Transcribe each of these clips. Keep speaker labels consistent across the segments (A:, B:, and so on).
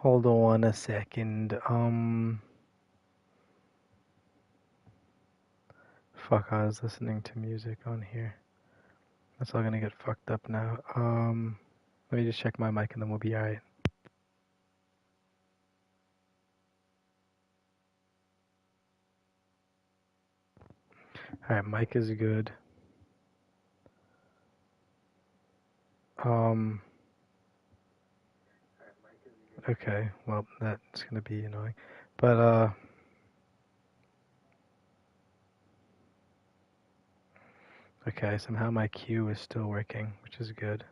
A: Hold on a second. Fuck, I was listening to music on here. That's all gonna get fucked up now. Let me just check my mic and then we'll be alright. Alright, mic is good. Okay, well, that's gonna be annoying. But, okay, somehow my cue is still working, which is good.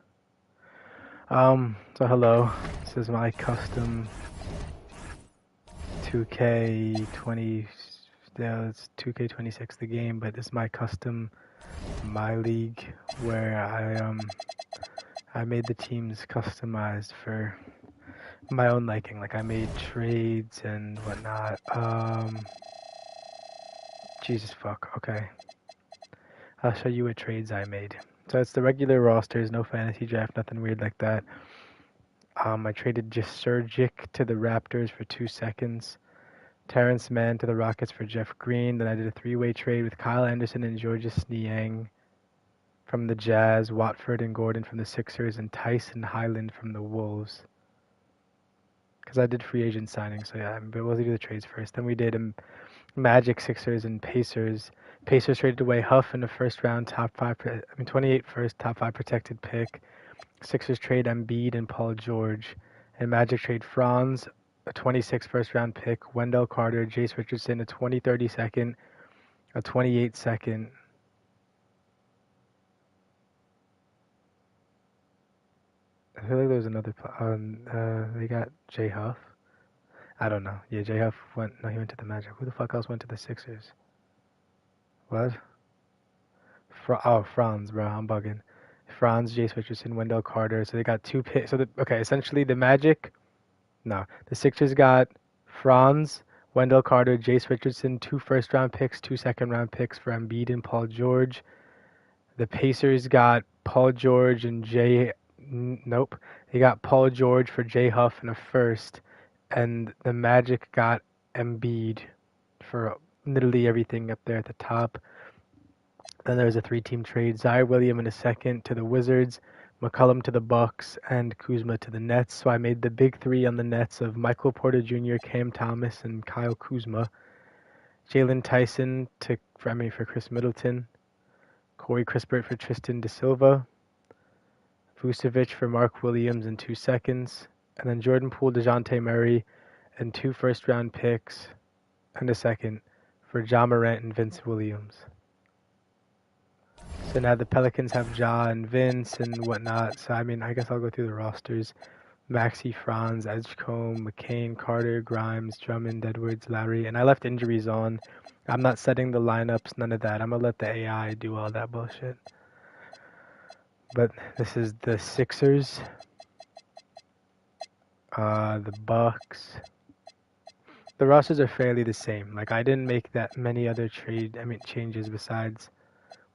A: So hello. This is my custom 2K20, yeah, it's 2K26 the game, but this is my custom My League where I made the teams customized for my own liking. Like I made trades and whatnot. Jesus fuck. Okay. I'll show you what trades I made. So it's the regular rosters, no fantasy draft, nothing weird like that. I traded just Surgic to the Raptors for 2 seconds. Terrence Mann to the Rockets for Jeff Green. Then I did a 3-way trade with Kyle Anderson and Georges Niang from the Jazz, Watford and Gordon from the Sixers, and Tyson Highland from the Wolves. Because I did free agent signings, so yeah, but we'll do the trades first. Then we did Magic, Sixers, and Pacers. Pacers traded away Huff in the first round, 28 first, top 5 protected pick. Sixers trade Embiid and Paul George. And Magic trade Franz, a 26 first round pick, Wendell Carter, Jace Richardson, a 20-30 second, a 28 second. I feel like there was another. They got Jay Huff. I don't know. Yeah, Jay Huff went. No, he went to the Magic. Who the fuck else went to the Sixers? What? Franz, bro. I'm bugging. Franz, Jace Richardson, Wendell Carter. So they got 2 picks. So okay, essentially the Magic. No, the Sixers got Franz, Wendell Carter, Jace Richardson, 2 first round picks, 2 second round picks for Embiid and Paul George. The Pacers got Paul George and Nope. They got Paul George for Jay Huff and a first. And the Magic got Embiid for literally everything up there at the top. Then there was a 3-team trade. Zaire Williams in a second to the Wizards, McCollum to the Bucks, and Kuzma to the Nets. So I made the big 3 on the Nets of Michael Porter Jr., Cam Thomas, and Kyle Kuzma. Jalen Tyson for Chris Middleton. Corey Crispert for Tristan Da Silva. Vucevic for Mark Williams in 2 seconds. And then Jordan Poole, DeJounte Murray, and 2 first-round picks and a second for Ja Morant and Vince Williams. So now the Pelicans have Ja and Vince and whatnot. So I mean, I guess I'll go through the rosters. Maxey, Franz, Edgecombe, McCain, Carter, Grimes, Drummond, Edwards, Lowry. And I left injuries on. I'm not setting the lineups, none of that. I'm going to let the AI do all that bullshit. But this is the Sixers. The Bucks. The rosters are fairly the same. Like, I didn't make that many other changes besides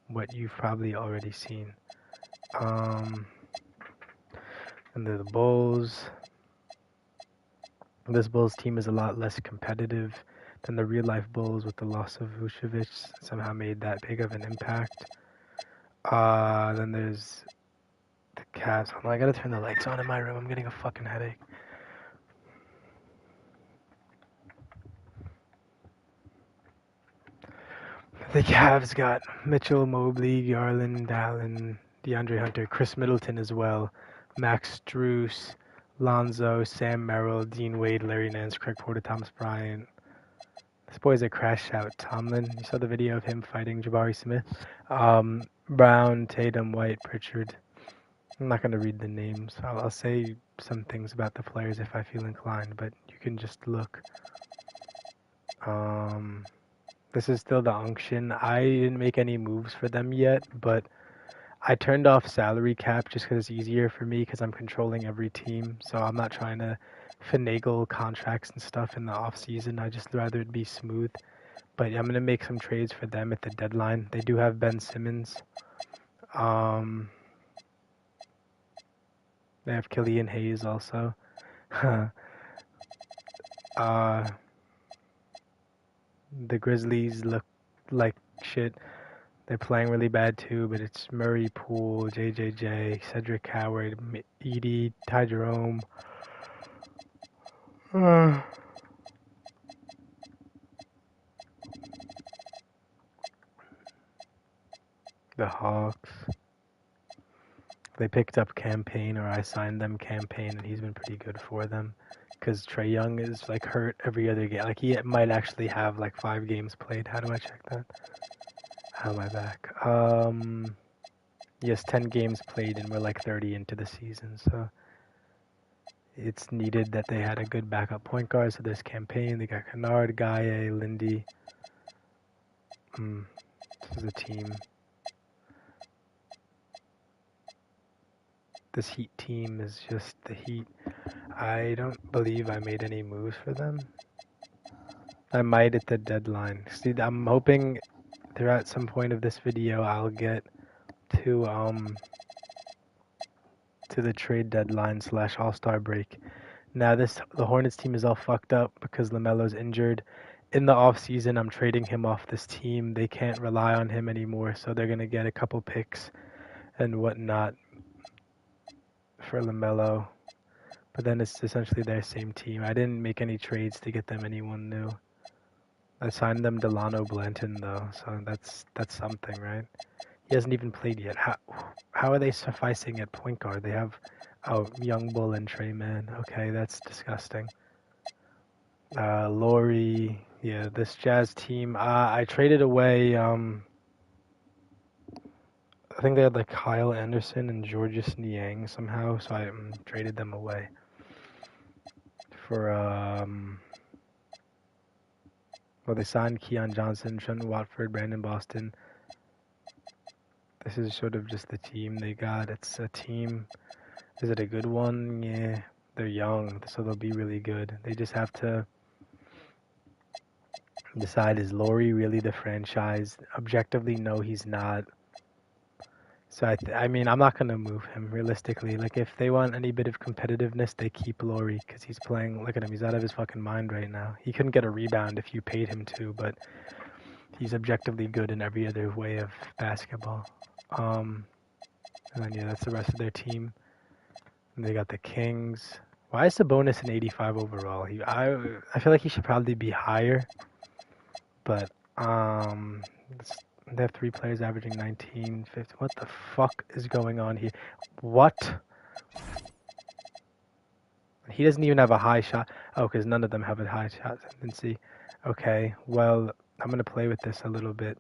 A: what you've probably already seen. And they're the Bulls. This Bulls team is a lot less competitive than the real-life Bulls with the loss of Vucevic. Somehow made that big of an impact. Then there's the Cavs. Hold on, I gotta turn the lights on in my room. I'm getting a fucking headache. The Cavs got Mitchell, Mobley, Garland, Allen, DeAndre Hunter, Chris Middleton as well, Max Strus, Lonzo, Sam Merrill, Dean Wade, Larry Nance, Craig Porter, Thomas Bryant. This boy's a crash out. Tomlin, you saw the video of him fighting Jabari Smith. Brown, Tatum, White, Pritchard. I'm not going to read the names. I'll say some things about the players if I feel inclined, but you can just look. This is still the unction. I didn't make any moves for them yet, but I turned off salary cap just because it's easier for me because I'm controlling every team. So I'm not trying to finagle contracts and stuff in the off season. I just rather it be smooth. But I'm going to make some trades for them at the deadline. They do have Ben Simmons. They have Killian Hayes also. The Grizzlies look like shit. They're playing really bad too, but it's Murray, Poole, JJJ, Cedric Howard, Edie, Ty Jerome. The Hawks. They picked up Campaign, or I signed them Campaign, and he's been pretty good for them. Because Trae Young is like hurt every other game. Like he might actually have like 5 games played. How do I check that? How am I back? Yes, 10 games played, and we're like 30 into the season, so it's needed that they had a good backup point guard. So there's Campaign, they got Kennard, Gaye, Lindy. This is a team. This Heat team is just the Heat. I don't believe I made any moves for them. I might at the deadline. See, I'm hoping throughout some point of this video I'll get to the trade deadline / All-Star break. Now the Hornets team is all fucked up because LaMelo's injured. In the off season, I'm trading him off this team. They can't rely on him anymore, so they're gonna get a couple picks and whatnot for LaMelo. But then it's essentially their same team. I didn't make any trades to get them anyone new. I signed them Delano Blanton though, so that's something, right? He hasn't even played yet. How are they sufficing at point guard? They have Young Bull and Trey Mann. Okay, that's disgusting. Laurie, yeah, this Jazz team. I traded away. I think they had like Kyle Anderson and Georges Niang somehow, so I traded them away for well, they signed Keon Johnson, Trenton Watford, Brandon Boston. This is sort of just the team they got. It's a team. Is it a good one? Yeah, they're young, so they'll be really good. They just have to decide, is Laurie really the franchise? Objectively, no, he's not. So I mean, I'm not gonna move him realistically. Like, if they want any bit of competitiveness, they keep Laurie because he's playing. Look at him; he's out of his fucking mind right now. He couldn't get a rebound if you paid him to, but he's objectively good in every other way of basketball. And then yeah, that's the rest of their team. And they got the Kings. Why is Sabonis an 85 overall? I feel like he should probably be higher, but they have 3 players averaging 19, 50. What the fuck is going on here? What? He doesn't even have a high shot. Oh, because none of them have a high shot tendency. Okay, well, I'm going to play with this a little bit.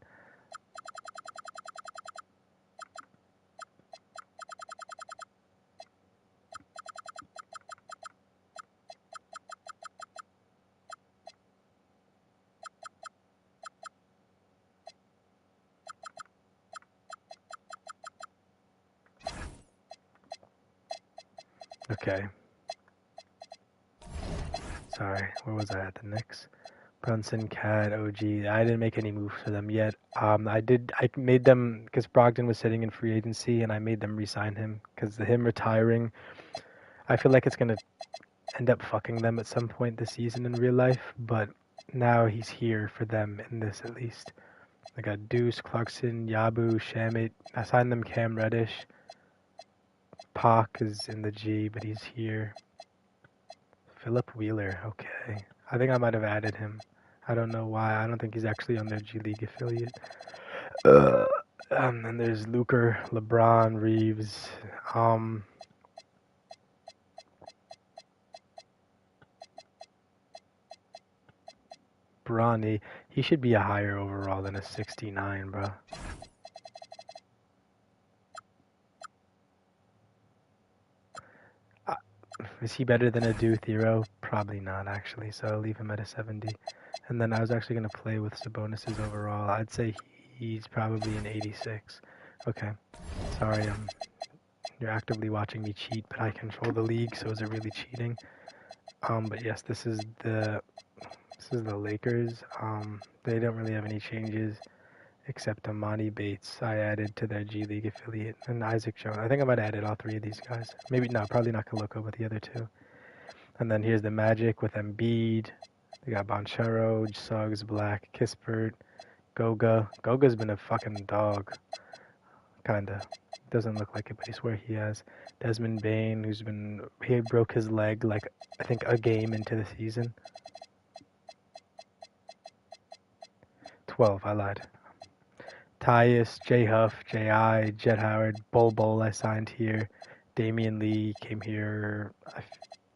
A: Okay. Sorry, where was I at? The Knicks? Brunson, Cat, OG. I didn't make any moves for them yet. I made them because Brogdon was sitting in free agency, and I made them re-sign him because him retiring, I feel like it's gonna end up fucking them at some point this season in real life. But now he's here for them in this at least. I got Deuce, Clarkson, Yabu, Shamit. I signed them Cam Reddish. Pac is in the G, but he's here. Philip Wheeler, okay. I think I might have added him. I don't know why. I don't think he's actually on their G League affiliate. And then there's Luker, LeBron, Reeves. Bronny, he should be a higher overall than a 69, bro. Is he better than a Do Thero? Probably not, actually, so I'll leave him at a 70. And then I was actually going to play with Sabonis' overall. I'd say he's probably an 86. Okay. Sorry, you're actively watching me cheat, but I control the league, so is it really cheating? But yes, this is the Lakers. They don't really have any changes except Amani Bates I added to their G League affiliate, and Isaac Jones. I think I might have added all 3 of these guys. Maybe, no, probably not Kaloko, but the other 2. And then here's the Magic with Embiid, They got Bonchero, Suggs, Black, Kispert, Goga. Goga's been a fucking dog. Kinda. Doesn't look like it, but I swear he has. Desmond Bain, he broke his leg like, I think a game into the season. 12, I lied. Tyus, J Huff, J.I., Jet Howard, Bol I signed here. Damian Lee came here.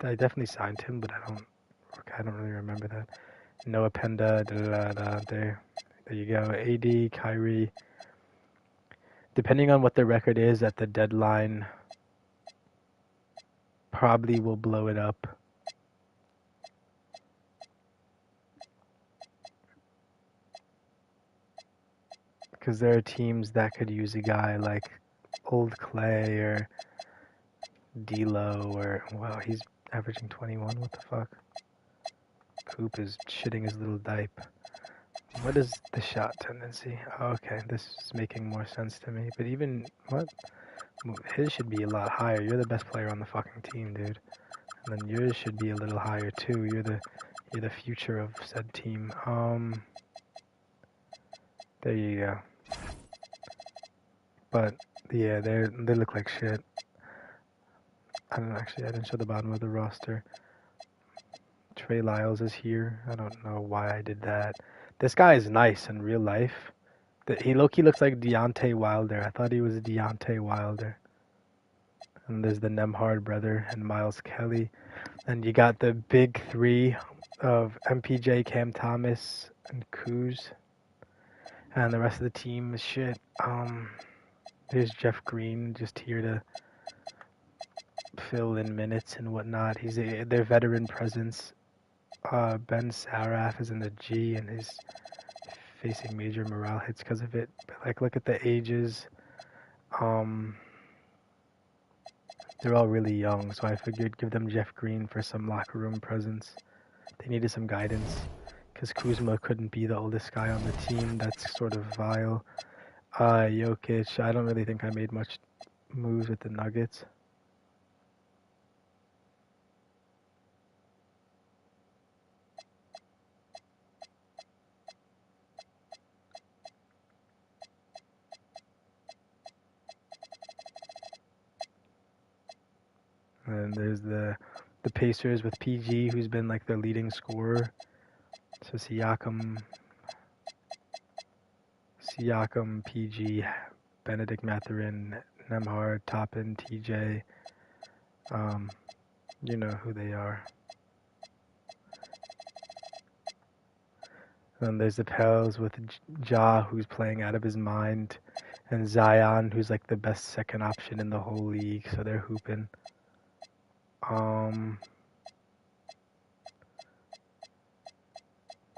A: I definitely signed him, but I don't really remember that. Noah Penda, there you go. AD, Kyrie. Depending on what the record is at the deadline, probably will blow it up. Because there are teams that could use a guy like Old Clay or D'Lo or, wow, he's averaging 21. What the fuck? Coop is shitting his little dipe. What is the shot tendency? Oh, okay, this is making more sense to me. But even, what? His should be a lot higher. You're the best player on the fucking team, dude. And then yours should be a little higher too. You're the future of said team. There you go. But yeah, they look like shit. I didn't show the bottom of the roster. Trey Lyles is here. I don't know why I did that. This guy is nice in real life. He looks like Deontay Wilder. I thought he was Deontay Wilder. And there's the Nemhard brother and Miles Kelly. And you got the big three of MPJ, Cam Thomas, and Kuz. And the rest of the team is shit. There's Jeff Green just here to fill in minutes and whatnot. He's their veteran presence. Ben Saraf is in the G and he's facing major morale hits because of it. But like, look at the ages. They're all really young, so I figured give them Jeff Green for some locker room presence. They needed some guidance because Kuzma couldn't be the oldest guy on the team. That's sort of vile. Jokic, I don't really think I made much moves with the Nuggets. And there's the Pacers with PG, who's been like their leading scorer. So Siakam, PG, Benedict Mathurin, Nemhard, Toppin, TJ. You know who they are. And there's the Pels with Ja, who's playing out of his mind, and Zion, who's like the best second option in the whole league. So they're hooping.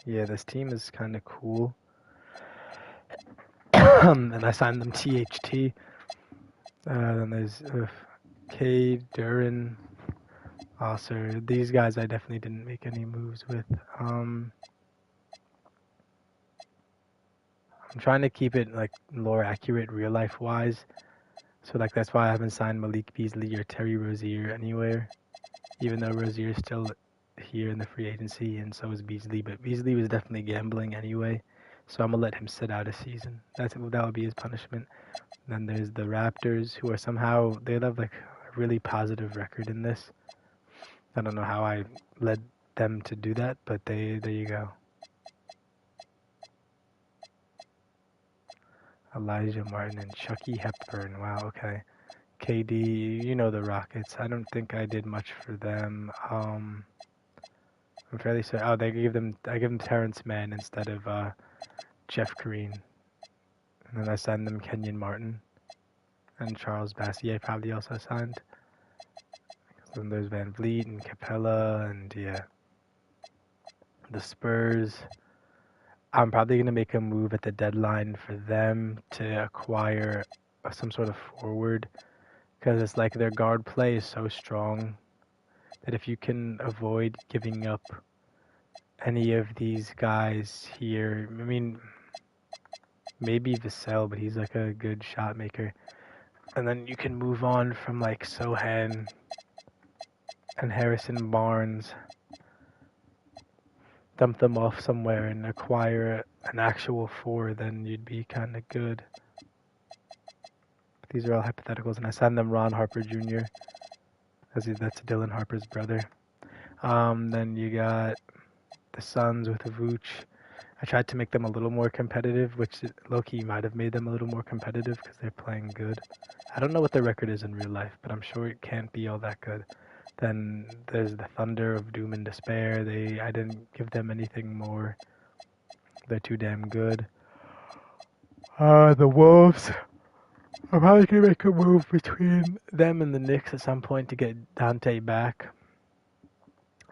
A: Yeah, this team is kind of cool. And I signed them THT. Then there's Cade, Duran, Osser. These guys I definitely didn't make any moves with. I'm trying to keep it like more accurate real life wise. So like that's why I haven't signed Malik Beasley or Terry Rozier anywhere. Even though Rozier is still here in the free agency and so is Beasley, but Beasley was definitely gambling anyway. So I'm gonna let him sit out a season. That would be his punishment. Then there's the Raptors, who are somehow they have like a really positive record in this. I don't know how I led them to do that, but there you go. Elijah Martin and Chucky Hepburn. Wow, okay. KD, you know the Rockets. I don't think I did much for them. I'm fairly certain. Oh, I gave them Terrence Mann instead of Jeff Green. And then I signed them Kenyon Martin and Charles Bassier probably also signed. Then there's Van Vliet and Capella and yeah. The Spurs. I'm probably going to make a move at the deadline for them to acquire some sort of forward because it's like their guard play is so strong that if you can avoid giving up any of these guys here, I mean, maybe Vassell, but he's like a good shot maker. And then you can move on from like Sohan and Harrison Barnes dump them off somewhere and acquire an actual 4, then you'd be kind of good. These are all hypotheticals, and I signed them Ron Harper Jr. That's Dylan Harper's brother. Then you got the Suns with Vooch. I tried to make them a little more competitive, which low-key might have made them a little more competitive because they're playing good. I don't know what their record is in real life, but I'm sure it can't be all that good. Then there's the Thunder of Doom and Despair. I didn't give them anything more. They're too damn good. The Wolves. I'm probably gonna make a move between them and the Knicks at some point to get Dante back.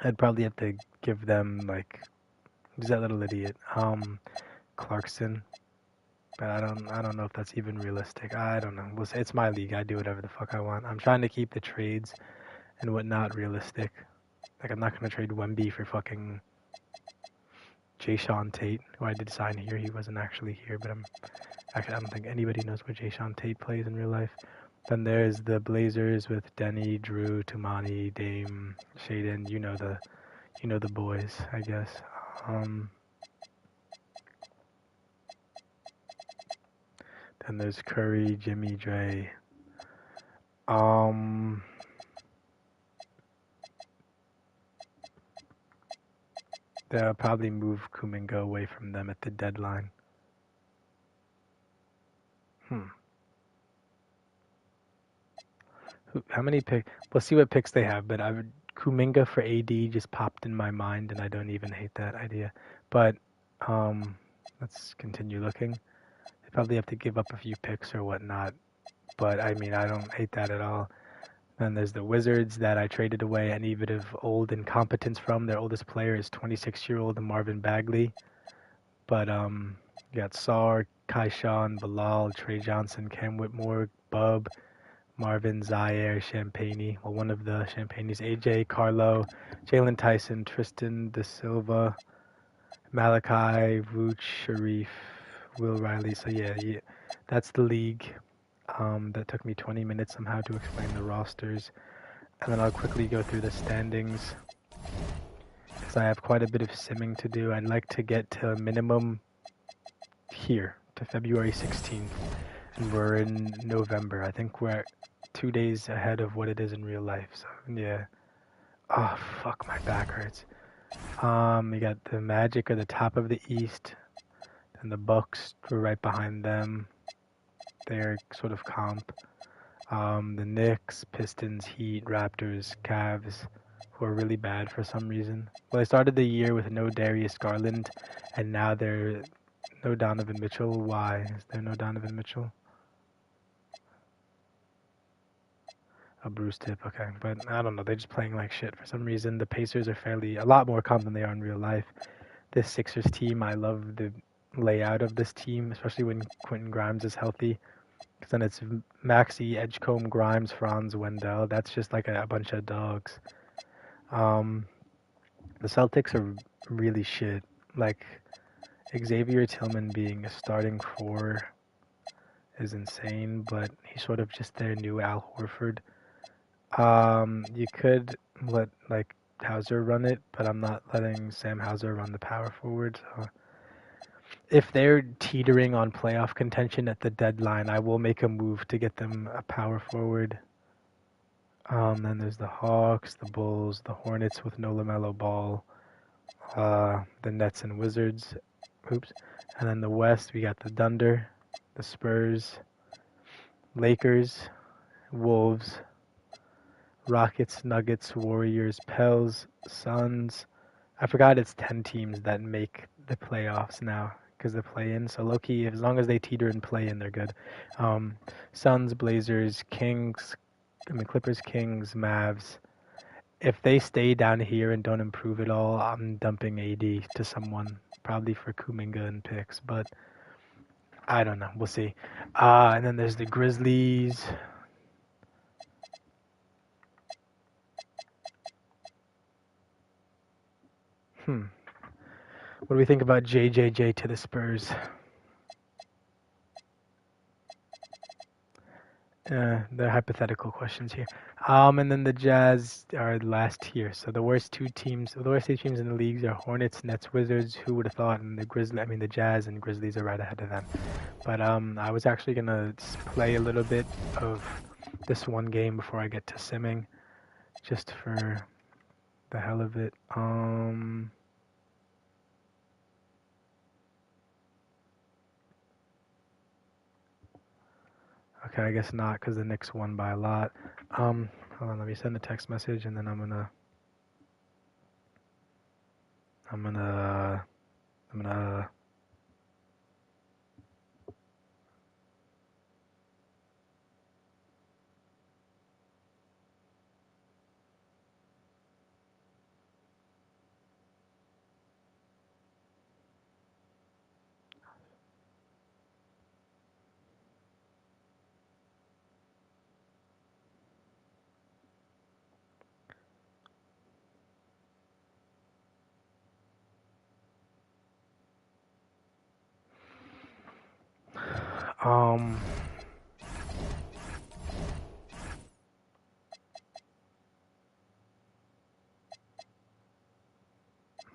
A: I'd probably have to give them like who's that little idiot? Clarkson. But I don't know if that's even realistic. I don't know. We'll say it's my league. I do whatever the fuck I want. I'm trying to keep the trades and whatnot realistic. Like I'm not gonna trade Wemby for fucking Jayshawn Tate, who I did sign here. He wasn't actually here, but I don't think anybody knows where Jayshawn Tate plays in real life. Then there's the Blazers with Denny, Drew, Tumani, Dame, Shaden. You know the boys, I guess. Then there's Curry, Jimmy, Dre. They'll probably move Kuminga away from them at the deadline. How many picks? We'll see what picks they have, but Kuminga for AD just popped in my mind, and I don't even hate that idea. But let's continue looking. They probably have to give up a few picks or whatnot, but I mean, I don't hate that at all. Then there's the Wizards that I traded away any bit of old incompetence from. Their oldest player is 26-year-old Marvin Bagley. But you got Sarr, Kai Sean, Bilal, Trey Johnson, Cam Whitmore, Bub, Marvin, Zaire, Champagne. Well, one of the Champagnes, AJ, Carlo, Jalen Tyson, Tristan Da Silva, Malachi, Vooch, Sharif, Will Riley. So yeah, that's the league. That took me 20 minutes somehow to explain the rosters. And then I'll quickly go through the standings because I have quite a bit of simming to do. I'd like to get to a minimum here to February 16th, and we're in November. I think we're 2 days ahead of what it is in real life. So yeah. Oh fuck, my back hurts. You got the Magic at the top of the East, and the Bucks were right behind them. They're sort of comp. The Knicks, Pistons, Heat, Raptors, Cavs, who are really bad for some reason. Well, they started the year with no Darius Garland, and now they're no Donovan Mitchell. Why is there no Donovan Mitchell? A Bruce Tip, okay. But I don't know, they're just playing like shit for some reason. The Pacers are a lot more comp than they are in real life. This Sixers team, I love the layout of this team, especially when Quentin Grimes is healthy. Because then it's Maxey, Edgecombe, Grimes, Franz, Wendell. That's just like a bunch of dogs. The Celtics are really shit. Like, Xavier Tillman being a starting 4 is insane, but he's sort of just their new Al Horford. You could let, like, Hauser run it, but I'm not letting Sam Hauser run the power forward. So if they're teetering on playoff contention at the deadline, I will make a move to get them a power forward. Then there's the Hawks, the Bulls, the Hornets with no LaMelo Ball, the Nets and Wizards. Oops. And then the West, we got the Thunder, the Spurs, Lakers, Wolves, Rockets, Nuggets, Warriors, Pels, Suns. I forgot it's 10 teams that make the playoffs now because they play in. So low-key, as long as they teeter and play in, they're good. Suns, Blazers, Clippers, Kings, Mavs. If they stay down here and don't improve at all, I'm dumping AD to someone, probably for Kuminga and picks, but I don't know. We'll see. And then there's the Grizzlies. What do we think about JJJ to the Spurs? The hypothetical questions here. And then the Jazz are last tier. So the worst two teams in the leagues are Hornets, Nets, Wizards. Who would have thought? And the Jazz and Grizzlies are right ahead of them. But I was actually gonna play a little bit of this one game before I get to simming, just for the hell of it. Okay, I guess not, because the Knicks won by a lot. Hold on, let me send a text message, and then I'm gonna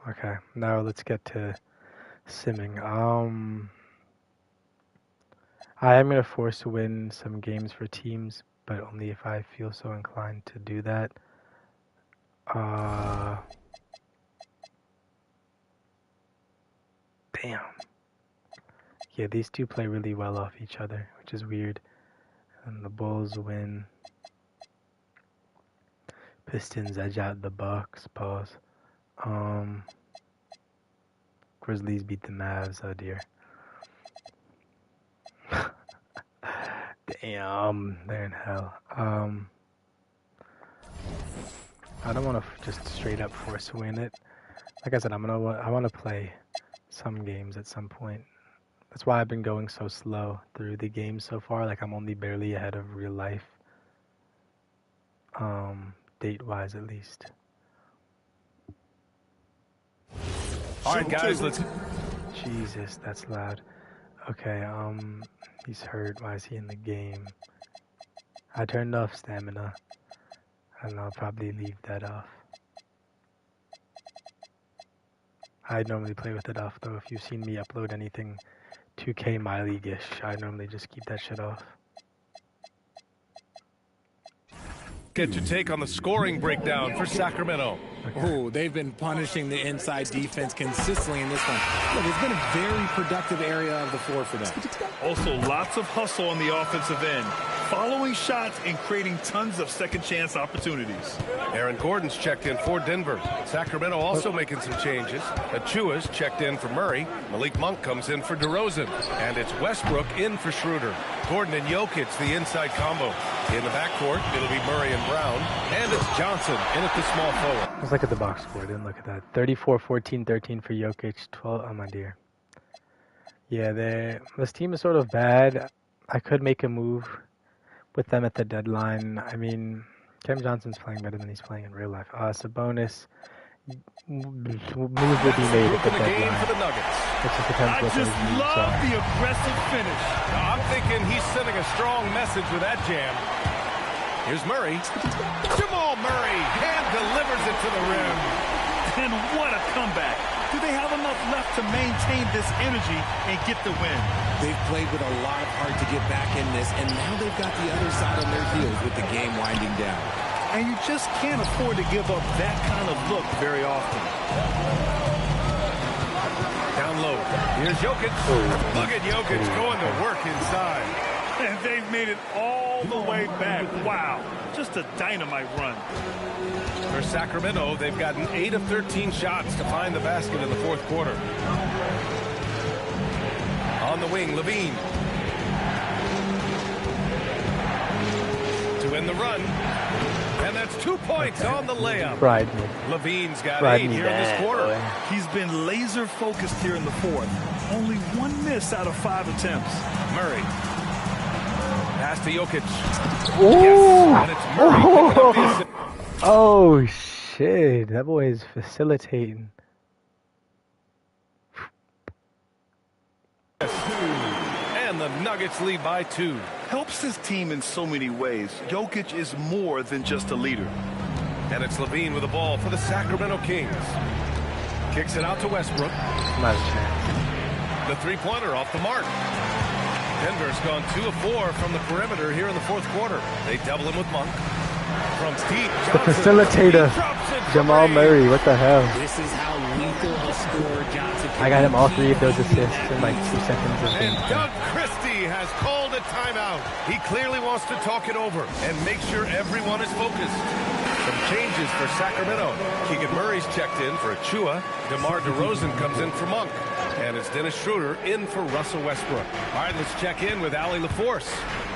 A: okay, now let's get to simming. I am gonna force win some games for teams, but only if I feel so inclined to do that. Damn. Yeah, these two play really well off each other, which is weird. And the Bulls win. Pistons edge out the Bucks. Pause. Grizzlies beat the Mavs. Oh dear. Damn, they're in hell. I don't want to just straight up force win it. Like I said, I want to play some games at some point. That's why I've been going so slow through the games so far. Like I'm only barely ahead of real life. Date-wise at least.
B: All right, guys, let's.
A: Jesus, that's loud. Okay, he's hurt. Why is he in the game? I turned off stamina, and I'll probably leave that off. I normally play with it off, though. If you've seen me upload anything 2K My League-ish, I normally just keep that shit off.
B: Get your take on the scoring breakdown for Sacramento.
C: Oh, they've been punishing the inside defense consistently in this one. Look, it's been a very productive area of the floor for them.
D: Also, lots of hustle on the offensive end, following shots and creating tons of second chance opportunities.
B: Aaron Gordon's checked in for Denver. Sacramento also making some changes. Achua's checked in for Murray. Malik Monk comes in for DeRozan. And it's Westbrook in for Schroeder. Gordon and Jokic, the inside combo. In the backcourt, it'll be Murray and Brown. And it's Johnson in at the small forward.
A: Let's look at the box score. Didn't look at that. 34, 14, 13 for Jokic. 12. Oh, my dear. Yeah, this team is sort of bad. I could make a move with them at the deadline. I mean, Cam Johnson's playing better than he's playing in real life. Sabonis. Moves will be made at the deadline.
B: For the Nuggets.
D: I just love the aggressive finish.
B: Now, I'm thinking he's sending a strong message with that jam. Here's Murray. Jamal Murray hand delivers it to the rim.
D: And what a comeback. Do they have enough left to maintain this energy and get the win?
C: They've played with a lot of heart to get back in this, and now they've got the other side on their heels with the game winding down.
D: And you just can't afford to give up that kind of look very often.
B: Down low. Here's Jokic. Look at Jokic going to work inside.
D: And they've made it all the way back. Wow. Just a dynamite run.
B: For Sacramento, they've gotten 8 of 13 shots to find the basket in the fourth quarter. On the wing, Levine. To win the run. And that's 2 points on the layup.
A: Fried me.
B: Levine's got
A: Fried
B: 8
A: me
B: here in this
A: bad,
B: quarter.
A: boy.
D: He's been laser focused here in the fourth. Only 1 miss out of 5 attempts.
B: Murray. Pass to Jokic.
A: Ooh.
B: Yes, and it's Murray picking up the assist.
A: Oh, shit. That boy is facilitating.
B: And the Nuggets lead by 2.
D: helps his team in so many ways. Jokic is more than just a leader.
B: And it's LaVine with the ball for the Sacramento Kings. Kicks it out to Westbrook.
A: Not a chance.
B: The three-pointer off the mark. Denver's gone 2 of 4 from the perimeter here in the fourth quarter. They double him with Monk. From deep,
A: The facilitator, Jamal Murray. What the hell?
C: This is how lethal a scorer Johnson can
A: I got him all
C: be.
A: 3 of those assists in like 2 seconds of
B: And
A: game.
B: Doug Christie has called a timeout. He clearly wants to talk it over and make sure everyone is focused. Some changes for Sacramento. Keegan Murray's checked in for Achua. DeMar DeRozan comes in for Monk. And it's Dennis Schroeder in for Russell Westbrook. All right, let's check in with Allie LaForce.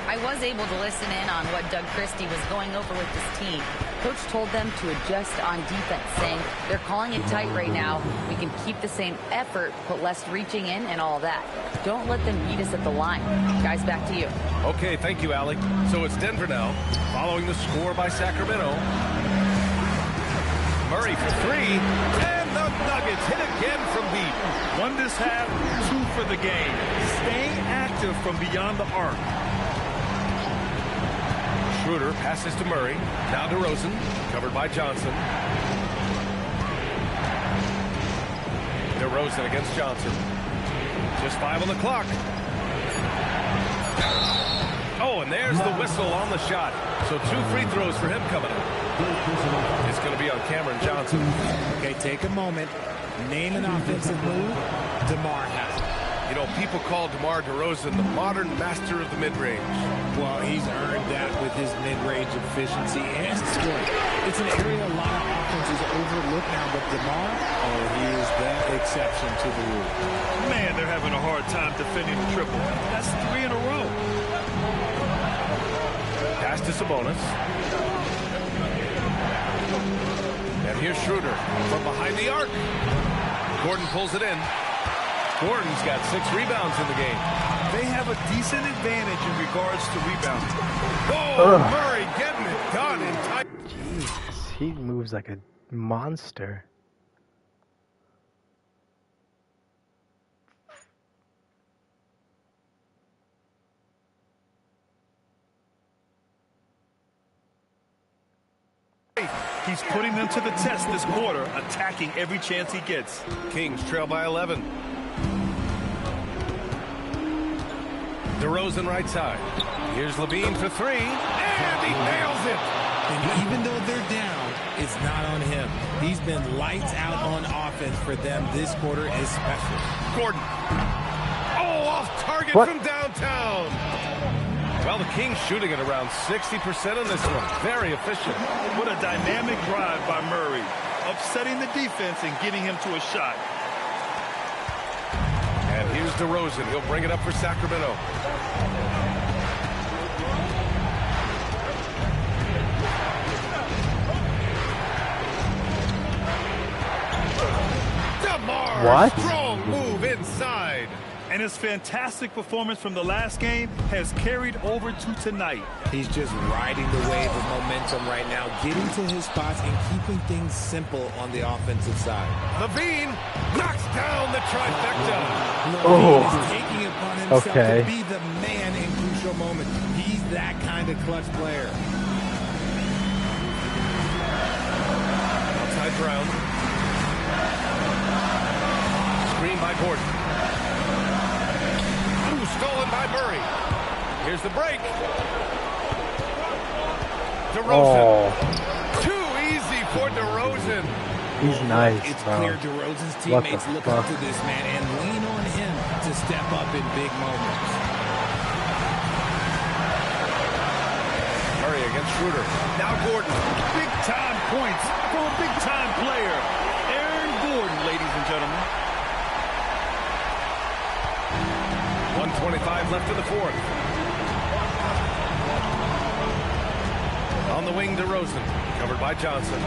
E: I was able to listen in on what Doug Christie was going over with this team. Coach told them to adjust on defense, saying they're calling it tight right now. We can keep the same effort, but less reaching in and all that. Don't let them beat us at the line. Guys, back to you.
B: Okay, thank you, Allie. So it's Denver now, following the score by Sacramento. Murray for 3, and the Nuggets hit again from deep.
D: 1 this half, 2 for the game. Staying active from beyond the arc.
B: Schroeder passes to Murray. Now DeRozan, covered by Johnson. DeRozan against Johnson. Just 5 on the clock. Oh, and there's the whistle on the shot. So 2 free throws for him coming up. It's going to be on Cameron Johnson.
C: Okay, take a moment. Name an offensive move. DeMar has it.
B: You know, people call DeMar DeRozan the modern master of the mid-range.
C: Well, he's earned that with his mid-range efficiency and scoring. It's an area a lot of offenses overlook now, but DeMar, oh, he is the exception to the rule.
D: Man, they're having a hard time defending the triple. That's 3 in a row.
B: Pass to Sabonis. And here's Schroeder from behind the arc. Gordon pulls it in. Gordon's got 6 rebounds in the game.
D: They have a decent advantage in regards to rebounding.
B: Oh, Murray getting it done in time.
A: Jesus, he moves like a monster.
D: He's putting them to the test this quarter, attacking every chance he gets.
B: Kings trail by 11. DeRozan right side. Here's LaVine for 3, and he nails it.
C: And even though they're down, it's not on him. He's been lights out on offense for them this quarter especially.
B: Gordon. Oh, off target from downtown. Well, the Kings shooting at around 60% in this one. Very efficient.
D: What a dynamic drive by Murray, upsetting the defense and getting him to a shot.
B: And here's DeRozan. He'll bring it up for Sacramento. DeMar,
A: What?
B: strong move inside.
D: And his fantastic performance from the last game has carried over to tonight.
C: He's just riding the wave of momentum right now, getting to his spots and keeping things simple on the offensive side.
B: LaVine knocks down the trifecta.
C: LaVine is taking it upon himself
A: Okay.
C: to be the man in crucial moments. He's that kind of clutch player.
B: Outside Brown. Screen by Gordon. Ooh, stolen by Murray. Here's the break. DeRozan.
A: Oh,
B: Too easy for DeRozan.
A: he's nice,
C: It's
A: bro.
C: clear DeRozan's
A: What
C: teammates
A: the
C: look
A: fuck?
C: up to this man and lean on him to step up in big moments.
B: Murray against Schroeder. Now Gordon.
D: Big time points for a big time player. Aaron Gordon, ladies and gentlemen.
B: 1:25 left in the fourth. On the wing, DeRozan, covered by Johnson.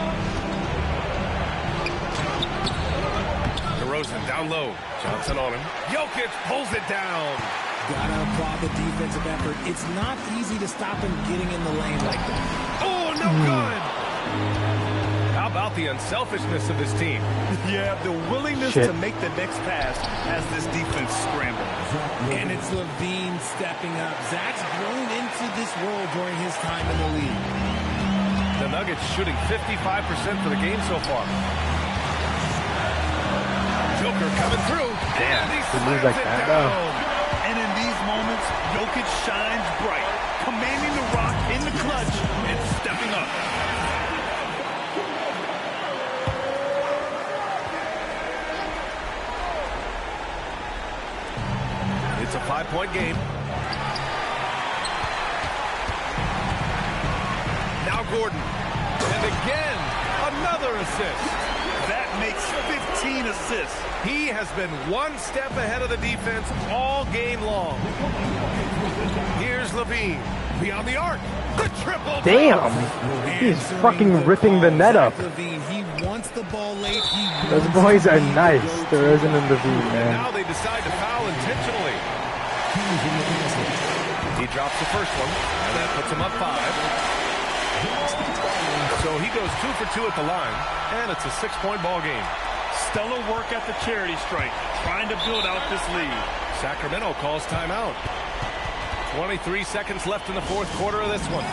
B: DeRozan down low. Johnson on him. Jokic pulls it down.
C: Gotta applaud the defensive effort. It's not easy to stop him getting in the lane like that.
B: Oh, no good. How about the unselfishness of this team.
D: Yeah, the willingness
A: Shit.
D: to make the next pass as this defense scrambles.
C: And it's Levine stepping up. Zach's grown into this role during his time in the league.
B: The Nuggets shooting 55% for the game so far. Joker coming through.
A: Damn,
B: And he
A: he moves
B: slams
A: like
B: it
A: that,
B: down.
D: And in these moments, Jokic shines bright, commanding the rock in the clutch and stepping up.
B: It's a 5-point game. Now Gordon. And again, another assist.
D: That makes 15 assists.
B: He has been one step ahead of the defense all game long. Here's Levine. Beyond the arc. The triple.
A: Damn! He's fucking ripping the net up.
C: Levine, he wants the ball late.
A: Those boys are nice. DeRozan and Levine, man.
B: Now they decide to foul intentionally. He drops the first one, and that puts him up 5. So he goes 2 for 2 at the line, and it's a 6-point ball game.
D: Stellar work at the charity stripe, trying to build out this lead.
B: Sacramento calls timeout. 23 seconds left in the fourth quarter of this one.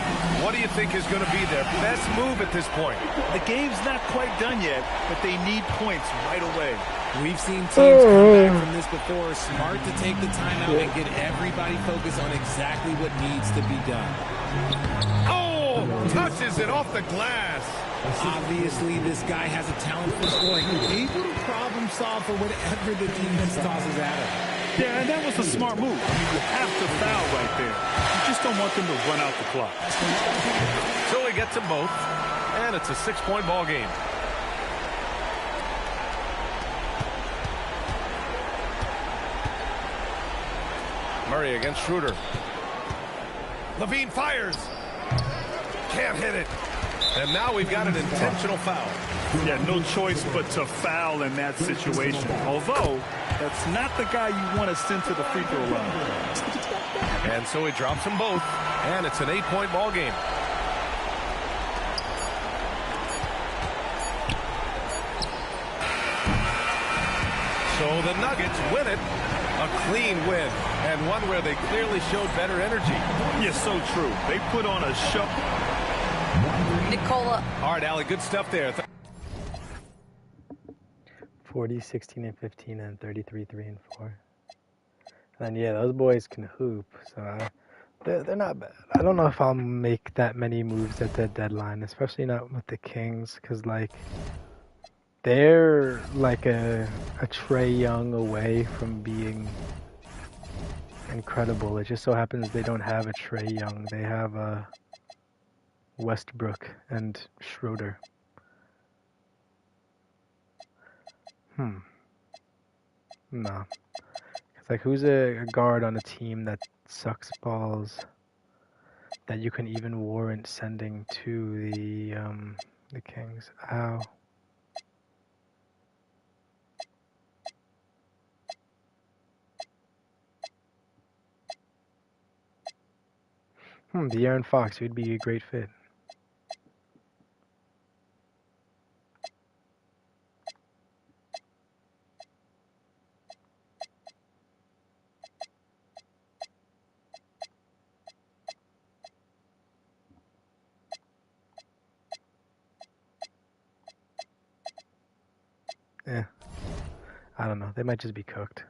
B: What do you think is going to be their best move at this point?
D: The game's not quite done yet, but they need points right away.
C: We've seen teams come back from this before. Smart to take the timeout and get everybody focused on exactly what needs to be done.
B: Oh, touches it off the glass.
C: Obviously, this guy has a talent for scoring. Able to problem solve for whatever the defense tosses at him.
D: Yeah, and that was a smart move. I mean, you have to foul right there. You just don't want them to run out the clock.
B: So he gets them both, and it's a 6-point ball game. Murray against Schroeder. Levine fires. Can't hit it. And now we've got an intentional foul.
D: Yeah, no choice but to foul in that situation. Although, that's not the guy you want to send to the free throw line.
B: And so he drops them both, and it's an 8-point ball game. So the Nuggets win it. A clean win, and one where they clearly showed better energy.
D: Yeah, so true. They put on a show.
E: Nikola.
B: All right, Allie, good stuff there.
A: 40, 16, and 15, and 33, 3, and 4. And yeah, those boys can hoop, so they're not bad. I don't know if I'll make that many moves at the deadline, especially not with the Kings, because like they're like a Trae Young away from being incredible. It just so happens they don't have a Trae Young. They have a Westbrook and Schroeder. No. It's like, who's a guard on a team that sucks balls that you can even warrant sending to the Kings? Ow. De'Aaron Fox would be a great fit. Yeah. I don't know. They might just be cooked.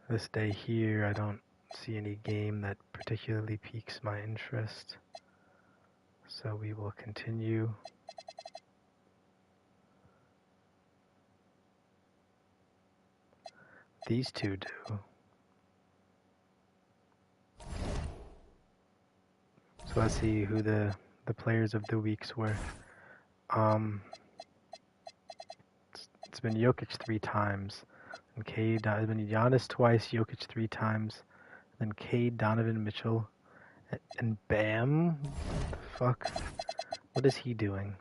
A: This day here, I don't see any game that particularly piques my interest. So we will continue. These two do. So let's see who the players of the weeks were. It's been Jokic 3 times. And it's been Giannis twice, Jokic 3 times. Then Cade, Donovan Mitchell. And Bam? What the fuck? What is he doing?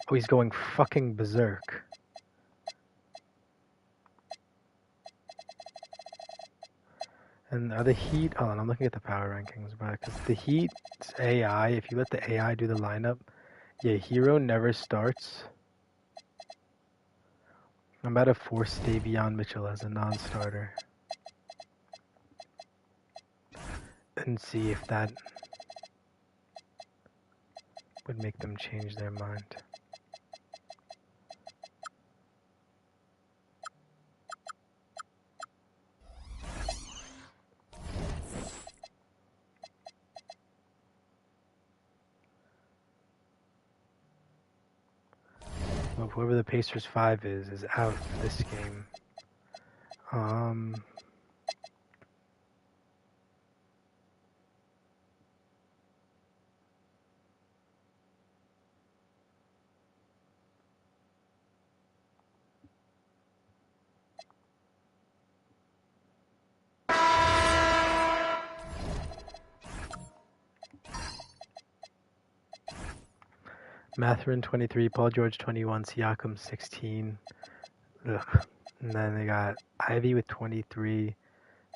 A: Oh, he's going fucking berserk. And are the Heat... Hold on, I'm looking at the power rankings, but because the Heat's AI, if you let the AI do the lineup, yeah, Hero never starts. I'm about to force Davion Mitchell as a non-starter. And see if that would make them change their mind. Well, whoever the Pacers 5 is out this game. Mathurin 23, Paul George 21, Siakam 16. Ugh. And then they got Ivy with 23,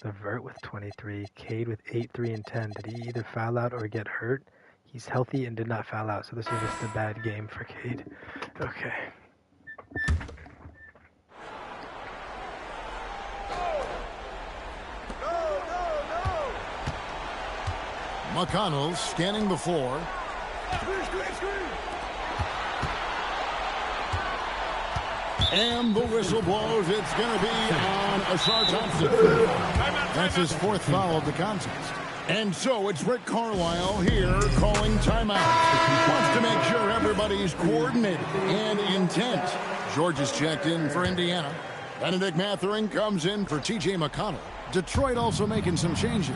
A: LeVert with 23, Cade with 8, 3, and 10. Did he either foul out or get hurt? He's healthy and did not foul out, so this is just a bad game for Cade. Okay.
F: McConnell scanning the floor. And the whistle blows. It's going to be on Ashar Thompson. That's his fourth foul of the contest. And so it's Rick Carlisle here calling timeout. Wants to make sure everybody's coordinated and intent. George is checked in for Indiana. Benedict Mathurin comes in for T.J. McConnell. Detroit also making some changes.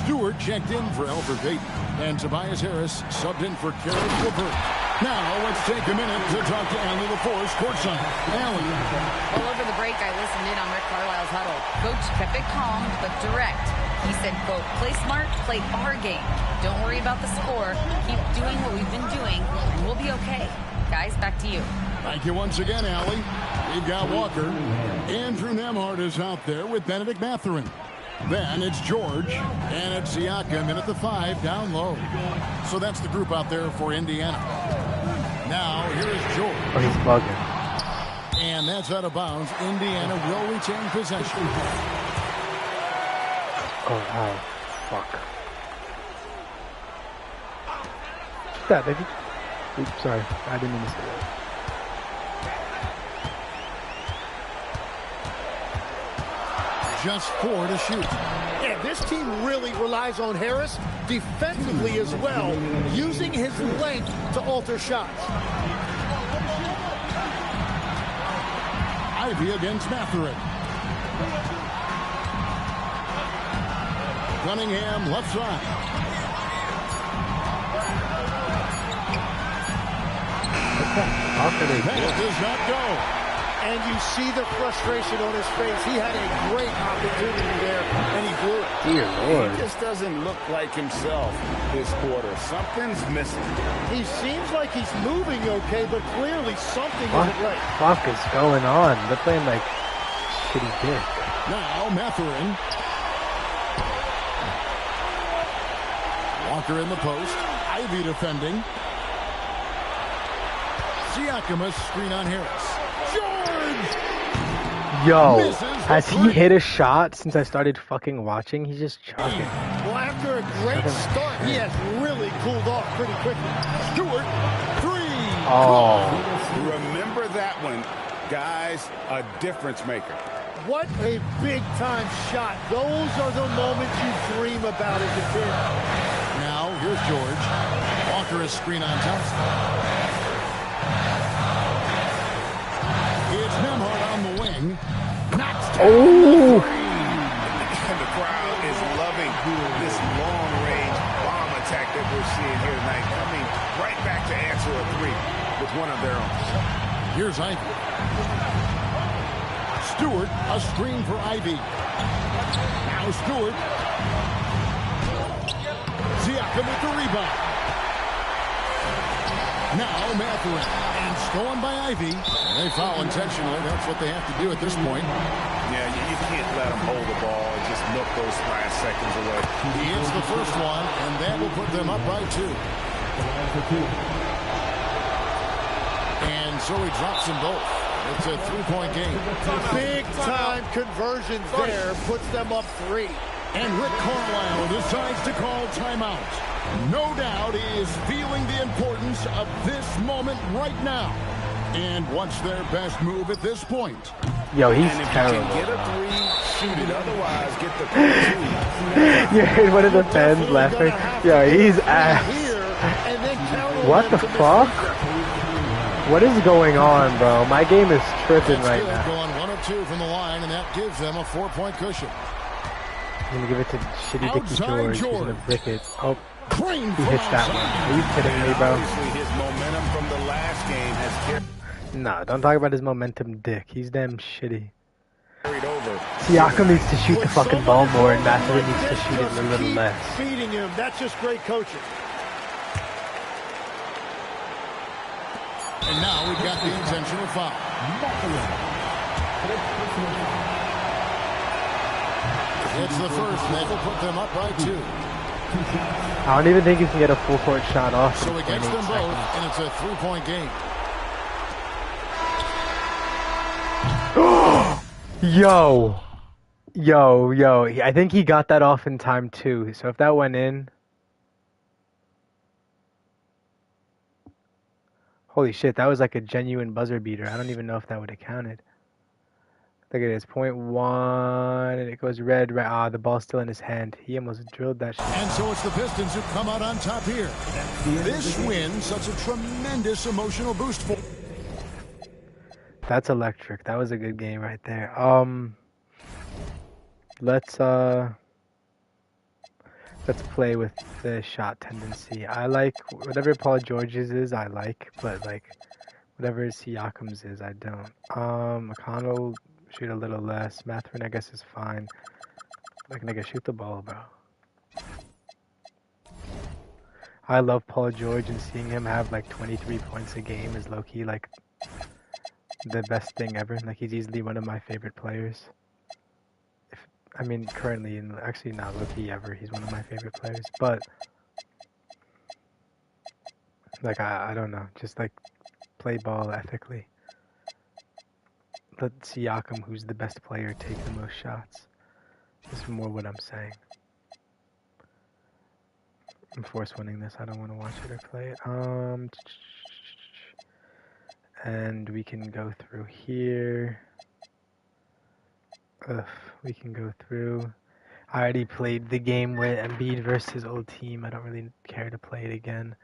F: Stewart checked in for Elfrid Payton. And Tobias Harris subbed in for Caris LeVert. Now, let's take a minute to talk to Allie LaForce courtside. Allie.
E: All over the break, I listened in on Rick Carlisle's huddle. Coach kept it calm, but direct. He said, quote, play smart, play our game. Don't worry about the score. Keep doing what we've been doing, and we'll be okay. Guys, back to you.
F: Thank you once again, Allie. We've got Walker. Andrew Nembhard is out there with Benedict Mathurin. Then it's George, and it's Siakam in at the 5 down low. So that's the group out there for Indiana. Now, here is George.
A: Oh, he's bugging.
F: And that's out of bounds. Indiana will retain possession.
A: Oh, fuck. What's that, baby? Oops, sorry. I didn't mean to say that.
F: Just 4 to shoot.
G: And this team really relies on Harris defensively as well, using his length to alter shots.
F: Ivy against Mathurin. Cunningham left side. That does not go.
G: And you see the frustration on his face. He had a great opportunity there, and he blew it.
A: Dear Lord.
H: He just doesn't look like himself this quarter. Something's missing.
G: He seems like he's moving okay, but clearly something isn't right.
A: What the fuck is going on? They're playing like shitty dick.
F: Now Mathurin. Walker in the post. Ivy defending. Siakam a screen on Harris.
A: Yo, has he hit a shot since I started fucking watching? He's just chucking.
G: Well, after a great start, he has really cooled off pretty quickly.
F: Stewart, 3.
A: Oh.
H: Remember that one, guys, a difference maker.
G: What a big-time shot. Those are the moments you dream about as a kid.
F: Now, here's George. Walker is screen on Thompson. It's Nembhard on the wing. Knocks down.
A: Oh!
H: And the crowd is loving this long-range bomb attack that we're seeing here tonight, coming right back to answer a 3 with one of their own.
F: Here's Ivy. Stewart, a screen for Ivy. Now Stewart. Siakam with the rebound. Now Mathurin. And stolen by Ivy. They foul intentionally. That's what they have to do at this point.
H: Yeah, you can't let him hold the ball and just milk those last seconds away.
F: He hits the first one, and that will put them up by 2. And so he drops them both. It's a 3-point game.
G: Big-time conversions there puts them up 3.
F: And Rick Carlisle decides to call timeout. No doubt he is feeling the importance of this moment right now. And what's their best move at this point?
A: Yo, he's
H: And if
A: terrible.
H: you can get a 3, shoot it. Otherwise, get the 2.
A: You heard one of the fans laughing? Yo, he's ass. What the fuck? What is going on, bro? My game is tripping right now.
F: Going 1 of 2 from the line, and that gives them a 4-point cushion.
A: I'm gonna give it to shitty Dickie
F: Outside
A: George. He's
F: George.
A: gonna brick it. Oh,
F: Crane
A: he hits that one. Are you kidding me, bro?
H: Obviously, his momentum from the last game has carried
A: Nah, don't talk about his momentum, dick. He's damn shitty.
H: over.
A: Siakam needs to shoot the fucking ball more, and Matthew needs to shoot it a little
G: Keep
A: less.
G: feeding him. That's just great coaching.
F: And now we've got the intentional foul. It's the first, and that will put them up by 2.
A: I don't even think he can get a full court shot off.
F: So
A: in
F: he gets
A: 0.8
F: them both,
A: seconds.
F: and it's a 3-point game.
A: Yo. I think he got that off in time too. So if that went in. Holy shit, that was like a genuine buzzer beater. I don't even know if that would have counted. Look at this, 0.1, and it goes red, right. Ah, the ball's still in his hand. He almost drilled that shit.
F: And so it's the Pistons who come out on top here. This win, such a tremendous emotional boost for.
A: That's electric. That was a good game right there. Let's play with the shot tendency. I like whatever Paul George's is, I like, but like whatever Siakam's is, I don't. McConnell shoot a little less. Mathurin, I guess, is fine. Like nigga, shoot the ball, bro. I love Paul George, and seeing him have like 23 points a game is low-key like the best thing ever. Like he's easily one of my favorite players. I mean, currently, and actually not low-key ever, he's one of my favorite players. But like I don't know, just like play ball ethically. Let Siakam, who's the best player, take the most shots. This is more what I'm saying. I'm force winning this. I don't want to watch it or play it. And we can go through here. We can go through. I already played the game with Embiid versus his old team. I don't really care to play it again.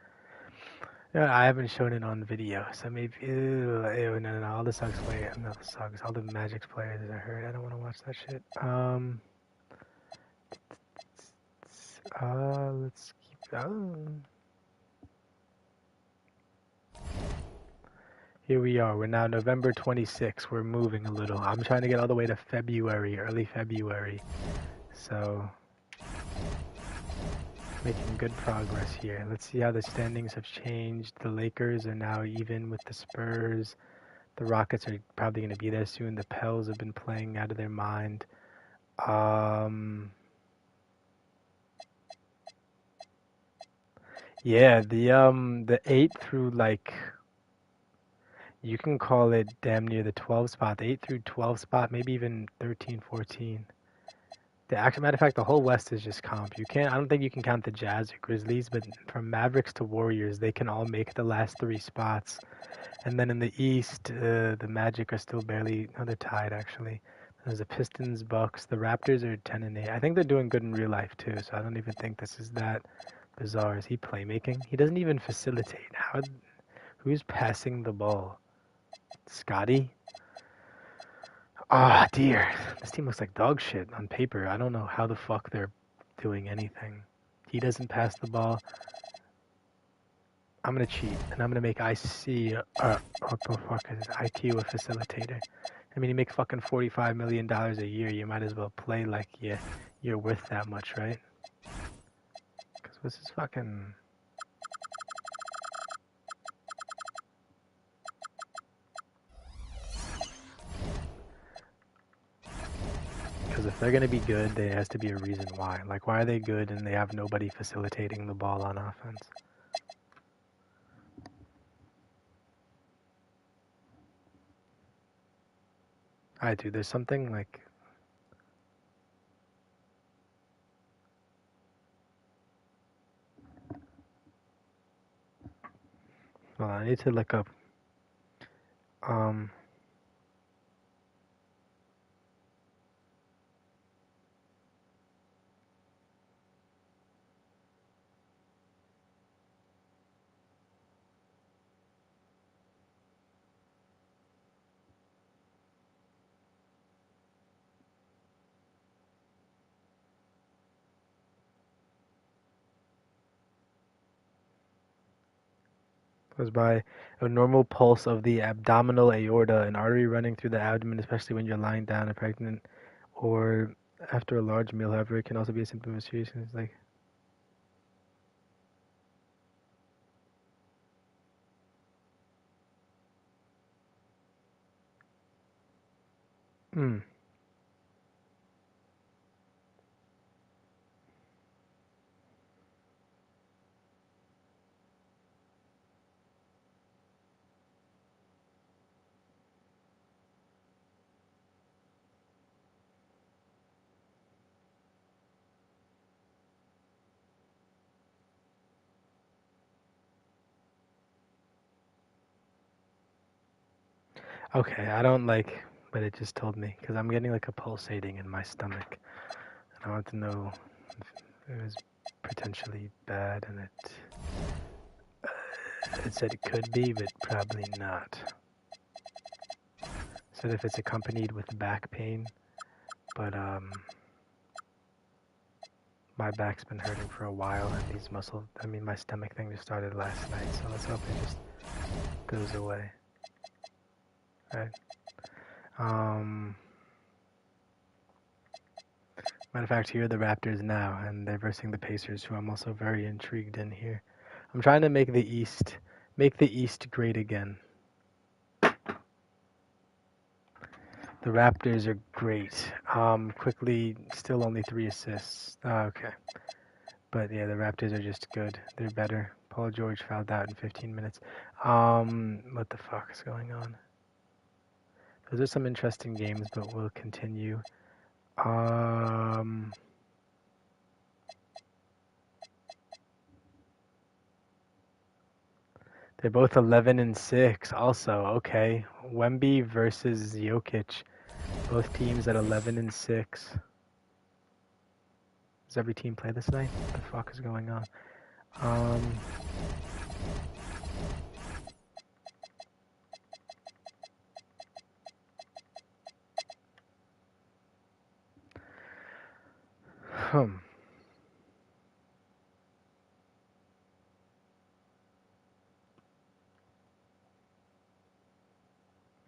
A: I haven't shown it on video, so maybe. No. All the Suggs players, not the Suggs. All the Magic's players are hurt. I don't want to watch that shit. Let's keep going. Here we are. We're now November 26th. We're moving a little. I'm trying to get all the way to February, early February. So, making good progress here. Let's see how the standings have changed. The Lakers are now even with the Spurs. The Rockets are probably going to be there soon. The Pels have been playing out of their mind. Yeah, the 8 through like, you can call it damn near the 12 spot. The 8 through 12 spot, maybe even 13, 14. The actual matter of fact, the whole West is just comp. I don't think you can count the Jazz or Grizzlies, but from Mavericks to Warriors, they can all make the last 3 spots. And then in the East, the Magic are still barely, no, they're tied actually. There's the Pistons, Bucks, the Raptors are 10-8. I think they're doing good in real life too, so I don't even think this is that bizarre. Is he playmaking? He doesn't even facilitate. Who's passing the ball? Scotty? Ah, dear. This team looks like dog shit on paper. I don't know how the fuck they're doing anything. He doesn't pass the ball. I'm gonna cheat, and I'm gonna make what the fuck is it? IQ a facilitator. I mean, you make fucking $45 million a year. You might as well play like you're worth that much, right? Because this is fucking... Because if they're going to be good, there has to be a reason why. Like, why are they good and they have nobody facilitating the ball on offense? Alright, dude, there's something like... Well, I need to look up... Goes by a normal pulse of the abdominal aorta, an artery running through the abdomen, especially when you're lying down and pregnant or after a large meal. However, it can also be a symptom of serious things like... Okay, I don't like, but it just told me, because I'm getting like a pulsating in my stomach. And I want to know if it was potentially bad, and it said it could be, but probably not. Said if it's accompanied with back pain, but my back's been hurting for a while, and my stomach thing just started last night, so let's hope it just goes away. Right. Matter of fact, here are the Raptors now, and they're versing the Pacers, who I'm also very intrigued in here. I'm trying to make the East great again. The Raptors are great. Quickly, still only 3 assists. Okay. But yeah, the Raptors are just good. They're better. Paul George fouled out in 15 minutes. What the fuck is going on? Those are some interesting games, but we'll continue. They're both 11-6 also. Okay. Wemby versus Jokic. Both teams at 11-6. Does every team play this night? What the fuck is going on?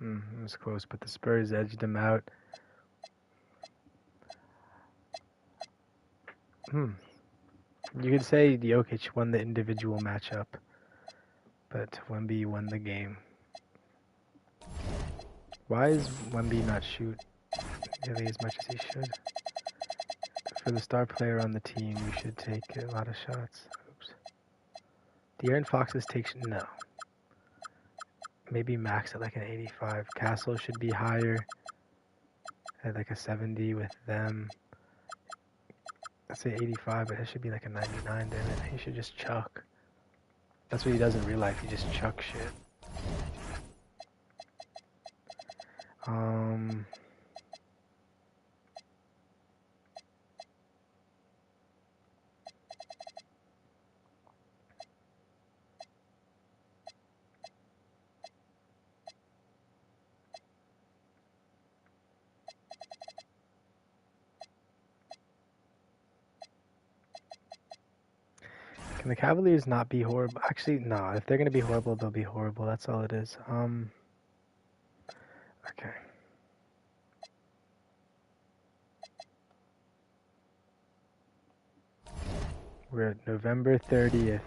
A: It was close, but the Spurs edged them out. You could say Jokic won the individual matchup, but Wemby won the game. Why is Wemby not shoot nearly as much as he should? For the star player on the team, you should take a lot of shots. Oops. De'Aaron Fox's takes, no. Maybe max at like an 85. Castle should be higher at like a 70 with them. Let's say 85, but it should be like a 99 then. He should just chuck. That's what he does in real life. He just chuck shit. Can the Cavaliers not be horrible? Actually, no. If they're going to be horrible, they'll be horrible. That's all it is. Okay. We're at November 30th.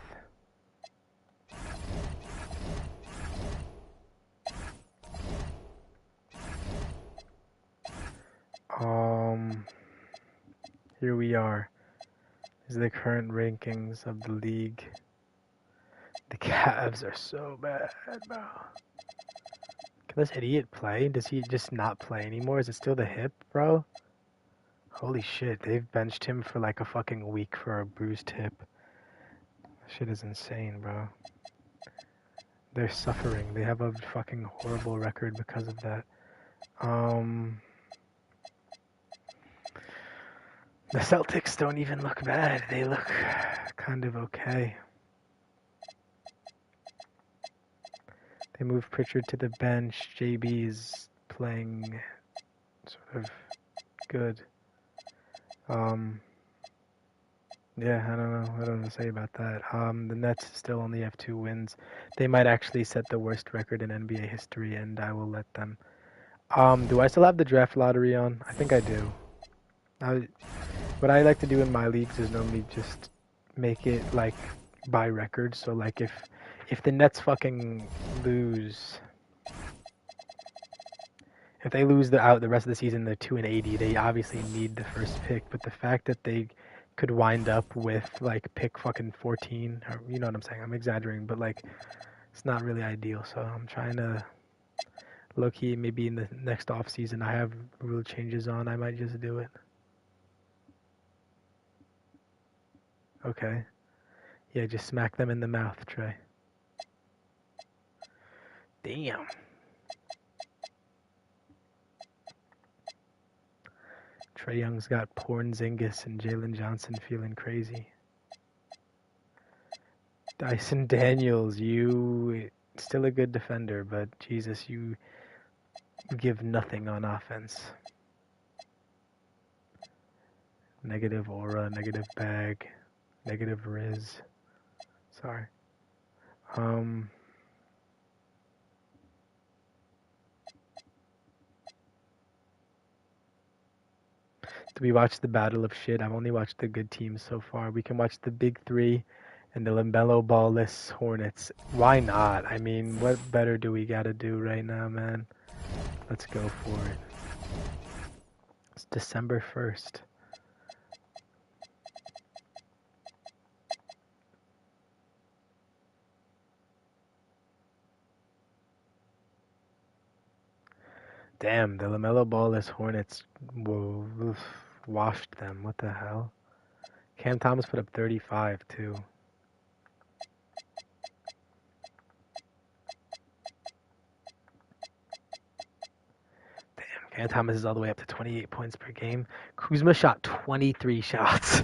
A: here we are. These are the current rankings of the league. The Cavs are so bad, bro. Can this idiot play? Does he just not play anymore? Is it still the hip, bro? Holy shit, they've benched him for like a fucking week for a bruised hip. Shit is insane, bro. They're suffering. They have a fucking horrible record because of that. The Celtics don't even look bad. They look kind of okay. They moved Pritchard to the bench. JB's playing sort of good. Yeah, I don't know. I don't know what to say about that. The Nets still only have 2 wins. They might actually set the worst record in NBA history, and I will let them. Do I still have the draft lottery on? I think I do. What I like to do in my leagues is normally just make it like by record. So like if the Nets fucking lose, if they lose the rest of the season, they're 2-80. They obviously need the first pick, but the fact that they could wind up with like pick fucking 14, or, you know what I'm saying? I'm exaggerating, but like it's not really ideal. So I'm trying to low key maybe in the next off season I have rule changes on. I might just do it. Okay. Yeah, just smack them in the mouth, Trey. Damn. Trae Young's got Porzingis and Jalen Johnson feeling crazy. Dyson Daniels, you still a good defender, but Jesus, you give nothing on offense. Negative aura, negative bag, negative Riz. Sorry. Do we watch the battle of shit? I've only watched the good teams so far. We can watch the big 3 and the LaMelo Ball-less Hornets. Why not? I mean, what better do we gotta do right now, man? Let's go for it. It's December 1st. Damn, the LaMelo Ball-less Hornets washed them. What the hell? Cam Thomas put up 35, too. Damn, Cam Thomas is all the way up to 28 points per game. Kuzma shot 23 shots.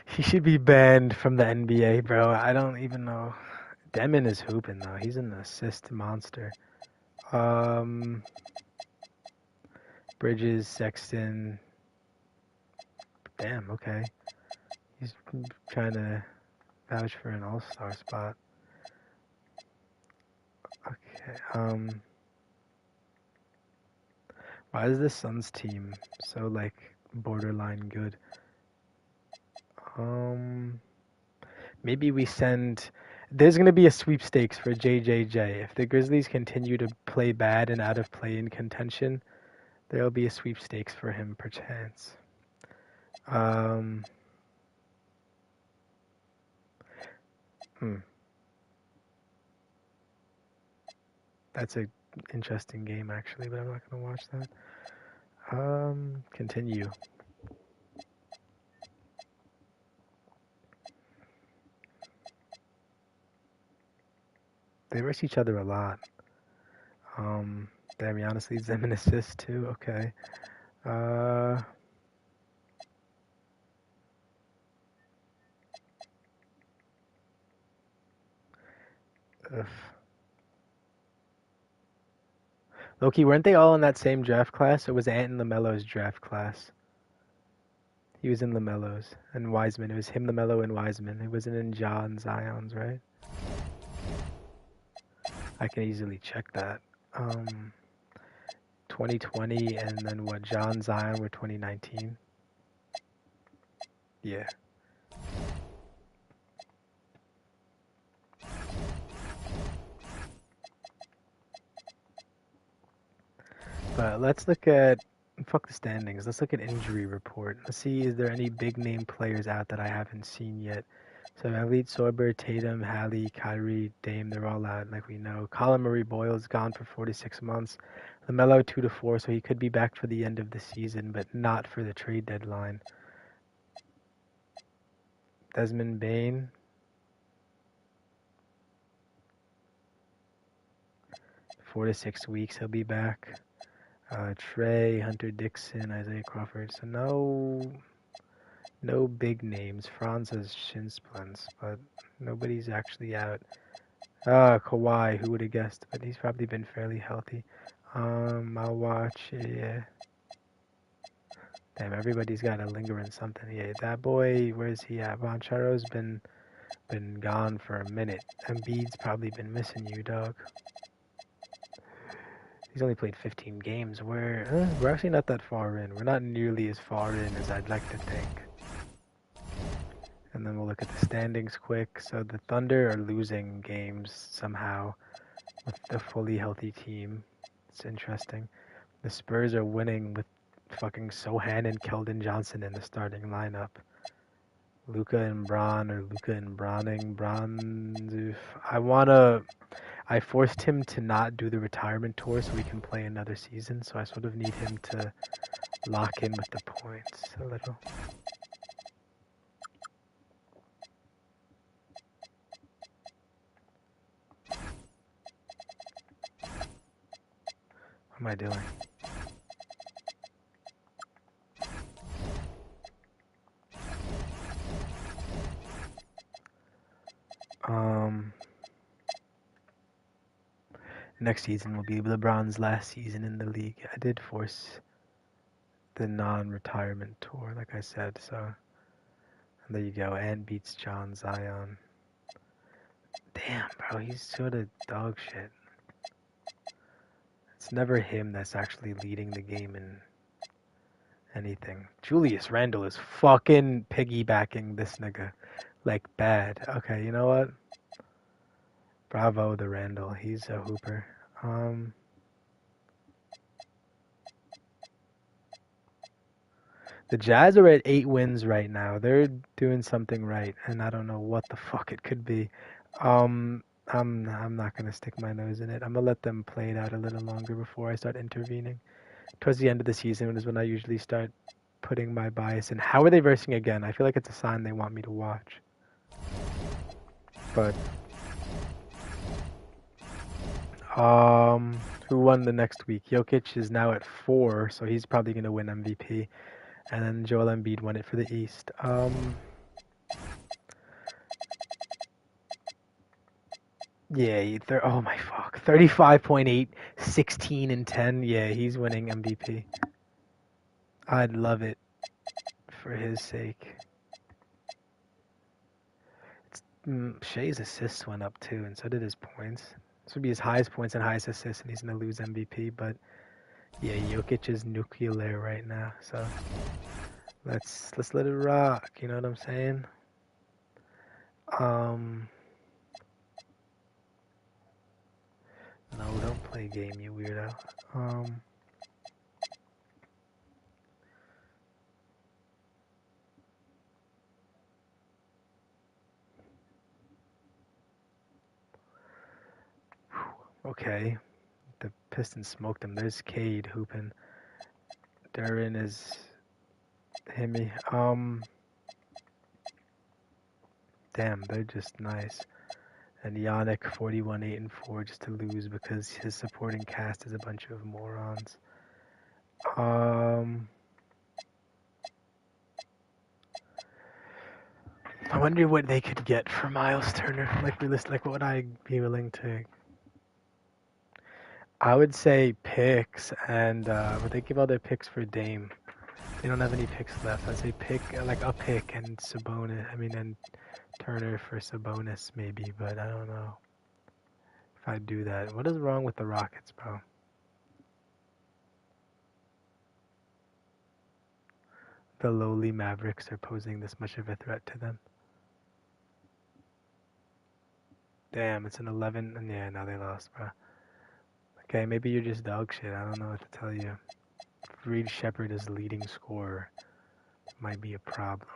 A: He should be banned from the NBA, bro. I don't even know. Demon is hooping, though. He's an assist monster. Bridges, Sexton. Damn, okay. He's trying to vouch for an all-star spot. Okay, why is the Suns team so, like, borderline good? Maybe we send... There's going to be a sweepstakes for JJJ. If the Grizzlies continue to play bad and out of play-in contention, there'll be a sweepstakes for him, perchance. That's an interesting game, actually, but I'm not going to watch that. Continue. They verse each other a lot. Damianis leads them in assists too. Okay. Loki, weren't they all in that same draft class? It was Ant and LaMelo's draft class. He was in LaMelo's and Wiseman. It was him, LaMelo, and Wiseman. It wasn't in Ja and Zion's, right? I can easily check that. 2020 and then what? Ja and Zion were 2019. Yeah. But let's look at fuck the standings. Let's look at injury report. Let's see, is there any big name players out that I haven't seen yet? So Elite, Sorber, Tatum, Hallie, Kyrie, Dame, they're all out, like we know. Colin Murray Boyle's gone for 4 to 6 months. LaMelo 2 to 4, so he could be back for the end of the season, but not for the trade deadline. Desmond Bain. Four to 6 weeks, he'll be back. Trey, Hunter Dixon, Isaiah Crawford. So no big names. Franz has shin splints, but nobody's actually out. Kawhi, who would have guessed? But he's probably been fairly healthy. I'll watch. Yeah. Damn, everybody's got to linger in something. Yeah, that boy, where's he at? Boncharo's been gone for a minute. Embiid's probably been missing you, dog. He's only played 15 games. We're actually not that far in. We're not nearly as far in as I'd like to think. And then we'll look at the standings quick. So the Thunder are losing games somehow with a fully healthy team. It's interesting. The Spurs are winning with fucking Sohan and Keldon Johnson in the starting lineup. Luka and Bron, or Luka and Bronning. Bron, I forced him to not do the retirement tour so we can play another season. So I sort of need him to lock in with the points a little. What am I doing? Next season will be LeBron's last season in the league. I did force the non-retirement tour, like I said, so and there you go. Ant beats John Zion. Damn, bro, he's sort of dog shit. It's never him that's actually leading the game in anything. Julius Randle is fucking piggybacking this nigga. Like, bad. Okay, you know what? Bravo the Randle. He's a hooper. The Jazz are at 8 wins right now. They're doing something right, and I don't know what the fuck it could be. I'm not gonna stick my nose in it. I'm gonna let them play it out a little longer before I start intervening. Towards the end of the season is when I usually start putting my bias in. How are they versing again? I feel like it's a sign they want me to watch. But who won the next week? Jokic is now at 4, so he's probably gonna win MVP. And then Joel Embiid won it for the East. Yeah, oh my fuck. 35.8, 16 and 10. Yeah, he's winning MVP. I'd love it for his sake. Shea's assists went up too, and so did his points. This would be his highest points and highest assists, and he's gonna lose MVP. But yeah, Jokic is nuclear right now, so let's let it rock. You know what I'm saying? No, don't play game, you weirdo. Okay. The Pistons smoked him. There's Cade hooping. Duren is Himmy. Damn, they're just nice. And Yannick 41 8 and 4 just to lose because his supporting cast is a bunch of morons. I wonder what they could get for Miles Turner. Like what would I be willing to? I would say picks, and but they give all their picks for Dame. They don't have any picks left. I'd say like a pick and Sabonis. And Turner for Sabonis maybe, but I don't know if I'd do that. What is wrong with the Rockets, bro? The lowly Mavericks are posing this much of a threat to them. Damn, it's an 11. And yeah, no, they lost, bro. Okay, maybe you're just dog shit. I don't know what to tell you. Reed Shepard as leading scorer might be a problem.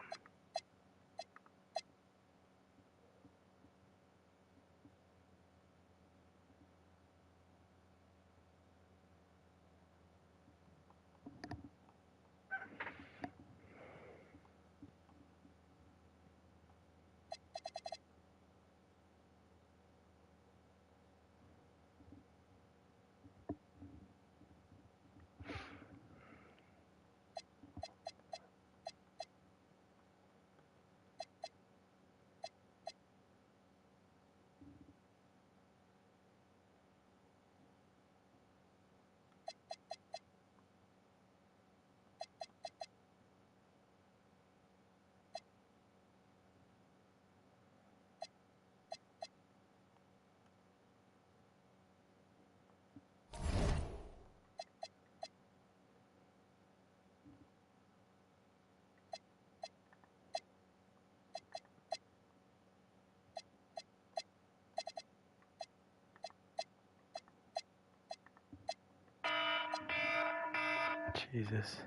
A: Jesus.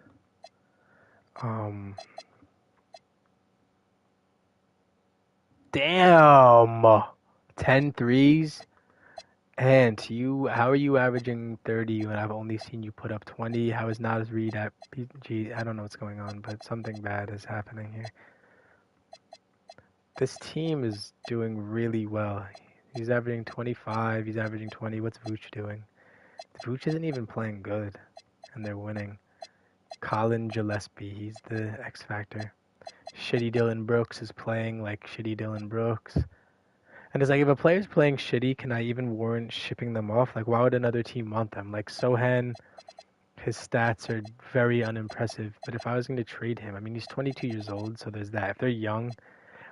A: Damn. 10 threes. And how are you averaging 30 when I've only seen you put up 20? How is Naz Reid at PG? I don't know what's going on, but something bad is happening here. This team is doing really well. He's averaging 25, he's averaging 20. What's Vooch doing? Vooch isn't even playing good, and they're winning. Colin Gillespie, he's the X factor. Shitty Dylan Brooks is playing like shitty Dylan Brooks. And it's like, if a player's playing shitty, can I even warrant shipping them off? Like, why would another team want them? Like, Sohan, his stats are very unimpressive. But if I was going to trade him, I mean, he's 22 years old, so there's that. If they're young,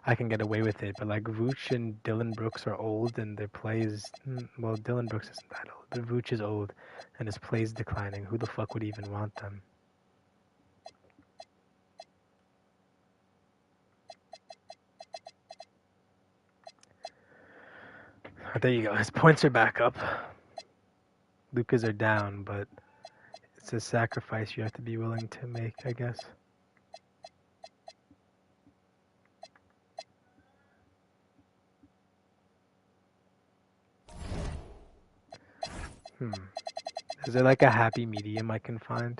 A: I can get away with it. But, like, Vooch and Dylan Brooks are old, and their play is... Well, Dylan Brooks isn't that old, but Vooch is old, and his play is declining. Who the fuck would even want them? There you go. His points are back up. Lucas are down, but it's a sacrifice you have to be willing to make, I guess. Is there like a happy medium I can find?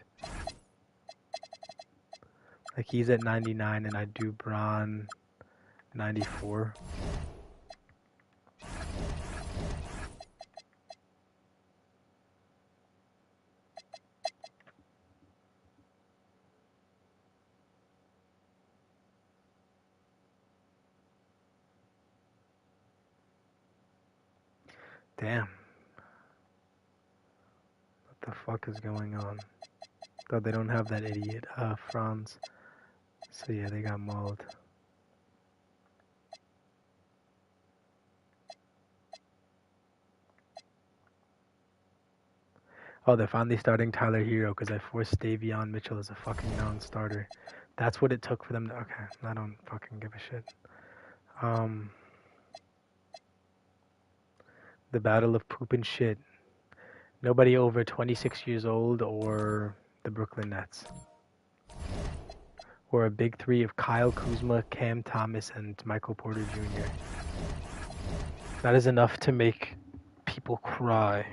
A: Like, he's at 99 and I do Bron 94. Damn. What the fuck is going on? Though they don't have that idiot, Franz. So yeah, they got mauled. Oh, they're finally starting Tyler Hero because I forced Davion Mitchell as a fucking non-starter. That's what it took for them to... Okay, I don't fucking give a shit. The battle of poop and shit. Nobody over 26 years old or the Brooklyn Nets. Or a big three of Kyle Kuzma, Cam Thomas, and Michael Porter Jr. That is enough to make people cry.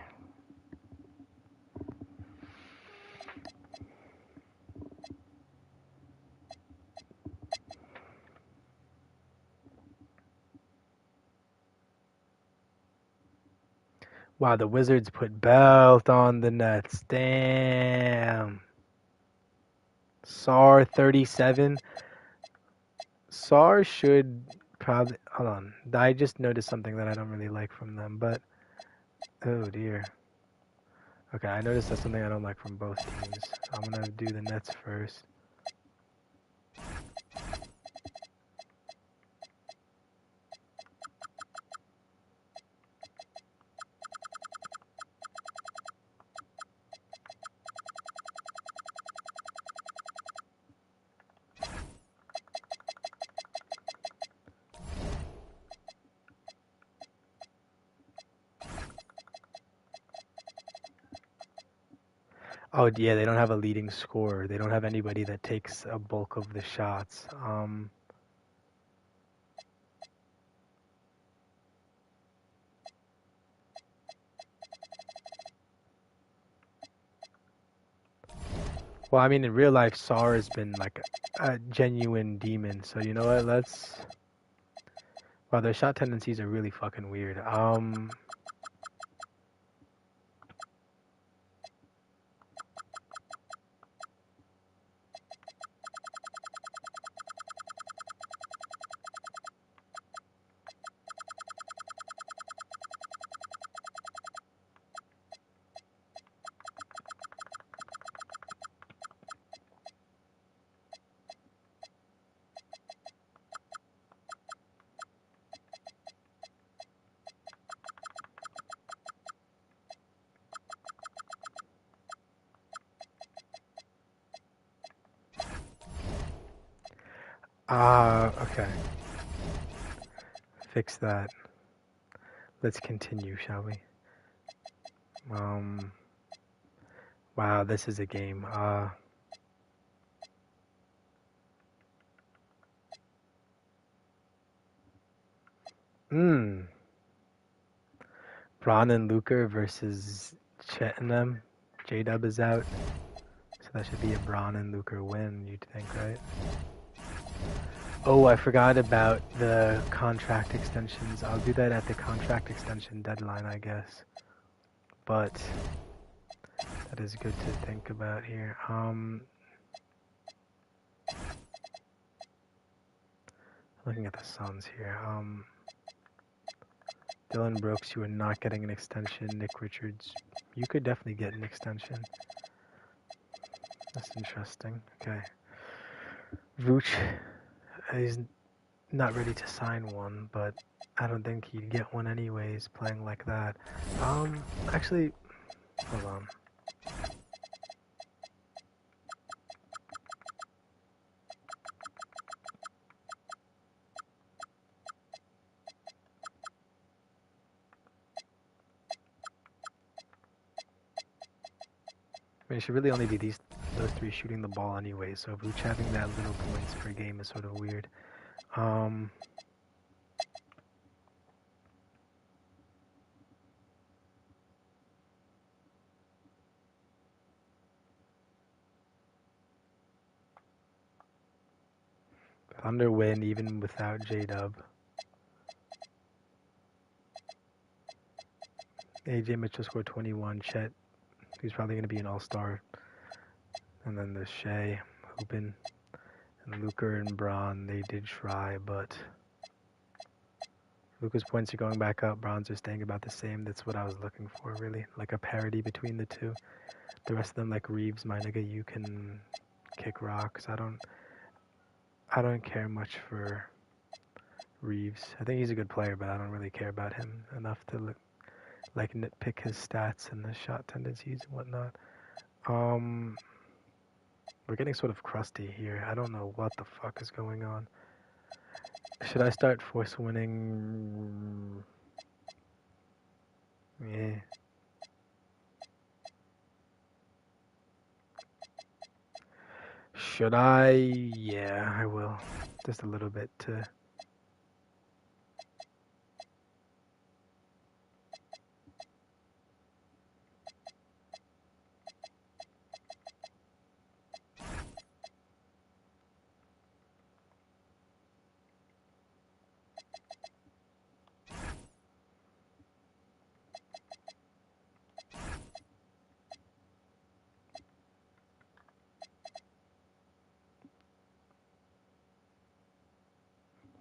A: Wow, the Wizards put belt on the Nets. Damn. SAR 37. SAR should probably... Hold on. I just noticed something that I don't really like from them, but... Oh, dear. Okay, I noticed that's something I don't like from both teams. I'm going to do the Nets first. Oh yeah, they don't have a leading scorer. They don't have anybody that takes a bulk of the shots. Well, I mean, in real life, Sar has been like a genuine demon. So you know what? Wow, their shot tendencies are really fucking weird. Okay. Fix that. Let's continue, shall we? Wow, this is a game. Braun and Luker versus Chet and them. J-Dub is out. So that should be a Braun and Luker win, you'd think, right? Oh, I forgot about the contract extensions. I'll do that at the contract extension deadline, I guess. But that is good to think about here. Looking at the Suns here. Dylan Brooks, you are not getting an extension. Nick Richards, you could definitely get an extension. That's interesting. Okay. Vooch is not ready to sign one, but I don't think he'd get one anyways, playing like that. Actually, hold on. I mean, it should really only be those three shooting the ball anyway, so Vooch having that little points per game is sort of weird. Thunder win even without J-Dub. AJ Mitchell scored 21. Chet, he's probably going to be an all-star. And then there's Shea, Hoopin, and Luker and Braun. They did try, but Luka's points are going back up. Braun's are staying about the same. That's what I was looking for, really. Like a parity between the two. The rest of them, like Reeves, my nigga, you can kick rocks. I don't care much for Reeves. I think he's a good player, but I don't really care about him enough to like nitpick his stats and his shot tendencies and whatnot. We're getting sort of crusty here. I don't know what the fuck is going on. Should I start force winning? Yeah. Should I? Yeah, I will. Just a little bit to...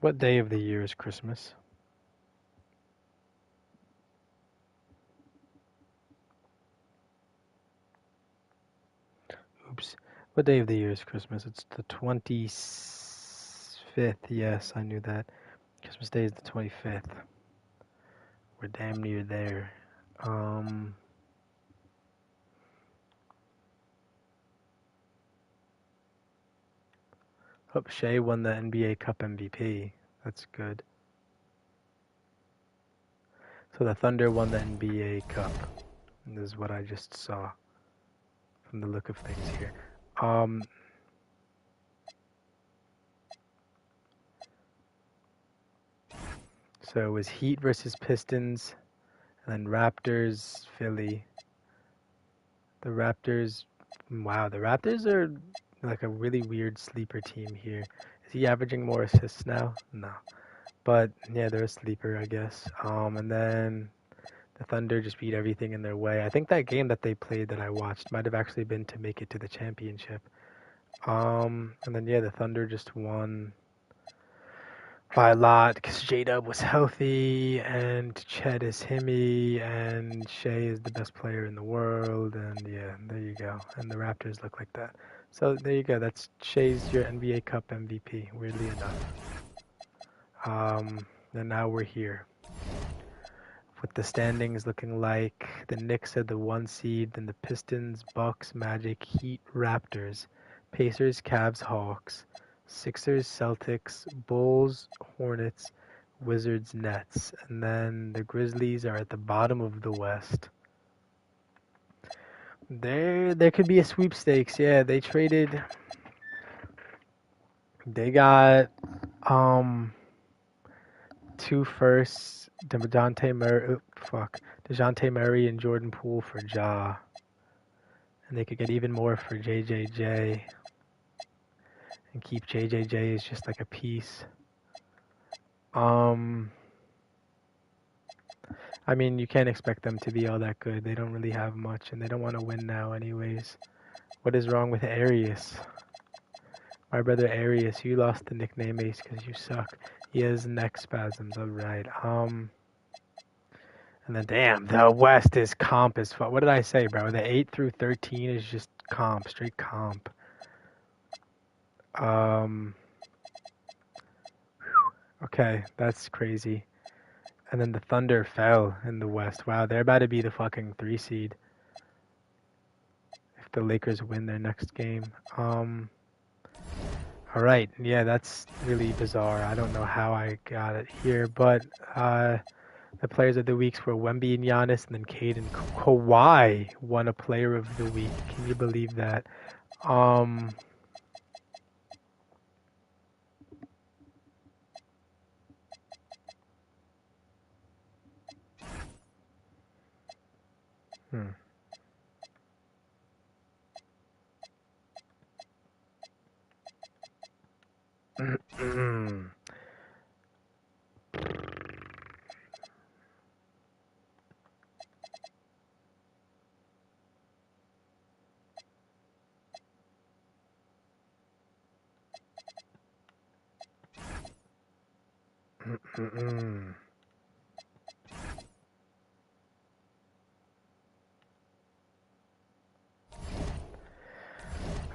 A: What day of the year is Christmas? Oops. What day of the year is Christmas? It's the 25th. Yes, I knew that. Christmas Day is the 25th. We're damn near there. Hope Shea won the NBA Cup MVP. That's good. So the Thunder won the NBA Cup. This is what I just saw. from the look of things here. So it was Heat versus Pistons, and then Raptors, Philly. The Raptors, wow, the Raptors are like a really weird sleeper team here. Is he averaging more assists now? No. But yeah, they're a sleeper, I guess. And then the Thunder just beat everything in their way. I think that game that they played that I watched might have actually been to make it to the championship. And then yeah, the Thunder just won by a lot because J-Dub was healthy and Chet is Himmy and Shea is the best player in the world, and yeah, there you go. And the Raptors look like that. So there you go. That's Shea's your NBA Cup MVP, weirdly enough. And now we're here with the standings looking like the Knicks are the 1 seed, then the Pistons, Bucks, Magic, Heat, Raptors, Pacers, Cavs, Hawks, Sixers, Celtics, Bulls, Hornets, Wizards, Nets, and then the Grizzlies are at the bottom of the West. There could be a sweepstakes. Yeah, they got 2 firsts, DeJounte Murray and Jordan Poole for Ja, and they could get even more for JJJ. And keep JJJ as just like a piece. I mean, you can't expect them to be all that good. They don't really have much, and they don't want to win now anyways. What is wrong with Arius? My brother Arius, you lost the nickname Ace because you suck. He has neck spasms, alright. And then, damn, the West is comp as fuck. What did I say, bro? The 8 through 13 is just comp, straight comp. Okay, that's crazy. And then the Thunder fell in the West. Wow, they're about to be the fucking 3 seed if the Lakers win their next game. Alright, yeah, that's really bizarre. I don't know how I got it here, but the players of the weeks were Wemby and Giannis, and then Cade and Kawhi won a player of the week. Can you believe that?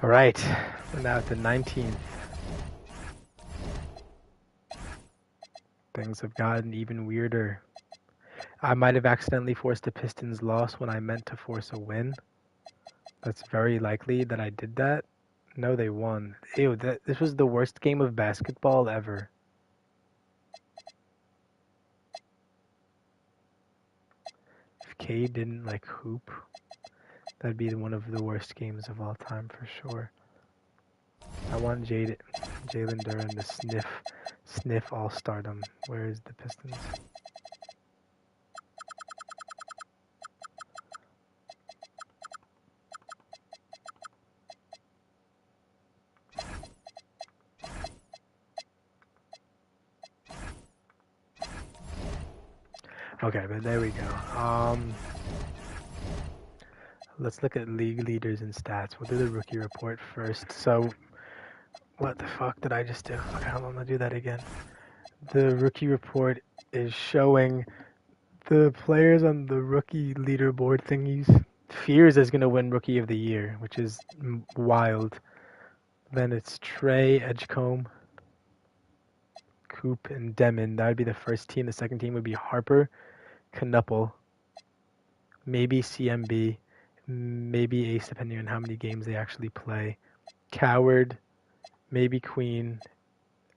A: Alright, we're now at the 19th. Things have gotten even weirder. I might have accidentally forced a Pistons loss when I meant to force a win. That's very likely that I did that. No, they won. Ew, this was the worst game of basketball ever. If Cade didn't like hoop, that'd be one of the worst games of all time for sure. I want Jalen Duren to sniff all-stardom. Where is the Pistons? Okay, but there we go. Let's look at league leaders and stats. We'll do the rookie report first. So, what the fuck did I just do? Okay, hold on, I'll do that again. The rookie report is showing the players on the rookie leaderboard thingies. Fears is going to win Rookie of the Year, which is wild. Then it's Trey, Edgecombe, Coop, and Demon. That would be the first team. The second team would be Harper, Knuppel, maybe CMB, maybe Ace, depending on how many games they actually play. Coward, maybe Queen,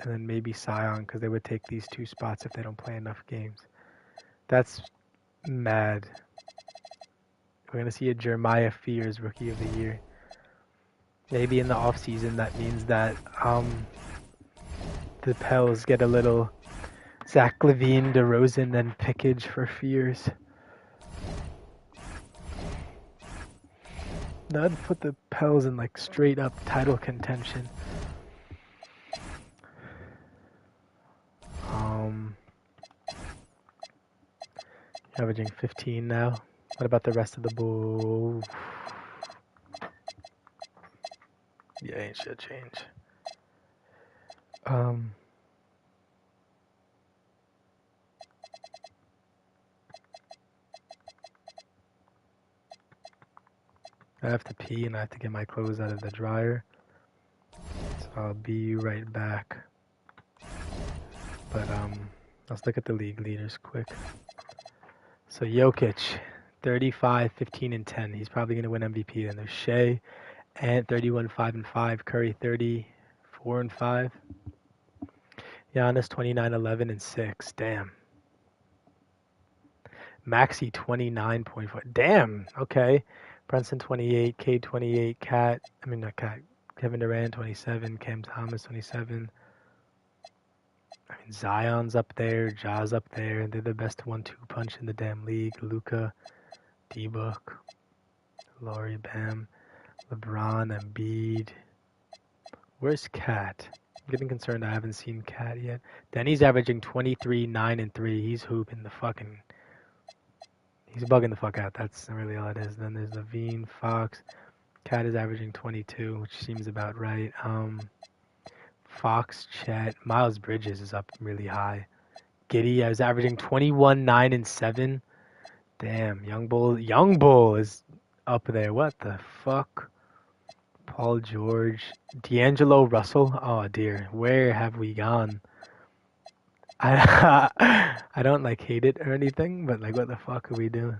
A: and then maybe Scion, because they would take these 2 spots if they don't play enough games. That's mad. We're going to see a Jeremiah Fears Rookie of the Year. Maybe in the off season that means that the Pels get a little Zach LaVine, DeRozan, and pickage for fears. That'd put the Pels in like straight up title contention. Averaging 15 now. What about the rest of the Bulls? Yeah, ain't shit change. I have to pee and I have to get my clothes out of the dryer. So I'll be right back. But let's look at the league leaders quick. So Jokic, 35, 15, and 10. He's probably gonna win MVP. Then there's Shea, Ant, 31, 5 and 5. Curry, 34 and 5. Giannis, 29, 11 and 6. Damn. Maxey, 29.4. Damn. Okay. Brunson, 28. Cade, 28. Kevin Durant, 27. Cam Thomas, 27. I mean, Zion's up there. Ja's up there. They're the best 1-2 punch in the damn league. Luka, D-Book, Laurie, Bam, LeBron, Embiid. Where's Cat? I'm getting concerned I haven't seen Cat yet. Denny's averaging 23, 9, and 3. He's hooping the fucking... He's bugging the fuck out. That's really all it is. Then there's Levine, Fox. Cat is averaging 22, which seems about right. Fox, Chet. Miles Bridges is up really high. Giddy, I was averaging 21, 9, and 7. Damn, Young Bull is up there. What the fuck? Paul George. D'Angelo Russell. Oh dear, where have we gone? I don't like hate it or anything, but like what the fuck are we doing?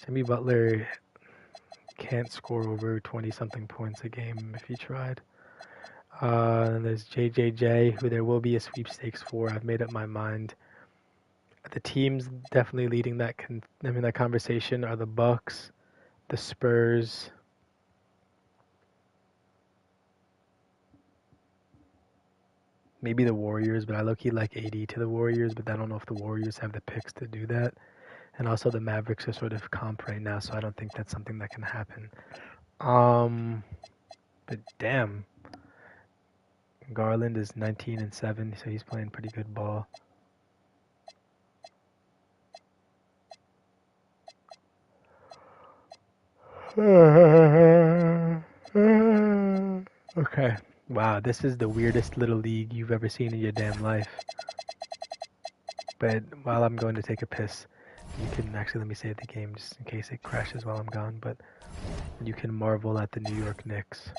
A: Jimmy Butler can't score over 20 something points a game if he tried. And there's JJJ, who there will be a sweepstakes for. I've made up my mind. The teams definitely leading that that conversation are the Bucks, the Spurs, maybe the Warriors, but I low-key like AD to the Warriors, but I don't know if the Warriors have the picks to do that. And also the Mavericks are sort of comp right now, so I don't think that's something that can happen. But damn. Garland is 19 and 7, so he's playing pretty good ball. Okay. Wow, this is the weirdest little league you've ever seen in your damn life. But while I'm going to take a piss, you can actually let me save the game just in case it crashes while I'm gone. But you can marvel at the New York Knicks.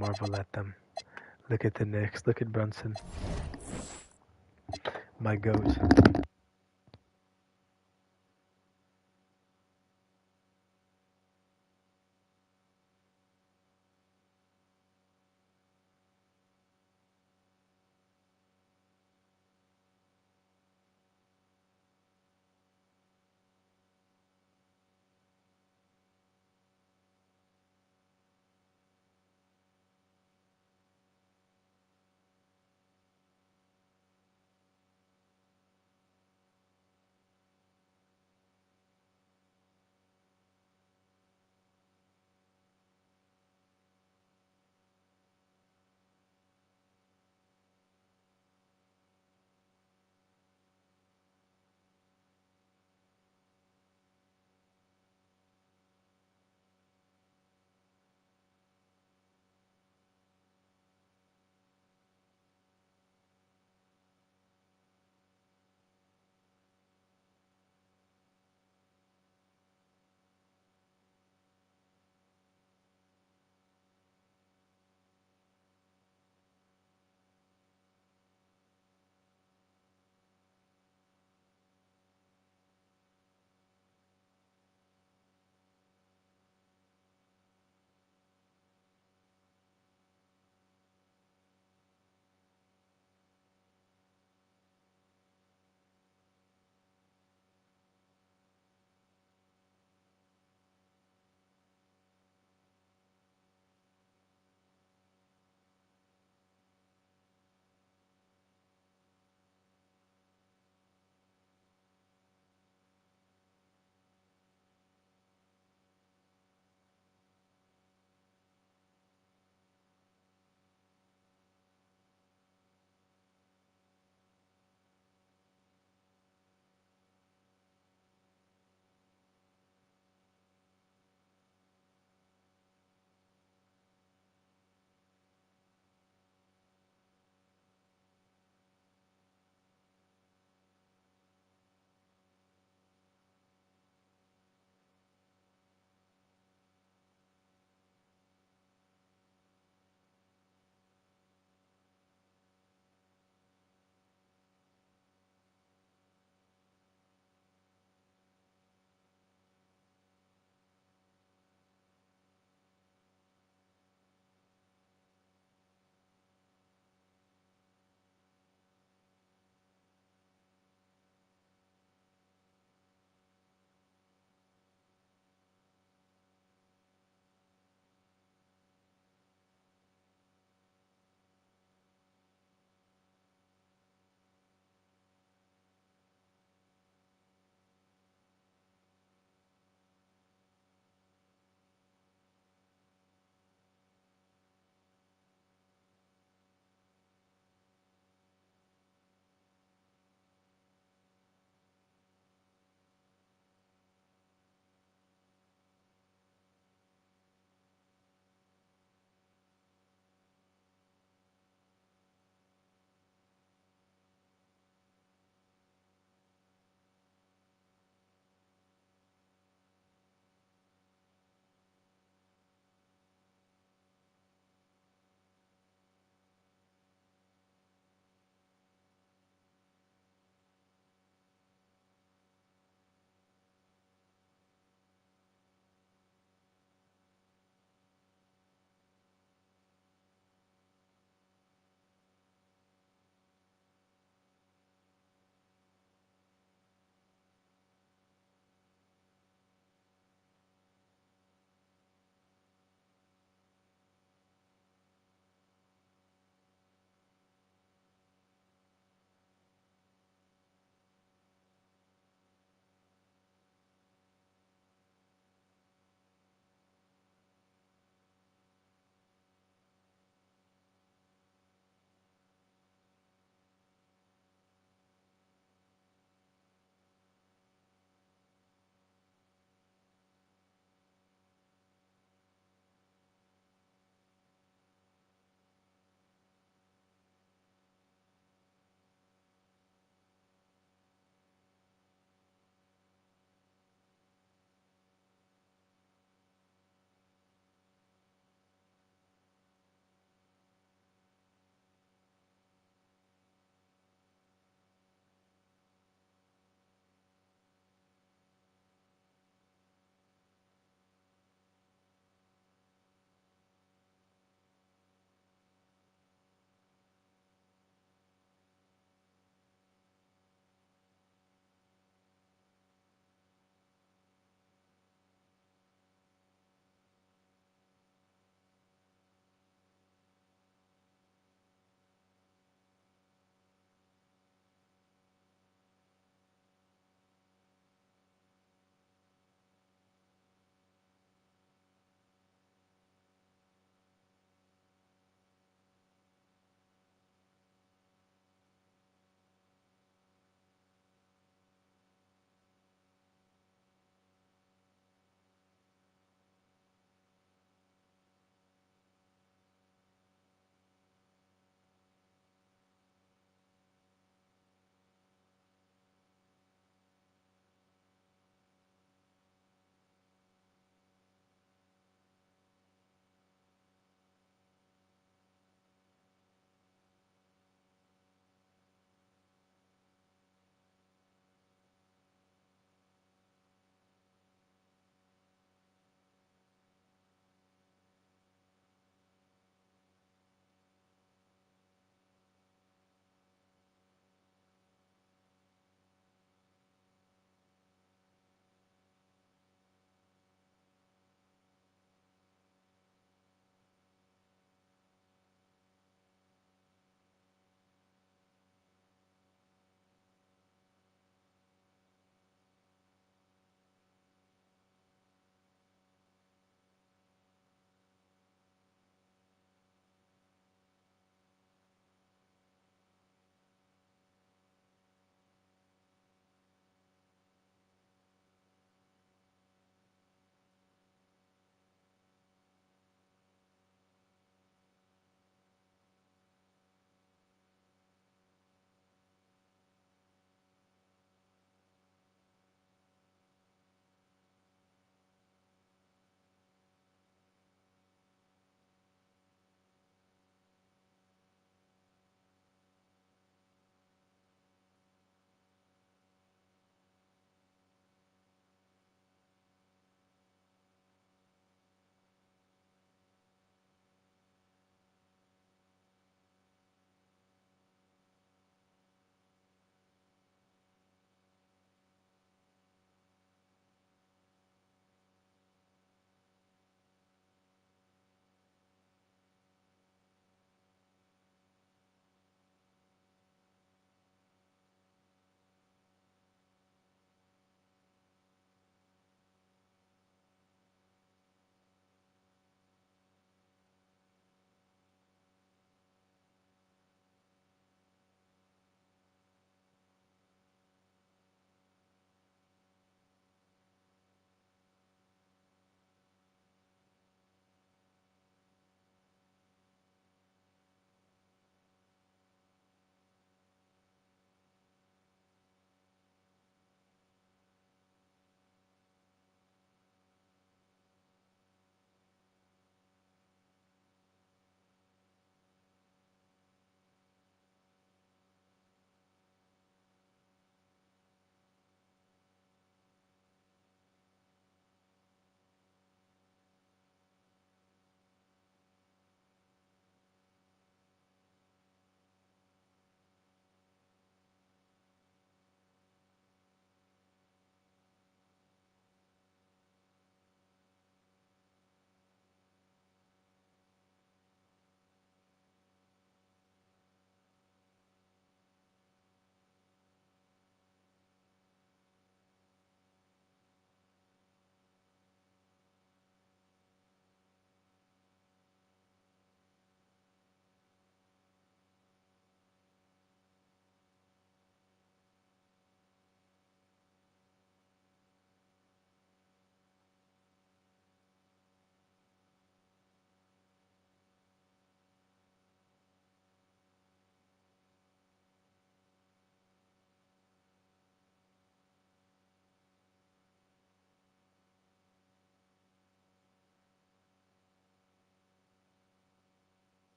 A: Marvel at them. Look at the Knicks. Look at Brunson. My goat.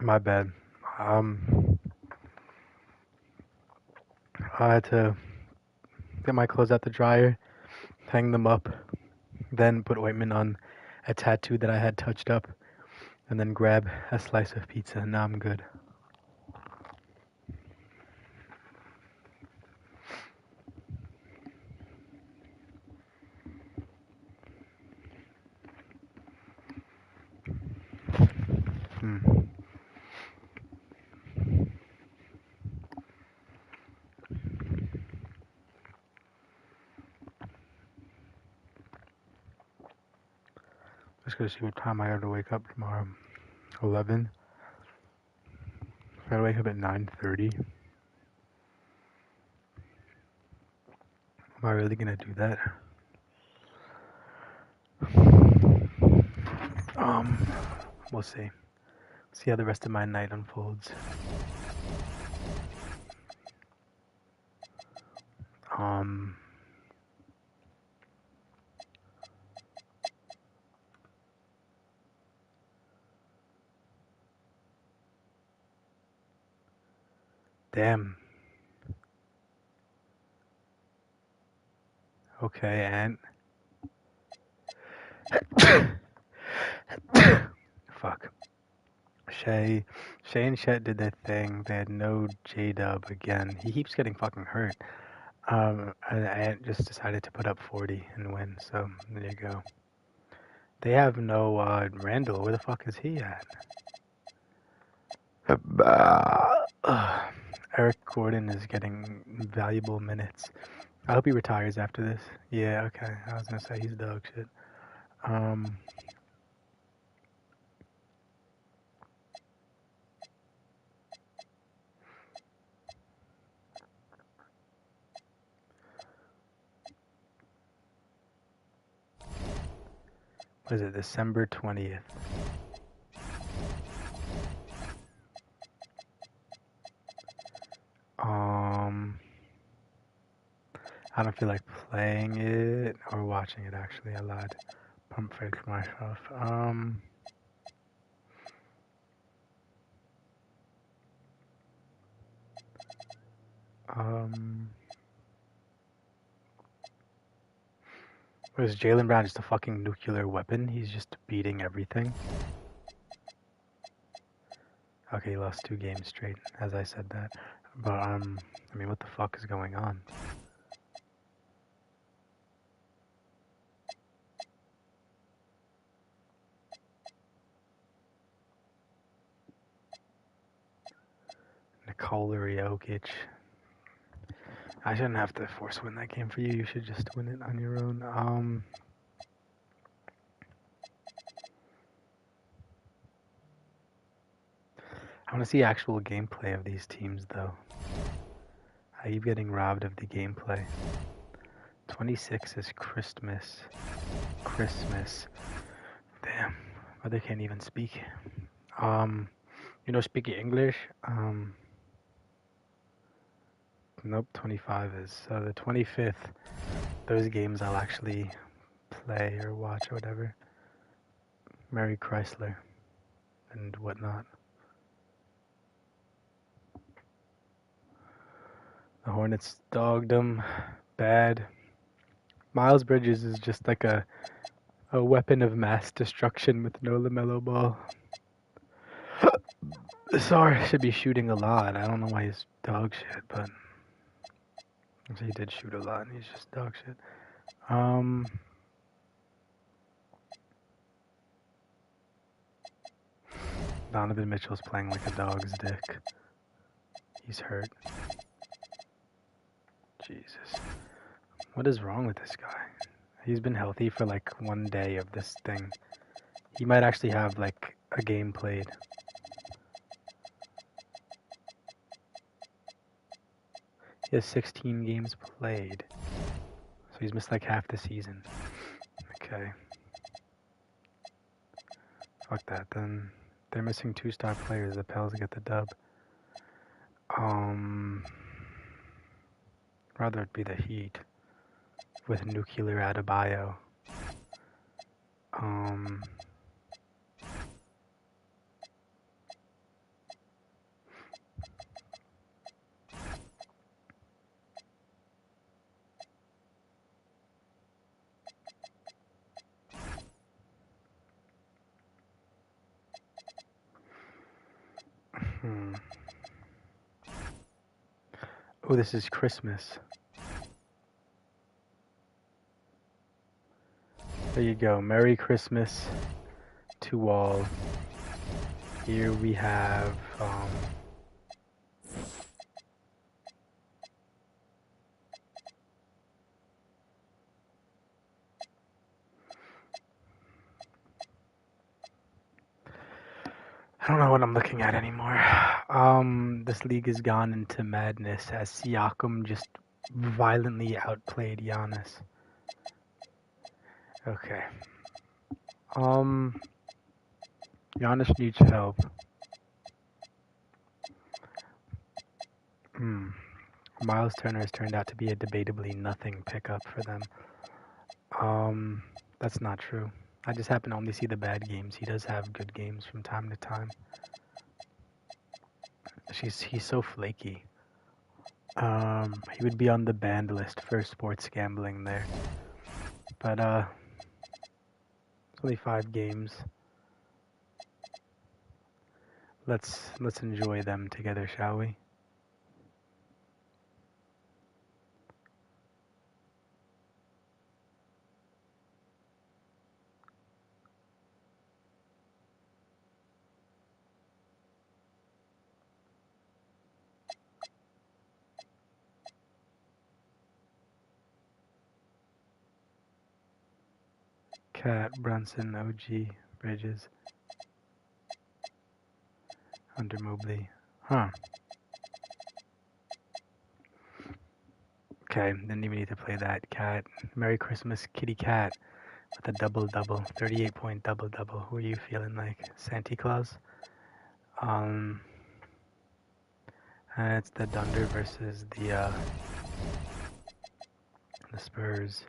A: My bad. I had to get my clothes out the dryer, hang them up, then put ointment on a tattoo that I had touched up, and then grab a slice of pizza, and now I'm good. Just gonna see what time I have to wake up tomorrow. 11. I gotta wake up at 9:30. Am I really gonna do that? We'll see. See how the rest of my night unfolds. Damn. Okay, and fuck. Shay and Chet did their thing. They had no J-Dub again. He keeps getting fucking hurt. And Ant just decided to put up 40 and win. So there you go. They have no Randall. Where the fuck is he at? Eric Gordon is getting valuable minutes. I hope he retires after this. Yeah, okay. I was gonna say he's dog shit. What is it? December 20th. I don't feel like playing it or watching it, actually. I lied. Pump fake myself. What is Jaylen Brown just a fucking nuclear weapon? He's just beating everything. Okay, he lost 2 games straight, as I said that. But, I mean, what the fuck is going on? Nikola Jokic. I shouldn't have to force win that game for you. You should just win it on your own. I want to see actual gameplay of these teams, though. I keep getting robbed of the gameplay. 26 is Christmas. Damn. But they can't even speak. Speak English? Nope, 25 is. So the 25th, those games I'll actually play or watch or whatever. Mary Chrysler and whatnot. The Hornets dogged them bad. Miles Bridges is just like a weapon of mass destruction with no LaMelo Ball. Sorry, should be shooting a lot. I don't know why he's dog shit, but he did shoot a lot and he's just dog shit. Donovan Mitchell's playing like a dog's dick. He's hurt. Jesus. What is wrong with this guy? He's been healthy for like 1 day of this thing. He might actually have like a game played. He has 16 games played. So he's missed like half the season. Okay. Fuck that then. They're missing 2-star players. The Pels get the dub. Rather it be the Heat with Nuclear Adebayo. Oh, this is Christmas. There you go. Merry Christmas to all. Here we have I don't know what I'm looking at anymore. This league has gone into madness as Siakam just violently outplayed Giannis. Okay. Giannis needs help. Miles Turner has turned out to be a debatably nothing pickup for them. That's not true. I just happen to only see the bad games. He does have good games from time to time. He's so flaky. He would be on the banned list for sports gambling there. But it's only 5 games. Let's enjoy them together, shall we? Cat, Brunson, OG, Bridges, Hunter Mobley. Huh. Okay, didn't even need to play that. Cat. Merry Christmas, Kitty Cat with a double-double, 38-point double-double. Who are you feeling like? Santa Claus? And it's the Thunder versus the Spurs.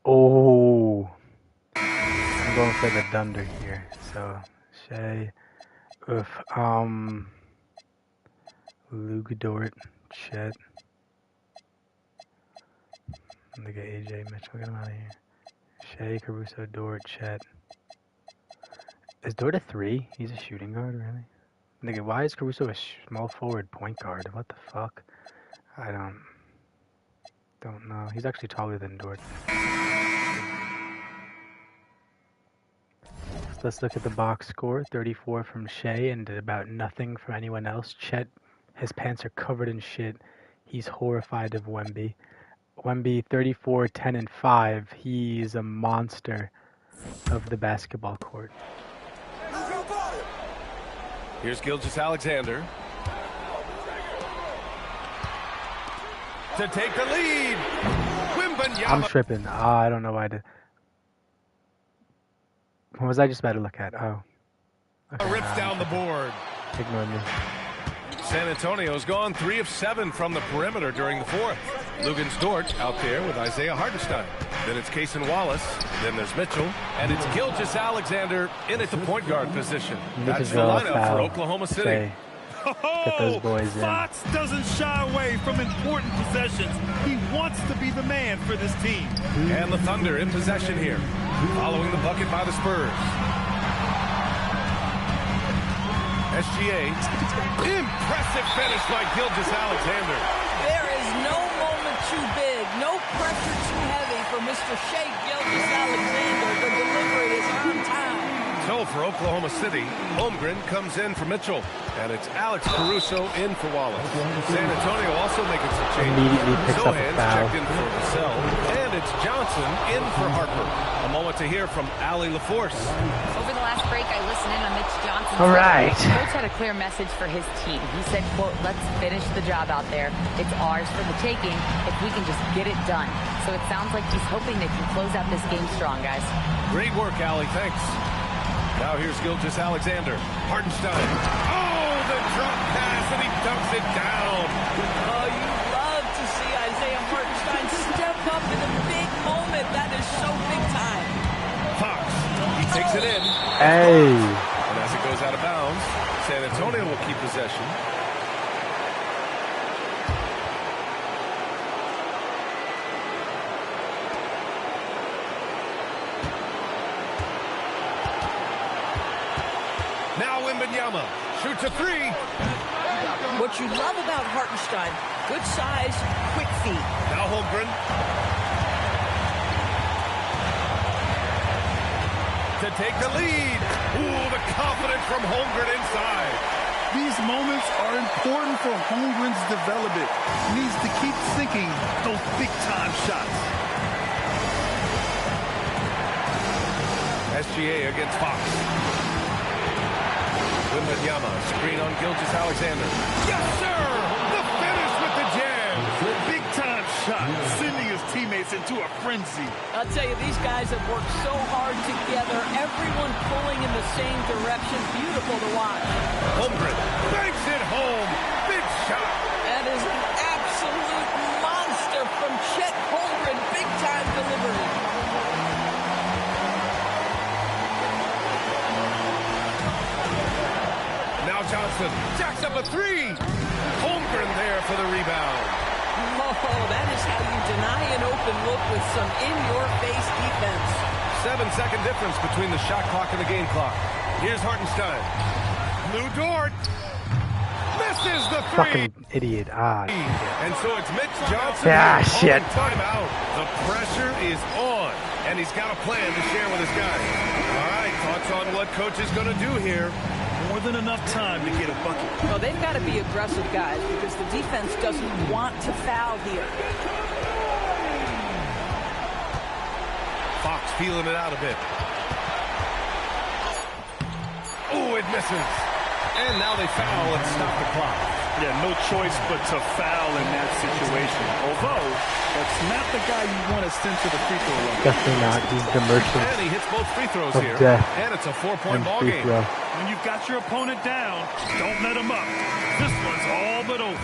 A: Oh, I'm going for the Thunder here. So Shea, Luke Dort, Chet. Look at AJ Mitchell. Get him out of here. Shea, Caruso, Dort, Chet. Is Dort a 3? He's a shooting guard, really? Nigga, why is Caruso a small forward point guard? What the fuck? I don't know. He's actually taller than Dort. So let's look at the box score. 34 from Shea and about nothing from anyone else. Chet, his pants are covered in shit. He's horrified of Wemby. Wemby, 34, 10, and 5. He's a monster of the basketball court.
B: Here's Gilgeous-Alexander to take the lead. Wembanyama.
A: I'm tripping. I don't know why I did. What was I just about to look at? Oh. Okay,
B: rips down the board.
A: Ignore me.
B: San Antonio's gone 3 of 7 from the perimeter during the 4th. Lugens Dort out there with Isaiah Hartenstein. Then it's Cason Wallace. Then there's Mitchell. And it's Gilgeous-Alexander in at the point guard position. That's the lineup for Oklahoma City.
A: Get those boys in.
D: Fox doesn't shy away from important possessions. He wants to be the man for this team.
B: And the Thunder in possession here, following the bucket by the Spurs. SGA, impressive finish by Gilgeous-Alexander.
I: There is no moment too big, no pressure too heavy for Mr. Shai Gilgeous-Alexander. The delivery is on time.
B: So for Oklahoma City, Holmgren comes in for Mitchell, and it's Alex Caruso in for Wallace. San Antonio also making some changes. Zohan's checked in for Vassell, and it's Johnson in for Harper. A moment to hear from Allie LaForce.
E: Over the last break, I listened in on Mitch Johnson.
A: All right.
E: Coach had a clear message for his team. He said, quote, let's finish the job out there. It's ours for the taking if we can just get it done. So it sounds like he's hoping they can close out this game strong, guys.
B: Great work, Allie. Thanks. Now here's Gilgeous-Alexander. Hartenstein. Oh, the drop pass, and he dunks it down.
I: Oh, you love to see Isaiah Hartenstein step up in a big moment. That is so big time.
B: Takes it in.
A: Hey.
B: And as it goes out of bounds, San Antonio will keep possession. Now Wembanyama shoots a three.
I: What you love about Hartenstein, good size, quick feet.
B: Now Holmgren. To take the lead. Ooh, the confidence from Holmgren inside.
D: These moments are important for Holmgren's development. He needs to keep sinking those big-time shots.
B: SGA against Fox. Wembanyama, screen on Gilgeous-Alexander. Yes, sir! The finish with the jam.
D: Big-time shot, sending his teammates into a frenzy.
I: I'll tell you, these guys have worked so hard together. Everyone pulling in the same direction. Beautiful to watch.
B: Holmgren banks it home. Big shot.
I: That is an absolute monster from Chet Holmgren. Big-time delivery.
B: Now Johnson jacks up a three. Holmgren there for the rebound.
I: Oh, that is how you deny an open look with some in-your-face defense.
B: 7-second difference between the shot clock and the game clock. Here's Hartenstein. Lou Dort misses the three.
A: Fucking idiot. Ah.
B: And so it's Mitch Johnson.
A: Ah, shit.
B: Timeout. The pressure is on, and he's got a plan to share with his guys. All right, thoughts on what coach is going to do here?
D: More than enough time to get a bucket.
I: Well, they've got to be aggressive, guys, because the defense doesn't want to foul here.
B: Fox feeling it out a bit. Oh, it misses. And now they foul and stop the clock.
D: Yeah, no choice but to foul in that situation. Although, that's not the guy you want to send to the free throw line.
A: Definitely not. He's the merchant
B: And he hits both free throws
A: of
B: here.
A: death
B: And it's a 4-point
A: and
B: ball
A: free
B: game.
A: throw.
D: When you've got your opponent down, don't let him up. This one's all but over.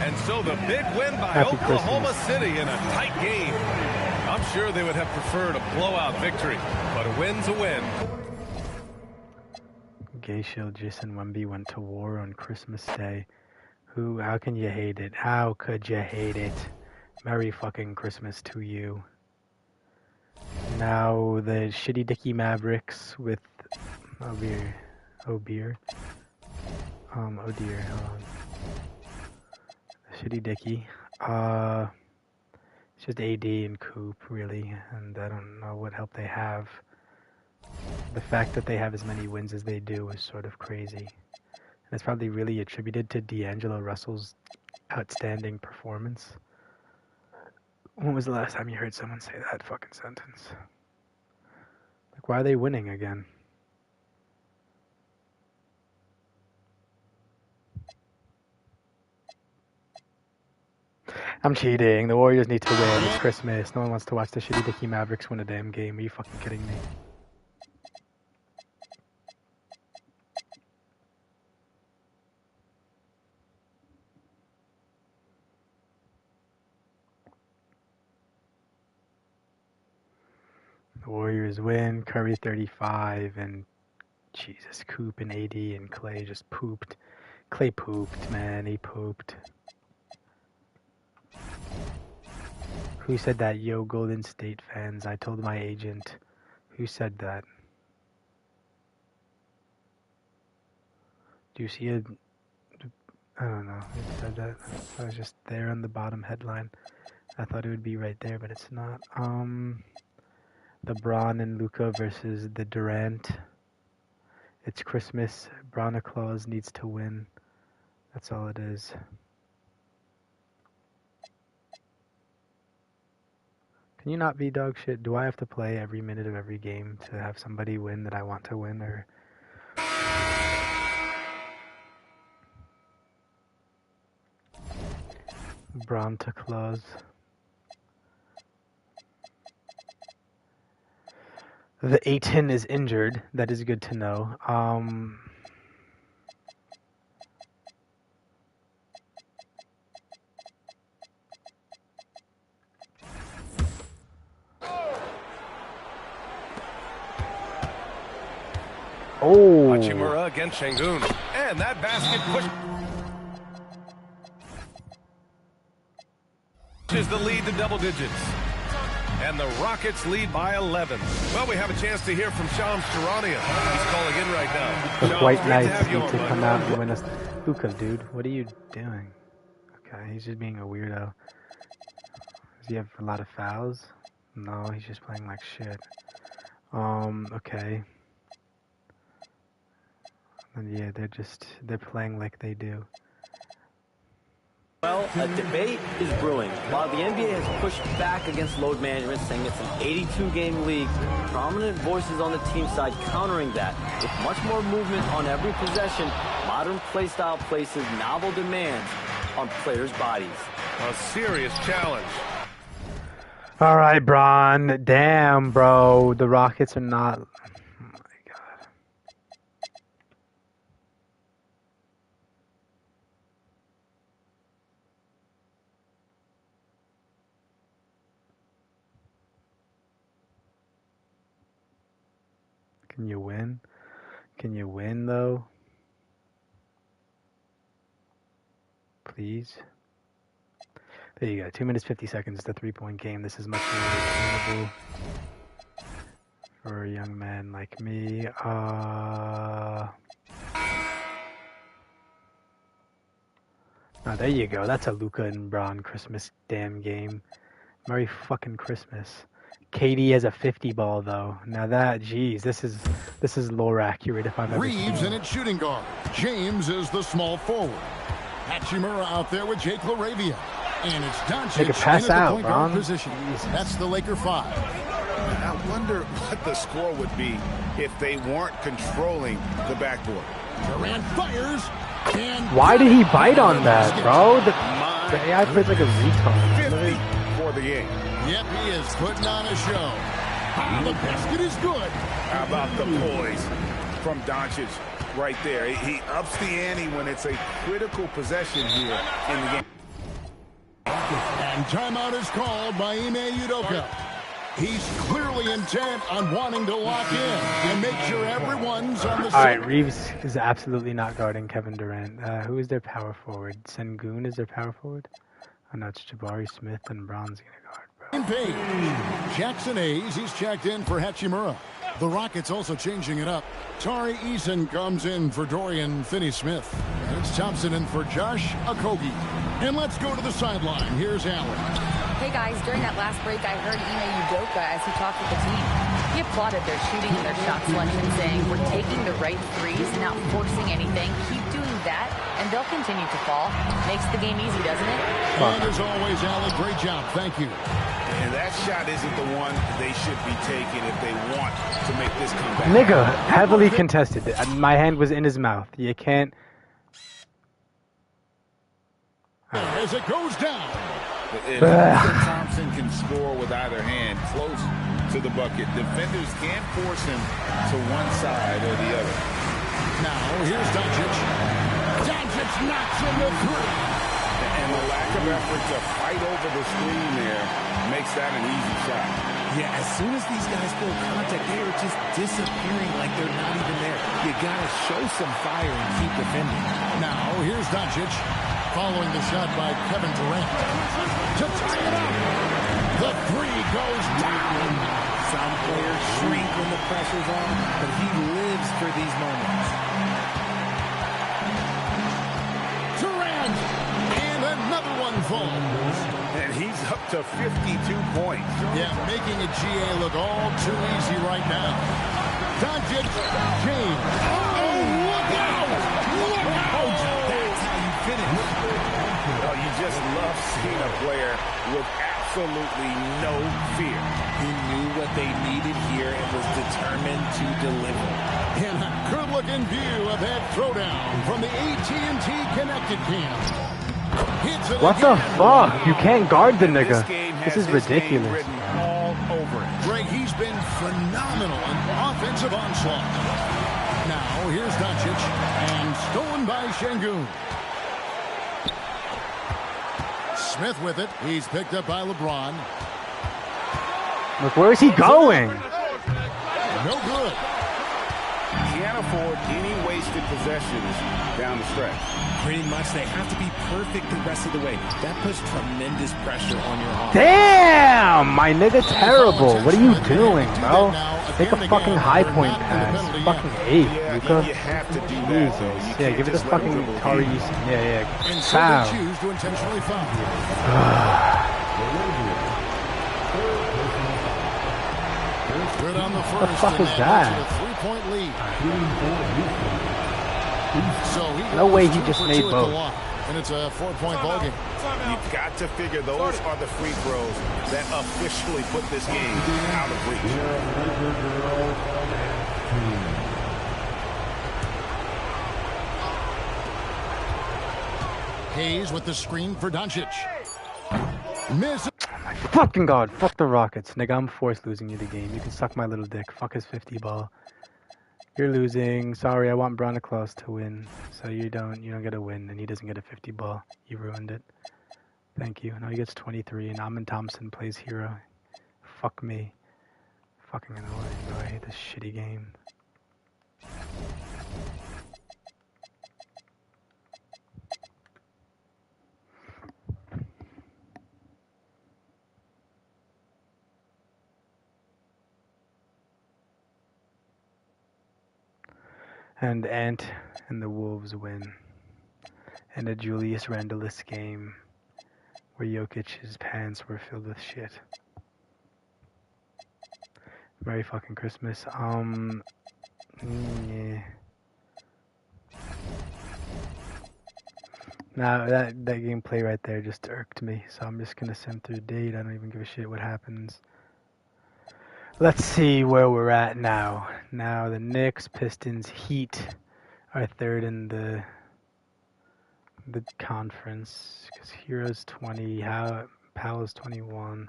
B: And so the big win by
A: Happy
B: Oklahoma
A: Christmas.
B: City in a tight game. I'm sure they would have preferred a blowout victory, but a win's a win.
A: Gay Shilgis and Wemby went to war on Christmas Day. How can you hate it? How could you hate it? Merry fucking Christmas to you. Now the shitty Dicky Mavericks with oh dear, hold on. Shitty Dicky. It's just AD and Coop really, and I don't know what help they have. The fact that they have as many wins as they do is sort of crazy. And it's probably really attributed to D'Angelo Russell's outstanding performance. When was the last time you heard someone say that fucking sentence? Like, why are they winning again? I'm cheating. The Warriors need to win. It's Christmas. No one wants to watch the shitty Dicky Mavericks win a damn game. Are you fucking kidding me? The Warriors win. Curry 35 and Jesus, Coop and AD and Clay just pooped. Clay pooped, man. He pooped. Who said that? Yo, Golden State fans. I told my agent. Who said that? Do you see it? I don't know. Who said that? I was just there on the bottom headline. I thought it would be right there, but it's not. The Braun and Luka versus the Durant. It's Christmas. Braun Claus needs to win. That's all it is. Can you not be dog shit? Do I have to play every minute of every game to have somebody win that I want to win, or? Braun to Claus. The A10 is injured. That is good to know. Oh.
B: Hachimura against Şengün. And that basket pushes the lead to double digits. And the Rockets lead by 11. Well, we have a chance to hear from Shams Charania. He's calling in right now.
A: The
B: Shams,
A: White
B: great
A: Knights
B: have you
A: need
B: on,
A: to
B: bud.
A: come out and win us. Luka, dude, what are you doing? Okay, he's just being a weirdo. Does he have a lot of fouls? No, he's just playing like shit. Okay. And yeah, they're playing like they do.
J: Well, a debate is brewing. While the NBA has pushed back against load management, saying it's an 82-game league, prominent voices on the team side countering that. With much more movement on every possession, modern play style places novel demands on players' bodies.
B: A serious challenge.
A: All right, Bron. Damn, bro. The Rockets are not. Oh my god. Can you win? Can you win though? Please. There you go. 2 minutes 50 seconds. The 3-point game. This is much more attainable for a young man like me. Oh, there you go. That's a Luka and Bron Christmas damn game. Merry fucking Christmas. KD has a 50 ball though. Now that, geez, this is lore accurate if I've ever seen
F: Reeves
A: it.
F: in its shooting guard. James is the small forward. Hachimura out there with Jake LaRavia. And it's Doncic
A: Take a pass
F: in at the
A: out,
F: point guard
A: Bron.
F: position. That's the Laker 5.
H: I wonder what the score would be if they weren't controlling the backboard.
F: Durant fires. And
A: Why did he bite on that,
F: basket.
A: bro? The AI plays like a retard.
H: 50 for the game.
F: Yep, he is putting on a show. The basket is good.
H: How about the poise from Doncic right there? He ups the ante when it's a critical possession here in the game.
F: And timeout is called by Ime Udoka. He's clearly intent on wanting to lock in and make sure everyone's on the same.
A: All right, Reeves is absolutely not guarding Kevin Durant. Who is their power forward? Sengun is their power forward? Oh no, it's Jabari Smith and Bron's gonna guard, bro.
F: Page. Jackson Hayes, he's checked in for Hachimura. The Rockets also changing it up. Tari Eason comes in for Dorian Finney-Smith. It's Thompson in for Josh Okogie. And let's go to the sideline. Here's Allen.
E: Hey guys, during that last break, I heard Ime Udoka as he talked with the team. He applauded their shooting and their shot selection, saying, "We're taking the right threes, not forcing anything. Keep doing that, and they'll continue to fall." Makes the game easy, doesn't it?
F: And as always, Allen, great job. Thank you.
H: And that shot isn't the one they should be taking if they want to make this comeback.
A: Nigga, heavily contested. My hand was in his mouth. You can't.
F: As it goes down.
H: If Thompson can score with either hand close to the bucket, defenders can't force him to one side or the other.
F: Now, here's Doncic. Doncic knocks in the three.
H: And the lack of effort to fight over the screen there makes that an easy shot.
C: Yeah, as soon as these guys feel contact, they are just disappearing like they're not even there. You got to show some fire and keep defending.
F: Now, here's Doncic. Following the shot by Kevin Durant. To tie it up. The three goes down.
C: Some players shrink when the pressure's on, but he lives for these moments.
F: Durant. And another one falls.
H: And he's up to 52 points.
F: Yeah, making a GA look all too easy right now. Doncic. James. Oh, look out. Look out.
C: That's how you finish.
H: Oh, you just love seeing a player with absolutely no fear.
C: He knew what they needed here and was determined to deliver.
F: And a good-looking view of that throwdown from the AT&T Connected Camp.
A: What the fuck? You can't guard the nigga. This is
H: His name
A: ridiculous.
H: written all over it.
F: Greg, he's been phenomenal in offensive onslaught. Now, here's Doncic, and stolen by Şengün. Smith with it. He's picked up by LeBron.
A: Look, where is he going?
F: No good.
H: Can't can't afford any wasted possessions down the stretch.
C: Pretty much, they have to be perfect the rest of the way. That puts tremendous pressure on your offense.
A: Damn, my nigga, terrible. What are you doing, bro? Take a fucking high point pass. Fucking 8, Luka.
H: You have to do
A: Jesus.
H: that.
A: Yeah, give it the fucking Tari Eason. Yeah.
F: And so
A: Foul.
F: they choose to intentionally foul. Good on the first.
A: What the fuck is that?
F: A 3-point lead. So
A: No way he just made both.
F: And it's a 4-point ball game.
H: You've got to figure those are the free throws that officially put this game out of reach.
F: Hayes with the screen for Doncic. Miss.
A: Fucking God, fuck the Rockets. Nigga, I'm forced losing you the game. You can suck my little dick. Fuck his 50 ball. You're losing. Sorry, I want Broniklaus to win. So you don't get a win, and he doesn't get a 50 ball. You ruined it. Thank you. Now he gets 23, and Amin Thompson plays hero. Fuck me. Fucking annoying, bro. I hate this shitty game. And Ant and the Wolves win. And a Julius Randle's game where Jokic's pants were filled with shit. Merry fucking Christmas. Yeah. Now that gameplay right there just irked me, so I'm just gonna sim through date. I don't even give a shit what happens. Let's see where we're at now. Now the Knicks, Pistons, Heat are third in the conference because Hero's 20, Powell's 21,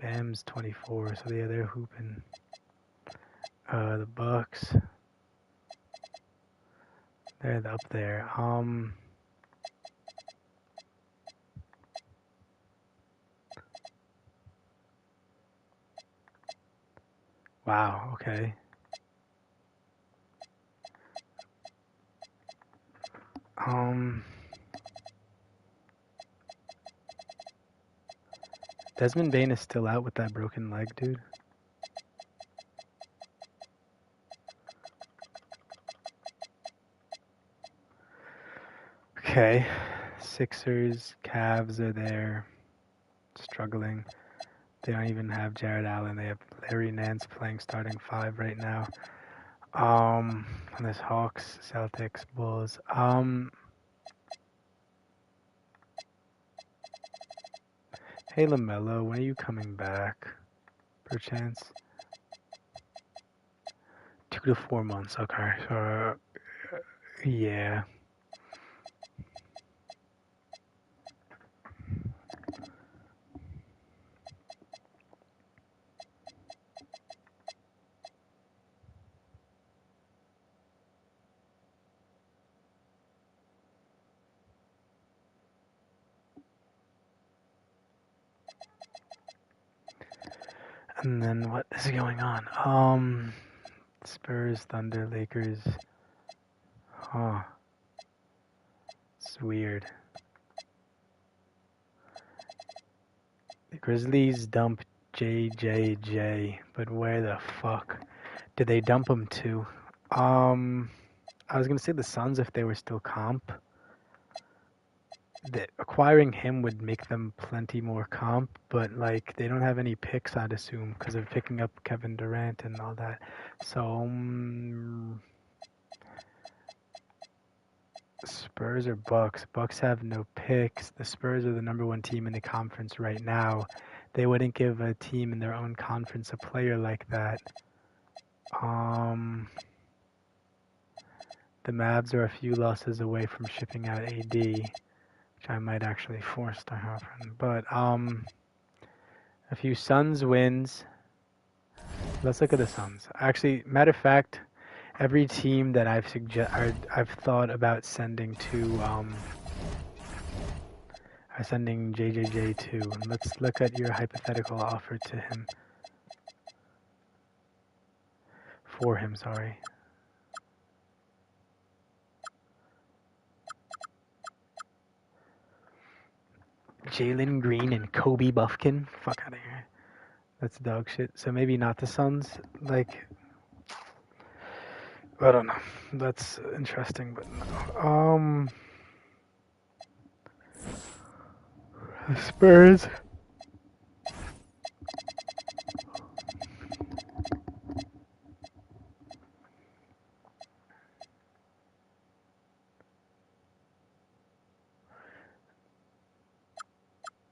A: Bam's 24. So yeah, they're hooping. The Bucks, they're up there. Wow, okay. Desmond Bane is still out with that broken leg, dude. Okay. Sixers, Cavs are there. Struggling. They don't even have Jared Allen. They have Larry Nance playing starting 5 right now. And there's Hawks, Celtics, Bulls. Hey LaMelo, when are you coming back? Perchance? 2 to 4 months. Okay. So, yeah. And then what is going on? Spurs, Thunder, Lakers. Huh. It's weird. The Grizzlies dump JJJ, but where the fuck did they dump him to? I was gonna say the Suns if they were still comp. Acquiring him would make them plenty more comp, but like they don't have any picks, I'd assume, because of picking up Kevin Durant and all that. So Spurs or Bucks? Bucks have no picks. The Spurs are the #1 team in the conference right now. They wouldn't give a team in their own conference a player like that. The Mavs are a few losses away from shipping out AD. Which I might actually force to happen. But a few Suns wins. Let's look at the Suns. Actually, matter of fact, every team that I've thought about sending to are sending JJJ to. And let's look at your hypothetical offer to him. For him, sorry. Jalen Green and Kobe Buffkin. Fuck out of here. That's dog shit. So maybe not the Suns. Like, I don't know. That's interesting, but no. The Spurs.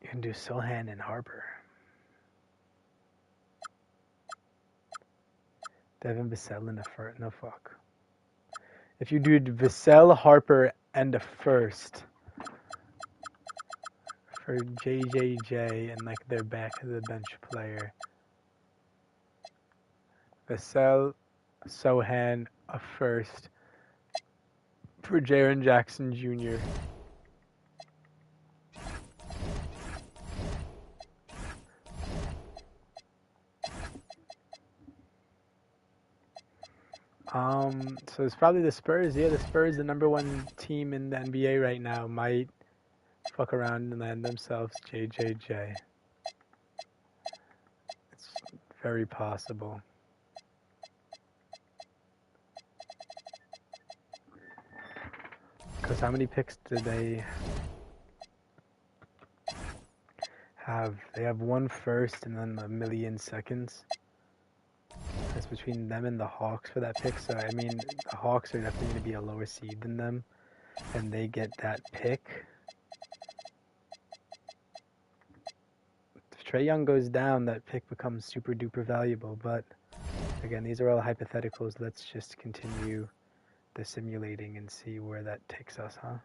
A: You can do Sohan and Harper. Devin Vassell in the first. No fuck. If you do Vassell, Harper, and a first for JJJ and like their back of the bench player. Vassell, Sohan, a first for Jaren Jackson Jr. So it's probably the Spurs. Yeah, the Spurs, the #1 team in the NBA right now, might fuck around and land themselves JJJ. It's very possible. Because how many picks do they have? They have 1 first and then 1,000,000 seconds. That's between them and the Hawks for that pick. So, I mean, the Hawks are definitely going to be a lower seed than them. And they get that pick. If Trae Young goes down, that pick becomes super duper valuable. But, again, these are all hypotheticals. Let's just continue the simulating and see where that takes us, huh?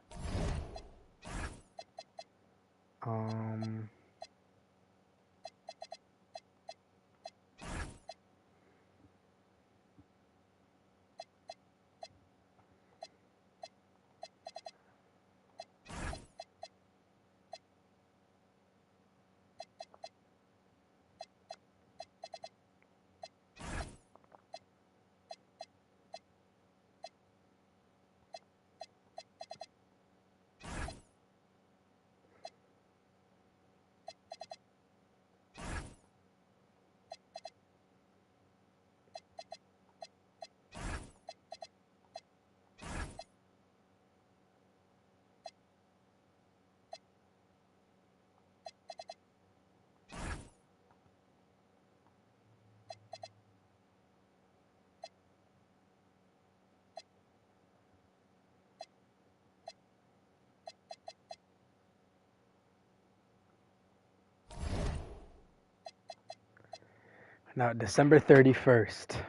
A: Now, December 31st.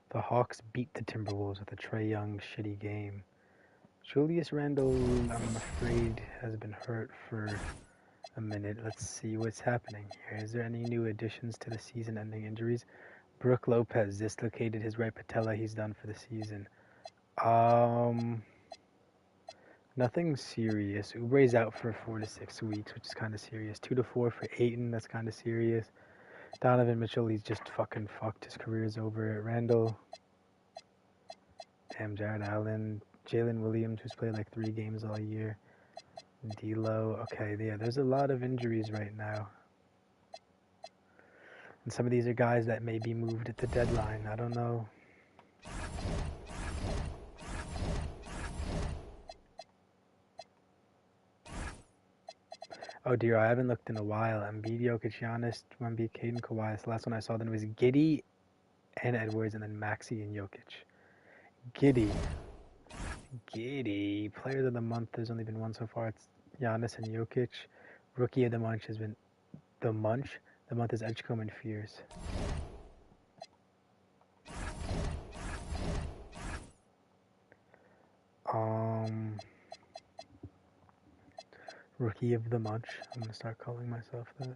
A: The Hawks beat the Timberwolves with a Trae Young shitty game. Julius Randle, I'm afraid, has been hurt for a minute. Let's see what's happening here. Is there any new additions to the season-ending injuries? Brook Lopez dislocated his right patella. He's done for the season. Nothing serious. Oubre's out for 4 to 6 weeks, which is kind of serious. 2 to 4 for Ayton. That's kind of serious. Donovan Mitchell, he's just fucking fucked. His career is over. Randall. Damn, Jared Allen. Jalen Williams, who's played like 3 games all year. D'Lo. Okay, yeah, there's a lot of injuries right now. And some of these are guys that may be moved at the deadline. I don't know. Oh dear, I haven't looked in a while. Embiid, Jokic, Giannis, Wemby, Caden, Kawhi. That's the last one I saw. Then it was Giddey and Edwards, and then Maxey and Jokic. Giddey. Players of the month, there's only been one so far. It's Giannis and Jokic. Rookie of the month has been the month. The month is Edgecombe and Fears. Rookie of the month. I'm gonna start calling myself that.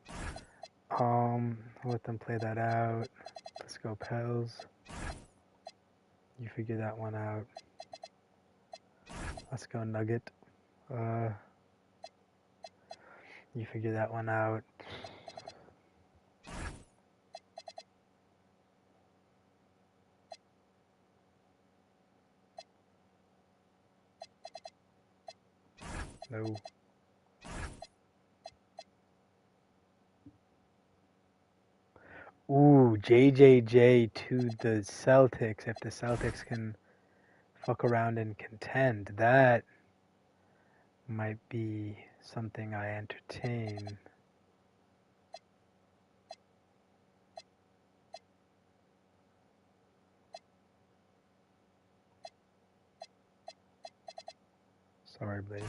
A: I'll let them play that out. Let's go, Pels. You figure that one out. Let's go, Nugget. You figure that one out. No. Ooh, JJJ to the Celtics. If the Celtics can fuck around and contend, that might be something I entertain. Sorry, Blazers.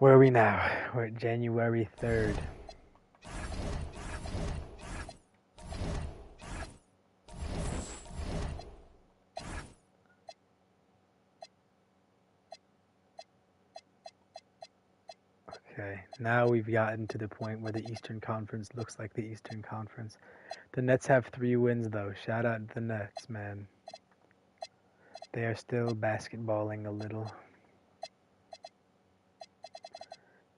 A: Where are we now? We're at January 3rd. Okay, now we've gotten to the point where the Eastern Conference looks like the Eastern Conference. The Nets have 3 wins, though. Shout out to the Nets, man. They are still basketballing a little.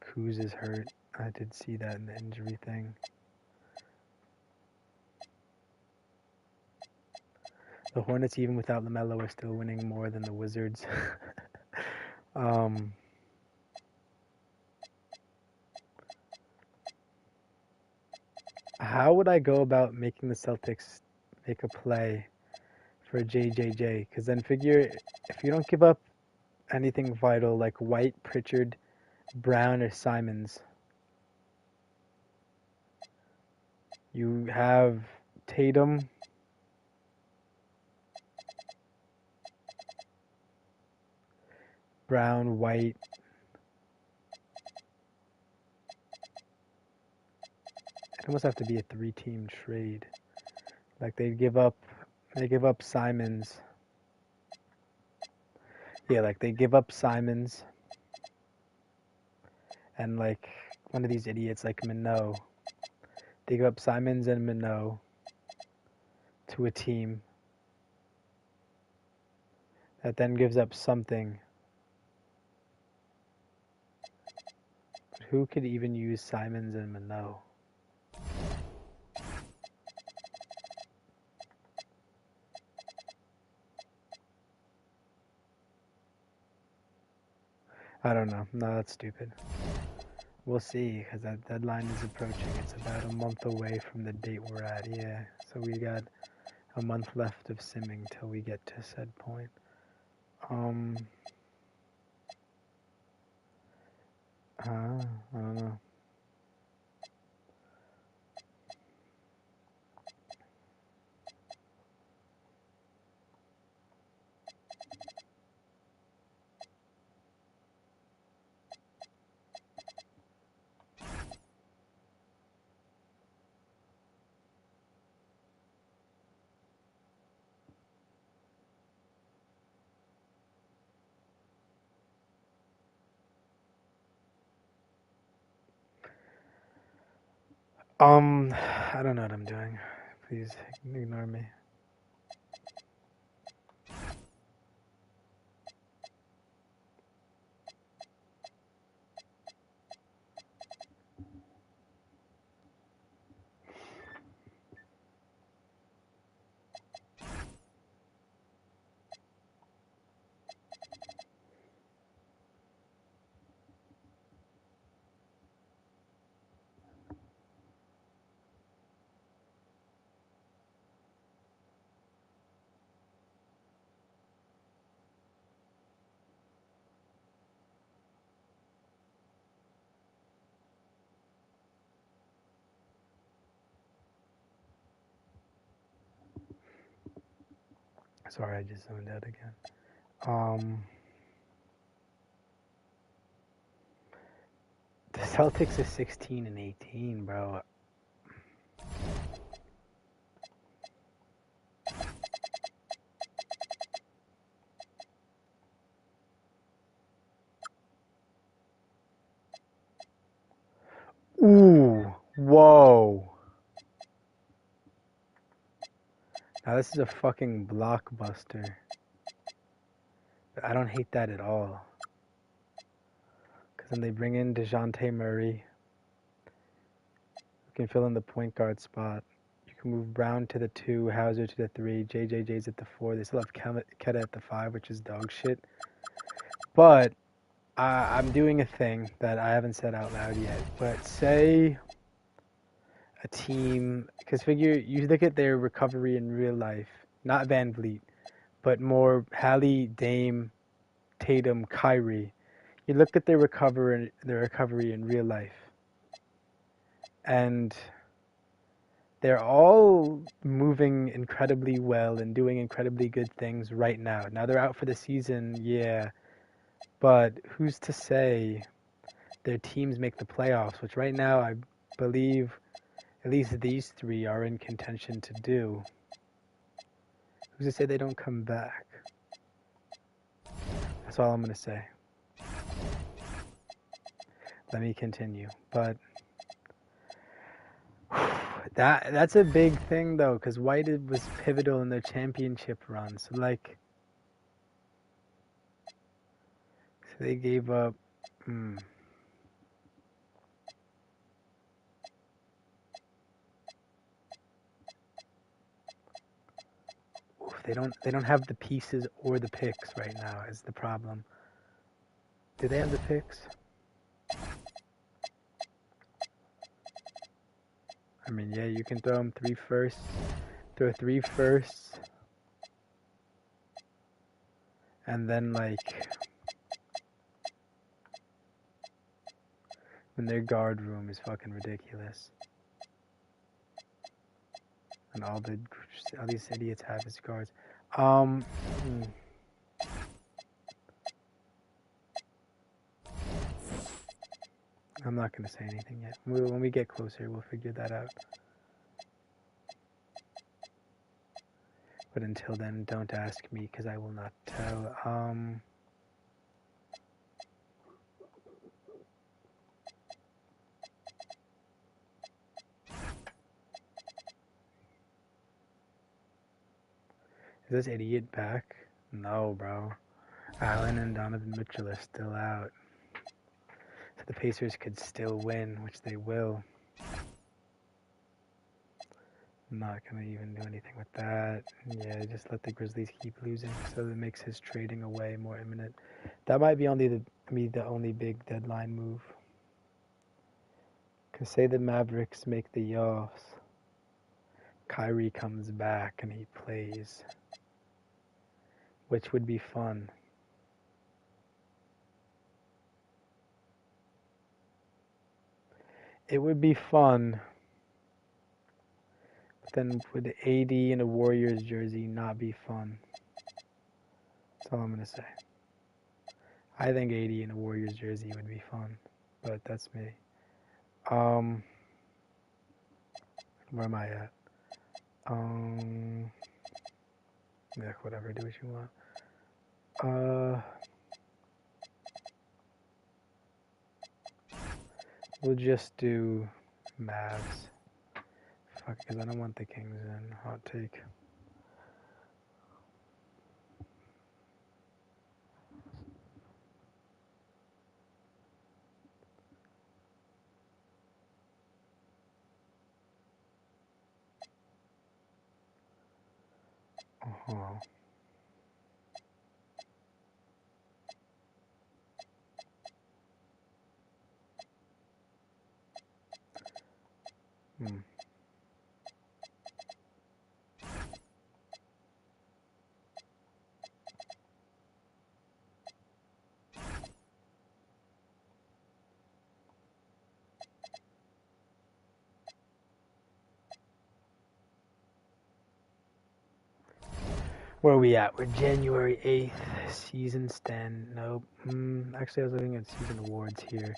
A: Kuz is hurt. I did see that in the injury thing. The Hornets, even without LaMelo, are still winning more than the Wizards. How would I go about making the Celtics make a play for JJJ? Because then figure, if you don't give up anything vital like White, Pritchard, Brown, or Simons, you have Tatum, Brown, White. It almost have to be a 3-team trade. Like they give up Simons. Yeah, like they give up Simons and like one of these idiots like Minot. They give up Simons and Minot to a team that then gives up something. But who could even use Simons and Minot? I don't know. No, that's stupid. We'll see, because that deadline is approaching. It's about a month away from the date we're at, yeah. So we got a month left of simming till we get to said point. I don't know. I don't know what I'm doing. Please ignore me. Sorry, I just zoned out again. The Celtics are 16 and 18, bro. Ooh, whoa. Now this is a fucking blockbuster. But I don't hate that at all. Because then they bring in DeJounte Murray, who can fill in the point guard spot. You can move Brown to the 2, Hauser to the 3, JJJ's at the 4. They still have Keta at the 5, which is dog shit. But I'm doing a thing that I haven't said out loud yet. But say a team, because figure you look at their recovery in real life, not Van Vliet, but more Hallie, Dame, Tatum, Kyrie. You look at their recovery in real life, and they're all moving incredibly well and doing incredibly good things right now. Now they're out for the season, yeah, but who's to say their teams make the playoffs, which right now I believe at least these three are in contention to do. Who's to say they don't come back? That's all I'm going to say. Let me continue. But that's a big thing, though, because White was pivotal in their championship run. So, like, so they gave up... They don't have the pieces or the picks right now is the problem. Do they have the picks? I mean, yeah, you can throw them 3 firsts. Throw 3 firsts. And then, like, when their guard room is fucking ridiculous. And all these idiots have as guards. I'm not going to say anything yet. When we get closer, we'll figure that out. But until then, don't ask me, because I will not tell. Is this idiot back? No, bro. Allen and Donovan Mitchell are still out. So the Pacers could still win, which they will. I'm not going to even do anything with that. Yeah, just let the Grizzlies keep losing so that makes his trading away more imminent. That might be the only big deadline move. Because say the Mavericks make the offs. Kyrie comes back and he plays. Which would be fun. It would be fun. But then would AD in a Warriors jersey not be fun? That's all I'm going to say. I think AD in a Warriors jersey would be fun. But that's me. Where am I at? Yeah, whatever, do what you want. We'll just do Mavs. Fuck, because I don't want the Kings in. Hot take. Where are we at? We're January 8th. Season stand. Nope. Actually, I was looking at season awards here.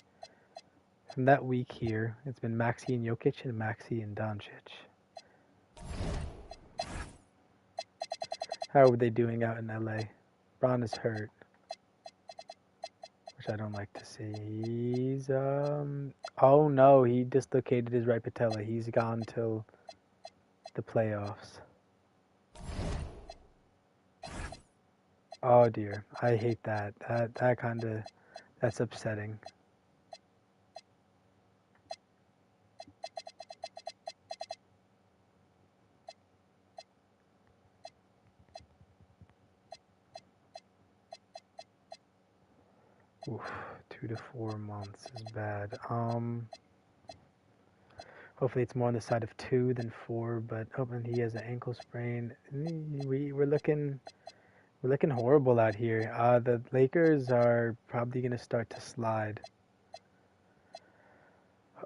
A: From that week here, it's been Maxey and Jokic and Maxey and Doncic. How are they doing out in LA? Bron is hurt, which I don't like to see. He's oh no, he dislocated his right patella. He's gone till the playoffs. Oh dear, I hate that. That kind of, that's upsetting. Oof, 2 to 4 months is bad. Hopefully it's more on the side of 2 than 4. But oh, and he has an ankle sprain. We're looking horrible out here. The Lakers are probably gonna start to slide.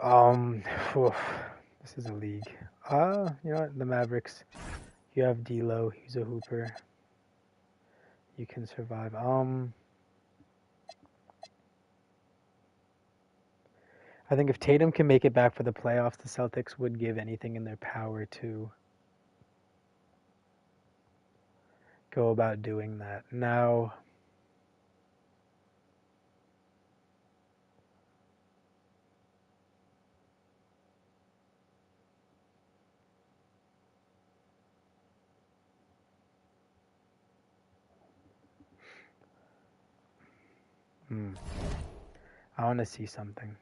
A: Oof, this is a league. You know what? The Mavericks. You have D'Lo. He's a hooper. You can survive. I think if Tatum can make it back for the playoffs, the Celtics would give anything in their power to go about doing that. Now, I want to see something.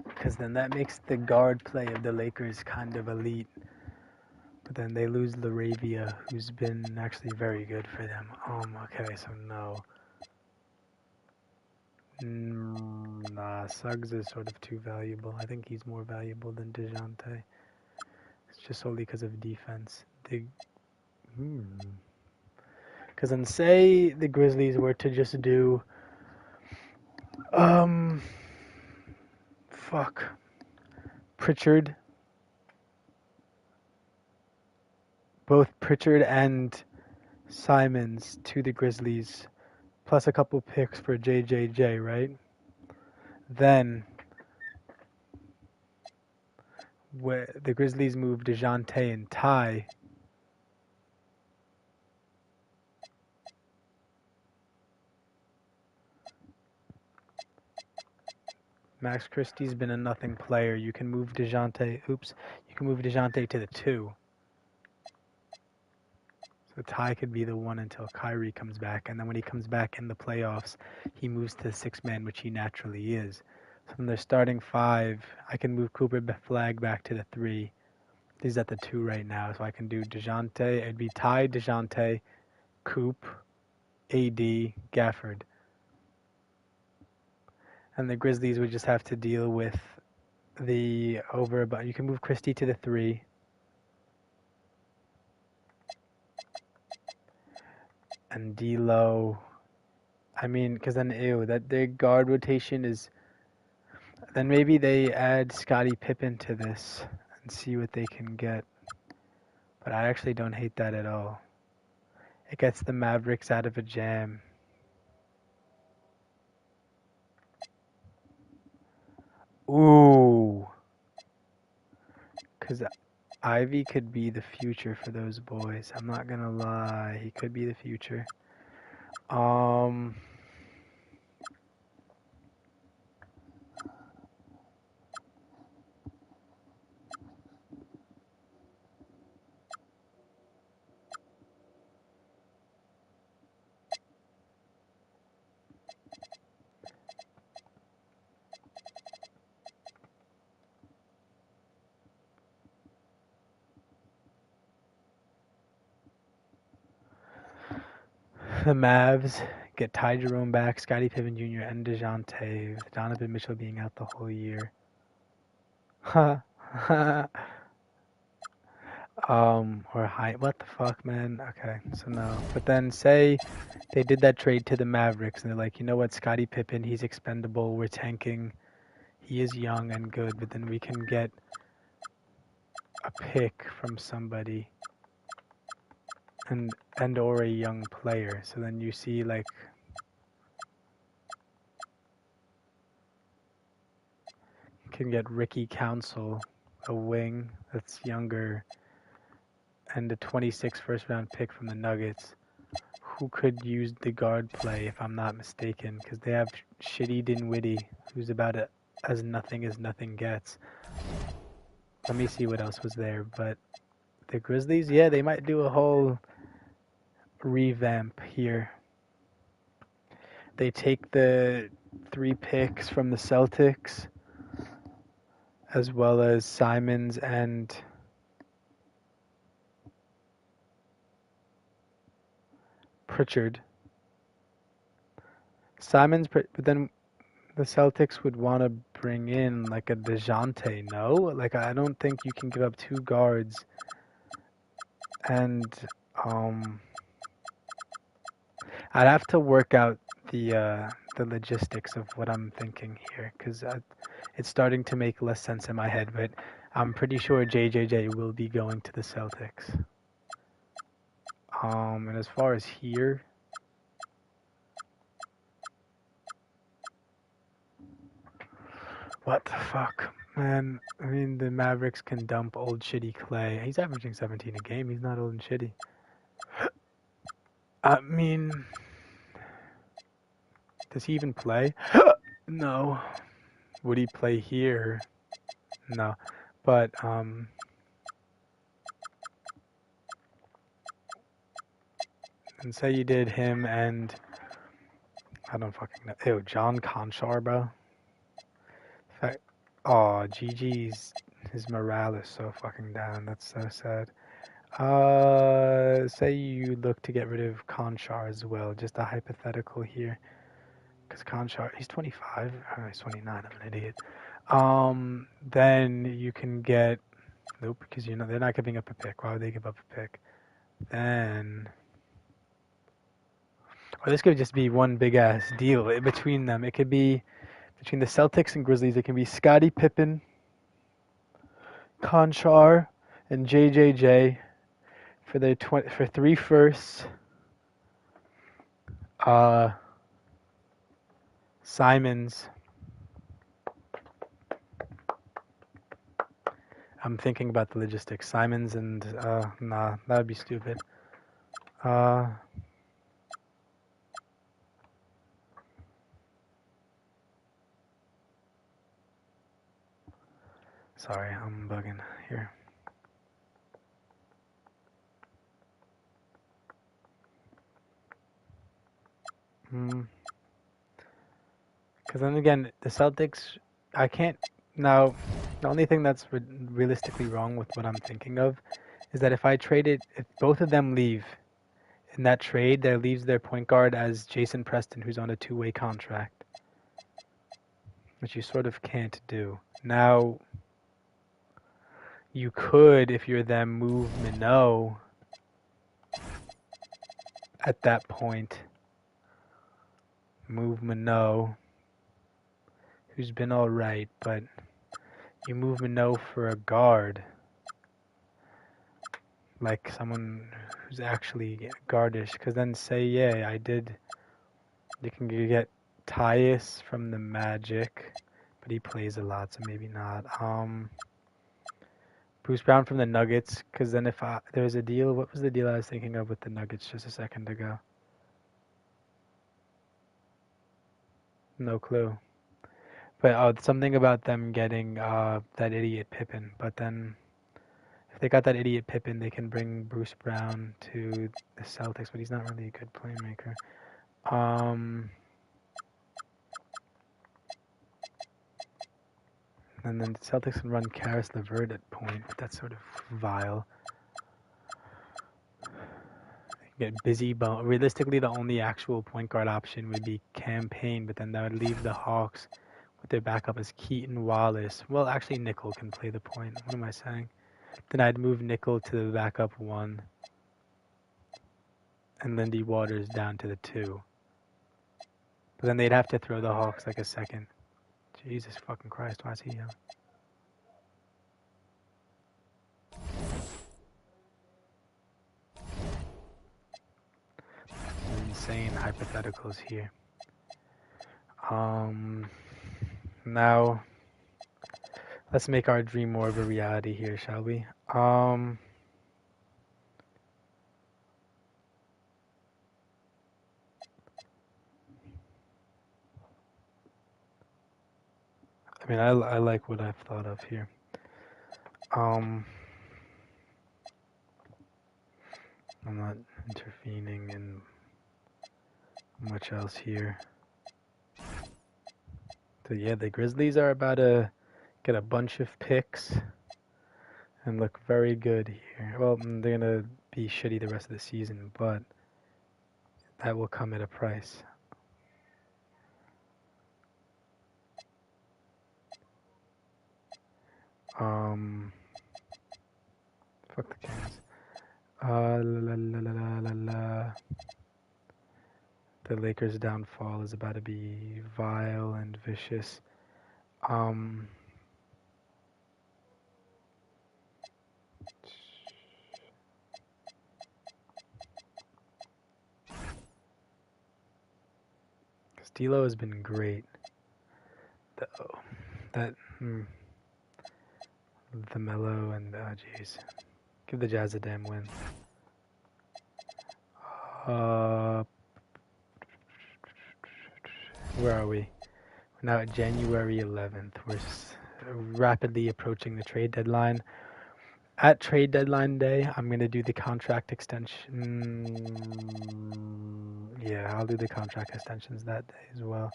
A: Because then that makes the guard play of the Lakers kind of elite. But then they lose Laravia, who's been actually very good for them. Okay, so no. Nah, Suggs is sort of too valuable. I think he's more valuable than DeJounte. It's just solely because of defense. Because then say the Grizzlies were to just do... Pritchard. Both Pritchard and Simons to the Grizzlies, plus a couple picks for JJJ, right? Then the Grizzlies move DeJounte and Ty. Max Christie's been a nothing player. You can move DeJounte. You can move DeJounte to the 2. So Ty could be the 1 until Kyrie comes back, and then when he comes back in the playoffs, he moves to the 6-man, which he naturally is. So from their starting 5, I can move Cooper Flag back to the 3. He's at the 2 right now, so I can do DeJounte. It'd be Ty, DeJounte, Coop, AD, Gafford. And the Grizzlies would just have to deal with the but you can move Christie to the 3. And D'Lo, I mean, because then, that their guard rotation is, then maybe they add Scottie Pippen to this and see what they can get. But I actually don't hate that at all. It gets the Mavericks out of a jam. Ooh. Because Ivy could be the future for those boys. I'm not gonna lie. He could be the future. The Mavs get Ty Jerome back, Scottie Pippen Jr. and DeJounte, with Donovan Mitchell being out the whole year. What the fuck, man? Okay, so no. But then say they did that trade to the Mavericks, and they're like, you know what, Scottie Pippen, he's expendable, we're tanking. He is young and good, but then we can get a pick from somebody. and or a young player. So then you see like you can get Ricky Council, a wing that's younger, and a 26 first round pick from the Nuggets, who could use the guard play if I'm not mistaken, because they have shitty Dinwiddie, who's about as nothing gets. Let me see what else was there, but the Grizzlies, yeah, they might do a whole revamp here. They take the 3 picks from the Celtics, as well as Simons and Pritchard. But then the Celtics would want to bring in like a DeJounte, no? Like, I don't think you can give up 2 guards and I'd have to work out the logistics of what I'm thinking here, because it's starting to make less sense in my head, but I'm pretty sure JJJ will be going to the Celtics. And as far as here, what the fuck, man? I mean, the Mavericks can dump old shitty Clay. He's averaging 17 a game. He's not old and shitty. I mean, does he even play? No. Would he play here? No. But, and say you did him and, I don't fucking know. Ew, John Conchar, bro. Oh, GG's, his morale is so fucking down. That's so sad. Say you look to get rid of Conchar as well. Just a hypothetical here. Because Conchar, he's 25. Oh, he's 29. I'm an idiot. Then you can get... Nope, because you know they're not giving up a pick. Why would they give up a pick? Then... Or this could just be one big-ass deal between them. It could be... Between the Celtics and Grizzlies, it can be Scottie Pippen, Conchar, and JJJ for their for 3 firsts. Simons. I'm thinking about the logistics. Simons and nah, that would be stupid. Sorry, I'm bugging here. Because then again, the Celtics, I can't... Now, the only thing that's realistically wrong with what I'm thinking of is that if both of them leave in that trade, that leaves their point guard as Jason Preston, who's on a 2-way contract, which you sort of can't do. Now... You could, if you're them, move Minot at that point. Move Minot, who's been alright, but you move Minot for a guard. Like someone who's actually guardish. Because then say, yeah, you can get Tyus from the Magic, but he plays a lot, so maybe not. Bruce Brown from the Nuggets, because then if there was a deal, what was the deal I was thinking of with the Nuggets just a second ago? No clue. But something about them getting that idiot Pippen. But then if they got that idiot Pippen, they can bring Bruce Brown to the Celtics, but he's not really a good playmaker. And then the Celtics can run Karis LeVert at point. That's sort of vile. Get Busy Bone. Realistically, the only actual point guard option would be Cam Payne, but then that would leave the Hawks with their backup as Keaton Wallace. Well, actually, Nickel can play the point. What am I saying? Then I'd move Nickel to the backup 1. And Lindy Waters down to the 2. But then they'd have to throw the Hawks like a second. Jesus fucking Christ, why is he young? insane hypotheticals here. Now let's make our dream more of a reality here, shall we? I mean, I like what I've thought of here. I'm not intervening in much else here. So yeah, the Grizzlies are about to get a bunch of picks and look very good here. Well, they're gonna be shitty the rest of the season, but that will come at a price. Fuck the Kings. The Lakers' downfall is about to be vile and vicious. D'Lo has been great. The Melo and jeez, give the Jazz a damn win. Where are we? We're now at January 11th. We're rapidly approaching the trade deadline. At trade deadline day, I'm going to do the contract extension. Yeah, I'll do the contract extensions that day as well.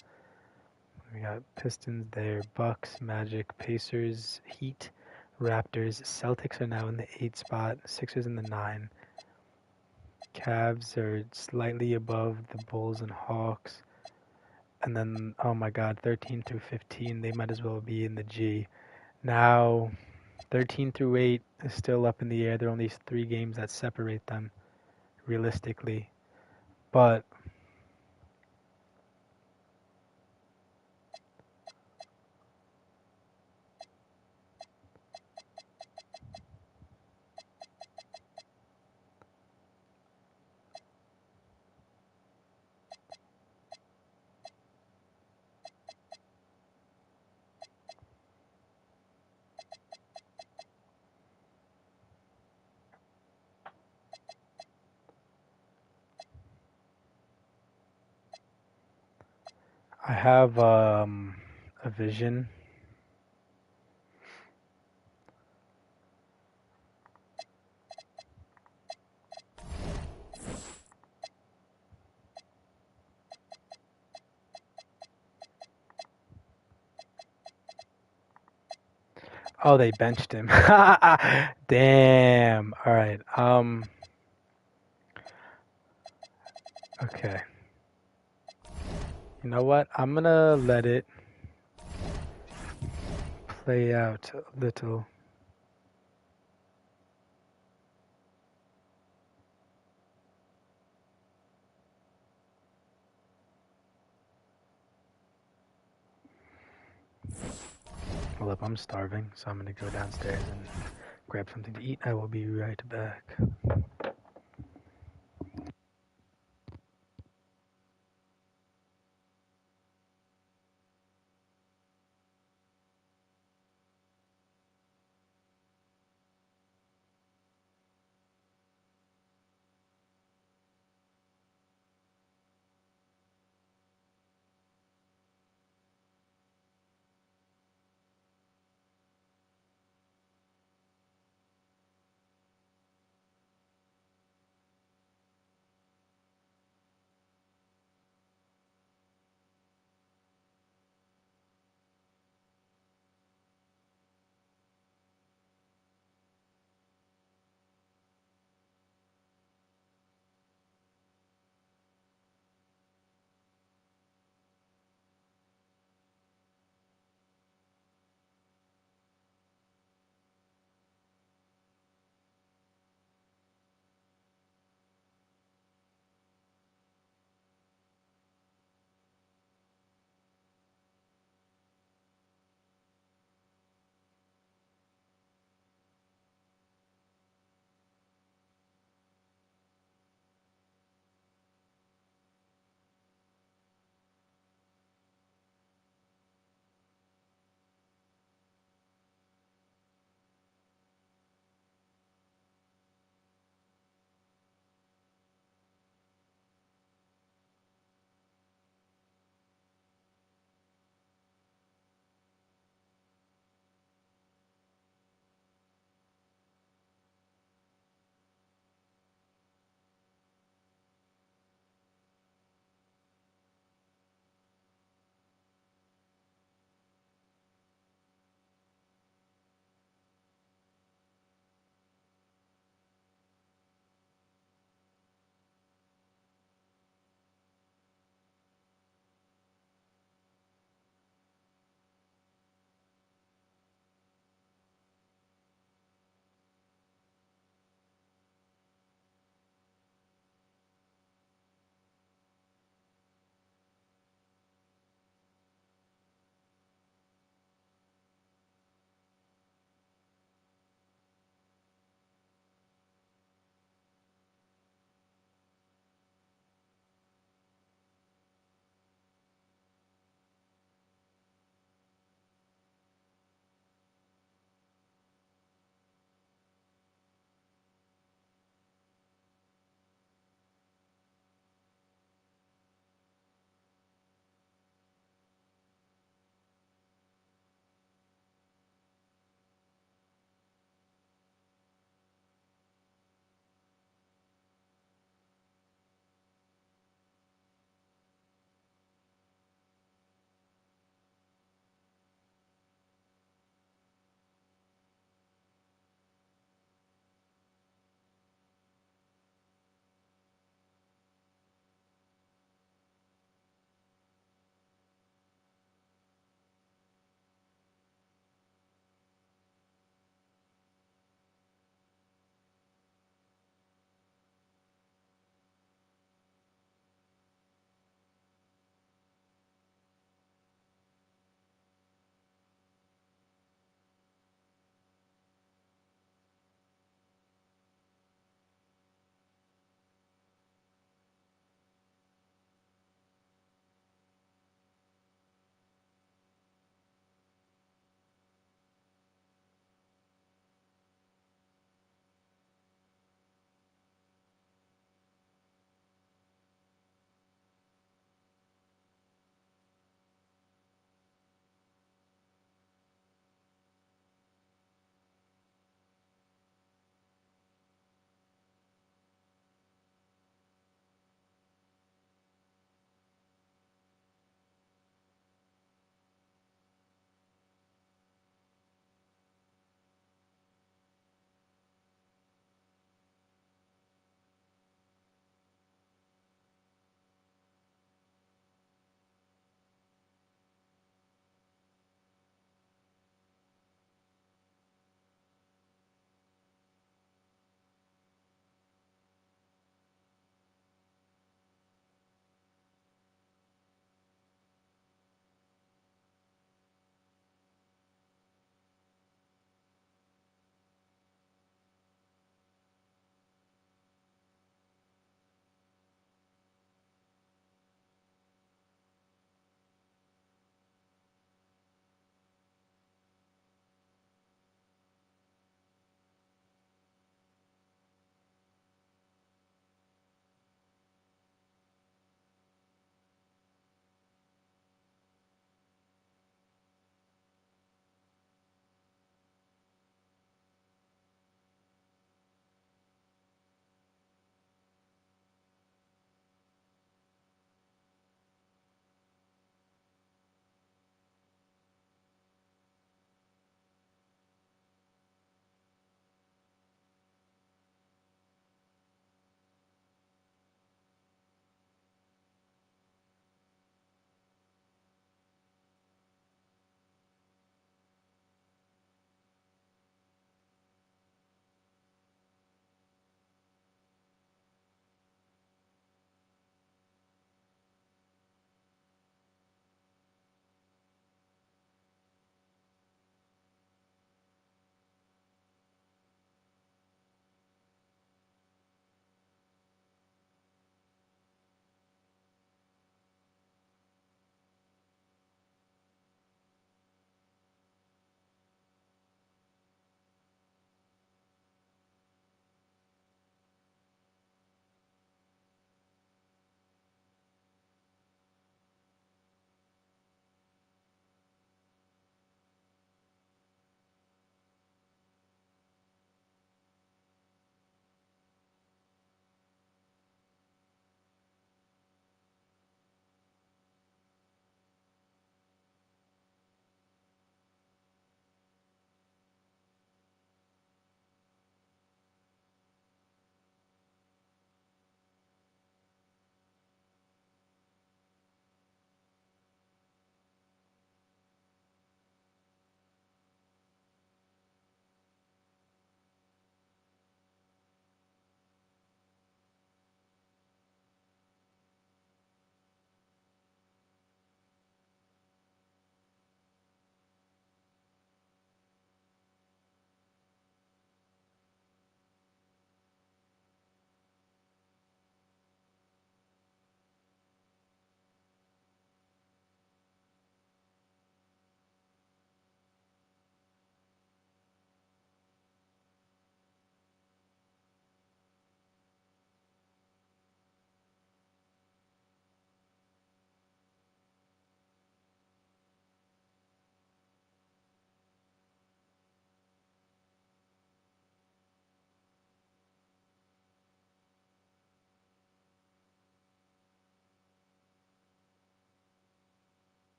A: We got Pistons there, Bucks, Magic, Pacers, Heat, Raptors. Celtics are now in the 8 spot, Sixers in the 9. Cavs are slightly above the Bulls and Hawks. And then, oh my god, 13 through 15, they might as well be in the G. Now, 13 through 8 is still up in the air. There are only 3 games that separate them, realistically. But I have a vision. Oh, they benched him. Damn. All right. Okay. You know what? I'm gonna let it play out a little. Well, up, I'm starving, so I'm gonna go downstairs and grab something to eat. I will be right back.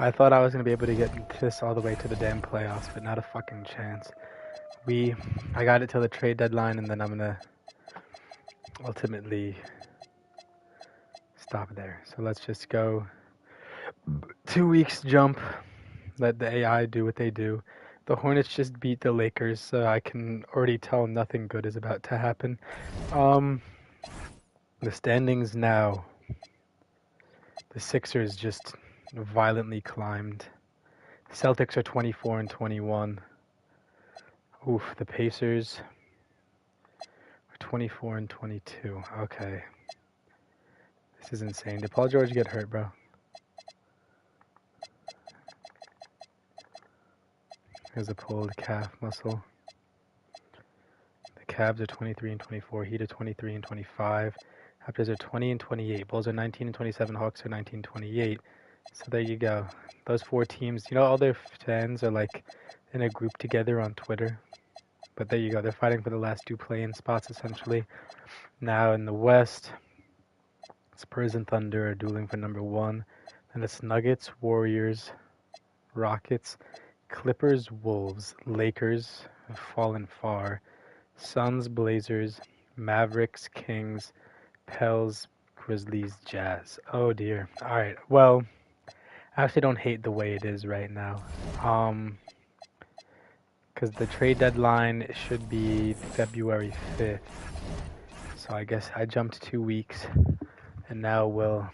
A: I thought I was gonna be able to get this all the way to the damn playoffs, but not a fucking chance. I got it till the trade deadline, and then I'm gonna ultimately stop there. So let's just go 2 weeks jump. Let the AI do what they do. The Hornets just beat the Lakers, so I can already tell nothing good is about to happen. The standings now. The Sixers just violently climbed. Celtics are 24 and 21. Oof, the Pacers are 24 and 22. Okay. This is insane. Did Paul George get hurt, bro? There's a pulled calf muscle. The Cavs are 23 and 24. Heat are 23 and 25. Raptors are 20 and 28. Bulls are 19 and 27. Hawks are 19 and 28. So there you go. Those 4 teams, you know, all their fans are like in a group together on Twitter. But there you go. They're fighting for the last 2 play-in spots, essentially. Now in the West, Spurs and Thunder are dueling for number 1. And it's Nuggets, Warriors, Rockets, Clippers, Wolves, Lakers have fallen far. Suns, Blazers, Mavericks, Kings, Pels, Grizzlies, Jazz. Oh dear. Alright, well, I actually don't hate the way it is right now. Because the trade deadline should be February 5th. So I guess I jumped 2 weeks. And now we'll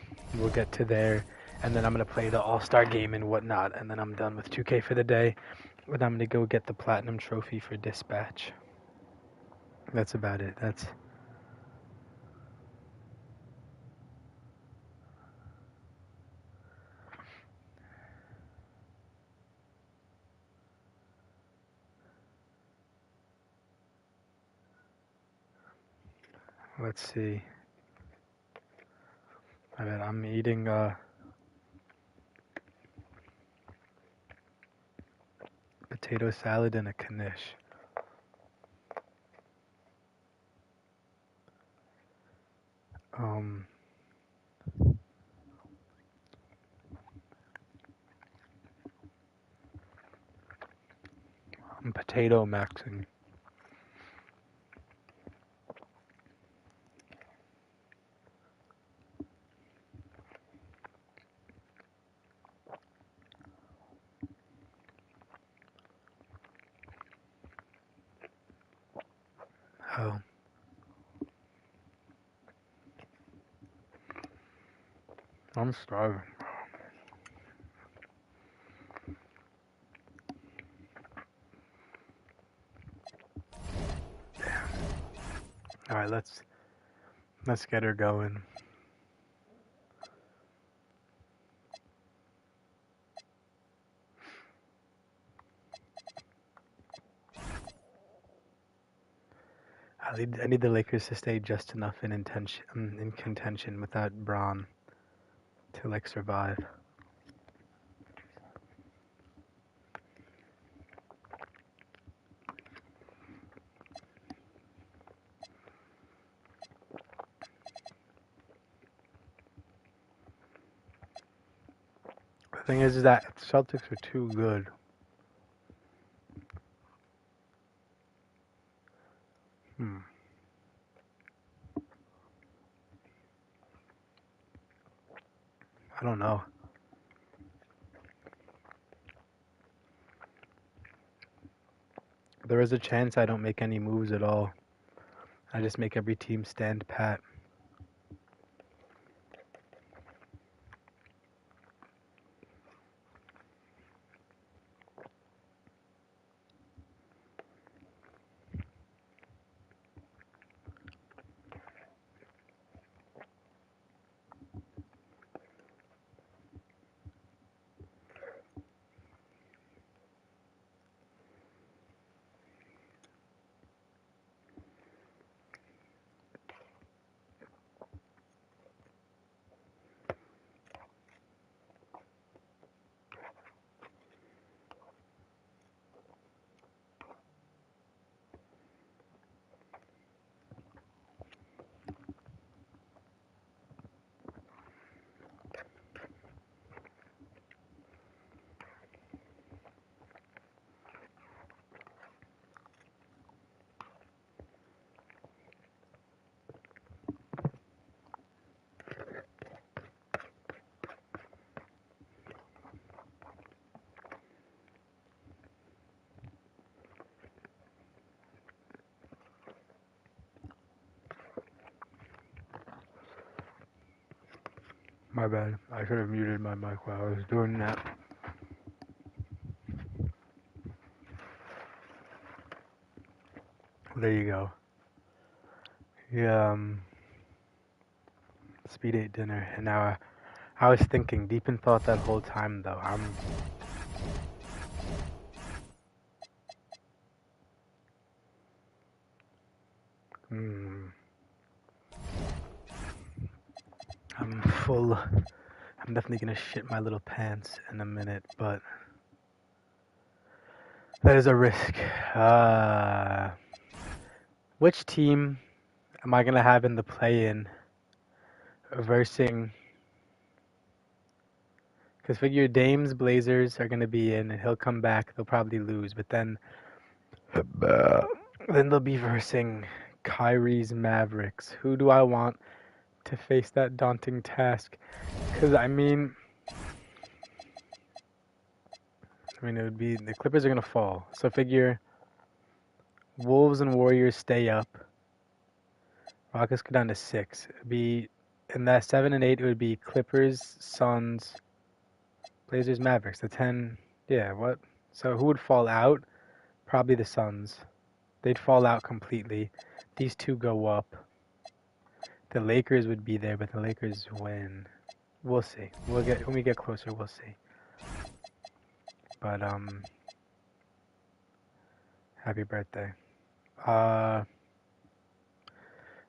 A: get to there. And then I'm going to play the All-Star game and whatnot. And then I'm done with 2K for the day. And I'm going to go get the Platinum Trophy for Dispatch. That's about it. Let's see. I bet I'm eating potato salad and a knish. I'm potato maxing. Oh. I'm starving. All right, let's get her going. I need the Lakers to stay just enough in contention without Braun to like survive. The thing is that Celtics are too good. I don't know. There is a chance I don't make any moves at all. I just make every team stand pat. My bad. I should have muted my mic while I was doing that. There you go. Yeah, speed ate dinner, and now I was thinking, deep in thought that whole time though. I'm full. I'm definitely gonna shit my little pants in a minute, but that is a risk. Which team am I gonna have in the play-in versing? Because figure Dame's Blazers are gonna be in, and he'll come back. They'll probably lose, but then they'll be versing Kyrie's Mavericks. Who do I want to face that daunting task? Because I mean, it would be the Clippers are gonna fall. So figure Wolves and Warriors stay up. Rockets go down to 6. It'd be in that 7 and 8. It would be Clippers, Suns, Blazers, Mavericks. The 10. Yeah. What? So who would fall out? Probably the Suns. They'd fall out completely. These two go up. The Lakers would be there, but the Lakers win. We'll see. When we get closer, we'll see. But happy birthday. I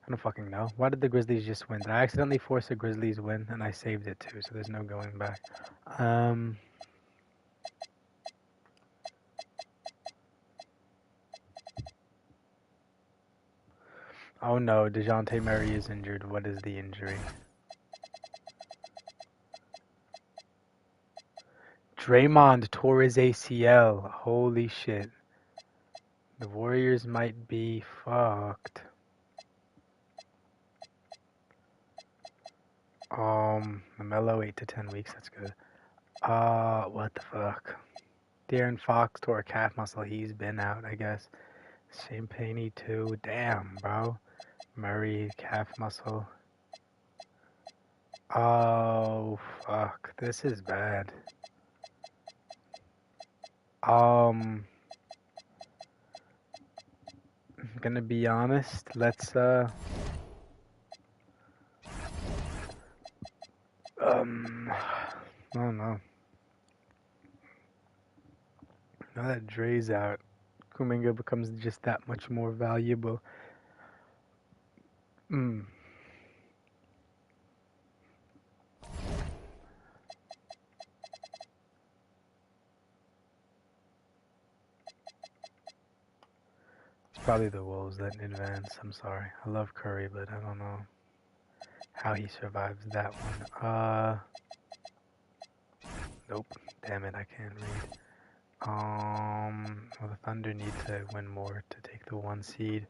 A: don't fucking know. Why did the Grizzlies just win? Did I accidentally force a Grizzlies win and I saved it too, so there's no going back. Oh no, DeJounte Murray is injured. What is the injury? Draymond tore his ACL. Holy shit. The Warriors might be fucked. LaMelo 8 to 10 weeks. That's good. What the fuck? De'Aaron Fox tore a calf muscle. He's been out, I guess. Champagne too. Damn, bro. Murray calf muscle. Oh fuck. This is bad. I'm gonna be honest. Let's I don't know. Now that Dre's out, Kuminga becomes just that much more valuable. It's probably the Wolves that advance. I'm sorry. I love Curry, but I don't know how he survives that one. Nope. Damn it, I can't read. Well, the Thunder need to win more to take the 1 seed.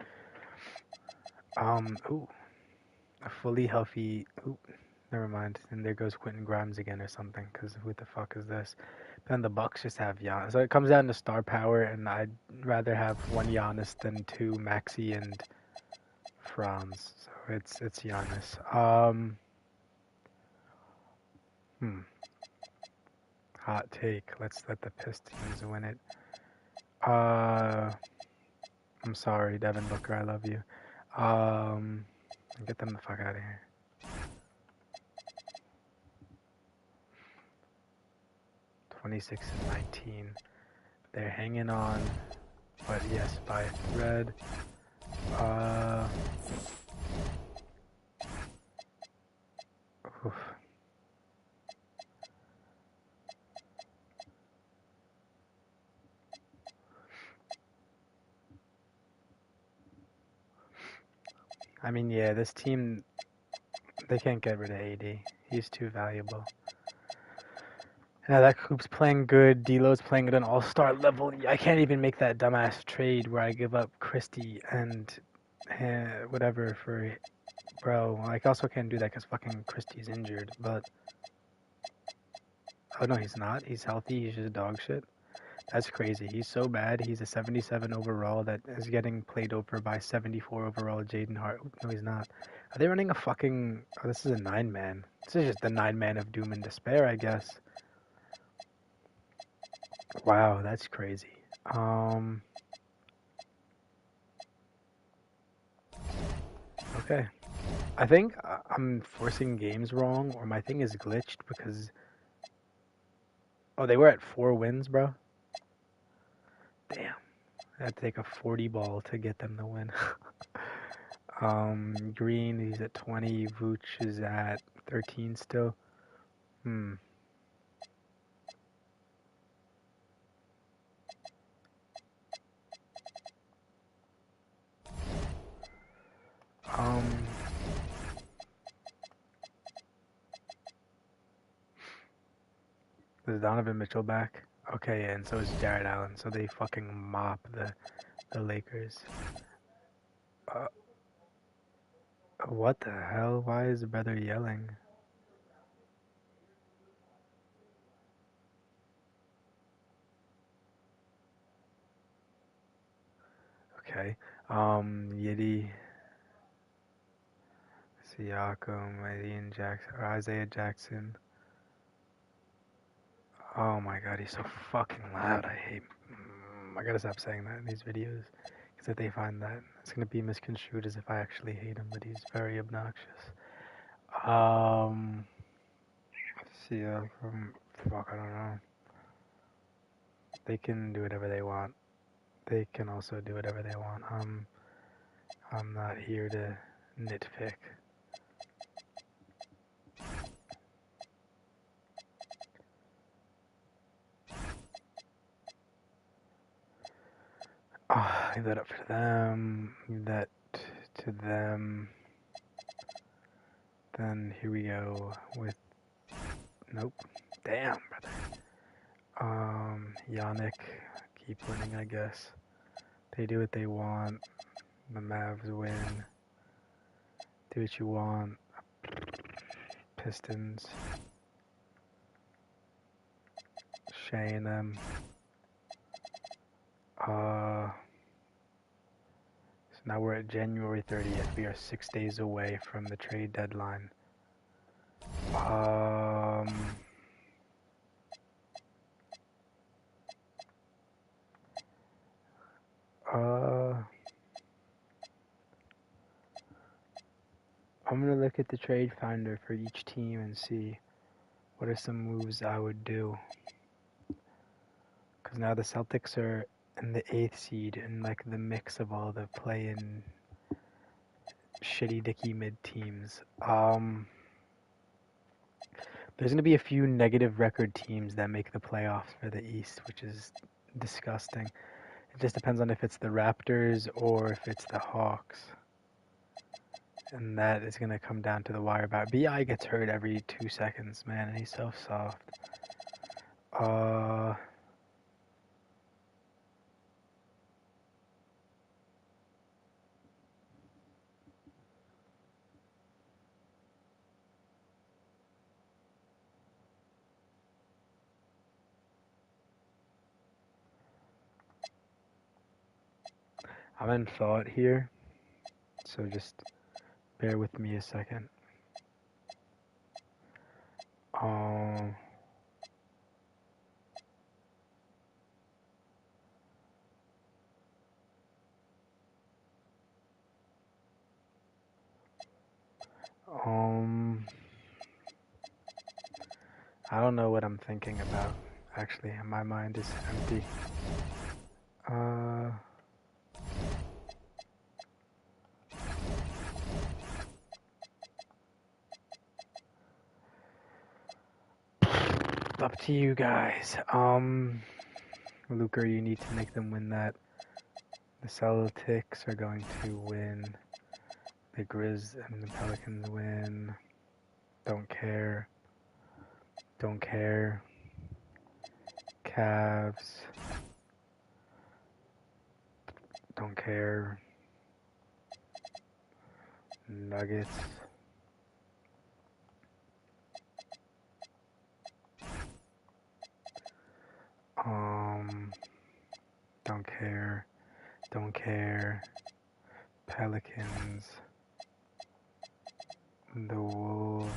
A: Ooh. A fully healthy... Ooh, never mind. And there goes Quentin Grimes again or something, because who the fuck is this? Then the Bucks just have Giannis. So it comes down to star power, and I'd rather have 1 Giannis than 2 Maxey and Franz. So it's Giannis. Hot take. Let's let the Pistons win it. I'm sorry, Devin Booker. I love you. Get them the fuck out of here. $26 and 19. They're hanging on, but yes, by a thread. Oof. I mean, yeah, this team, they can't get rid of AD. He's too valuable. Now that Coop's playing good, D'Lo's playing at an all-star level. I can't even make that dumbass trade where I give up Christie and whatever for, bro. I also can't do that because fucking Christie's injured. But oh no, he's not. He's healthy. He's just dog shit. That's crazy. He's so bad. He's a 77 overall that is getting played over by 74 overall Jaden Hart. No, he's not. Are they running a fucking... Oh, this is a 9-man. This is just the 9-man of Doom and Despair, I guess. Wow, that's crazy. Okay. I think I'm forcing games wrong, or my thing is glitched because... Oh, they were at 4 wins, bro? Damn. I had to take a 40 ball to get them to win. Green, he's at 20. Vooch is at 13 still. Um, is Donovan Mitchell back? Okay, and so is Jared Allen. So they fucking mop the Lakers. What the hell? Why is the brother yelling? Okay. Yiddy, Siakam, Isaiah Jackson. Oh my god, he's so fucking loud. I hate... I gotta stop saying that in these videos. Because if they find that, it's gonna be misconstrued as if I actually hate him, but he's very obnoxious. Siakam... Fuck, I don't know. They can do whatever they want. They can also do whatever they want. I'm not here to nitpick. Leave that up to them. Leave that to them. Then here we go with... Nope. Damn, brother. Yannick. Keep winning, I guess. They do what they want. The Mavs win. Do what you want. Pistons. Shea and them. So now we're at January 30th. We are 6 days away from the trade deadline. I'm gonna look at the trade finder for each team and see what are some moves I would do. Because now the Celtics are in the 8th seed and like the mix of all the play-in shitty dicky mid teams. There's gonna be a few negative record teams that make the playoffs for the East, which is disgusting. It just depends on if it's the Raptors or if it's the Hawks. And that is gonna come down to the wire. About BI gets hurt every 2 seconds, man, and he's so soft. I'm in thought here, so just bear with me a second. I don't know what I'm thinking about. Actually, my mind is empty. Up to you guys. Luker, you need to make them win that. The Celtics are going to win. The Grizz and the Pelicans win. Don't care. Don't care. Cavs. Don't care. Nuggets. don't care. Pelicans. The Wolves.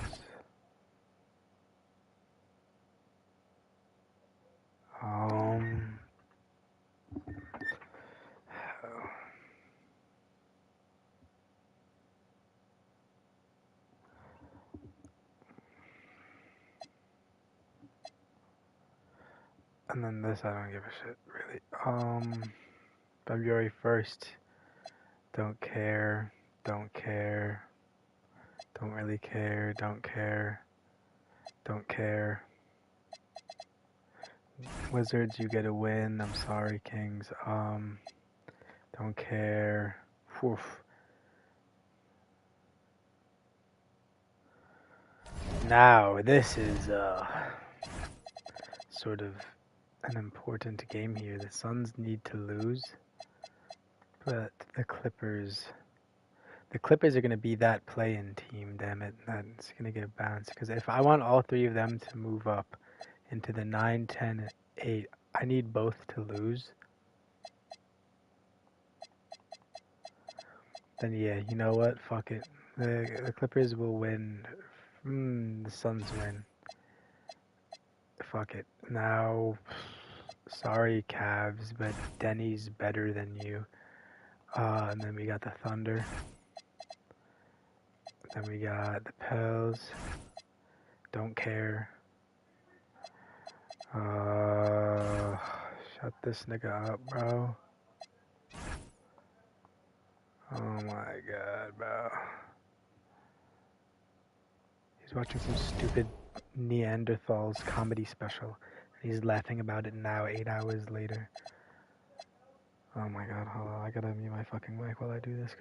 A: And then this, I don't give a shit, really. February 1st. Don't care. Don't care. Don't really care. Don't care. Don't care. Wizards, you get a win. I'm sorry, Kings. Don't care. Oof. Now, this is sort of an important game here. The Suns need to lose, but the Clippers are going to be that play-in team, damn it. That's going to get bounced. Because if I want all three of them to move up into the 9, 10, 8, I need both to lose. Then yeah, you know what? Fuck it. The Clippers will win. The Suns win. Fuck it. Now, sorry Cavs, but Denny's better than you. And then we got the Thunder. Then we got the Pels. Don't care. Shut this nigga up, bro. Oh my god, bro. He's watching some stupid Neanderthals comedy special. He's laughing about it now, 8 hours later. Oh my god, hold on. I gotta mute my fucking mic while I do this.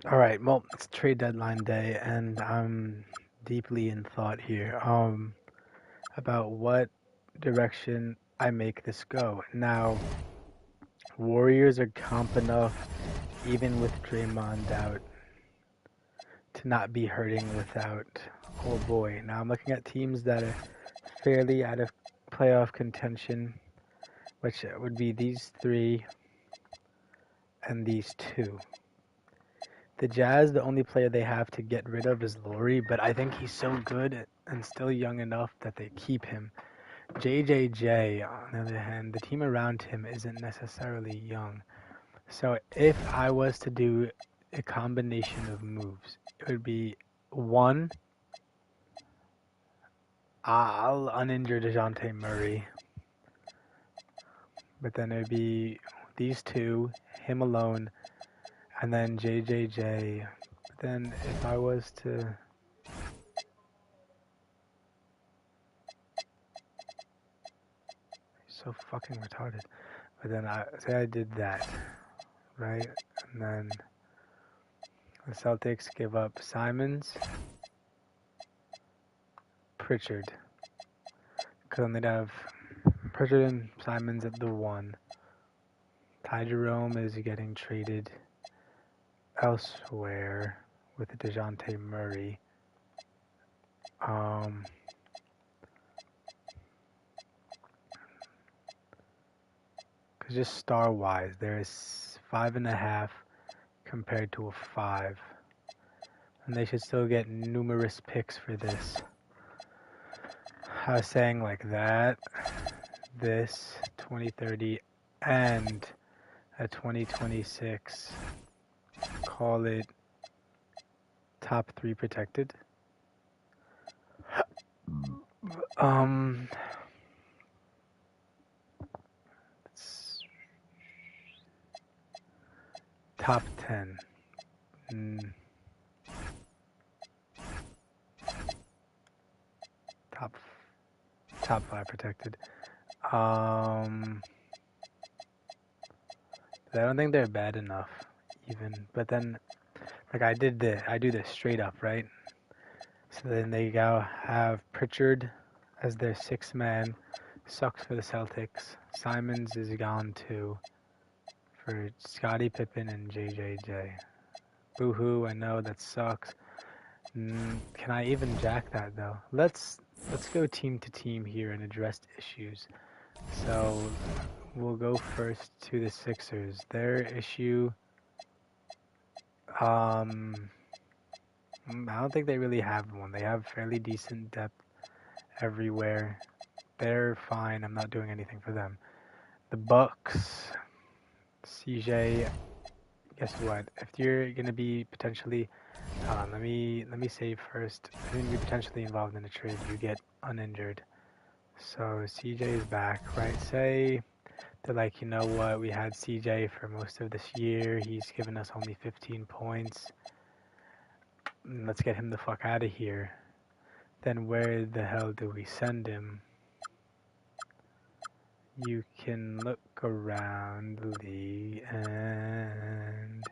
A: All right, well, it's trade deadline day, and I'm deeply in thought here about what direction I make this go. Now, Warriors are comp enough, even with Draymond out, to not be hurting without oh boy. Now I'm looking at teams that are fairly out of playoff contention, which would be these three and these two. The Jazz, the only player they have to get rid of is Laurie, but I think he's so good and still young enough that they keep him. JJJ, on the other hand, the team around him isn't necessarily young. So if I was to do a combination of moves, it would be one, I'll uninjure DeJounte Murray, but then it would be these two, him alone, and then JJJ. But then if I was to... so fucking retarded. But then say I did that, right? And then the Celtics give up Simons, Pritchard. Because then they'd have Pritchard and Simons at the 1. Ty Jerome is getting traded elsewhere with DeJounte Murray. Because just star-wise, there's 5.5 compared to a 5. And they should still get numerous picks for this. I was saying like that, this, 2030, and a 2026, call it top 3 protected. Top 10. Top 5 protected. I don't think they're bad enough, even. But then, like I do this straight up, right? So then they go have Pritchard as their 6th man. Sucks for the Celtics. Simons is gone too. For Scottie Pippen and JJJ. Boo-hoo, I know that sucks. Can I even jack that though? Let's go team to team here and address issues. So we'll go first to the Sixers. Their issue, I don't think they really have one. They have fairly decent depth everywhere. They're fine. I'm not doing anything for them. The Bucks, CJ. Guess what? If you're gonna be potentially, let me say first. If you're gonna be potentially involved in a trade, you get uninjured. So CJ is back, right? Say they're like, you know what? We had CJ for most of this year. He's given us only 15 points. Let's get him the fuck out of here. Then where the hell do we send him? You can look around the league and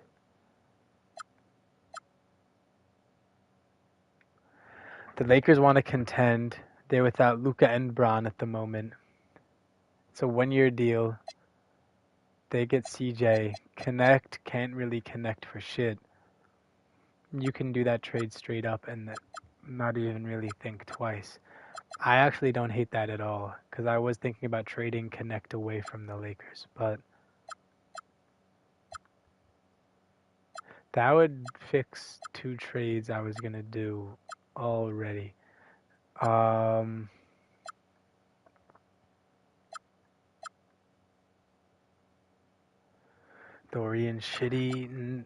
A: the Lakers want to contend. They're without Luka and Bron at the moment. It's a 1-year deal. They get CJ. Connect, can't really connect for shit. You can do that trade straight up and not even really think twice. I actually don't hate that at all, because I was thinking about trading Connect away from the Lakers, but that would fix 2 trades I was going to do already. Dorian shitty,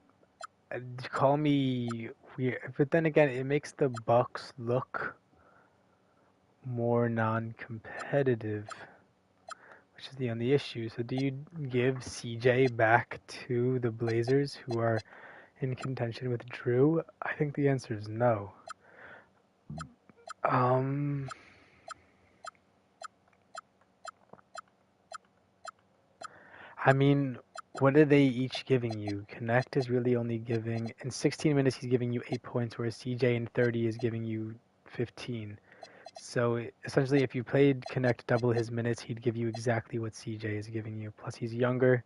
A: call me weird, but then again, it makes the Bucks look more non-competitive, which is the only issue. So do you give CJ back to the Blazers, who are in contention with Drew? I think the answer is no. I mean, what are they each giving you? Connect is really only giving, in 16 minutes he's giving you 8 points, whereas CJ in 30 is giving you 15. So essentially if you played Connect double his minutes, he'd give you exactly what CJ is giving you. Plus he's younger.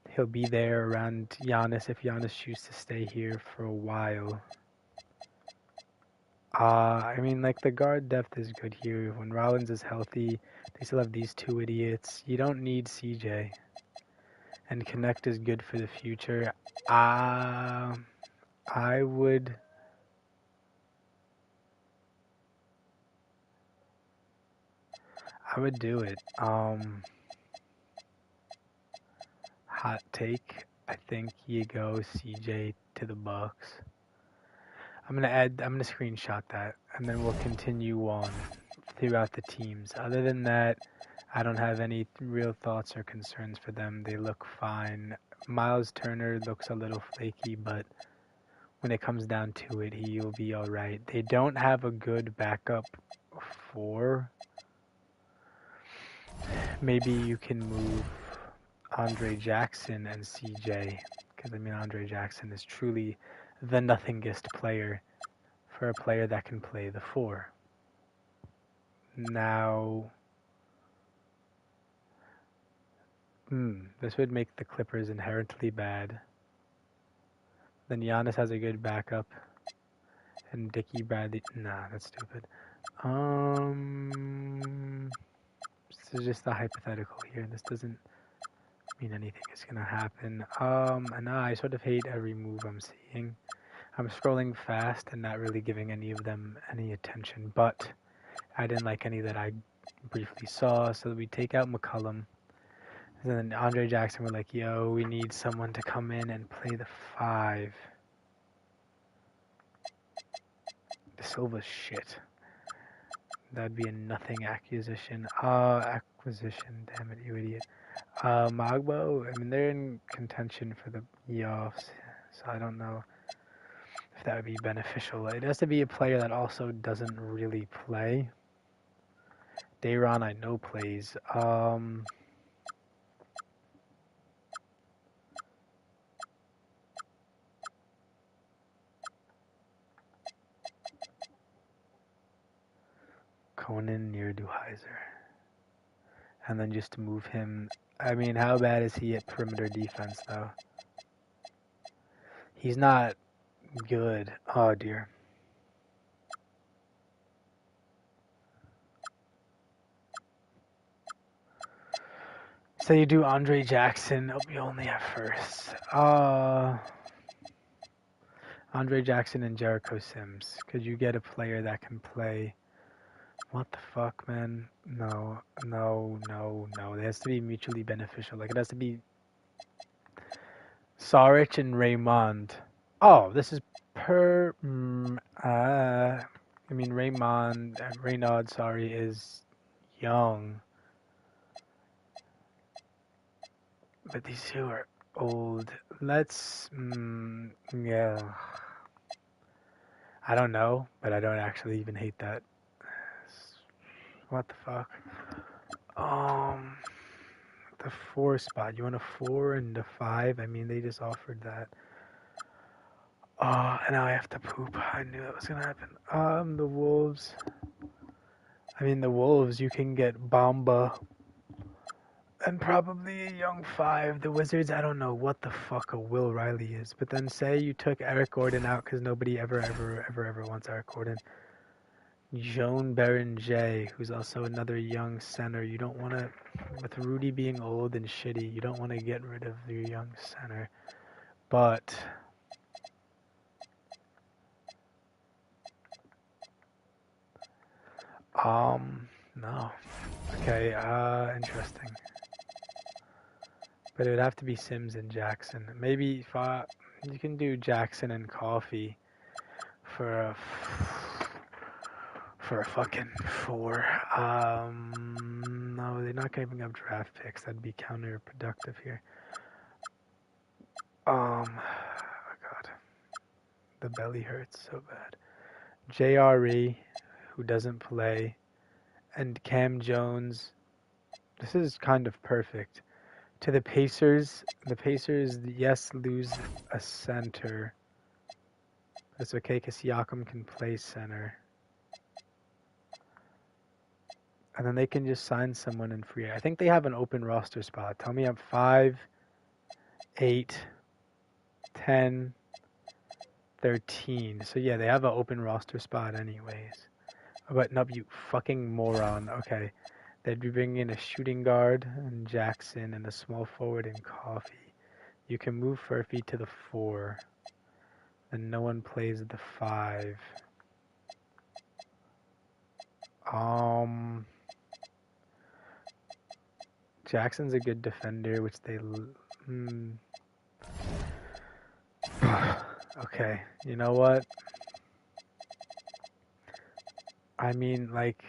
A: He'll be there around Giannis if Giannis chooses to stay here for a while. I mean, like, the guard depth is good here. When Rollins is healthy, they still have these two idiots. You don't need CJ. And Connect is good for the future. I would... do it. Hot take. I think you go CJ to the Bucks. I'm gonna screenshot that, and then we'll continue on throughout the teams. Other than that, I don't have any real thoughts or concerns for them. They look fine. Miles Turner looks a little flaky, but when it comes down to it, he'll be alright. They don't have a good backup 4. Maybe you can move Andre Jackson and CJ, because I mean Andre Jackson is truly the nothingest player for a player that can play the 4. Now, this would make the Clippers inherently bad. Then Giannis has a good backup, and Dickie Bradley. Nah, that's stupid. This is just a hypothetical here. This doesn't mean anything is gonna happen. And I sort of hate every move I'm seeing. I'm scrolling fast and not really giving any of them any attention, but I didn't like any that I briefly saw, so we take out McCollum. And then Andre Jackson, we're like, yo, we need someone to come in and play the 5. The Silva's shit. That'd be a nothing acquisition. Damn it, you idiot. Magbo, I mean, they're in contention for the playoffs, so I don't know if that would be beneficial. It has to be a player that also doesn't really play. Dayron, I know, plays. Conan near Duheiser. And then just to move him. I mean, how bad is he at perimeter defense, though? He's not good. Oh, dear. So you do Andre Jackson. It'll be only at first. Andre Jackson and Jericho Sims. Could you get a player that can play? What the fuck, man? No. It has to be mutually beneficial. Like, it has to be Saric and Raymond. Oh, this is I mean, Raynaud, is young. But these two are old. Let's, yeah. I don't know, but I don't actually even hate that. What the fuck? The 4 spot. You want a 4 and a 5? I mean, they just offered that. And now I have to poop. I knew that was gonna happen. The Wolves. I mean, the Wolves, you can get Bamba and probably a young 5. The Wizards, I don't know what the fuck a Will Riley is. But then say you took Eric Gordon out because nobody ever wants Eric Gordon. Joan Berenger, who's also another young center. You don't want to, with Rudy being old and shitty, you don't want to get rid of your young center. But no. Okay, interesting. But it would have to be Sims and Jackson. Maybe if you can do Jackson and Coffee for a fucking 4. No, they're not giving up draft picks. That'd be counterproductive here. Oh god. The belly hurts so bad. JRE, who doesn't play, and Cam Jones. This is kind of perfect. to the Pacers. The Pacers, yes, lose a center. That's okay because Siakam can play center. And then they can just sign someone in free. I think they have an open roster spot. Tell me I'm 5, 8, 10, 13. So yeah, they have an open roster spot anyways. But nope, you fucking moron. Okay. They'd be bringing in a shooting guard and Jackson and a small forward and Coffee. You can move Furphy to the 4. And no one plays the 5. Jackson's a good defender, which they... Okay, you know what? I mean, like...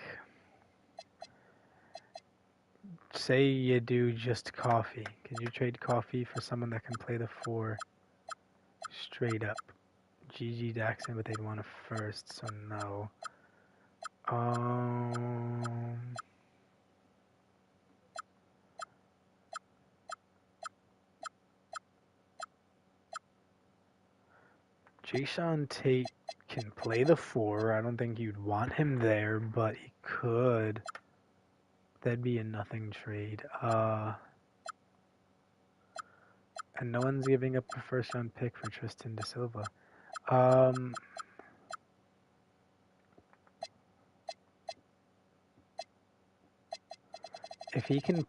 A: Say you do just Coffee. Can you trade Coffee for someone that can play the 4 straight up? GG Jackson, but they'd want a first, so no. Jayshawn Tate can play the 4. I don't think you'd want him there, but he could. That'd be a nothing trade. And no one's giving up a first round pick for Tristan Da Silva. If he can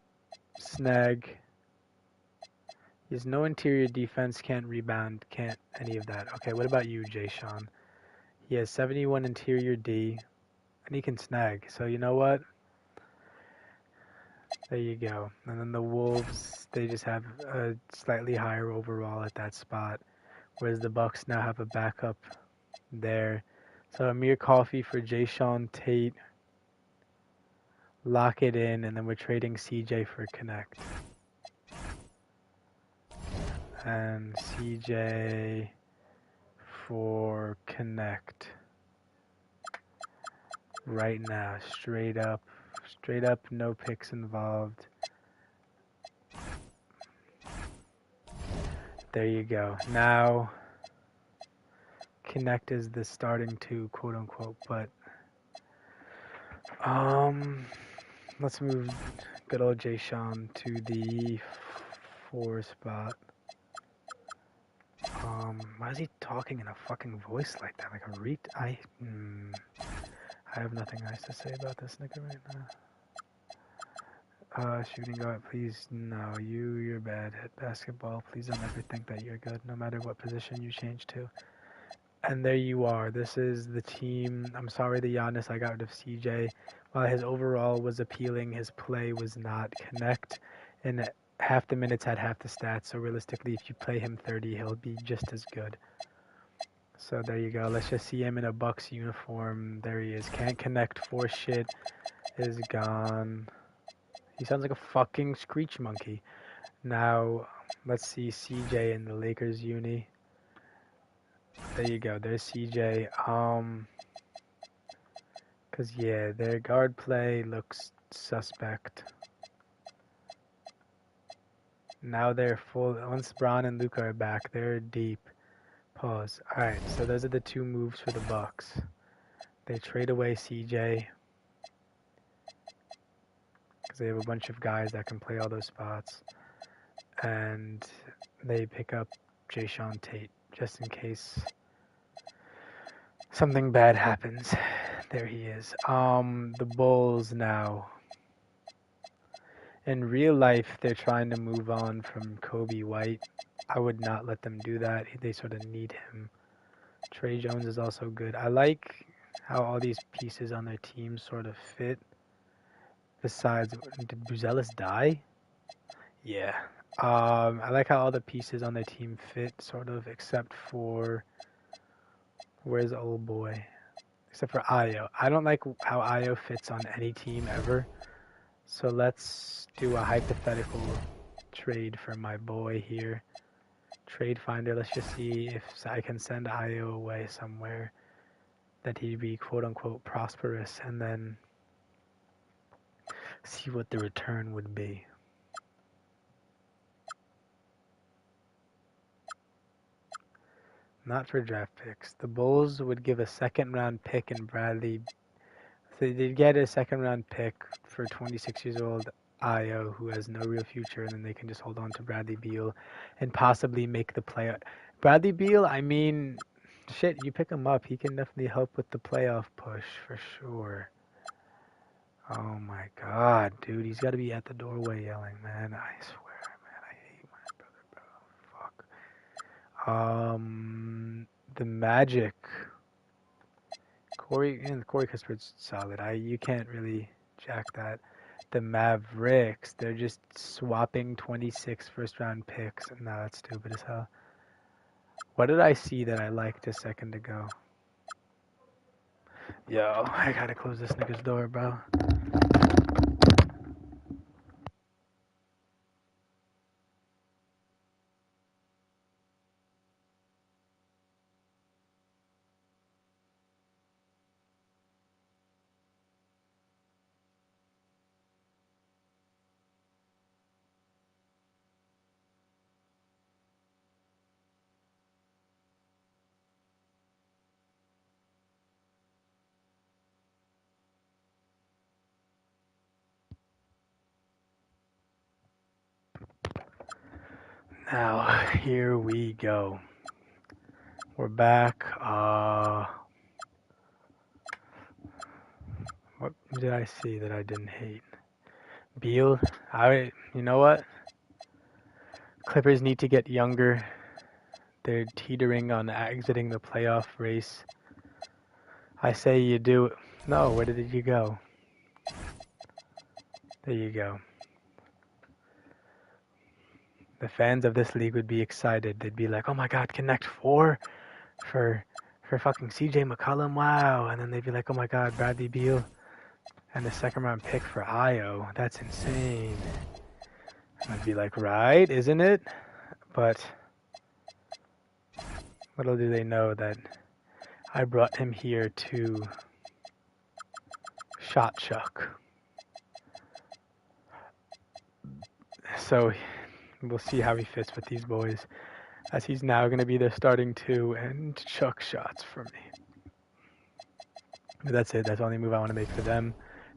A: snag, he has no interior defense, can't rebound, can't any of that. Okay, what about you, Jayshawn? He has 71 interior D, and he can snag. So you know what? There you go. And then the Wolves, they just have a slightly higher overall at that spot, whereas the Bucks now have a backup there. So Amir Coffee for Jayshawn Tate. Lock it in, and then we're trading CJ for Connect. And CJ for Connect. Right now, straight up, no picks involved. There you go. Now, Connect is the starting 2, quote unquote, but let's move good old Jayshawn to the 4 spot. Why is he talking in a fucking voice like that? Like a I have nothing nice to say about this nigga right now. Shooting guard, please, no, you're bad at basketball. Please don't ever think that you're good, no matter what position you change to. And there you are. This is the team. I'm sorry to Giannis, I got rid of CJ. While his overall was appealing, his play was not. Connect in half the minutes had half the stats, so realistically, if you play him 30, he'll be just as good. So there you go. Let's just see him in a Bucks uniform. There he is. Can't connect for shit. Is gone. He sounds like a fucking screech monkey. Now, let's see CJ in the Lakers uni. There you go. There's CJ. Cause yeah, their guard play looks suspect. Now they're full. Once Bron and Luka are back, they're deep. Pause. Alright, so those are the 2 moves for the Bucks. They trade away CJ. Because they have a bunch of guys that can play all those spots. And they pick up Jayshawn Tate, just in case something bad happens. There he is. The Bulls now. In real life, they're trying to move on from Kobe White. I would not let them do that. They sort of need him. Trey Jones is also good. I like how all these pieces on their team sort of fit. Besides, did Buzelis die? Yeah. I like how all the pieces on their team fit, sort of, except for... Where's old boy? Except for Ayo. I don't like how Ayo fits on any team ever. So let's do a hypothetical trade for my boy here. Trade finder, let's just see if I can send Ayo away somewhere that he'd be quote-unquote prosperous, and then see what the return would be. Not for draft picks. The Bulls would give a second-round pick in Bradley. So they'd get a second-round pick for 26-year-old Io, who has no real future, and then they can just hold on to Bradley Beal and possibly make the play. Bradley Beal, I mean, shit, you pick him up, he can definitely help with the playoff push for sure. Oh my god, dude, he's got to be at the doorway yelling, man. I swear, man, I hate my brother, bro. Fuck. The Magic. Corey Cusper's solid. You can't really jack that. The Mavericks, they're just swapping 26 first-round picks. No, that's stupid as hell. What did I see that I liked a second ago? Yo, I gotta close this nigga's door, bro. Now, here we go. We're back. What did I see that I didn't hate? Beal. You know what? Clippers need to get younger. They're teetering on exiting the playoff race. I say you do. No, where did you go? There you go. The fans of this league would be excited. They'd be like, oh my god, Connect 4 for fucking CJ McCollum, wow. And then they'd be like, oh my god, Bradley Beal and the second round pick for Io. That's insane. And I'd be like, right, isn't it? But little do they know that I brought him here to shot chuck. So we'll see how he fits with these boys, as he's now going to be their starting two and chuck shots for me. But that's it. That's the only move I want to make for them.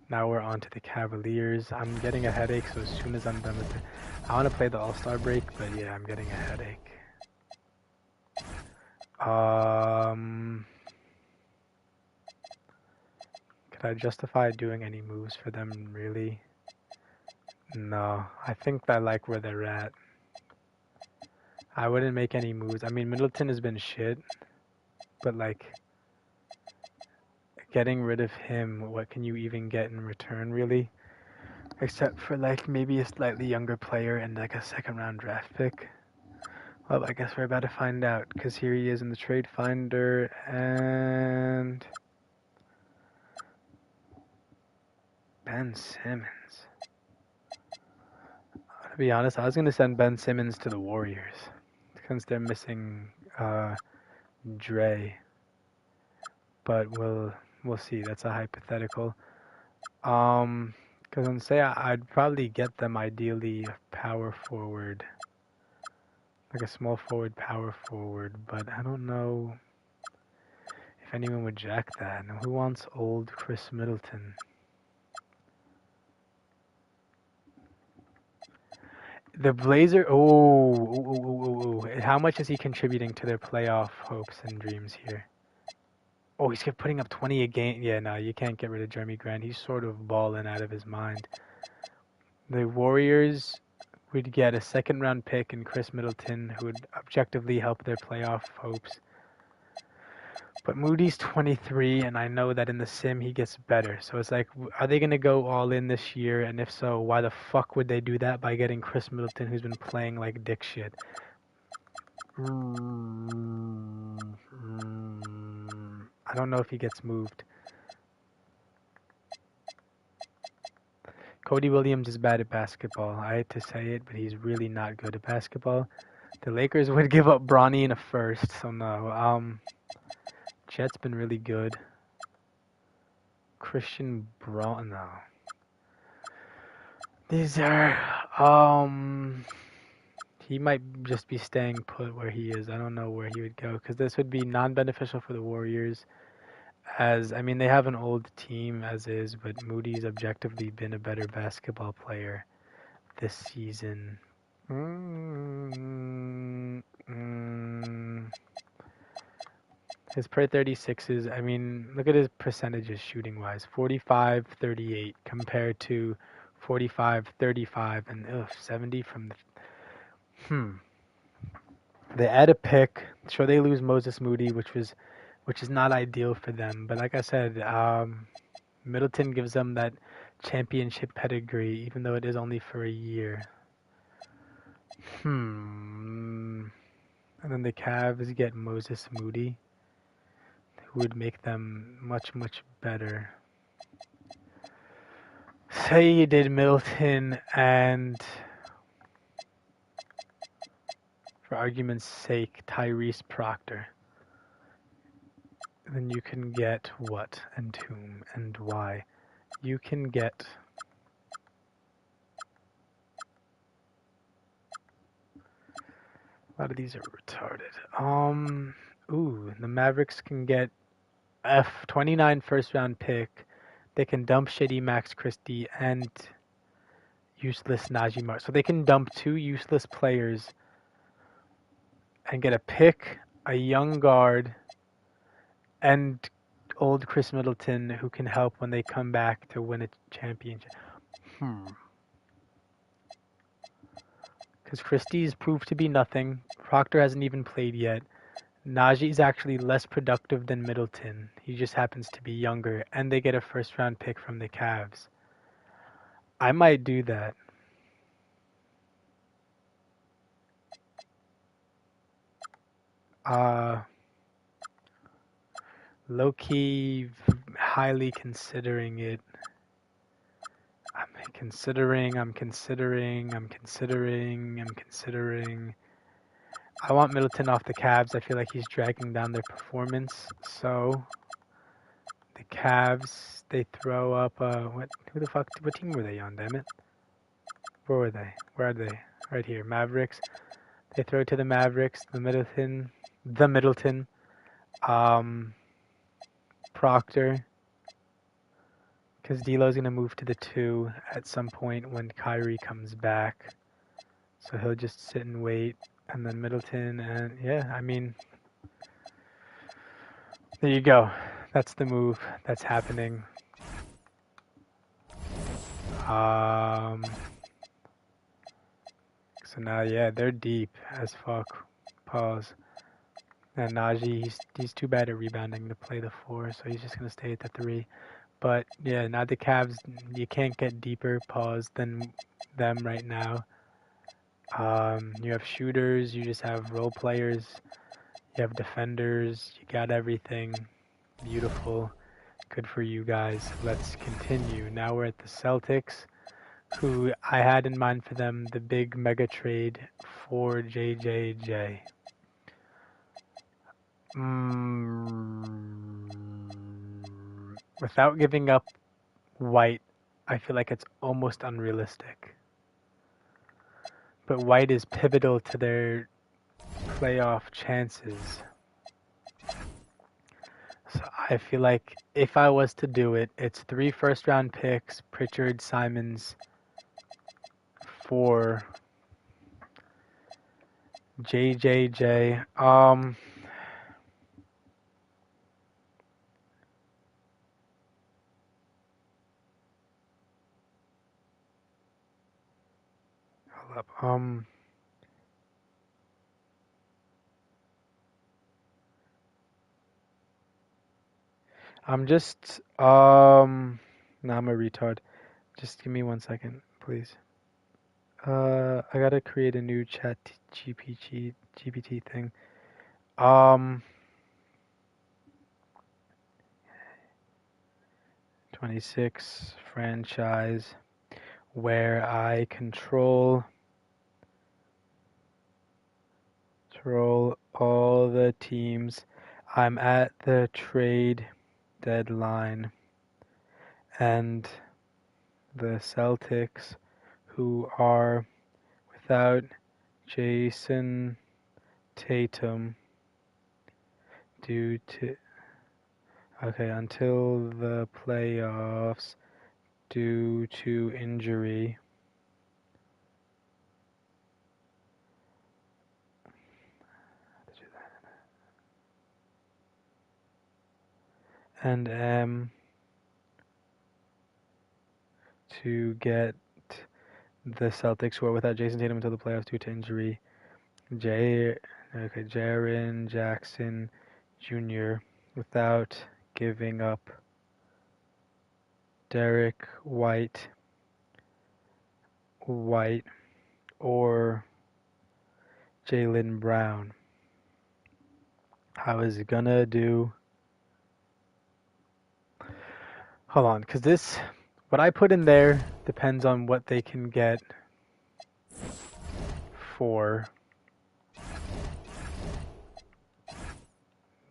A: Now we're on to the Cavaliers. I'm getting a headache, so as soon as I'm done with it, I want to play the All-Star break, but yeah, I'm getting a headache. Could I justify doing any moves for them, really? No, I think I like where they're at. I wouldn't make any moves. I mean, Middleton has been shit, but like, getting rid of him, what can you even get in return, really? Except for like maybe a slightly younger player and like a second round draft pick. Well, I guess we're about to find out, because here he is in the trade finder, and Ben Simmons. To be honest, I was going to send Ben Simmons to the Warriors, since they're missing Dre. But we'll see. That's a hypothetical. Because on say I'd probably get them ideally a power forward, like a small forward, power forward. But I don't know if anyone would jack that. Now, who wants old Chris Middleton? The Blazer. Oh, how much is he contributing to their playoff hopes and dreams here? Oh, he's putting up 20 a game. Yeah, no, you can't get rid of Jeremy Grant. He's sort of balling out of his mind. The Warriors would get a second-round pick in Chris Middleton, who would objectively help their playoff hopes. But Moody's 23, and I know that in the sim he gets better. So it's like, are they going to go all in this year? And if so, why the fuck would they do that by getting Chris Middleton, who's been playing like dick shit? I don't know if he gets moved. Cody Williams is bad at basketball. I hate to say it, but he's really not good at basketball. The Lakers would give up Bronny in a first, so no. Chet's been really good. Christian Braun, no. These are, he might just be staying put where he is. I don't know where he would go because this would be non-beneficial for the Warriors. As I mean, they have an old team as is, but Moody's objectively been a better basketball player this season. His per 36s, I mean, look at his percentages shooting wise. 45-38 compared to 45-35 and 70 from the They add a pick. Sure, they lose Moses Moody, which is not ideal for them. But like I said, Middleton gives them that championship pedigree, even though it is only for a year. And then the Cavs get Moses Moody, who would make them much, much better. Say you did Middleton and, for argument's sake, Tyrese Proctor. Then you can get what and whom and why. You can get a lot of these are retarded. The Mavericks can get F29 first round pick. They can dump shitty Max Christie and useless Najee Marshall. So they can dump 2 useless players and get a pick, a young guard, and old Chris Middleton, who can help when they come back to win a championship. Because Christie's proved to be nothing. Proctor hasn't even played yet. Najee's actually less productive than Middleton. He just happens to be younger. And they get a first-round pick from the Cavs. I might do that. Low-key, highly considering it. I'm considering. I want Middleton off the Cavs. I feel like he's dragging down their performance. So, the Cavs, they throw up, what team were they on, damn it? Where were they? Where are they? Right here, Mavericks. They throw to the Mavericks, the Middleton, Proctor, because D'Lo's going to move to the 2 at some point when Kyrie comes back. So he'll just sit and wait. And then Middleton, and yeah, I mean, there you go. That's the move that's happening. So now, yeah, they're deep as fuck. Pause. And Najee, he's too bad at rebounding to play the 4, so he's just going to stay at the 3. But, yeah, now the Cavs, you can't get deeper, pause, than them right now. You have shooters, you just have role players, you have defenders, you got everything. Beautiful. Good for you guys. Let's continue. Now we're at the Celtics, who I had in mind for them the big mega trade for JJJ. Without giving up White, I feel like it's almost unrealistic. But White is pivotal to their playoff chances. So I feel like if I was to do it, it's 3 first-round picks, Pritchard, Simons, for JJJ. Hold up. I'm just nah, I'm a retard. Just give me 1 second, please. I gotta create a new chat GPT thing. 26 franchise where I control all the teams. I'm at the trade deadline, and the Celtics, who are without Jason Tatum due to until the playoffs due to injury. And M to get the Celtics, who are without Jason Tatum until the playoffs due to injury. Jaren Jackson Jr. without giving up Derek White or Jaylen Brown. How is it gonna do? Hold on, because this, what I put in there depends on what they can get for.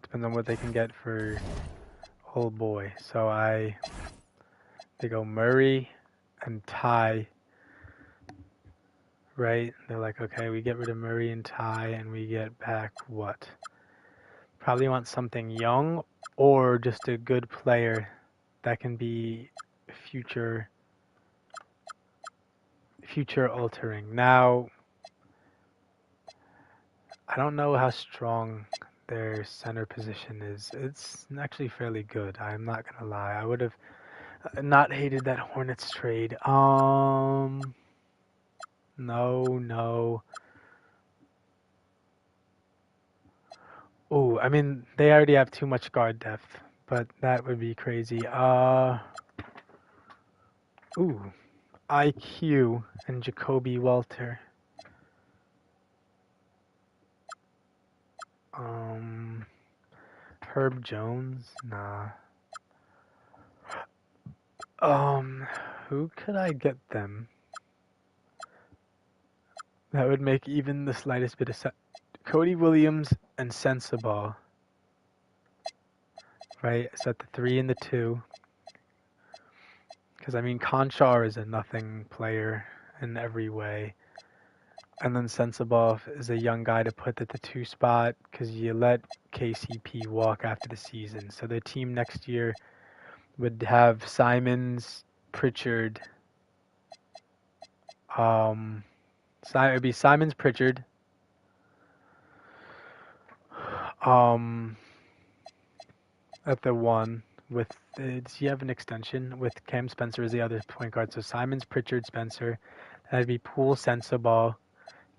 A: Depends on what they can get for old boy. So they go Murray and Ty. Right? They're like, okay, we get rid of Murray and Ty and we get back what? Probably want something young or just a good player that can be future altering. Now, I don't know how strong their center position is. It's actually fairly good. I'm not gonna lie. I would have not hated that Hornets trade. No. Oh, I mean, they already have too much guard depth, but that would be crazy. IQ and Jacoby Walter. Herb Jones? Nah. Who could I get them? That would make even the slightest bit of sense. Cody Williams and Sensabaugh. Right? Set the 3 and the 2. Because, I mean, Conchar is a nothing player in every way. And then Sensabaugh is a young guy to put at the 2 spot because you let KCP walk after the season. So their team next year would have Simons, Pritchard. It would be Simons, Pritchard. At the 1 with you have an extension with Cam Spencer as the other point guard. So Simons, Pritchard, Spencer. That'd be Poole, Sensabaugh,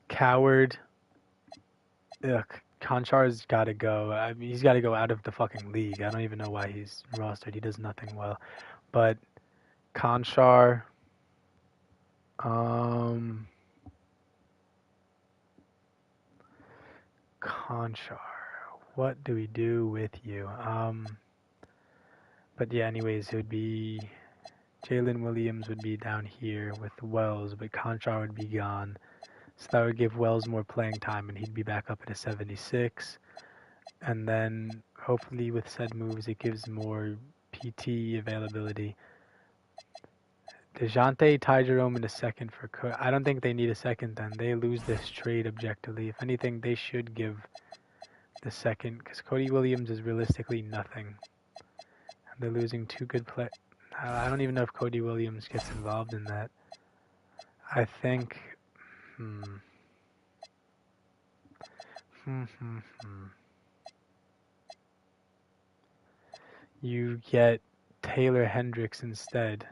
A: Coward. Conchar's got to go. I mean, he's got to go out of the fucking league. I don't even know why he's rostered. He does nothing well. But Conchar. Conchar. What do we do with you? But yeah, anyways, it would be Jalen Williams would be down here with Wells, but Conchar would be gone. So that would give Wells more playing time, and he'd be back up at a 76. And then hopefully with said moves, it gives more PT availability. DeJounte, Ty Jerome in a second for Cook. I don't think they need a second then. They lose this trade objectively. If anything, they should give the second because Cody Williams is realistically nothing. And they're losing 2 good play. I don't even know if Cody Williams gets involved in that. I think... You get Taylor Hendricks instead.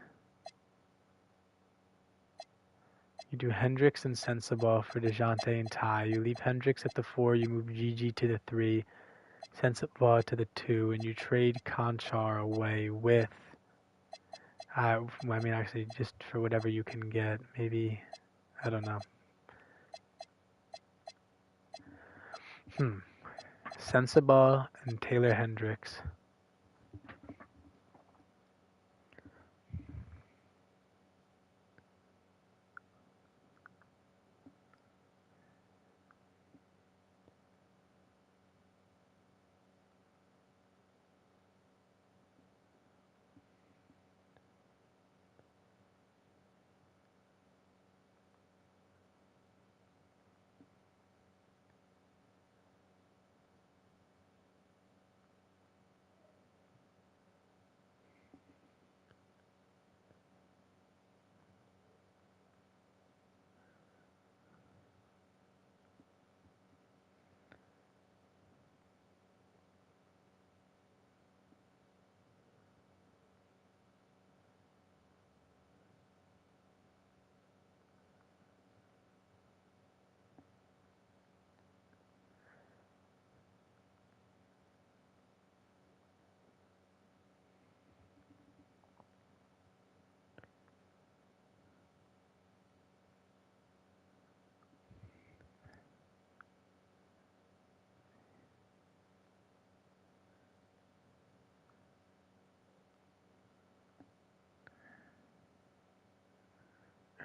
A: You do Hendricks and Sensabaugh for DeJounte and Ty. You leave Hendricks at the 4, you move Gigi to the 3, Sensabaugh to the 2, and you trade Conchar away with... I mean, actually, just for whatever you can get. Maybe, I don't know. Sensabaugh and Taylor Hendricks.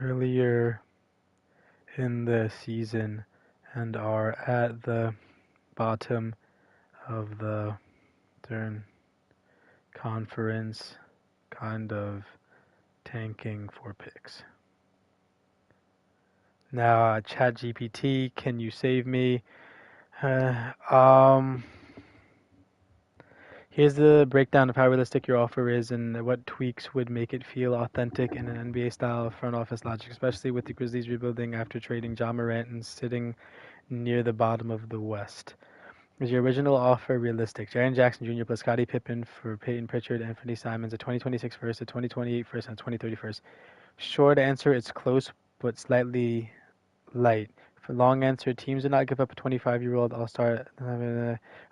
A: earlier in the season and are at the bottom of the Eastern Conference, kind of tanking for picks. Now, ChatGPT, can you save me? Here's the breakdown of how realistic your offer is and what tweaks would make it feel authentic in an NBA-style front office logic, especially with the Grizzlies rebuilding after trading Ja Morant and sitting near the bottom of the West. Is your original offer realistic? Jaren Jackson Jr. plus Scottie Pippen for Peyton Pritchard, Anthony Simons, a 2026 first, a 2028 first, and a 2030 first. Short answer, it's close but slightly light. For long answer, teams do not give up a 25-year-old all-star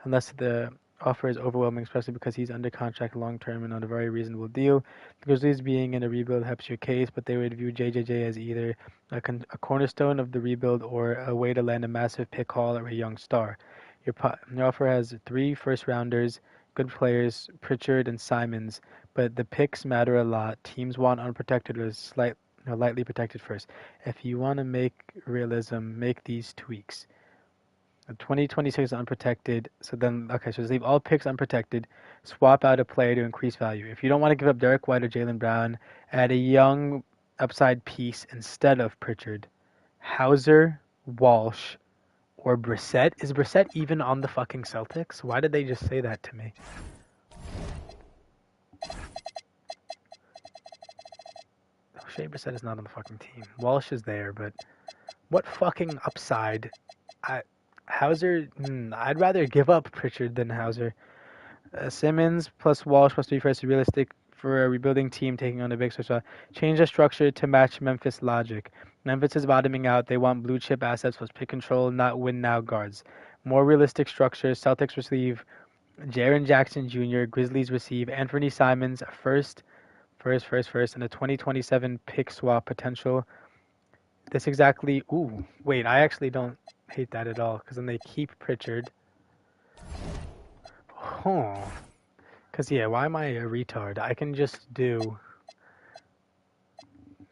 A: unless the offer is overwhelming, especially because he's under contract long-term and on a very reasonable deal. The Grizzlies being in a rebuild helps your case, but they would view JJJ as either a cornerstone of the rebuild or a way to land a massive pick haul or a young star. Your offer has 3 first-rounders, good players, Pritchard and Simons, but the picks matter a lot. Teams want unprotected or lightly protected first. If you want to make realism, make these tweaks. The 2026 is unprotected, so just leave all picks unprotected. Swap out a player to increase value. If you don't want to give up Derek White or Jaylen Brown, add a young upside piece instead of Pritchard. Hauser, Walsh, or Brissett. Is Brissett even on the fucking Celtics? Why did they just say that to me? Shea Brissett is not on the fucking team. Walsh is there, but what fucking upside? Hauser, I'd rather give up Pritchard than Hauser. Simmons plus Walsh plus 3 first is realistic for a rebuilding team taking on a big switch. Change the structure to match Memphis logic. Memphis is bottoming out. They want blue chip assets plus pick control, not win now guards. More realistic structure. Celtics receive Jaren Jackson Jr. Grizzlies receive Anthony Simons, first, and a 2027 pick swap potential. This exactly. Ooh, wait. I actually don't hate that at all because then they keep Pritchard. Oh. Because, yeah, why am I a retard? I can just do...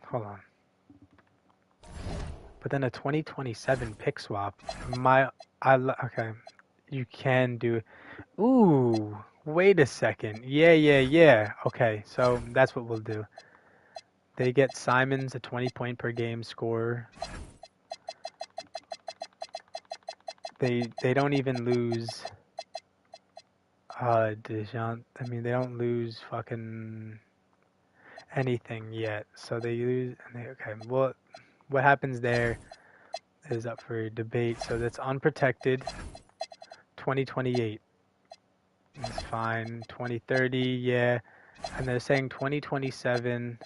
A: Hold on. But then a 2027 pick swap. Okay. You can do... Ooh. Wait a second. Yeah. Okay, so that's what we'll do. They get Simons, a 20-point per game scorer. They don't even lose... DeJounte. I mean, they don't lose fucking anything yet. So they lose. Okay. Well, what happens there is up for debate. So that's unprotected. 2028. It's fine. 2030. Yeah. And they're saying 2027.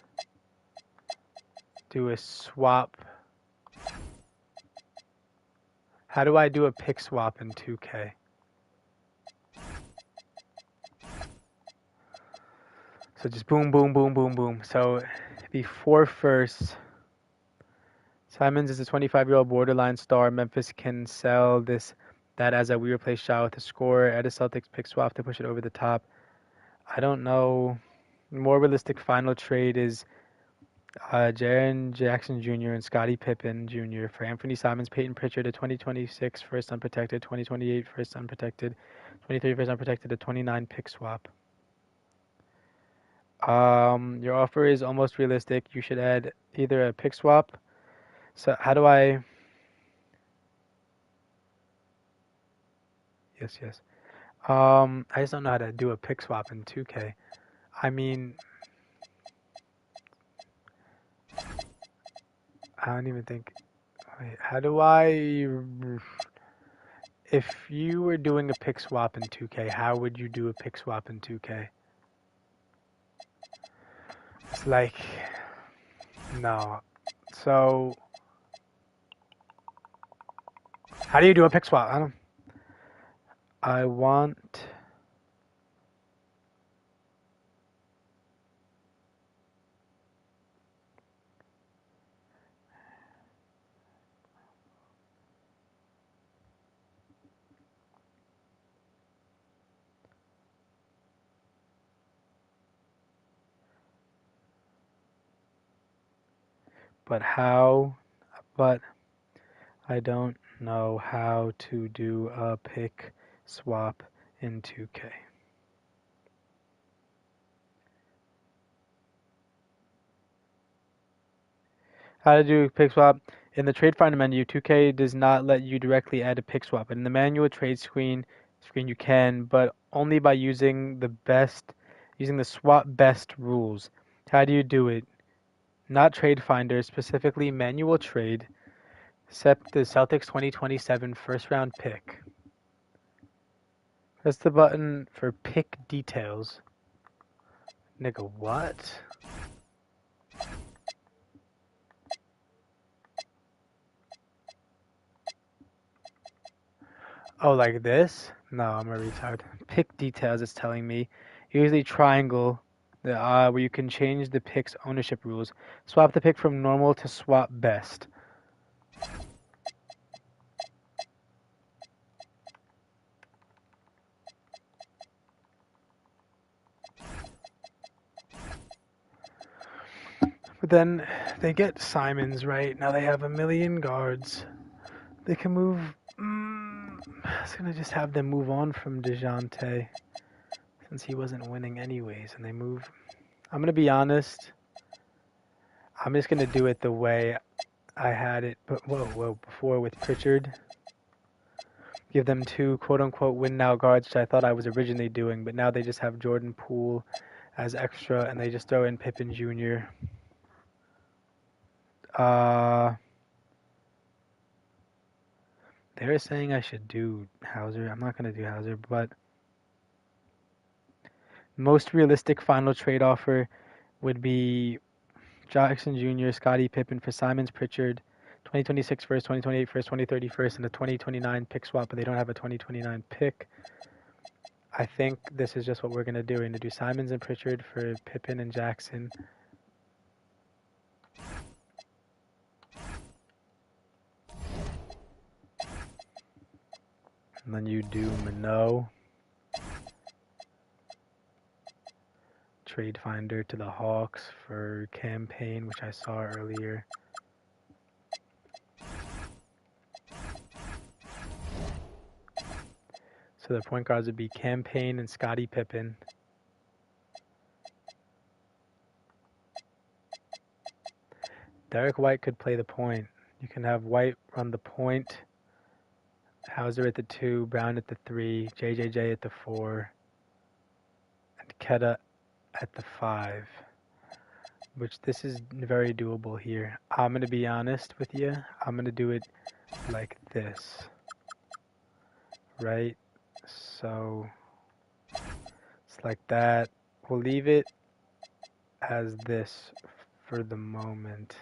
A: Do a swap. How do I do a pick swap in 2K? So just boom, boom, boom, boom, boom. So it'd be 4 firsts. Simons is a 25-year-old borderline star. Memphis can sell that as a we replace Shaw with a scorer. Add a Celtics pick swap to push it over the top. I don't know. More realistic final trade is Jaren Jackson Jr. and Scottie Pippen Jr. for Anthony Simons, Peyton Pritchard, a 2026 first unprotected, 2028 first unprotected, 2030 first unprotected, a 29 pick swap. Your offer is almost realistic. You should add either a pick swap. So how do I... Yes. I just don't know how to do a pick swap in 2K. I mean... I don't even think... Wait, how do I... If you were doing a pick swap in 2K, how would you do a pick swap in 2K? It's like... No. So... How do you do a pick swap? I want... But I don't know how to do a pick swap in 2K. How to do a pick swap. In the trade finder menu, 2K does not let you directly add a pick swap. In the manual trade screen you can, but only by using the swap best rules. How do you do it? Not trade finder, specifically manual trade. Set the Celtics 2027 first round pick. Press the button for pick details. Nigga, what? Oh, like this? No, I'm a retard. Pick details, it's telling me. Usually triangle, where you can change the pick's ownership rules. Swap the pick from normal to swap best. But then they get Simons, right? Now they have 1,000,000 guards. They can move. I was gonna just have them move on from DeJounte, since he wasn't winning anyways, and they move. I'm gonna be honest. I'm just gonna do it the way I had it, but before with Pritchard. Give them 2 quote-unquote win-now guards, which I thought I was originally doing, but now they just have Jordan Poole as extra, and they just throw in Pippen Jr. They were saying I should do Hauser. I'm not going to do Hauser, but most realistic final trade offer would be Jackson Jr., Scottie Pippen for Simons, Pritchard, 2026 first, 2028 first, 2030 first, and a 2029 pick swap, but they don't have a 2029 pick. I think this is just what we're going to do. We're going to do Simons and Pritchard for Pippen and Jackson. And then you do Minot. Trade finder to the Hawks for Campaign, which I saw earlier. So the point guards would be Campaign and Scottie Pippen. Derek White could play the point. You can have White run the point, Hauser at the 2, Brown at the 3, JJJ at the 4, and Keta at the 5. Which this is very doable here. I'm going to be honest with you. I'm going to do it like this. Right? So it's like that. We'll leave it as this for the moment.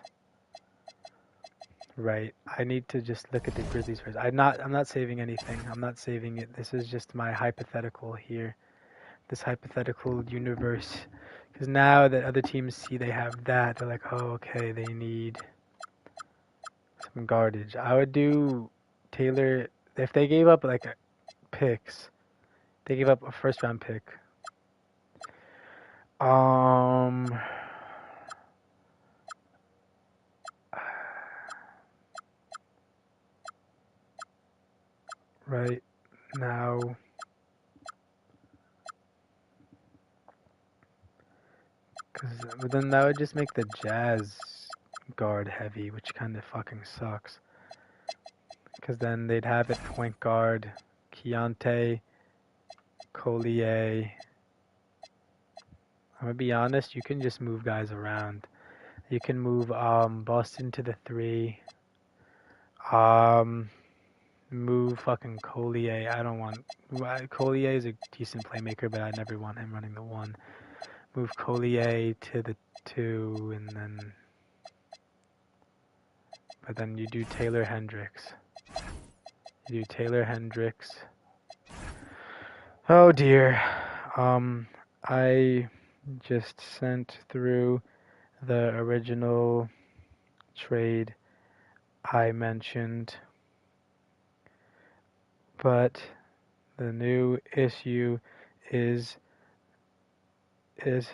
A: Right. I need to just look at the Grizzlies first. I'm not saving anything. I'm not saving it. This is just my hypothetical here. This hypothetical universe. Because now that other teams see they have that, they're like, oh, okay, they need some guardage. I would do Taylor, if they gave up like picks, they gave up a first round pick. Right now, but then that would just make the Jazz guard heavy, which kind of fucking sucks. Because then they'd have it point guard, Keontae, Collier. I'm gonna be honest, you can just move guys around. You can move Boston to the 3. Move fucking Collier. I don't want... Collier is a decent playmaker, but I never want him running the 1. Move Collier to the 2, and then... But then you do Taylor Hendricks. You do Taylor Hendricks. Oh dear. I just sent through the original trade I mentioned, but the new issue is as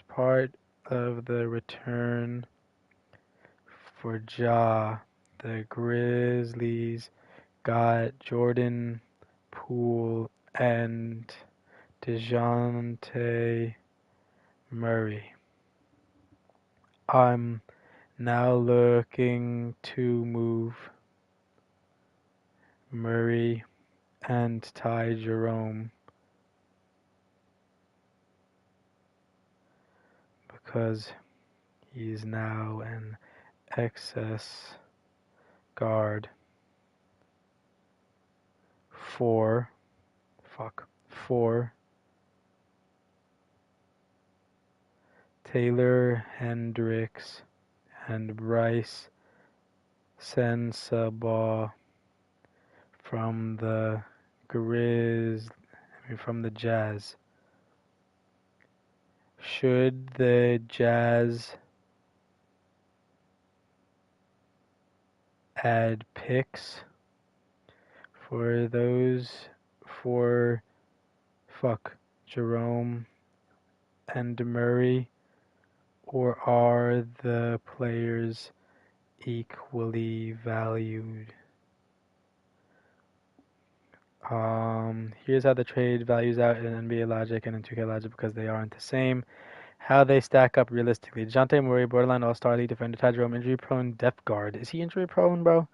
A: part of the return for Ja. The Grizzlies got Jordan Poole and DeJounte Murray. I'm now looking to move Murray and Ty Jerome because he's now an excess guard for Taylor Hendricks and Bryce Sensabaugh from the Jazz. Should the Jazz add picks for those for Jerome and Murray, or are the players equally valued? Here's how the trade values out in NBA Logic and in 2K Logic because they aren't the same. How they stack up realistically. DeJounte Murray, borderline all-star league defender. Ty Jerome, injury-prone depth guard. Is he injury-prone, bro?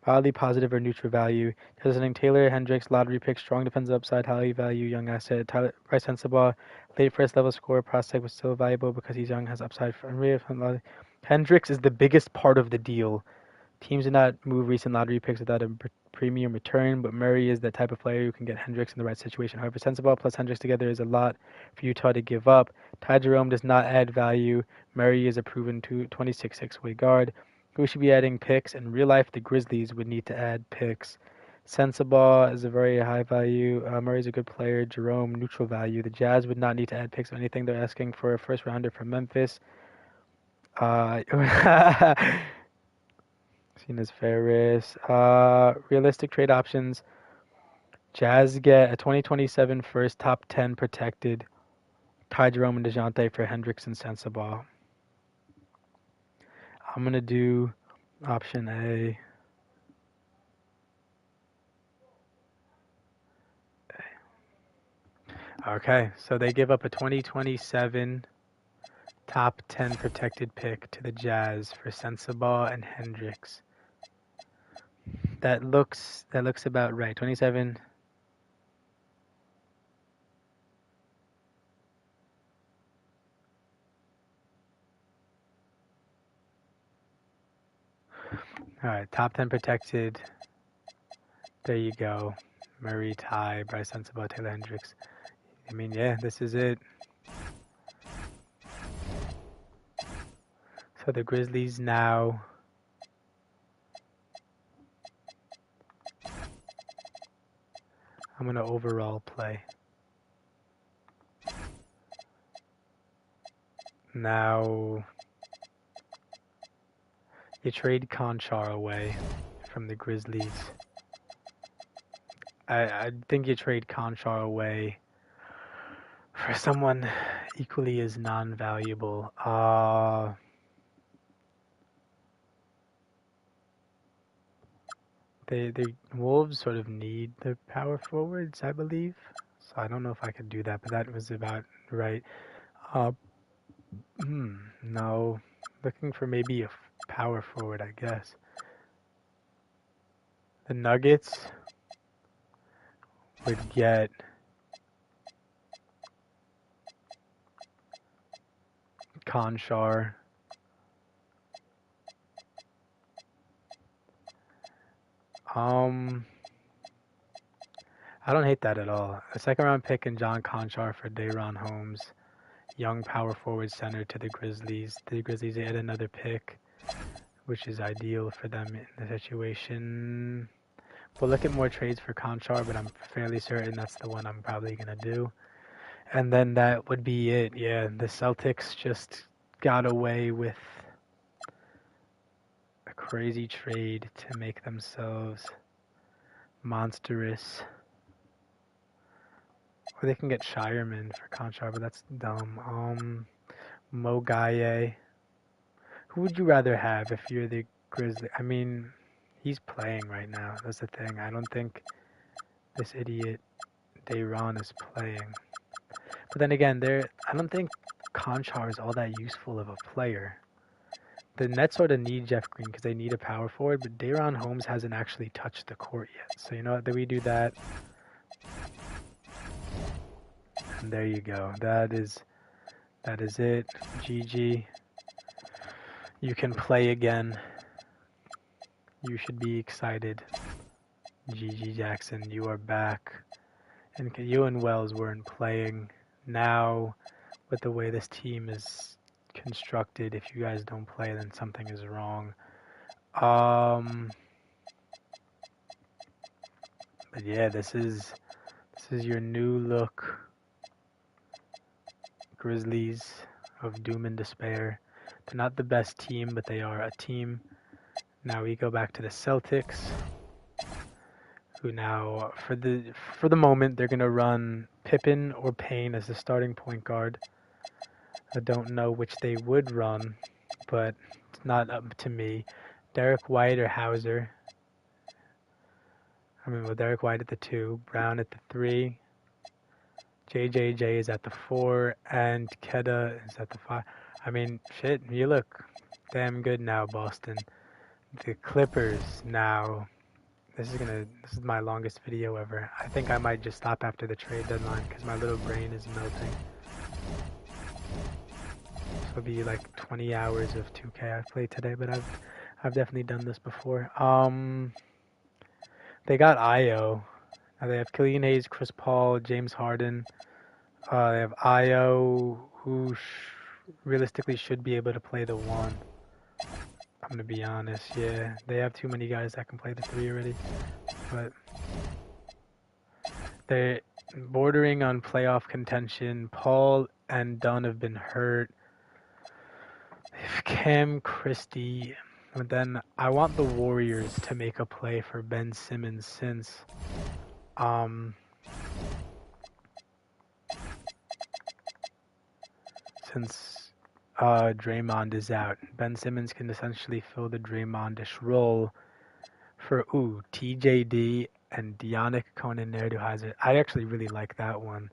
A: Mildly positive or neutral value. Presenting Taylor Hendricks, lottery pick, strong defensive upside, highly value, young asset. Bryce Sensabaugh, late first-level scorer prospect, was still valuable because he's young, has upside. Hendricks is the biggest part of the deal. Teams did not move recent lottery picks without a premium return, but Murray is the type of player who can get Hendricks in the right situation. However, Sensabaugh plus Hendricks together is a lot for Utah to give up. Ty Jerome does not add value. Murray is a proven 26-6-way guard who should be adding picks. In real life, the Grizzlies would need to add picks. Sensabaugh is a very high value. Murray's a good player. Jerome, neutral value. The Jazz would not need to add picks or anything. They're asking for a first-rounder from Memphis. Seen as Ferris. Realistic trade options. Jazz get a 2027 first, top 10 protected. Ty Jerome and DeJounte for Hendricks and Sensabaugh. I'm going to do option A. Okay, so they give up a 2027 top 10 protected pick to the Jazz for Sensabaugh and Hendricks. That looks about right. 27. All right, top 10 protected. There you go. Murray, Ty, Bryce Sensabaugh, Taylor Hendricks. I mean, yeah, this is it. So the Grizzlies now I'm going to overall play. Now you trade Conchar away from the Grizzlies. I think you trade Conchar away for someone equally as non-valuable. The Wolves sort of need the power forwards, I believe. So I don't know if I could do that, but that was about right. No. Looking for maybe a power forward, I guess. The Nuggets would get Conchar. I don't hate that at all. A second round pick and John Conchar for Day'Ron Holmes. Young power forward center to the Grizzlies. The Grizzlies add another pick, which is ideal for them in the situation. We'll look at more trades for Conchar, but I'm fairly certain that's the one I'm probably going to do. And then that would be it. Yeah, the Celtics just got away with a crazy trade to make themselves monstrous. Or they can get Shireman for Conchar, but that's dumb. Mo Gaye. Who would you rather have if you're the Grizzly. I mean, he's playing right now. That's the thing. I don't think this idiot Dayron is playing. But then again, I don't think Conchar is all that useful of a player. The Nets sort of need Jeff Green because they need a power forward, but Dayron Holmes hasn't actually touched the court yet. So you know what? Then we do that. And there you go. That is it. GG. You can play again. You should be excited. GG Jackson, you are back. And you and Wells weren't playing. Now, with the way this team is constructed, if you guys don't play, then something is wrong. But yeah, this is your new look Grizzlies of doom and despair. They're not the best team, but they are a team. Now we go back to the Celtics, who now, for the moment, they're gonna run Pippen or Payne as the starting point guard. I don't know which they would run, but it's not up to me. Derek White or Hauser. I mean, with Derek White at the 2, Brown at the 3, JJJ is at the 4, and Keda is at the 5. I mean, shit, you look damn good now, Boston. The Clippers now. This is my longest video ever. I think I might just stop after the trade deadline because my little brain is melting. This will be like 20 hours of 2K I've played today, but I've definitely done this before. They got Io. Now they have Killian Hayes, Chris Paul, James Harden. They have Io, who realistically should be able to play the 1. I'm gonna be honest, yeah. They have too many guys that can play the 3 already. But they're bordering on playoff contention. Paul and Dunn have been hurt. If Cam Christie, but then I want the Warriors to make a play for Ben Simmons since Draymond is out. Ben Simmons can essentially fill the Draymondish role for TJD and Deonic Conan Nerduheiser. I actually really like that one.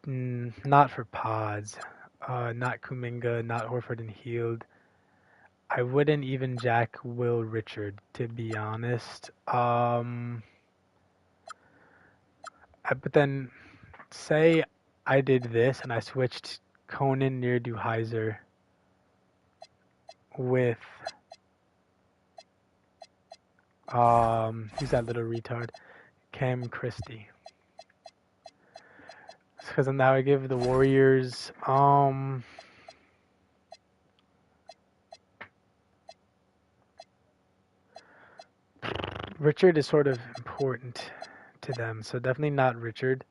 A: Not for pods. Not Kuminga, not Horford and Hield. I wouldn't even jack Will Richard, to be honest. But then, say I did this and I switched Conan Nerduheiser with who's that little retard? Cam Christie. Because now I give the Warriors Richard is sort of important to them, so definitely not Richard.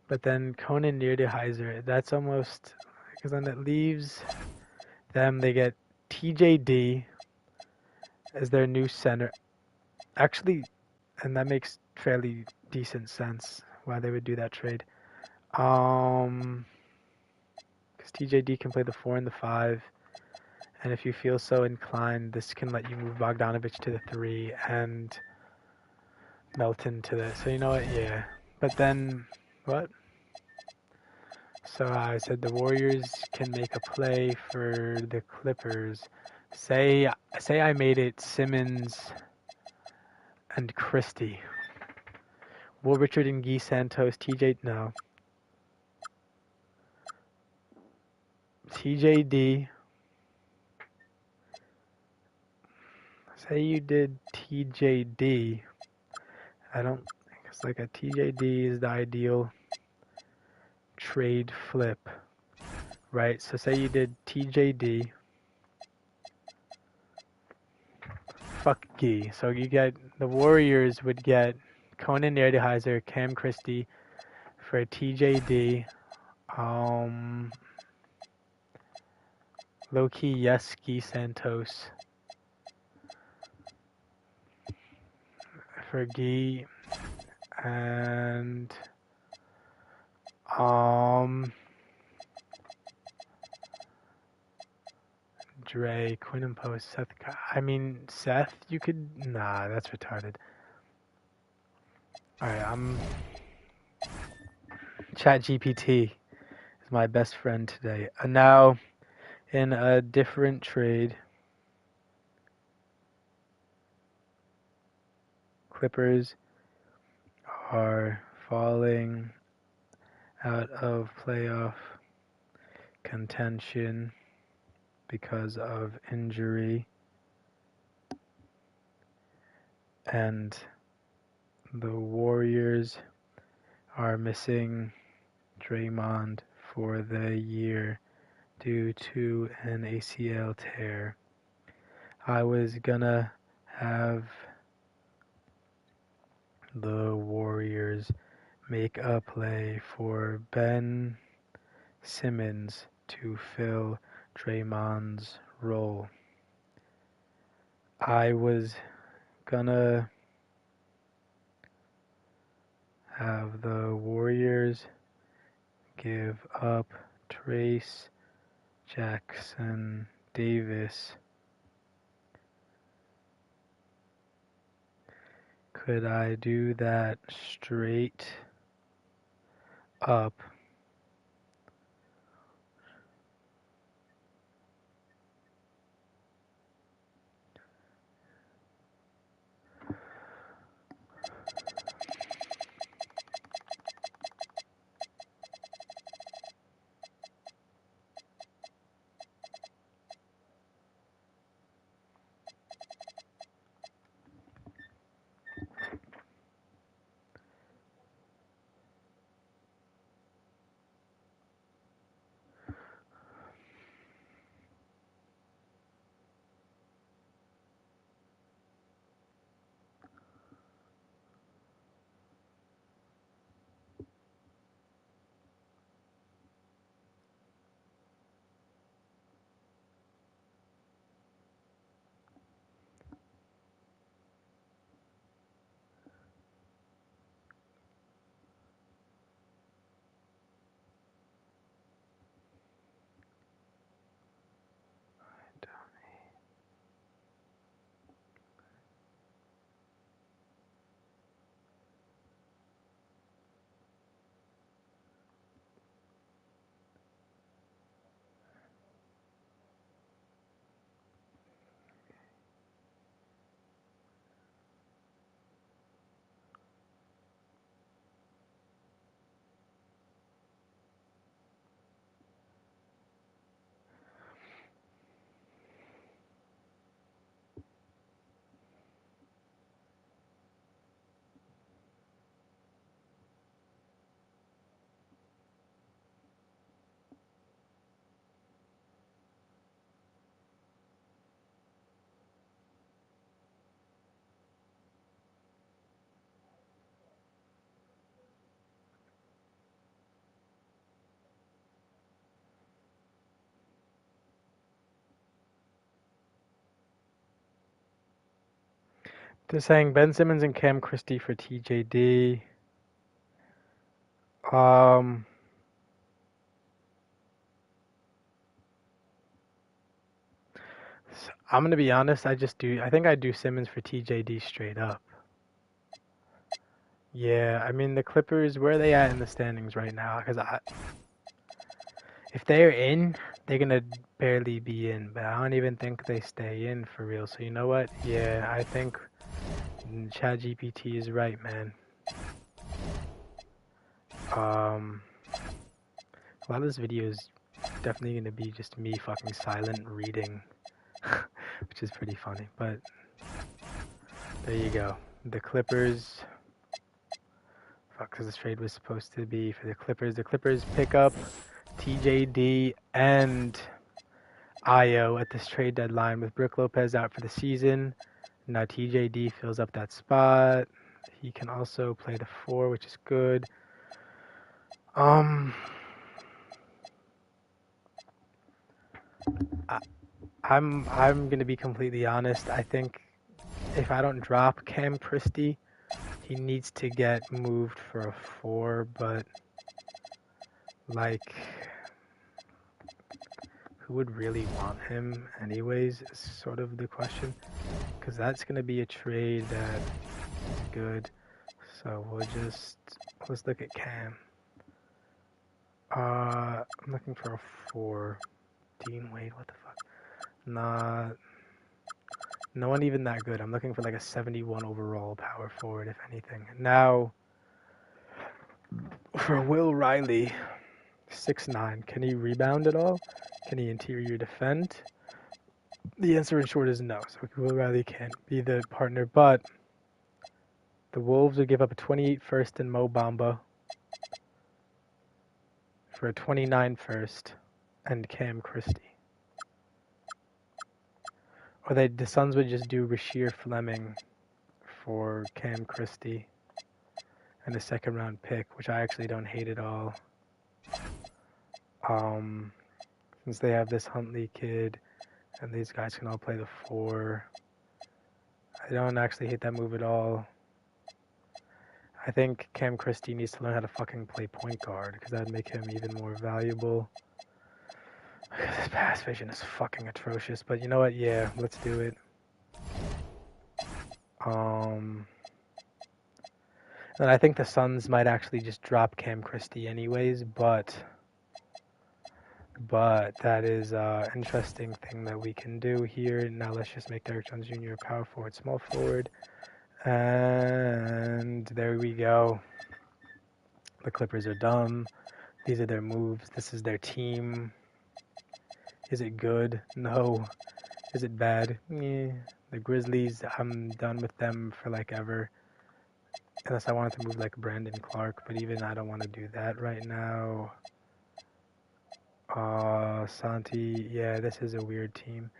A: But then Conan Nerduheiser, that's almost, because then it leaves them, they get TJD as their new center. Actually, and that makes fairly decent sense why they would do that trade. Because TJD can play the 4 and the 5. And if you feel so inclined, this can let you move Bogdanovich to the 3 and Melton to the... So you know what? Yeah. But then... What? So I said the Warriors can make a play for the Clippers. Say I made it Simmons and Christie. Will Richard and Guy Santos, TJ... No. TJD... Say you did TJD. I don't think it's like a TJD is the ideal trade flip, right? So say you did TJD. Fuck Gee. So you get the Warriors would get Conan Nerduheiser, Cam Christie for TJD. Low key, yes, Guy Santos. For Guy and Dre, Quinn and Post, Seth. I mean, Seth, you could. Nah, that's retarded. Alright, ChatGPT is my best friend today. Now, in a different trade, Clippers are falling out of playoff contention because of injury, and the Warriors are missing Draymond for the year due to an ACL tear. I was gonna have the Warriors make a play for Ben Simmons to fill Draymond's role. I was gonna have the Warriors give up Trace Jackson Davis. Could I do that straight up? They're saying Ben Simmons and Cam Christie for TJD. I'm gonna be honest. I think I do Simmons for TJD straight up. Yeah, I mean the Clippers. Where are they at in the standings right now? Because if they're in, they're gonna barely be in. But I don't even think they stay in for real. So you know what? Yeah, I think ChatGPT is right, man. A lot of this video is definitely gonna be just me fucking silent reading, which is pretty funny. But there you go. The Clippers. Fuck, because this trade was supposed to be for the Clippers. The Clippers pick up TJD and Ayo at this trade deadline with Brook Lopez out for the season. Now TJD fills up that spot. He can also play the 4, which is good. I'm gonna be completely honest. I think if I don't drop Cam Christie, he needs to get moved for a 4, but like who would really want him anyways is sort of the question. Because that's going to be a trade that is good. So let's look at Cam. I'm looking for a 4. Dean Wade, what the fuck? Nah, no one even that good. I'm looking for like a 71 overall power forward, if anything. Now, for Will Riley, 6'9", can he rebound at all? Can he interior defend? The answer in short is no. So Will Riley can't be the partner, but the Wolves would give up a 28 first in Mo Bamba for a 29 first and Cam Christie. Or the Suns would just do Rasheer Fleming for Cam Christie and a second round pick, which I actually don't hate at all. Since they have this Huntley kid and these guys can all play the 4. I don't actually hate that move at all. I think Cam Christie needs to learn how to fucking play point guard because that would make him even more valuable. This pass vision is fucking atrocious, but you know what? Yeah, let's do it. And I think the Suns might actually just drop Cam Christie anyways, but that is an interesting thing that we can do here. Now let's just make Derrick Jones Jr. a power forward, small forward. And there we go. The Clippers are dumb. These are their moves. This is their team. Is it good? No. Is it bad? Yeah. The Grizzlies, I'm done with them for like ever. Unless I wanted to move like Brandon Clark, but even I don't want to do that right now. Santi, yeah, this is a weird team.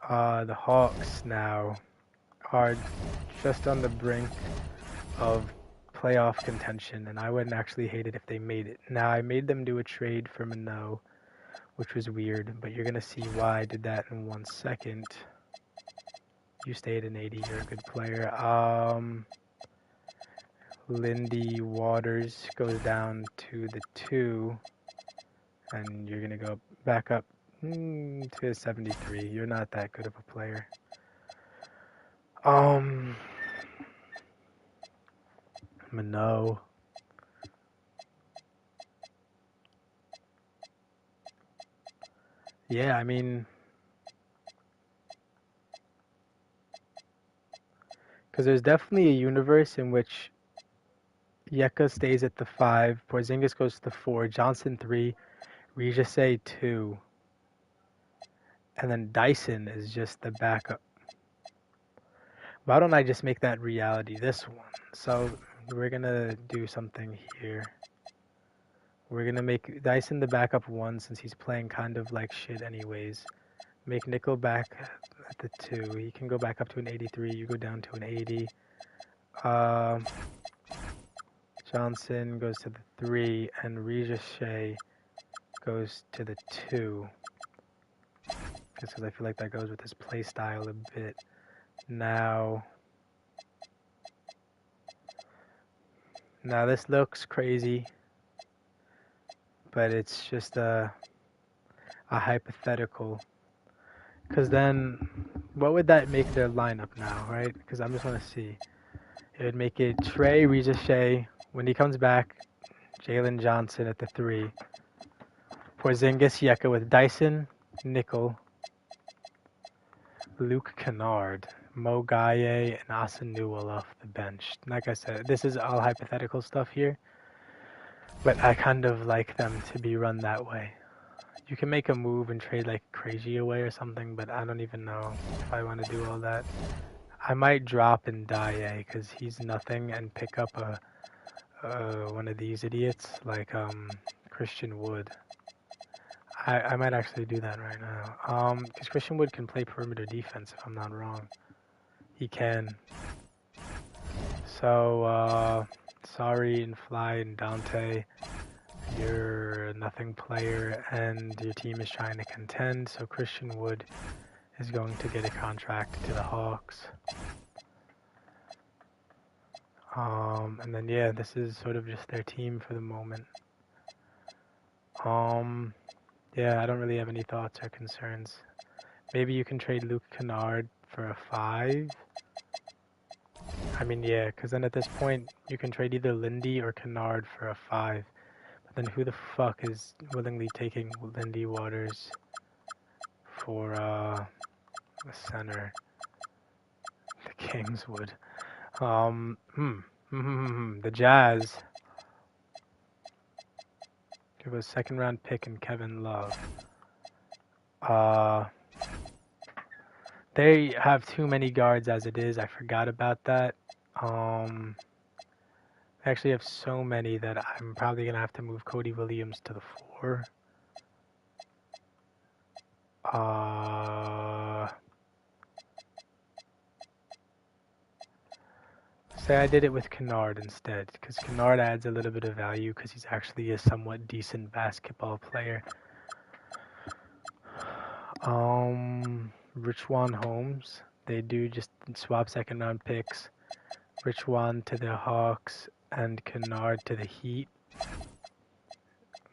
A: The Hawks now are just on the brink of playoff contention, and I wouldn't actually hate it if they made it. Now, I made them do a trade for Minot, which was weird, but you're going to see why I did that in 1 second. You stayed in 80, you're a good player. Lindy Waters goes down to the 2, and you're going to go back up to 73. You're not that good of a player. Minot. Yeah, I mean, because there's definitely a universe in which Yeka stays at the 5, Porzingis goes to the 4, Johnson 3, Regis 2, and then Dyson is just the backup. Why don't I just make that reality this one? So we're going to do something here. We're going to make Dyson the backup 1 since he's playing kind of like shit anyways. Make Nickel back at the 2. He can go back up to an 83. You go down to an 80. Johnson goes to the 3, and Regis goes to the 2. Just because I feel like that goes with his play style a bit. Now this looks crazy, but it's just a hypothetical. Because then, what would that make their lineup now, right? Because I just want to see. It would make it Trey, Regis when he comes back, Jalen Johnson at the 3, Porzingis, Yeka with Dyson, Nickel, Luke Kennard, Mo Gaye, and Asen Newell off the bench. Like I said, this is all hypothetical stuff here, but I kind of like them to be run that way. You can make a move and trade like Crazy away or something, but I don't even know if I want to do all that. I might drop in Dye because he's nothing and pick up one of these idiots like Christian Wood. I might actually do that right now. Because Christian Wood can play perimeter defense if I'm not wrong. He can. So, sorry, and Fly and Dante. You're a nothing player and your team is trying to contend, so Christian Wood is going to get a contract to the Hawks. And then, yeah, this is sort of just their team for the moment. Yeah, I don't really have any thoughts or concerns. Maybe you can trade Luke Kennard for a 5. I mean, yeah, because then at this point, you can trade either Lindy or Kennard for a 5. But then who the fuck is willingly taking Lindy Waters for a center? The Kings would. The Jazz. Give a 2nd round pick and Kevin Love. They have too many guards as it is. I forgot about that. I actually have so many that I'm probably going to have to move Cody Williams to the 4. Say I did it with Kennard instead, because Kennard adds a little bit of value because he's actually a somewhat decent basketball player. Richwan Holmes, they do just swap 2nd round picks. Richwan to the Hawks and Kennard to the Heat.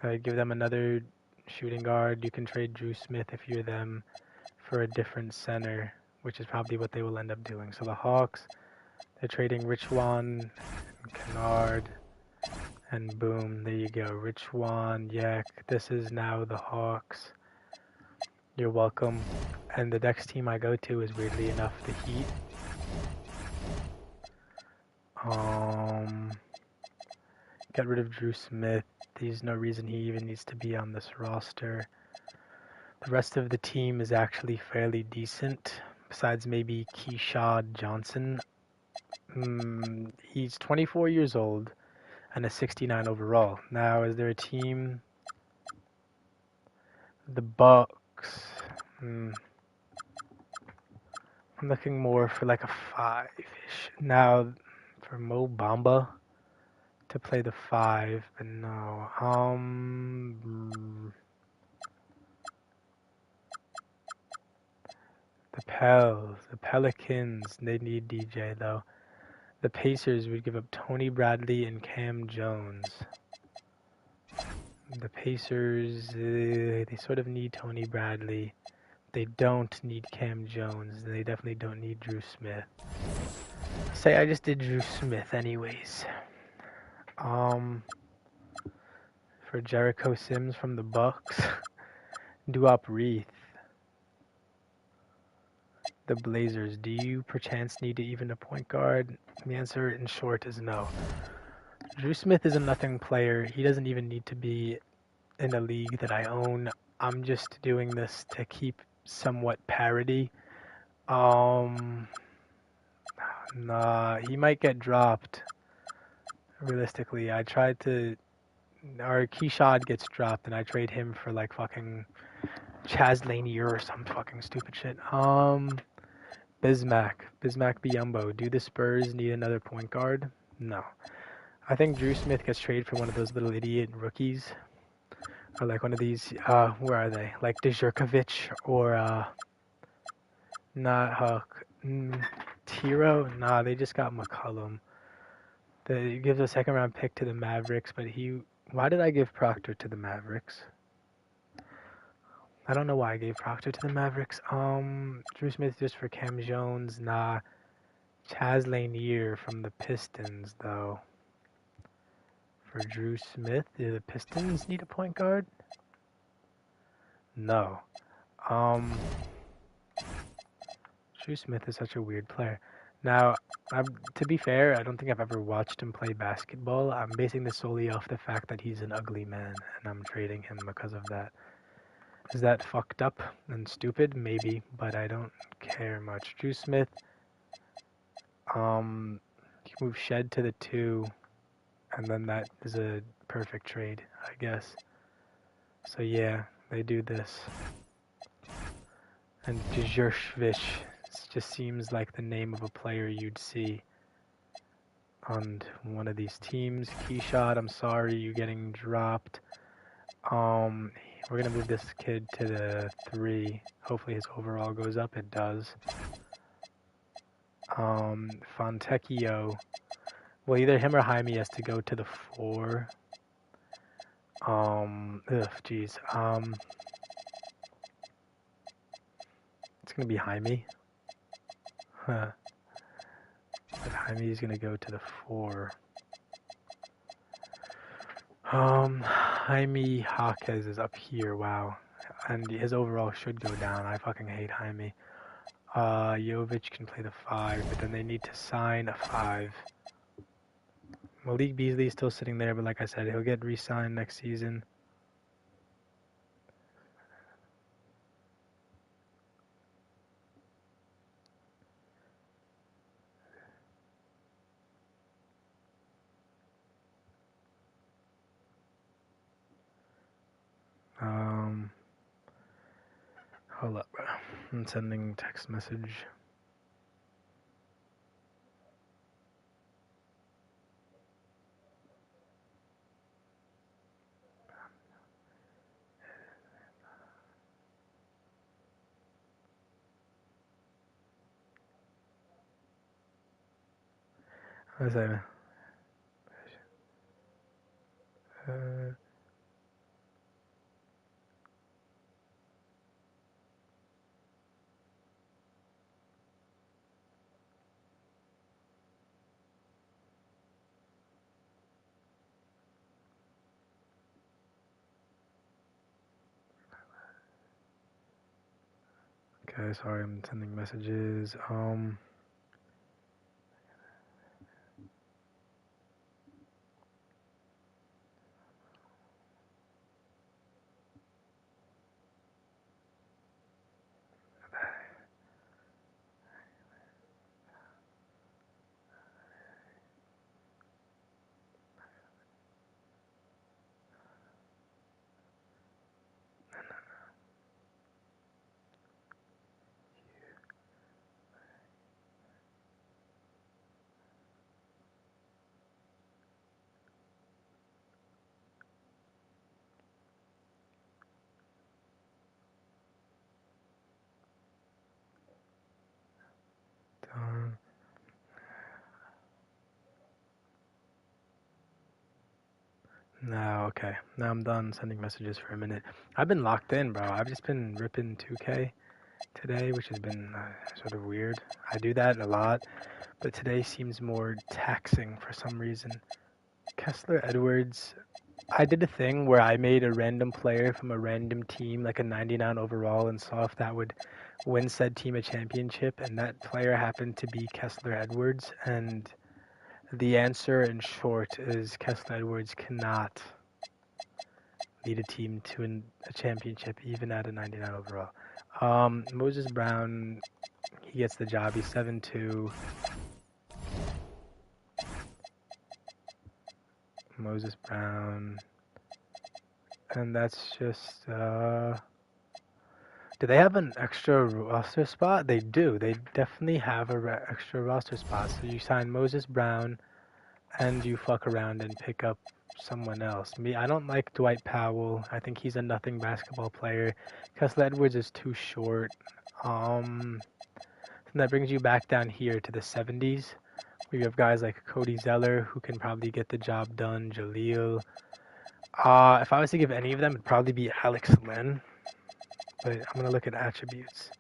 A: I give them another shooting guard. You can trade Drew Smith if you're them for a different center, which is probably what they will end up doing. So the Hawks, they're trading Richwan and Kennard, and boom, there you go. Richwan, Yak. This is now the Hawks. You're welcome. And the next team I go to is, weirdly enough, the Heat. Get rid of Drew Smith. There's no reason he even needs to be on this roster. The rest of the team is actually fairly decent, besides maybe Keyshawn Johnson. He's 24 years old and a 69 overall. Now, is there a team? The Bucks. I'm looking more for like a 5-ish. Now, for Mo Bamba to play the 5, but no. The Pelicans, they need DJ though. The Pacers would give up Tony Bradley and Cam Jones. The Pacers, they sort of need Tony Bradley. They don't need Cam Jones. They definitely don't need Drew Smith. Say I just did Drew Smith anyways. For Jericho Sims from the Bucks. Duop Reith. The Blazers. Do you perchance need even a point guard? The answer in short is no. Drew Smith is a nothing player. He doesn't even need to be in a league that I own. I'm just doing this to keep somewhat parity. Nah, he might get dropped. Realistically, I tried to... Our Keyshawn gets dropped and I trade him for like fucking Chaz Lanier or some fucking stupid shit. Bismack Biyombo. Do the Spurs need another point guard? No. I think Drew Smith gets traded for one of those little idiot rookies. Or like one of these, where are they? Like Djurkovic or, not Huck. Tiro? Nah, they just got McCollum. They gives a 2nd round pick to the Mavericks, but why did I give Proctor to the Mavericks? I don't know why I gave Proctor to the Mavericks. Drew Smith just for Cam Jones. Nah. Chaz Lanier from the Pistons, though. For Drew Smith, do the Pistons need a point guard? No. Drew Smith is such a weird player. Now, to be fair, I don't think I've ever watched him play basketball. I'm basing this solely off the fact that he's an ugly man, and I'm trading him because of that. Is that fucked up and stupid? Maybe, but I don't care much. Drew Smith, you move Shed to the 2, and then that is a perfect trade, I guess. So yeah, they do this. And Djurkovic just seems like the name of a player you'd see on one of these teams. Keyshot, I'm sorry, you're getting dropped. We're gonna move this kid to the 3. Hopefully his overall goes up. It does. Fontecchio. Well, either him or Jaime has to go to the 4. Jeez. It's gonna be Jaime. Huh. But Jaime is gonna go to the 4. Jaime Jaquez is up here. Wow, and his overall should go down. I fucking hate Jaime. Jovic can play the 5, but then they need to sign a 5. Malik Beasley is still sitting there, but like I said, he'll get re-signed next season. Hold up, bro. I'm sending text message. What's that? Okay, sorry, I'm sending messages. Done. No, okay. Now I'm done sending messages for a minute. I've been locked in, bro. I've just been ripping 2K today, which has been sort of weird. I do that a lot, but today seems more taxing for some reason. Kessler Edwards, I did a thing where I made a random player from a random team, like a 99 overall, and saw if that would win said team a championship, and that player happened to be Kessler Edwards, and the answer in short is Kessler Edwards cannot lead a team to a championship, even at a 99 overall. Moses Brown, he gets the job. He's 7'2". Moses Brown. And that's just, do they have an extra roster spot? They do. They definitely have an extra roster spot. So you sign Moses Brown, and you fuck around and pick up someone else. I don't like Dwight Powell. I think he's a nothing basketball player. Kessler Edwards is too short. And that brings you back down here to the 70s, where you have guys like Cody Zeller, who can probably get the job done, Jaleel. If I was to give any of them, it'd probably be Alex Len. But I'm going to look at attributes,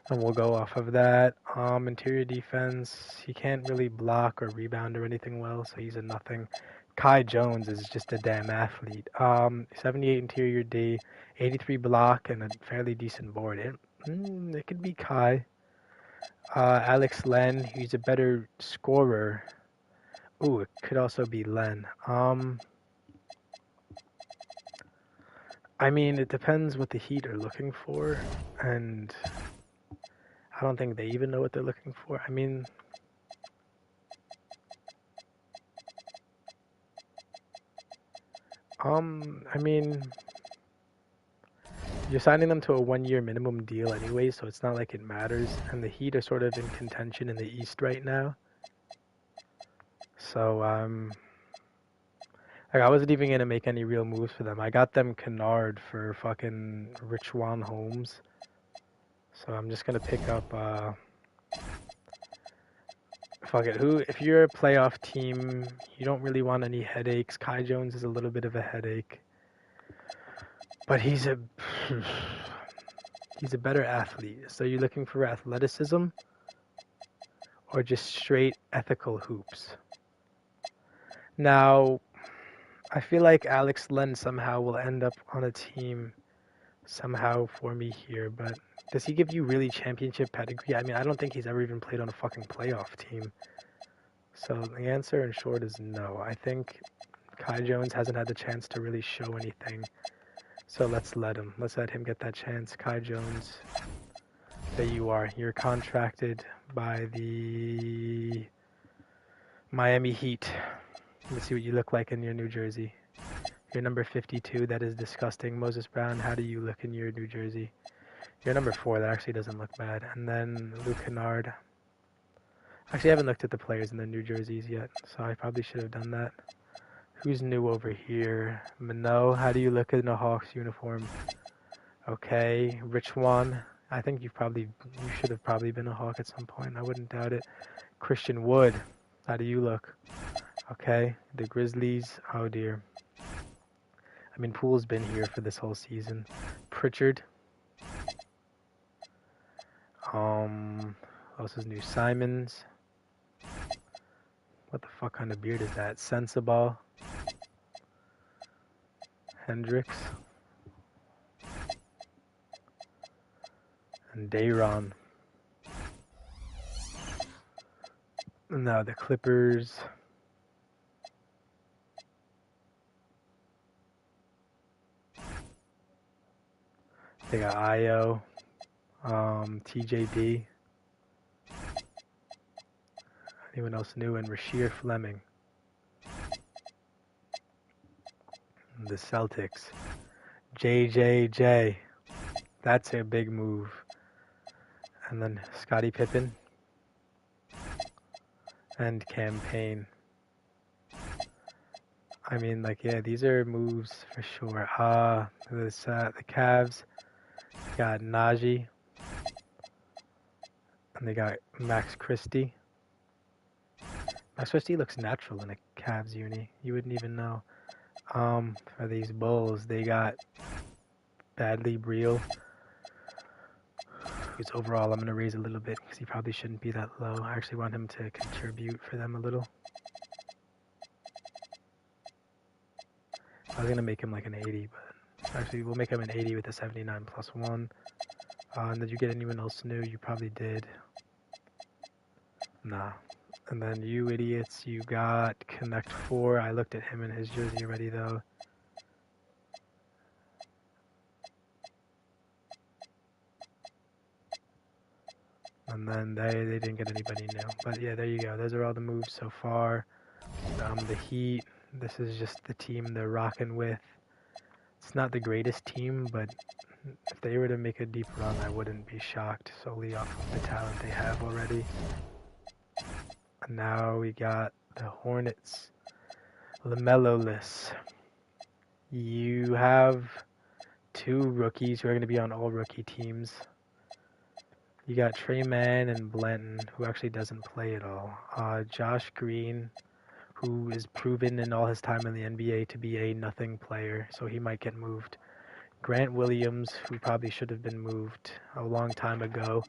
A: and we'll go off of that. Interior defense, he can't really block or rebound or anything well, so he's a nothing. Kai Jones is just a damn athlete. 78 interior D, 83 block, and a fairly decent board. It could be Kai. Alex Len, he's a better scorer. Ooh, it could also be Len. I mean, it depends what the Heat are looking for, and I don't think they even know what they're looking for. I mean, you're signing them to a 1-year minimum deal anyway, so it's not like it matters. And the Heat are sort of in contention in the East right now. So, like, I wasn't even gonna make any real moves for them. I got them Kennard for fucking Richaun Holmes. So I'm just gonna pick up, fuck it. If you're a playoff team, you don't really want any headaches. Kai Jones is a little bit of a headache. But he's a better athlete. So you're looking for athleticism or just straight ethical hoops. Now, I feel like Alex Len somehow will end up on a team somehow for me here, but does he give you really championship pedigree? I mean, I don't think he's ever even played on a fucking playoff team. So the answer in short is no. I think Kai Jones hasn't had the chance to really show anything. So let's let him. Let's let him get that chance. Kai Jones, there you are. You're contracted by the Miami Heat. Let's see what you look like in your New Jersey. You're number 52. That is disgusting. Moses Brown, how do you look in your New Jersey? You're number 4. That actually doesn't look bad. And then Luke Kennard. Actually, I haven't looked at the players in the New Jerseys yet, so I probably should have done that. Who's new over here? Minot, how do you look in a Hawks uniform? Okay. Rich Wan, I think you should have probably been a Hawk at some point. I wouldn't doubt it. Christian Wood, how do you look? Okay. The Grizzlies, oh dear. I mean, Poole's been here for this whole season. Pritchard. Who else is new? Simons. What the fuck kind of beard is that? Sensabaugh. Hendricks. And Dayron. Now the Clippers. They got Io. TJD. Anyone else new? And Rasheer Fleming. The Celtics. JJJ. That's a big move. And then Scottie Pippen. And Campaign. I mean, like, yeah, these are moves for sure. The Cavs got Najee. And they got Max Christie. Max Christie looks natural in a Cavs uni. You wouldn't even know. For these Bulls, they got Bradley Beal. Who's overall, I'm going to raise a little bit because he probably shouldn't be that low. I actually want him to contribute for them a little. I was going to make him like an 80, but actually we'll make him an 80 with a 79 plus 1. And did you get anyone else new? You probably did. Nah. And then you idiots, you got Connect 4. I looked at him in his jersey already, though. And then they didn't get anybody new. But yeah, there you go. Those are all the moves so far. The Heat, this is just the team they're rocking with. It's not the greatest team, but if they were to make a deep run, I wouldn't be shocked solely off of the talent they have already. And now we got the Hornets. LaMelo-less. You have 2 rookies who are going to be on all rookie teams. You got Trey Mann and Blanton, who actually doesn't play at all. Josh Green, who is proven in all his time in the NBA to be a nothing player, so he might get moved. Grant Williams, who probably should have been moved a long time ago.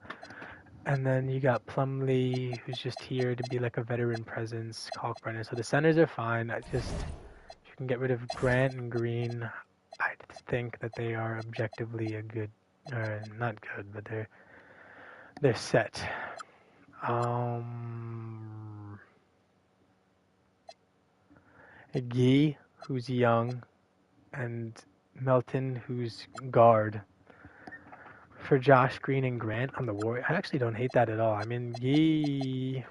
A: And then you got Plumlee, who's just here to be like a veteran presence, Kalkbrenner. So the centers are fine. If you can get rid of Grant and Green, I think that they are objectively a good, not good, but they're set. Gee, who's young, and Melton, who's guard. For Josh Green and Grant on the Warriors, I actually don't hate that at all. I mean, he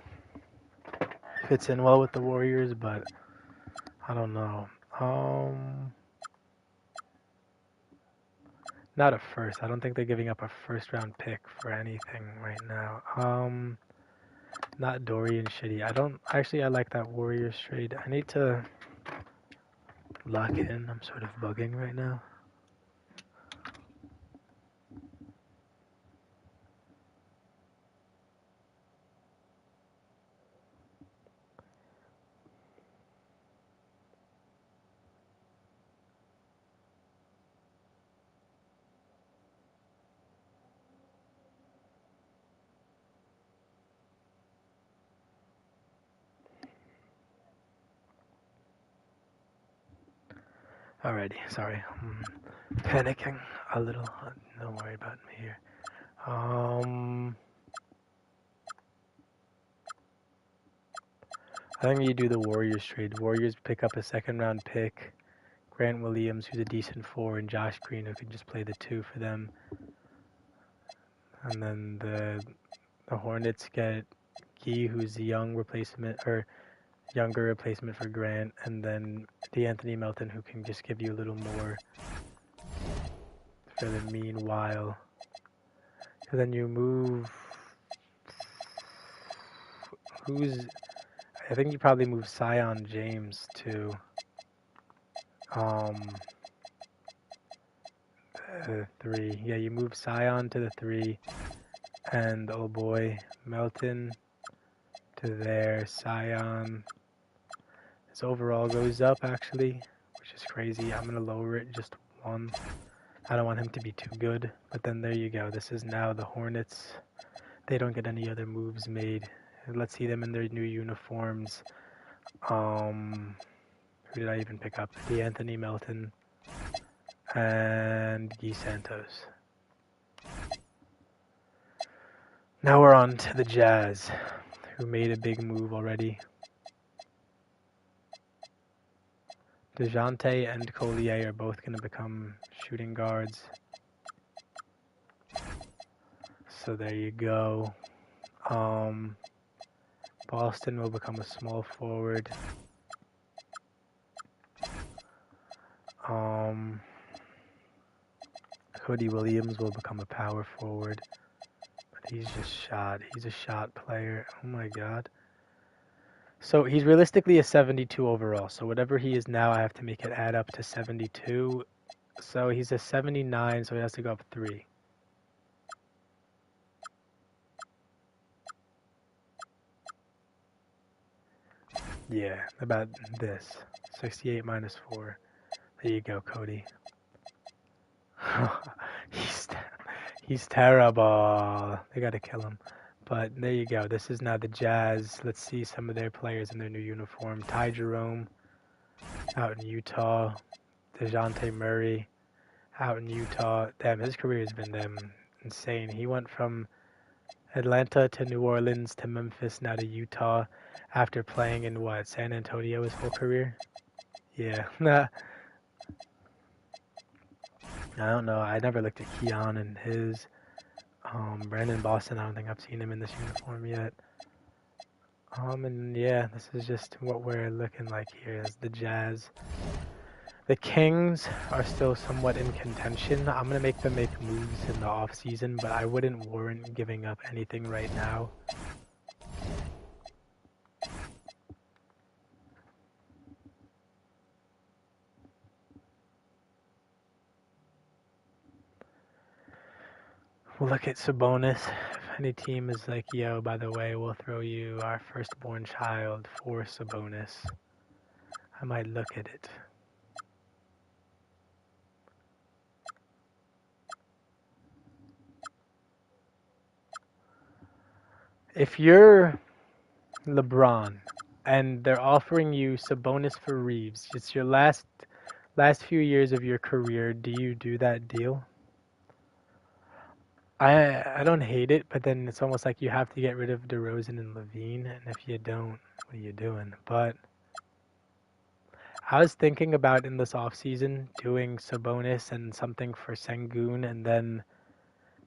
A: fits in well with the Warriors, but I don't know. Not a first. I don't think they're giving up a first-round pick for anything right now. Not Dorian Shitty. I like that Warriors trade. I need to lock in. I'm sort of bugging right now. Alrighty, sorry. I'm panicking a little. Don't worry about me here. I think you do the Warriors trade. Warriors pick up a second-round pick, Grant Williams, who's a decent 4, and Josh Green, who can just play the 2 for them. And then the Hornets get Key, who's a young replacement, or younger replacement for Grant, and then DeAnthony Melton, who can just give you a little more for the meanwhile. So then you move. I think you probably move Zion James to the 3. Yeah, you move Zion to the 3, and oh boy, Melton to there. Zion. His overall goes up actually, which is crazy. I'm gonna lower it just 1. I don't want him to be too good, but then there you go. This is now the Hornets. They don't get any other moves made. Let's see them in their new uniforms. Who did I even pick up? DeAnthony Melton and Guy Santos. Now we're on to the Jazz, who made a big move already. DeJounte and Collier are both going to become shooting guards. So there you go. Boston will become a small forward. Cody Williams will become a power forward. But he's just shot. He's a shot player. Oh my god. So he's realistically a 72 overall. So whatever he is now, I have to make it add up to 72. So he's a 79, so he has to go up 3. Yeah, about this. 68 minus 4. There you go, Cody. He's terrible. They gotta kill him. But there you go. This is now the Jazz. Let's see some of their players in their new uniform. Ty Jerome out in Utah. DeJounte Murray out in Utah. Damn, his career has been insane. He went from Atlanta to New Orleans to Memphis, now to Utah, after playing in what, San Antonio his whole career? Yeah. I don't know. I never looked at Keon and his. Brandon Boston, I don't think I've seen him in this uniform yet. And yeah, this is just what we're looking like here as the Jazz. The Kings are still somewhat in contention. I'm going to make them make moves in the offseason, but I wouldn't warrant giving up anything right now. We'll look at Sabonis. If any team is like, yo, by the way, we'll throw you our firstborn child for Sabonis, I might look at it. If you're LeBron and they're offering you Sabonis for Reeves, it's your last few years of your career, do you do that deal? I don't hate it, but then it's almost like you have to get rid of DeRozan and Levine, and if you don't, what are you doing? But I was thinking about in this offseason doing Sabonis and something for Sengun, and then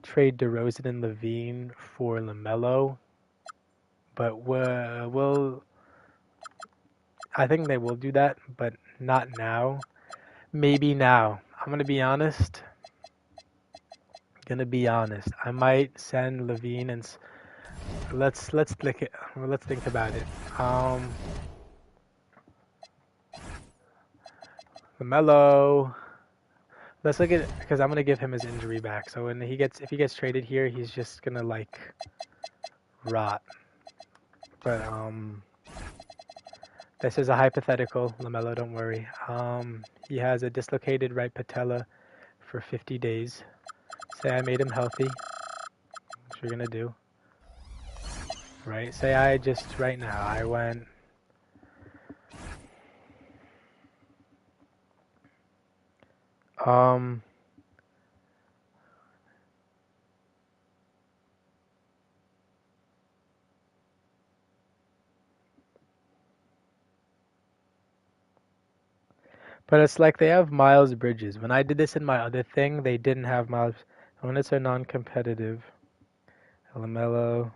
A: trade DeRozan and Levine for LaMelo. But I think they will do that, but not now. Maybe now. I'm gonna be honest. I might send Levine and let's think about it. LaMelo. Let's look at, because I'm gonna give him his injury back. So when if he gets traded here, he's just gonna like rot. But this is a hypothetical, LaMelo, don't worry. He has a dislocated right patella for 50 days. Say I made him healthy, which we're gonna do. Right? Say I just, right now, I went Um, but it's like they have Miles Bridges. When I did this in my other thing, they didn't have Miles. Hornets are non-competitive. LaMelo.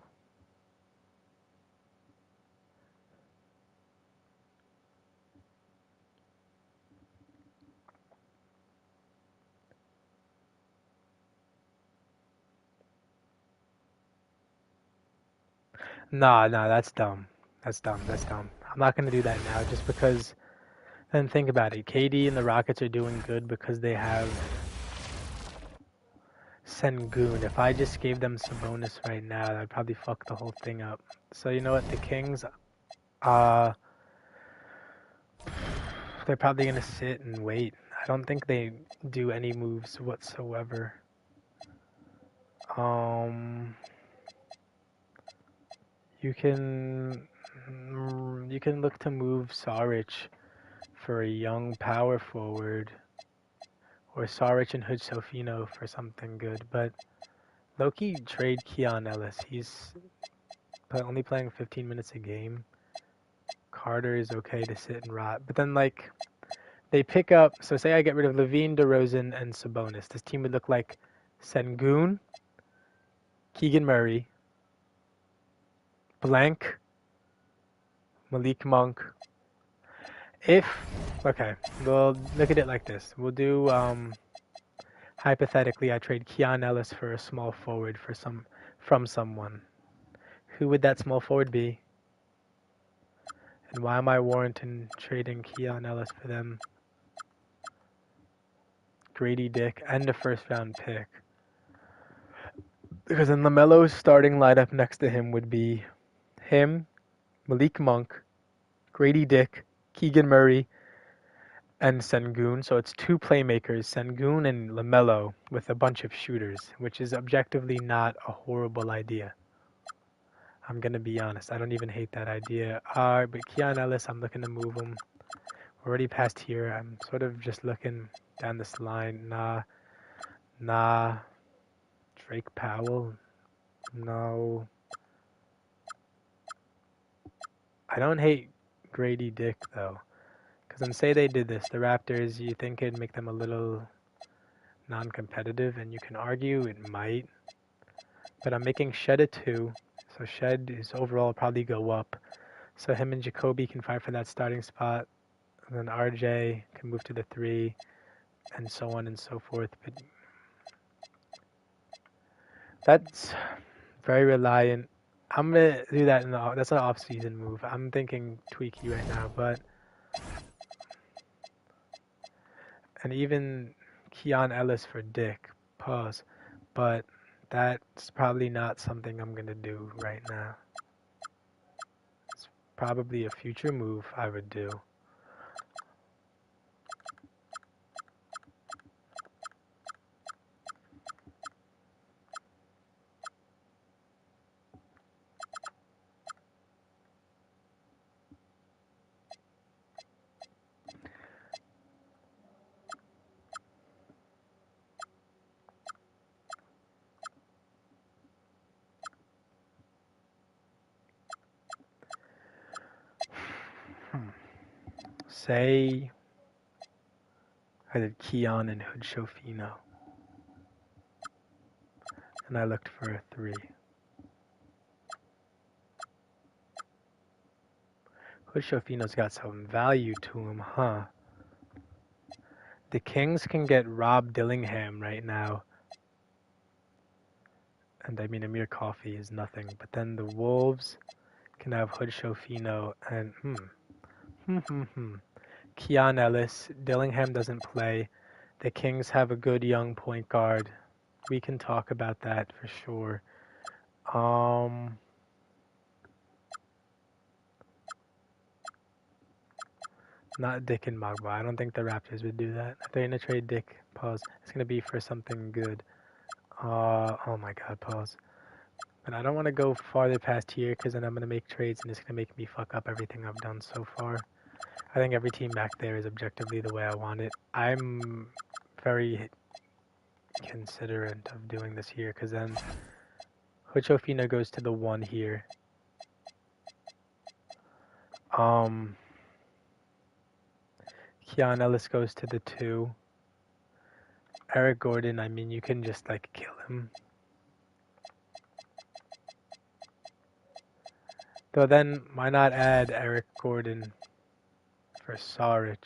A: Nah, that's dumb. That's dumb. That's dumb. I'm not gonna do that now, just because. Then think about it. KD and the Rockets are doing good because they have Sengun. If I just gave them Sabonis right now, that'd probably fuck the whole thing up. So you know what? The Kings, they're probably gonna sit and wait. I don't think they do any moves whatsoever. You can look to move Saric for a young power forward, or Saric and Hood Sofino for something good. But low-key trade Keon Ellis. He's only playing 15 minutes a game. Carter is okay to sit and rot. But then, like, they pick up... So say I get rid of Levine, DeRozan, and Sabonis. This team would look like Sengun, Keegan Murray, Blank, Malik Monk. Okay, we'll look at it like this. We'll do, hypothetically, I trade Keon Ellis for a small forward from someone. Who would that small forward be? And why am I warranting trading Keon Ellis for them? Grady Dick and a first-round pick. Because in LaMelo's starting lineup next to him would be him, Malik Monk, Grady Dick, Keegan Murray, and Sengun. So it's two playmakers, Sengun and LaMelo, with a bunch of shooters, which is objectively not a horrible idea. I'm going to be honest. I don't even hate that idea. But Keon Ellis, I'm looking to move him. We're already past here. I'm sort of just looking down this line. Nah. Drake Powell? No. I don't hate Grady Dick, though. Because then say they did this, the Raptors, you think it'd make them a little non-competitive, and you can argue it might. But I'm making Shed a 2, so Shed is overall probably go up. So him and Jacoby can fight for that starting spot. And then RJ can move to the 3, and so on and so forth. But that's very reliant. I'm gonna do that that's an off-season move. I'm thinking tweaky right now, but and even Keon Ellis for Dick, pause. But that's probably not something I'm gonna do right now. It's probably a future move I would do. Say I did Keon and Hood Schofino, and I looked for a 3. Hood Schofino's got some value to him, huh? The Kings can get Rob Dillingham right now. And I mean, Amir Coffey is nothing. But then the Wolves can have Hood Schofino and Keon Ellis. Dillingham doesn't play. The Kings have a good young point guard. We can talk about that for sure. Not Dick and Magba. I don't think the Raptors would do that. If they're gonna trade Dick, pause. It's gonna be for something good. Oh my God, pause. But I don't want to go farther past here because then I'm gonna make trades and it's gonna make me fuck up everything I've done so far. I think every team back there is objectively the way I want it. I'm very considerate of doing this here, because then Hochofina goes to the 1 here. Keon Ellis goes to the 2. Eric Gordon, I mean, you can just, like, kill him. Though then, why not add Eric Gordon for Saric?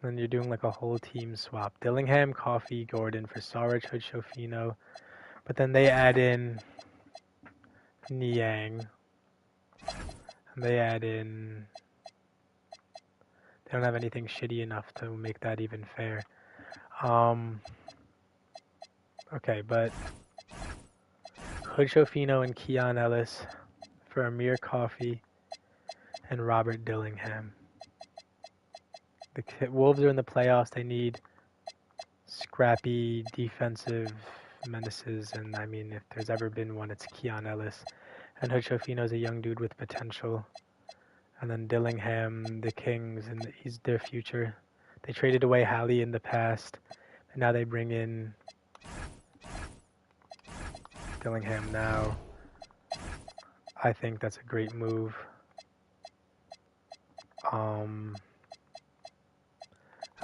A: Then you're doing like a whole team swap. Dillingham, Coffee, Gordon for Saric, Hood, but then they add in Niang. And they add in... They don't have anything shitty enough to make that even fair. Okay, but Hood, and Keon Ellis for Amir Coffee and Robert Dillingham. The Wolves are in the playoffs. They need scrappy defensive menaces, and I mean, if there's ever been one, it's Keon Ellis. And Hochofino's a young dude with potential. And then Dillingham, the Kings, and he's their future. They traded away Hallie in the past, and now they bring in Dillingham now. I think that's a great move.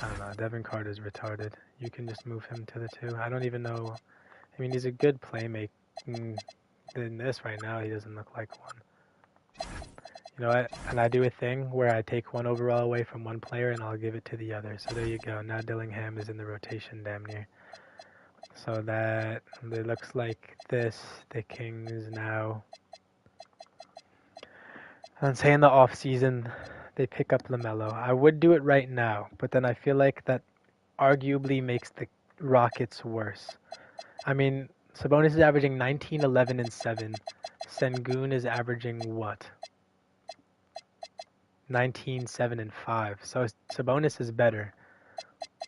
A: I don't know, Devin Carter's retarded. You can just move him to the 2. I don't even know. I mean, he's a good playmaker. In this right now, he doesn't look like one. You know what? And I do a thing where I take 1 overall away from one player and I'll give it to the other. So there you go. Now Dillingham is in the rotation damn near. So that it looks like this. The Kings now. And say in the off season, they pick up LaMelo. I would do it right now, but then I feel like that arguably makes the Rockets worse. I mean, Sabonis is averaging 19, 11, and 7. Sengun is averaging what? 19, 7, and 5. So Sabonis is better.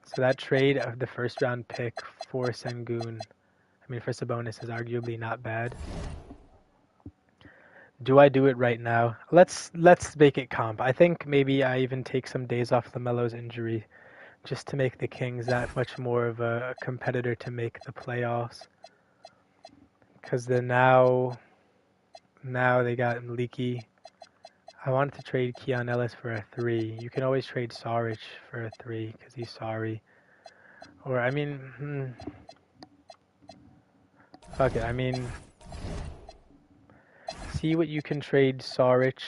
A: So that trade of the first round pick for Sengun, I mean for Sabonis, is arguably not bad. Do I do it right now? Let's make it comp. I think maybe I even take some days off LaMelo's injury just to make the Kings that much more of a competitor to make the playoffs. Because then now they got Leaky. I wanted to trade Keon Ellis for a 3. You can always trade Saric for a 3 because he's sorry. Or, I mean, fuck it. I mean, see what you can trade Saric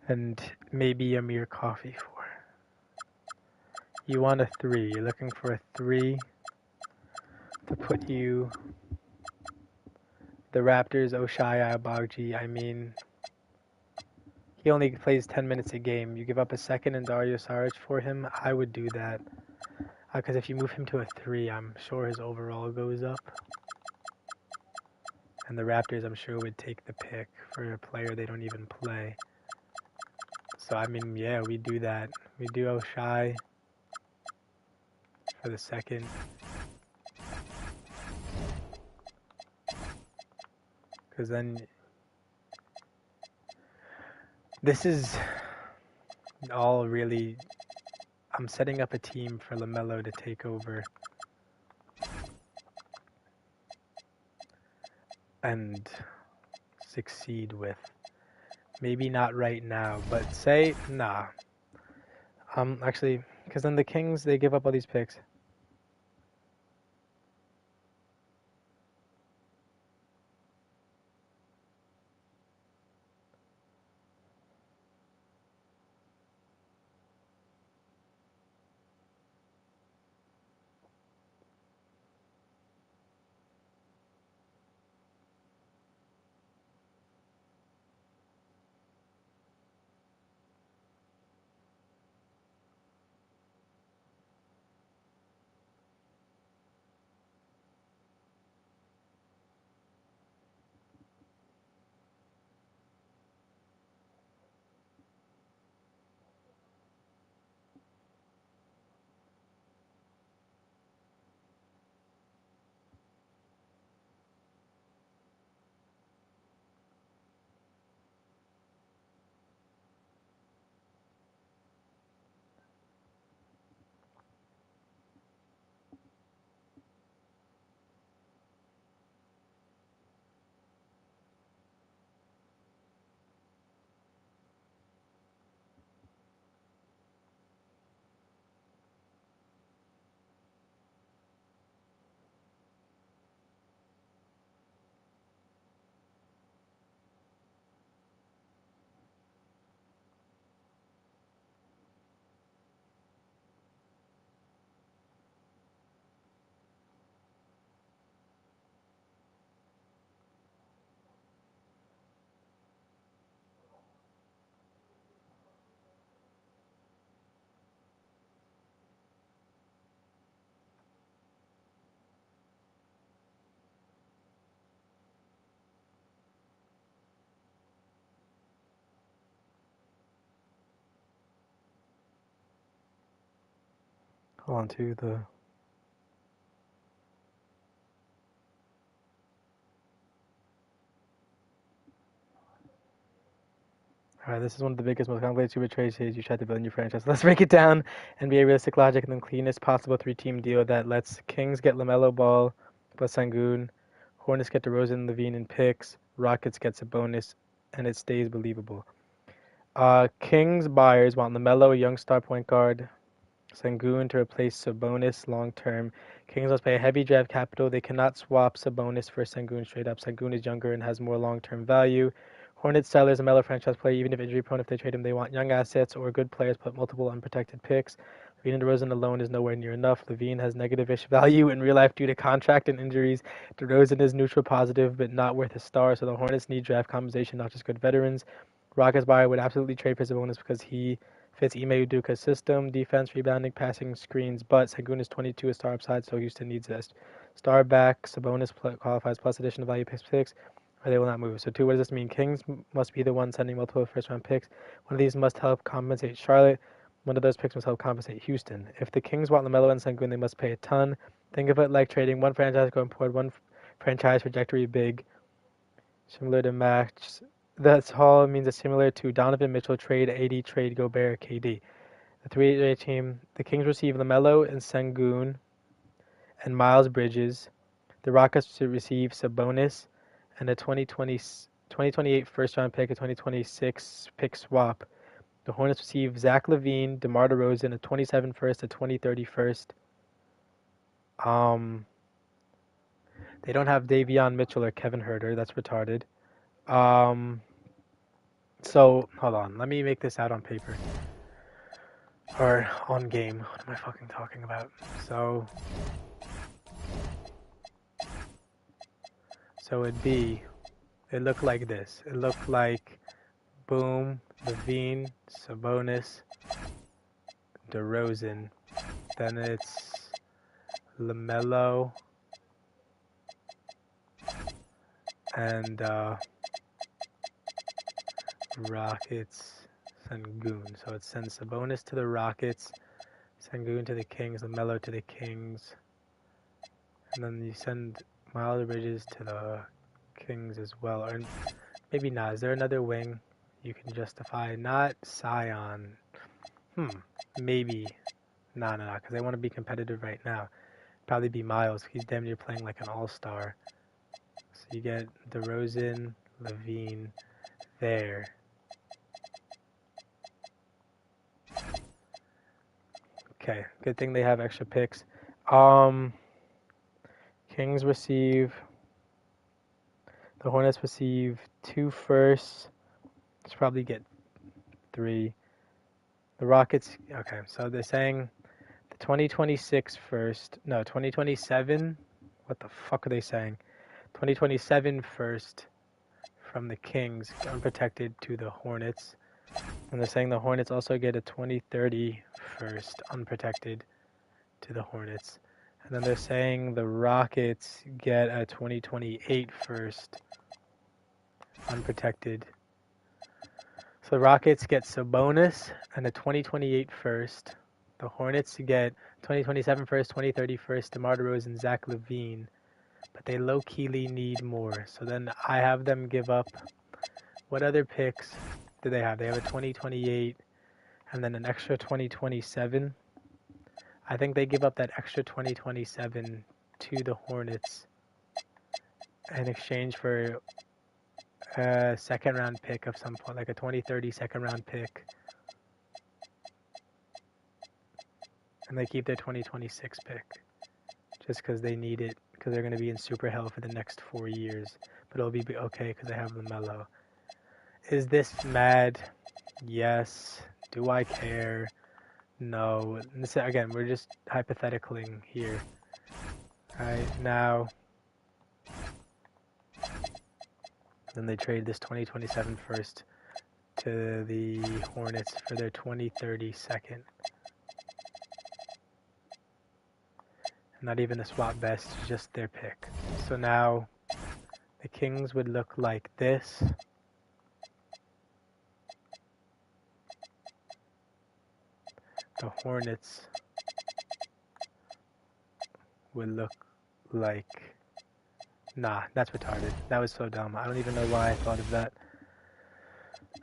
A: and maybe Amir Coffee for. You want a 3. You're looking for a 3 to put you. The Raptors, Oshai Agbaji, I mean, he only plays 10 minutes a game. You give up a second and Dario Saric for him, I would do that. Because if you move him to a 3, I'm sure his overall goes up. And the Raptors, I'm sure, would take the pick for a player they don't even play. So, I mean, yeah, we do that. We do Oshai for the second. Because then this is all really, I'm setting up a team for LaMelo to take over and succeed with. Maybe not right now, but say, nah. Actually, because then the Kings, they give up all these picks. onto the... Alright, this is one of the biggest, most complicated super trades you tried to build in your franchise. Let's break it down and be a realistic logic and the cleanest possible 3-team deal that lets Kings get LaMelo Ball plus Sengun, Hornets get DeRozan, Levine, and picks, Rockets gets a bonus, and it stays believable. Kings buyers want LaMelo, a young star point guard, Sengun to replace Sabonis long term. Kings must pay a heavy draft capital. They cannot swap Sabonis for Sengun straight up. Sengun is younger and has more long term value. Hornets sellers, a Melo franchise player, even if injury prone, if they trade him, they want young assets or good players, but multiple unprotected picks. Levine and DeRozan alone is nowhere near enough. Levine has negative-ish value in real life due to contract and injuries. DeRozan is neutral positive, but not worth a star, so the Hornets need draft compensation, not just good veterans. Rockets buyer would absolutely trade for Sabonis because he fits Ime Udoka's system, defense, rebounding, passing, screens, but Sengun is 22, a star upside, so Houston needs a star back. Sabonis qualifies plus additional value picks, or they will not move. So 2, what does this mean? Kings must be the one sending multiple first-round picks. One of these must help compensate Charlotte. One of those picks must help compensate Houston. If the Kings want LaMelo and Sengun, they must pay a ton. Think of it like trading one franchise going forward, one franchise trajectory big, similar to match. That's all means it's similar to Donovan Mitchell trade, AD trade, Gobert, KD. The 3-8 team, the Kings receive LaMelo and Sengun and Miles Bridges. The Rockets receive Sabonis and a 2028 first-round pick, a 2026 pick swap. The Hornets receive Zach LaVine, DeMar DeRozan, a 27 first, a 2030 first. They don't have Davion Mitchell or Kevin Huerter. That's retarded. So, hold on. Let me make this out on paper. Or on game. What am I fucking talking about? So it'd look like this. It looked like Boom, Levine, Sabonis, DeRozan. Then it's LaMelo and Rockets, Sengun. So it sends Sabonis to the Rockets, Sengun to the Kings, LaMelo to the Kings, and then you send Miles Bridges to the Kings as well. Or maybe not. Is there another wing you can justify? Not Sion. Maybe. No, because they want to be competitive right now. Probably be Miles. He's damn near playing like an all-star. So you get DeRozan, Levine there. Okay, good thing they have extra picks. Kings receive... The Hornets receive 2 firsts. Let's probably get 3. The Rockets... Okay, so they're saying the 2026 first... No, 2027... What the fuck are they saying? 2027 first from the Kings, unprotected, to the Hornets. And they're saying the Hornets also get a 2030 first, unprotected, to the Hornets. And then they're saying the Rockets get a 2028 first, unprotected. So the Rockets get Sabonis and a 2028 first. The Hornets get 2027 first, 2030 first, DeMar DeRozan, Zach LaVine. But they low-keyly need more. So then I have them give up... What other picks do they have? They have a 2028 and then an extra 2027. I think they give up that extra 2027 to the Hornets in exchange for a second-round pick of some point, like a 2030 second-round pick. And they keep their 2026 pick just because they need it, because they're going to be in super hell for the next 4 years. But it'll be okay because they have LaMelo. Is this mad? Yes. Do I care? No. This, again, we're just hypotheticaling here. Alright, now... Then they trade this 2027 first to the Hornets for their 2030 second. Not even a swap best, just their pick. So now the Kings would look like this. The Hornets would look like. Nah, that's retarded. That was so dumb. I don't even know why I thought of that.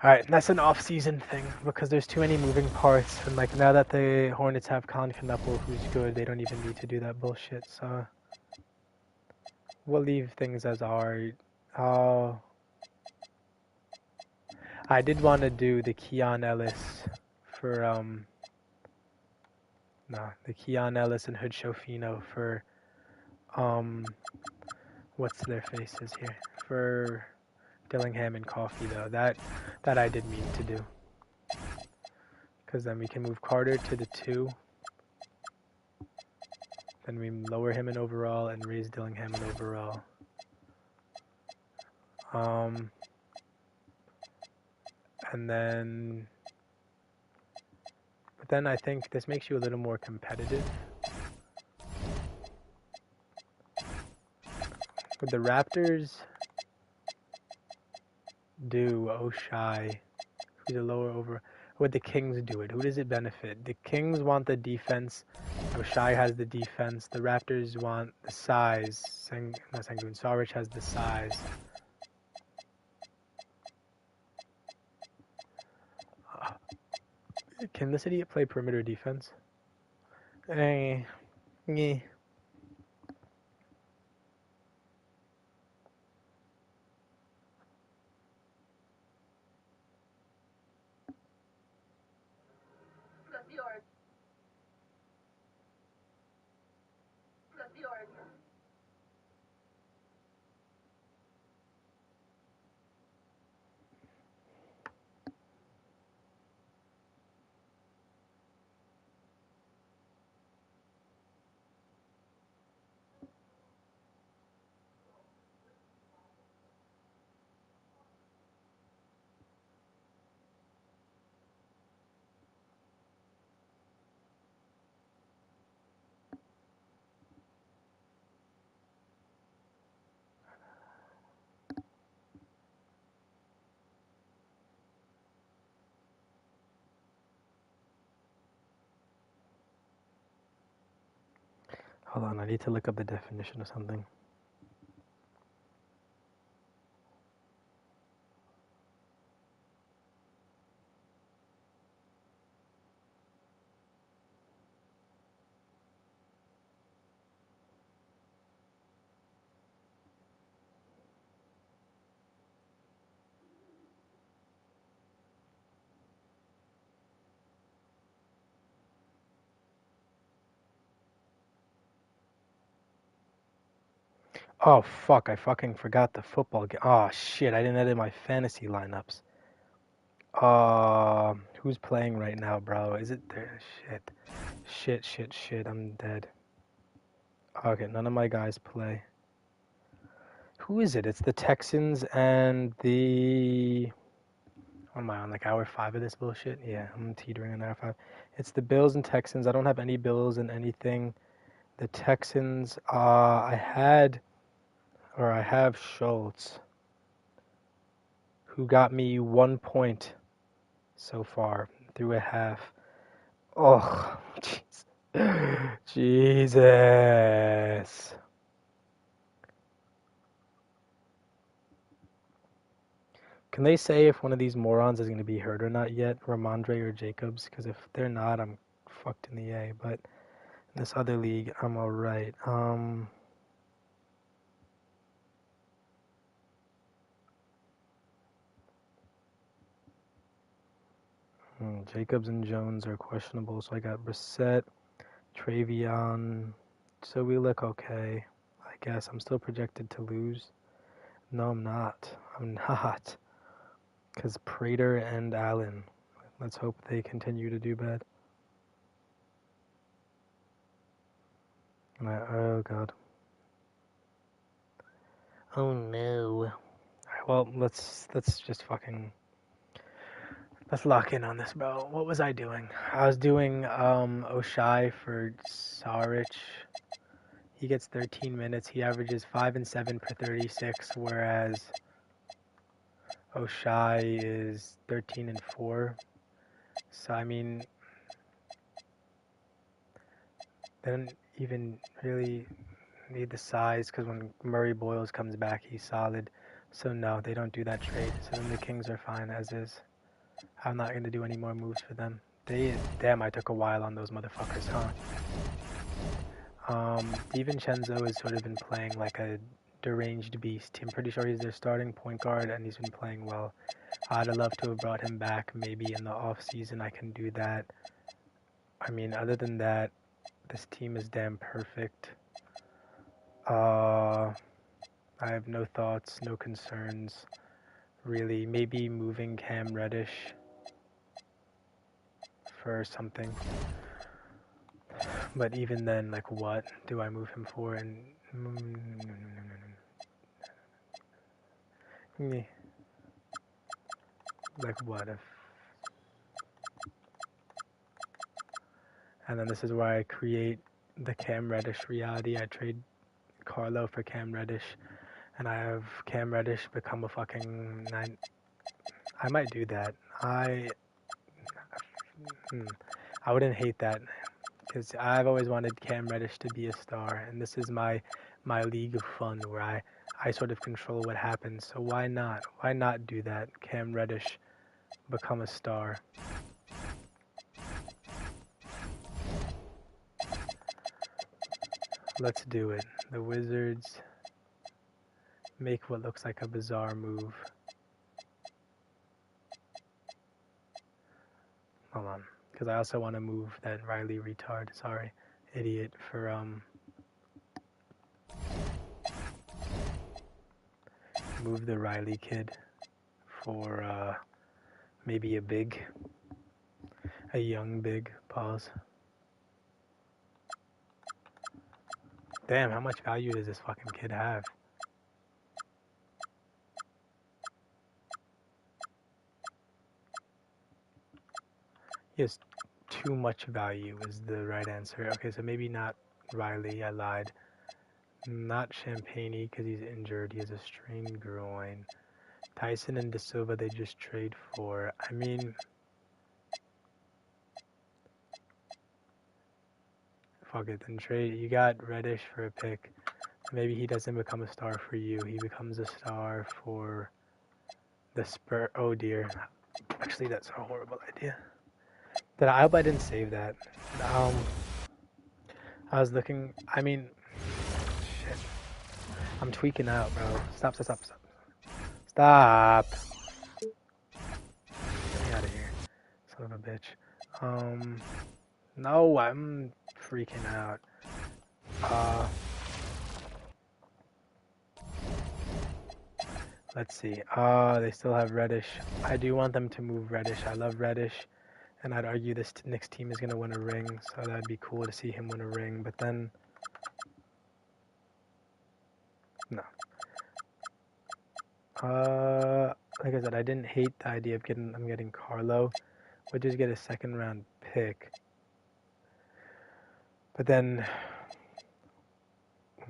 A: Alright, that's an off-season thing, because there's too many moving parts, and like now that the Hornets have Con Knuckle, who's good, they don't even need to do that bullshit, so we'll leave things as are. Oh, I did want to do the Keon Ellis for the Keon Ellis and Hood Schofino for what's their faces here, for Dillingham and Coffee, though. That I did mean to do. Because then we can move Carter to the 2. Then we lower him in overall and raise Dillingham in overall. And then... But then I think this makes you a little more competitive. Would the Raptors do Oshai, who's a lower over? Would the Kings do it? Who does it benefit? The Kings want the defense. Oshai has the defense. The Raptors want the size. Saric has the size. Can this idiot play perimeter defense? Yeah. Hold on, I need to look up the definition of something. Oh, fuck, I fucking forgot the football game. Oh, shit, I didn't edit my fantasy lineups. Who's playing right now, bro? Is it there? Shit, I'm dead. Okay, none of my guys play. Who is it? It's the Texans and the... What am I on, like hour 5 of this bullshit? Yeah, I'm teetering on hour 5. It's the Bills and Texans. I don't have any Bills in anything. The Texans, I have Schultz, who got me 1 point so far through a half. Oh, jeez. Jesus. Can they say if one of these morons is going to be hurt or not yet, Ramondre or Jacobs? Because if they're not, I'm fucked in the A. But in this other league, I'm alright. Jacobs and Jones are questionable, so I got Brissett, Travion. So we look okay. I guess I'm still projected to lose. No, I'm not. Because Prater and Allen. Let's hope they continue to do bad. Oh, God. Oh, no. Alright, well, let's just fucking... Let's lock in on this, bro. What was I doing? I was doing Oshai for Saric. He gets 13 minutes. He averages 5 and 7 per 36, whereas Oshai is 13 and 4. So I mean, then even really need the size because when Murray Boyles comes back, he's solid. So no, they don't do that trade. So then the Kings are fine as is. I'm not gonna do any more moves for them. Damn, I took a while on those motherfuckers, huh? DiVincenzo has sort of been playing like a deranged beast. I'm pretty sure he's their starting point guard, and he's been playing well. I'd have loved to have brought him back maybe in the off season. I can do that. I mean, other than that, this team is damn perfect. I have no thoughts, no concerns, really. Maybe moving Cam Reddish for something. But even then, like, what do I move him for? And like, what if? And then this is where I create the Cam Reddish reality. I trade Carlo for Cam Reddish, and I have Cam Reddish become a fucking 9. I might do that. I wouldn't hate that, because I've always wanted Cam Reddish to be a star, and this is my league of fun where I sort of control what happens. So why not? Why not do that? Cam Reddish become a star. Let's do it. The Wizards make what looks like a bizarre move. Hold on, because I also want to move that Riley retard, idiot, for move the Riley kid for maybe a young big, pause. Damn, how much value does this fucking kid have? He has too much value is the right answer. Okay, so maybe not Riley, I lied. Not Champagny because he's injured. He has a strained groin. Tyson and De Silva they just trade for. I mean, fuck it, then trade. You got Reddish for a pick. Maybe he doesn't become a star for you. He becomes a star for the Spurs. Oh dear. Actually, that's a horrible idea. I hope I didn't save that. I was looking. I mean, shit. I'm tweaking out, bro. Stop. Stop. Get me out of here, son of a bitch. No, I'm freaking out. Let's see. They still have Reddish. I do want them to move Reddish. I love Reddish. And I'd argue this Knicks team is going to win a ring, so that'd be cool to see him win a ring. But then, no. Like I said, I didn't hate the idea of getting Carlo. We'll just get a second round pick. But then,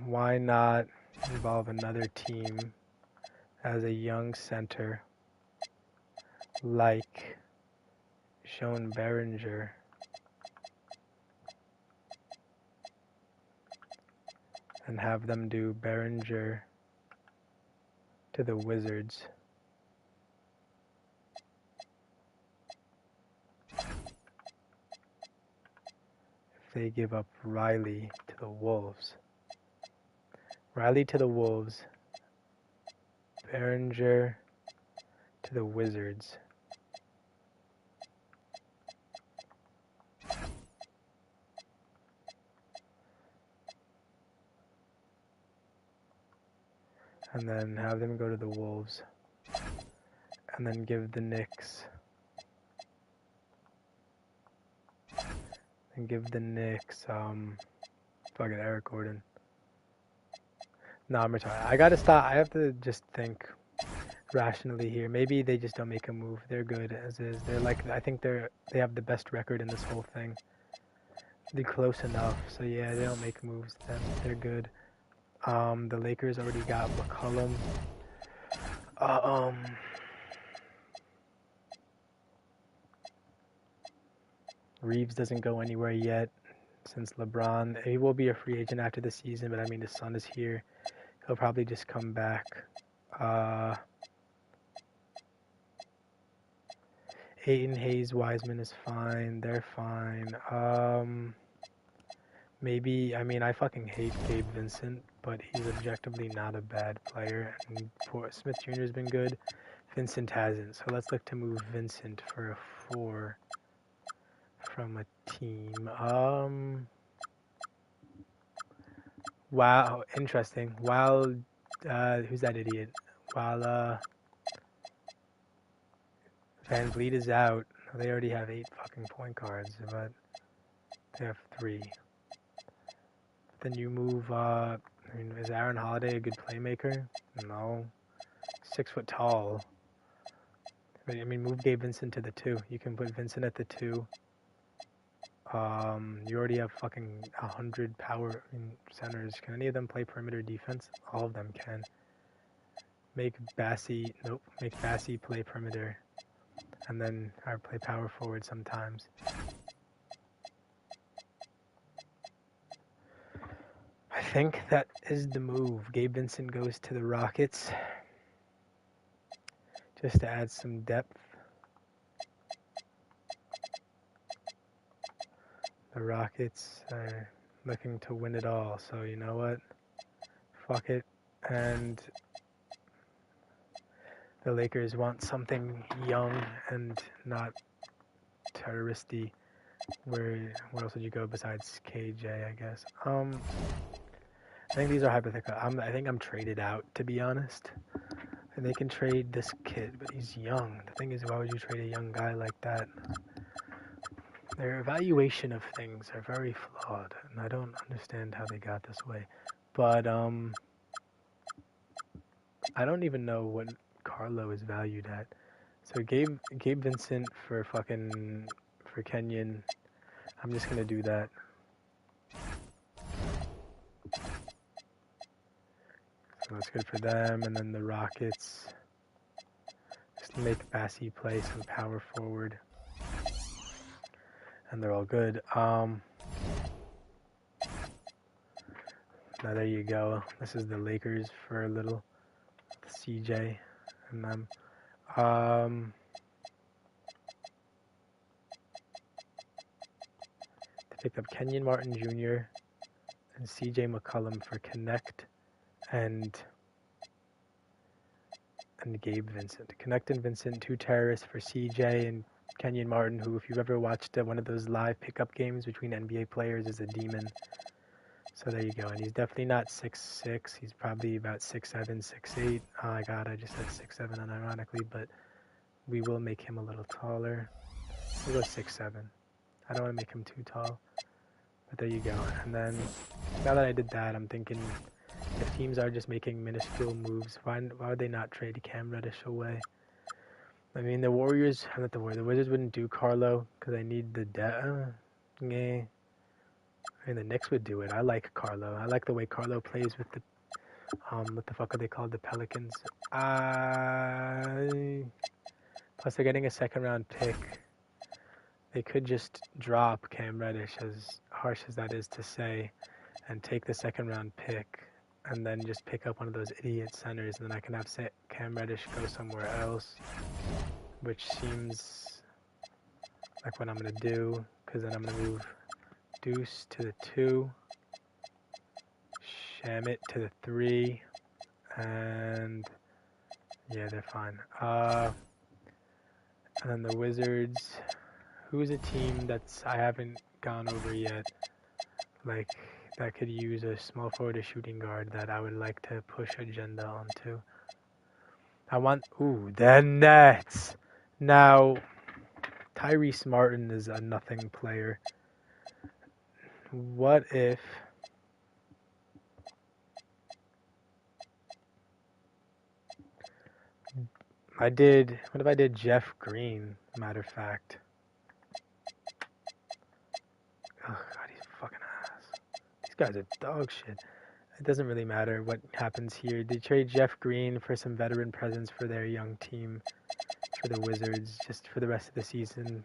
A: why not involve another team as a young center like Sean Behringer and have them do Behringer to the Wizards. If they give up Riley to the Wolves. Riley to the Wolves. Behringer to the Wizards. And then have them go to the Wolves. And then give the Knicks. And give the Knicks, fucking Eric Gordon. No, I'm retired. I gotta stop. I have to just think rationally here. Maybe they just don't make a move. They're good as is. They're like, I think they have the best record in this whole thing. They're close enough. So yeah, they don't make moves. Then they're good. The Lakers already got McCollum. Reeves doesn't go anywhere yet. since LeBron, he will be a free agent after the season, but I mean, the son is here. He'll probably just come back. Ayton, Hayes, Wiseman is fine. They're fine. Maybe, I mean, I fucking hate Gabe Vincent, but he's objectively not a bad player. And Smith Jr. has been good. Vincent hasn't. So let's look to move Vincent for a 4 from a team. Wow, interesting. While, who's that idiot? While, Van Vliet is out. They already have 8 fucking point guards, but they have 3. Then you move, I mean, is Aaron Holiday a good playmaker? No. 6 foot tall. But, I mean, move Gabe Vincent to the 2. You can put Vincent at the 2. You already have fucking 100 power centers. Can any of them play perimeter defense? All of them can. Make Bassey play perimeter. And then I play power forward sometimes. I think that is the move. Gabe Vincent goes to the Rockets. Just to add some depth. The Rockets are looking to win it all, so you know what? Fuck it. And the Lakers want something young and not terroristy. Where else would you go besides KJ, I guess? I think these are hypothetical. I think I'm traded out, to be honest. And they can trade this kid, but he's young. The thing is, why would you trade a young guy like that? Their evaluation of things are very flawed, and I don't understand how they got this way. But, I don't even know what Carlo is valued at. So Gabe Vincent for Kenyon. I'm just gonna do that. So that's good for them, and then the Rockets. Just make Bassey play some power forward. And they're all good. Now there you go. This is the Lakers for a little. CJ and them. They picked up Kenyon Martin Jr. and CJ McCollum for Connect and Gabe Vincent. Connect and Vincent, 2 terrorists for CJ and Kenyon Martin, who, if you've ever watched one of those live pickup games between NBA players, is a demon. So there you go, and he's definitely not 6'6", he's probably about 6'7", 6'8". Oh my god, I just said 6'7", unironically, but we will make him a little taller. We'll go 6'7". I don't want to make him too tall, but there you go. And then, now that I did that, I'm thinking, if teams are just making minuscule moves, why would they not trade Cam Reddish away? I mean, the Wizards wouldn't do Carlo, because they need the yeah. I mean, the Knicks would do it. I like Carlo. I like the way Carlo plays with the, what the fuck are they called? The Pelicans. Plus, they're getting a 2nd round pick. They could just drop Cam Reddish, as harsh as that is to say, and take the 2nd round pick, and then just pick up one of those idiot centers, and then I can have Cam Reddish go somewhere else, which seems like what I'm going to do, because then I'm going to move Deuce to the 2, Shamit to the 3, and yeah, they're fine. And then the Wizards, who's a team I haven't gone over yet, like, that could use a small forward or shooting guard that I would like to push agenda onto. The Nets! Now, Tyrese Martin is a nothing player. What if I did Jeff Green, matter of fact? Oh god, he's a fucking ass. These guys are dog shit. It doesn't really matter what happens here. They trade Jeff Green for some veteran presence for their young team, for the Wizards, just for the rest of the season.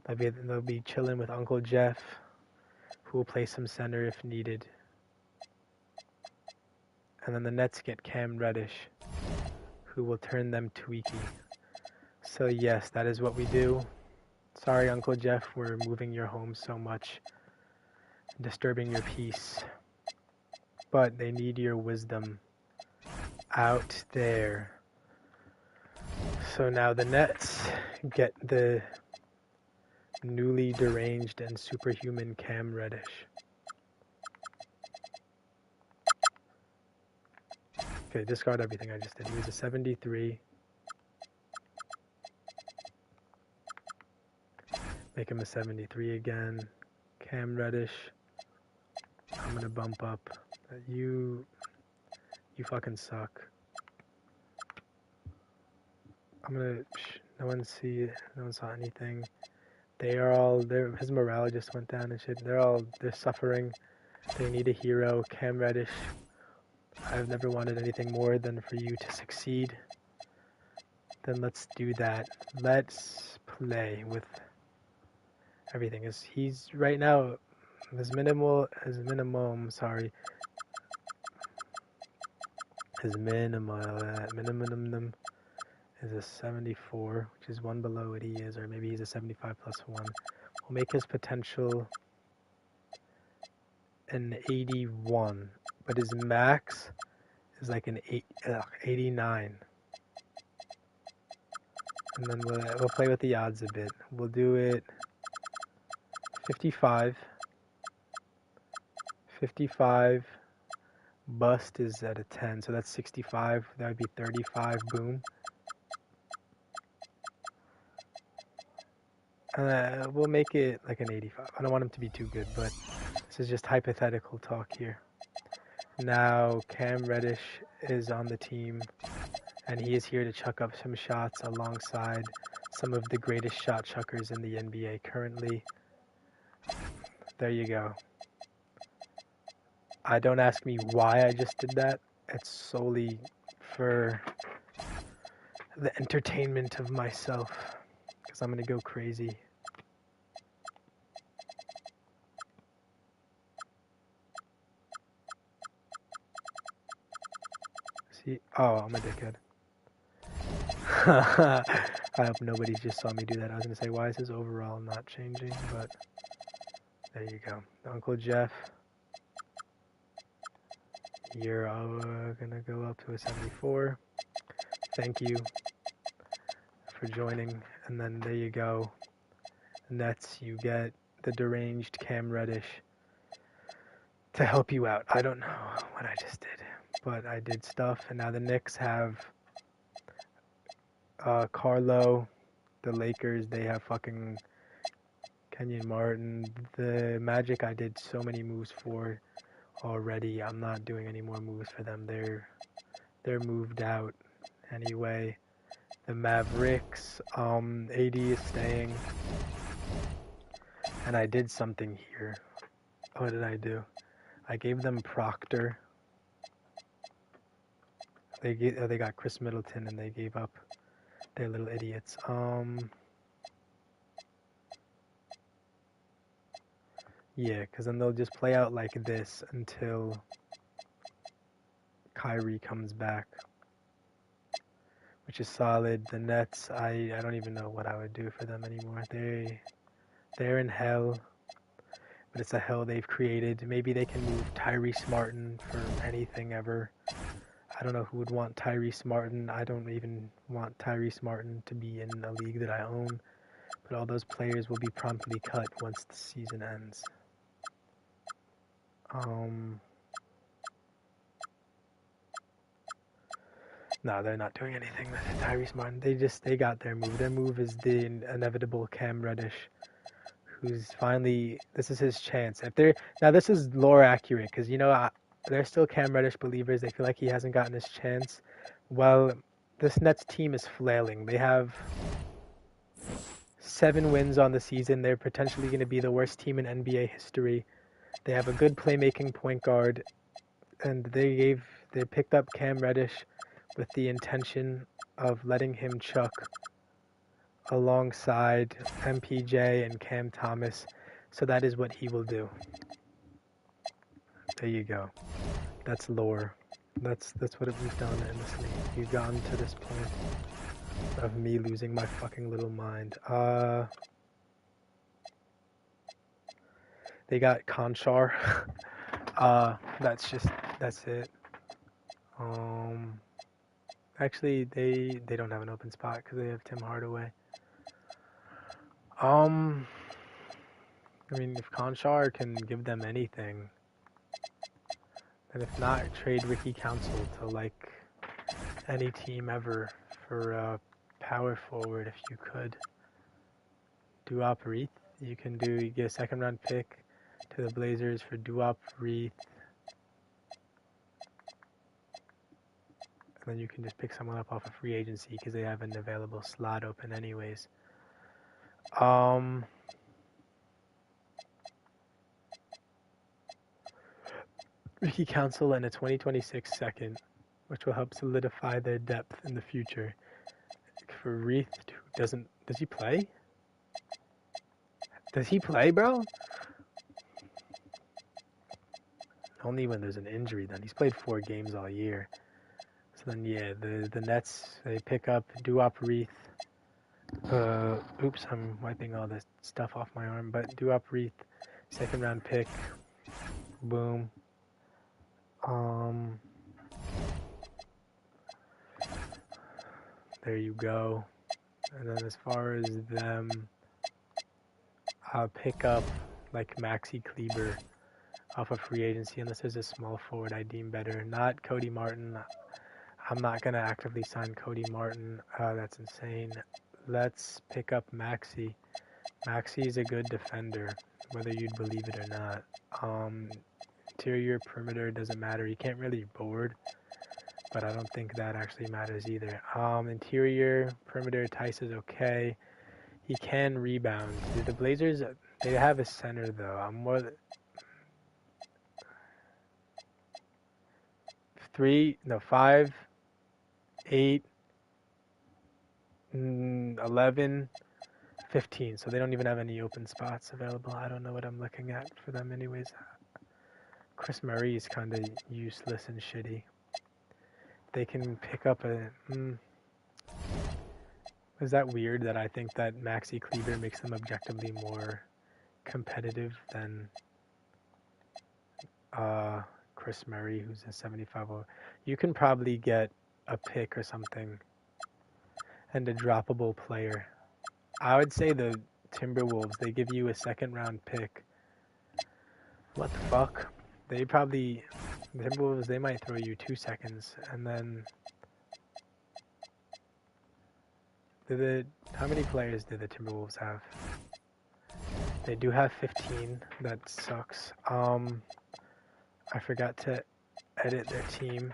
A: They'll be chilling with Uncle Jeff, who will play some center if needed. And then the Nets get Cam Reddish, who will turn them tweaky. So yes, that is what we do. Sorry, Uncle Jeff, we're moving your home so much, disturbing your peace. But they need your wisdom out there. So now the Nets get the newly deranged and superhuman Cam Reddish. Okay, discard everything I just did. He was a 73. Make him a 73 again. Cam Reddish. I'm gonna bump up. You fucking suck. I'm gonna. No one saw anything. His morale just went down and shit. They're suffering. They need a hero. Cam Reddish. I've never wanted anything more than for you to succeed. Then let's do that. Let's play with everything. He's right now his minimum is a 74, which is one below what he is, or maybe he's a 75 plus 1. We'll make his potential an 81, but his max is like an 89. And then we'll play with the odds a bit. We'll do it 55. 55. Bust is at a 10, so that's 65. That would be 35. Boom. We'll make it like an 85. I don't want him to be too good, but this is just hypothetical talk here. Now Cam Reddish is on the team, and he is here to chuck up some shots alongside some of the greatest shot chuckers in the NBA currently. There you go. Don't ask me why I just did that. It's solely for the entertainment of myself, because I'm going to go crazy. See? Oh, I'm a dickhead. I hope nobody just saw me do that. I was going to say, why is his overall not changing? But there you go. Uncle Jeff. You're gonna go up to a 74. Thank you for joining. And then there you go. Nets, you get the deranged Cam Reddish to help you out. I don't know what I just did, but I did stuff. And now the Knicks have Carlo. The Lakers, they have fucking Kenyon Martin. The Magic, I did so many moves for already. I'm not doing any more moves for them. They're moved out anyway. The Mavericks, AD is staying, and I did something here. What did I do? I gave them Proctor. They got Chris Middleton, and they gave up. They're little idiots. Yeah, because then they'll just play out like this until Kyrie comes back, which is solid. The Nets, I don't even know what I would do for them anymore. They're in hell, but it's a hell they've created. Maybe they can move Tyrese Martin for anything ever. I don't know who would want Tyrese Martin. I don't even want Tyrese Martin to be in a league that I own, but all those players will be promptly cut once the season ends. No, they're not doing anything with Tyrese Martin. They got their move. Their move is the inevitable Cam Reddish, who's finally, this is his chance. Now this is lore accurate, because they're still Cam Reddish believers. They feel like he hasn't gotten his chance. Well, this Nets team is flailing. They have 7 wins on the season. They're potentially going to be the worst team in NBA history. They have a good playmaking point guard, and they picked up Cam Reddish with the intention of letting him chuck alongside MPJ and Cam Thomas. So that is what he will do. There you go. That's lore. That's what we've done in this league. We've gotten to this point of me losing my fucking little mind. They got Conchar. That's it. Actually, they don't have an open spot because they have Tim Hardaway. I mean, if Conchar can give them anything, and if not, trade Ricky Council to like any team ever for a power forward if you could. Duop Reith, you get a second round pick to the Blazers for Duop Reith. And then you can just pick someone up off of free agency because they have an available slot open anyways. Ricky Council and a 2026 second, which will help solidify their depth in the future. For Reith, does he play? Does he play, bro? Only when there's an injury then. He's played 4 games all year. So then, yeah, the Nets, they pick up Duop Reith. Oops, I'm wiping all this stuff off my arm. But Duop Reith, second round pick. Boom. There you go. And then as far as them, I'll pick up like Maxi Kleber off of free agency unless there's a small forward I deem better. Not Cody Martin. I'm not going to actively sign Cody Martin. That's insane. Let's pick up Maxi. Maxi is a good defender, whether you'd believe it or not. Interior, perimeter, doesn't matter. He can't really board, but I don't think that actually matters either. Interior, perimeter, Tice is okay. He can rebound. The Blazers, they have a center though. 5, 8, 11, 15. So they don't even have any open spots available. I don't know what I'm looking at for them anyways. Chris Murray is kind of useless and shitty. They can pick up a... Is that weird that I think that Maxi Kleber makes them objectively more competitive than Chris Murray, who's a 75? You can probably get a pick or something and a droppable player. I would say the Timberwolves, they give you a second round pick. What the fuck? The Timberwolves, they might throw you 2 seconds, and then how many players do the Timberwolves have? They do have 15. That sucks. I forgot to edit their team.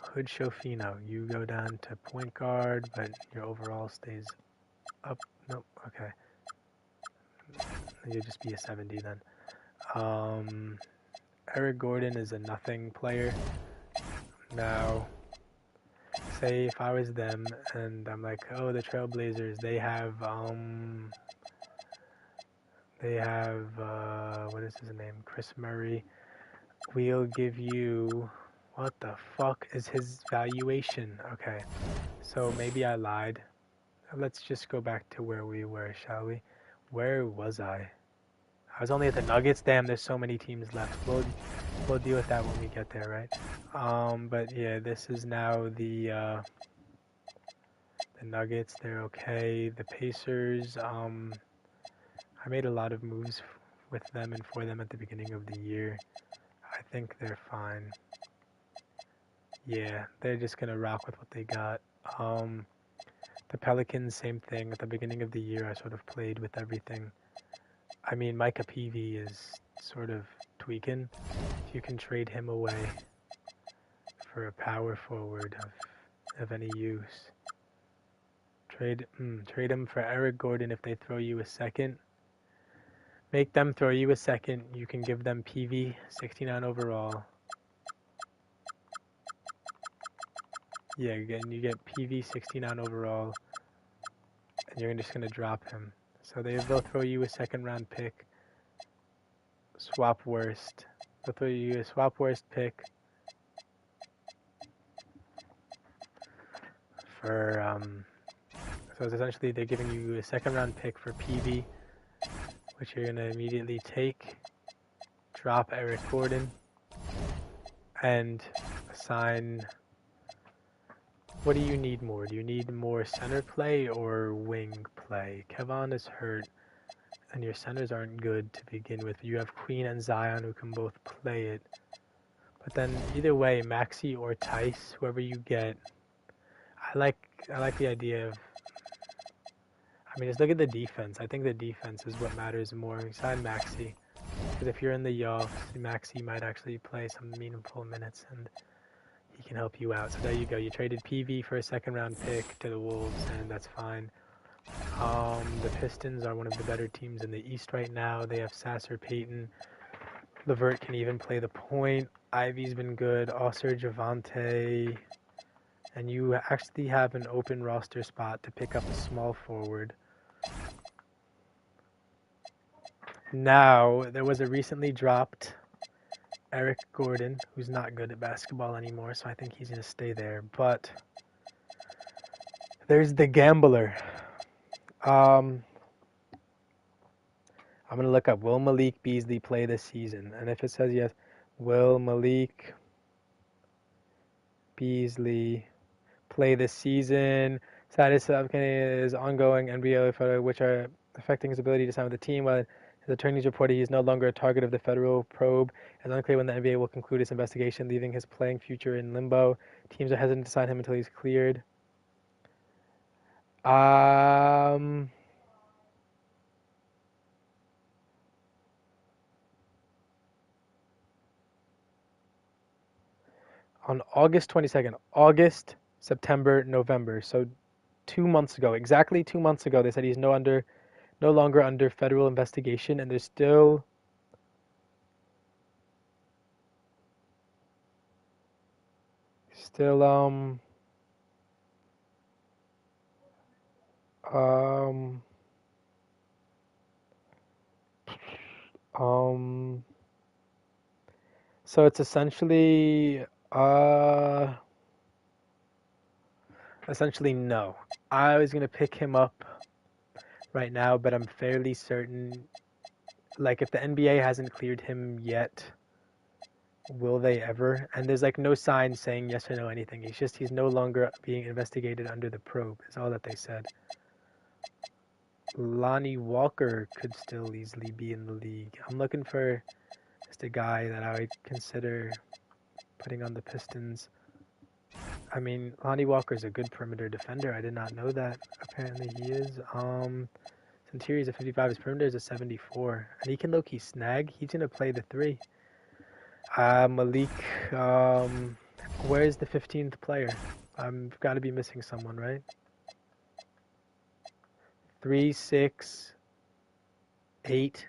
A: Hood Schofino, you go down to point guard, but your overall stays up. Nope, okay. You'll just be a 70 then. Eric Gordon is a nothing player. Now, say if I was them and I'm like, oh, the Trailblazers, they have, what is his name? Chris Murray. We'll give you, what the fuck is his valuation? Okay, so maybe I lied. Let's just go back to where we were, shall we? Where was I? I was only at the Nuggets. Damn, there's so many teams left. We'll deal with that when we get there, right? But yeah, this is now the Nuggets. They're okay. The Pacers. I made a lot of moves with them and for them at the beginning of the year. I think they're fine. Yeah, they're just gonna rock with what they got. The Pelicans, same thing. At the beginning of the year, I sort of played with everything. I mean, Micah Peavy is sort of tweaking. If you can trade him away for a power forward of any use. Trade him for Eric Gordon if they throw you a second. Make them throw you a second. You can give them PV, 69 overall. Yeah, again, you get PV, 69 overall. And you're just going to drop him. So they'll throw you a second round pick. swap worst. They'll throw you a swap worst pick for so it's essentially they're giving you a second round pick for PV, which you're gonna immediately take, drop Eric Gordon, and assign. What do you need more? Do you need more center play or wing play? Kevon is hurt, and your centers aren't good to begin with. You have Queen and Zion who can both play it. But then either way, Maxey or Tice, whoever you get, I like the idea of. I mean, just look at the defense. I think the defense is what matters more. Sign Maxey, because if you're in the Yoffs, Maxey might actually play some meaningful minutes and he can help you out. So there you go. You traded PV for a second round pick to the Wolves, and that's fine. The Pistons are one of the better teams in the East right now. They have Sasser, Payton. Levert can even play the point. Ivy's been good. Osser, Javante. And you actually have an open roster spot to pick up a small forward. Now, there was a recently dropped Eric Gordon, who's not good at basketball anymore, so I think he's going to stay there. But there's the Gambler. I'm going to look up, will Malik Beasley play this season? And if it says yes, will Malik Beasley play this season? Status of his ongoing NBA photo, which are affecting his ability to sign with the team. While his attorneys reported he is no longer a target of the federal probe. It's unclear when the NBA will conclude its investigation, leaving his playing future in limbo. Teams are hesitant to sign him until he's cleared. On August 22nd, August, September, November. So 2 months ago, exactly 2 months ago, they said he's no longer under federal investigation, and there's still so it's essentially no. I was gonna pick him up right now, but I'm fairly certain, like, if the NBA hasn't cleared him yet, will they ever? And there's like no sign saying yes or no anything. He's no longer being investigated under the probe, is all that they said. Lonnie Walker could still easily be in the league. I'm looking for just a guy that I would consider putting on the Pistons. I mean, Lonnie Walker's a good perimeter defender. I did not know that. Apparently he is. His interior is a 55. His perimeter is a 74. And he can low-key snag. He's going to play the 3. Malik, where's the 15th player? I've got to be missing someone, right? 3, 6, 8.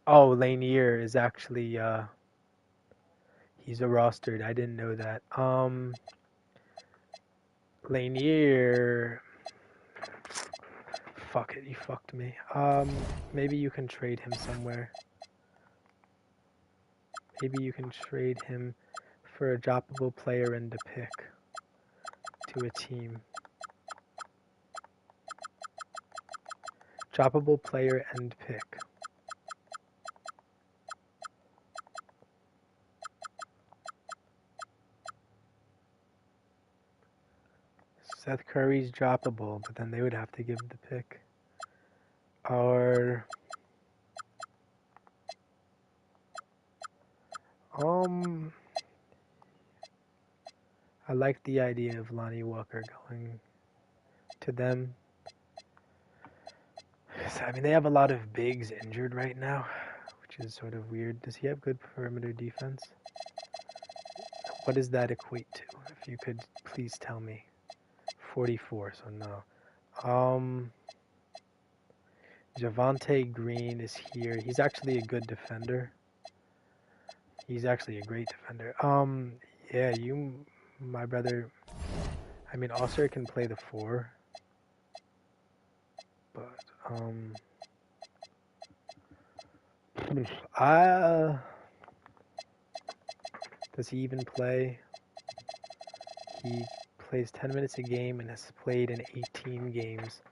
A: Oh, Lanier is actually, he's a rostered. I didn't know that. Lanier, fuck it, you fucked me. Maybe you can trade him somewhere. Maybe you can trade him for a droppable player and a pick to a team. Droppable player and pick. Seth Curry's droppable, but then they would have to give the pick. Or I like the idea of Lonnie Walker going to them. I mean, they have a lot of bigs injured right now, which is sort of weird. Does he have good perimeter defense? What does that equate to? If you could please tell me. 44, so no. Javante Green is here. He's actually a good defender. He's actually a great defender. Yeah, my brother, I mean, Osser can play the 4. But, Does he even play? He plays 10 minutes a game and has played in 18 games.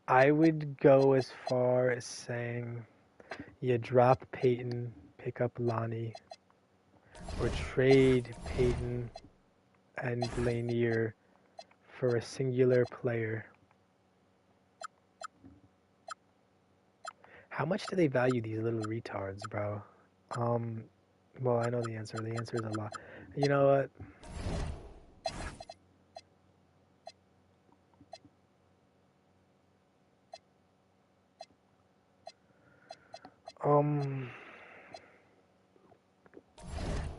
A: I would go as far as saying, yeah, drop Peyton, pick up Lonnie, or trade Peyton and Lanier for a singular player. How much do they value these little retards, bro? Well, I know the answer. The answer is a lot. You know what?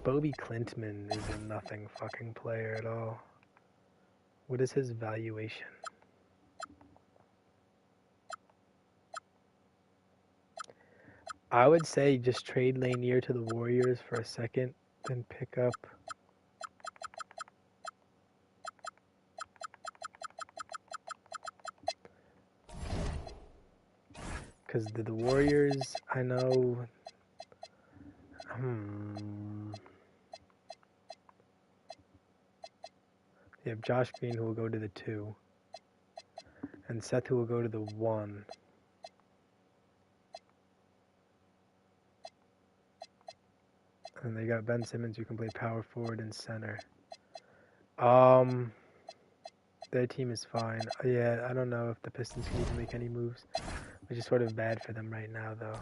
A: Bobby Clintman is a nothing fucking player at all. What is his valuation? I would say just trade Lanier to the Warriors for a second, then pick up because the Warriors, I know. You have Josh Green who will go to the 2, and Seth who will go to the 1. And they got Ben Simmons who can play power forward and center. Their team is fine. Yeah, I don't know if the Pistons can even make any moves, which is sort of bad for them right now, though.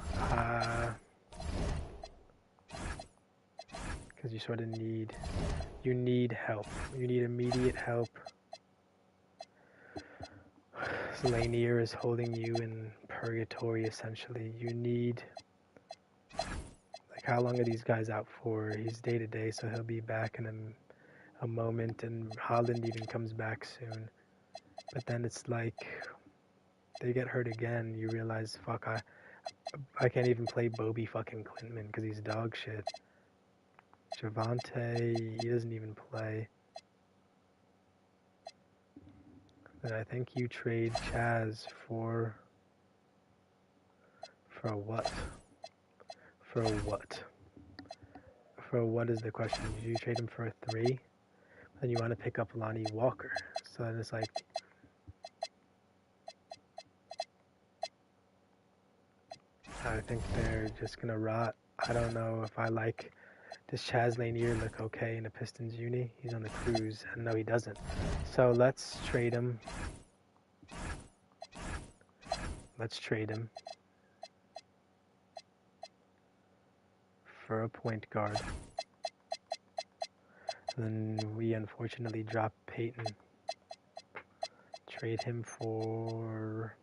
A: Because you sort of need help. You need immediate help. So Lanier is holding you in purgatory, essentially. You need... Like, how long are these guys out for? He's day-to-day, so he'll be back in a moment, and Holland even comes back soon. But then it's like, they get hurt again, you realize, fuck, I can't even play Bobby fucking Clintman because he's dog shit. Javante, he doesn't even play. Then I think you trade Chaz for what? For what? For what is the question? Do you trade him for a 3? Then you want to pick up Lonnie Walker. So then it's like, I think they're just gonna rot. I don't know if I like. Does Chaz Lanier look okay in a Pistons uni? He's on the cruise, and no, he doesn't. So let's trade him. Let's trade him for a point guard. Then we unfortunately drop Peyton. Trade him for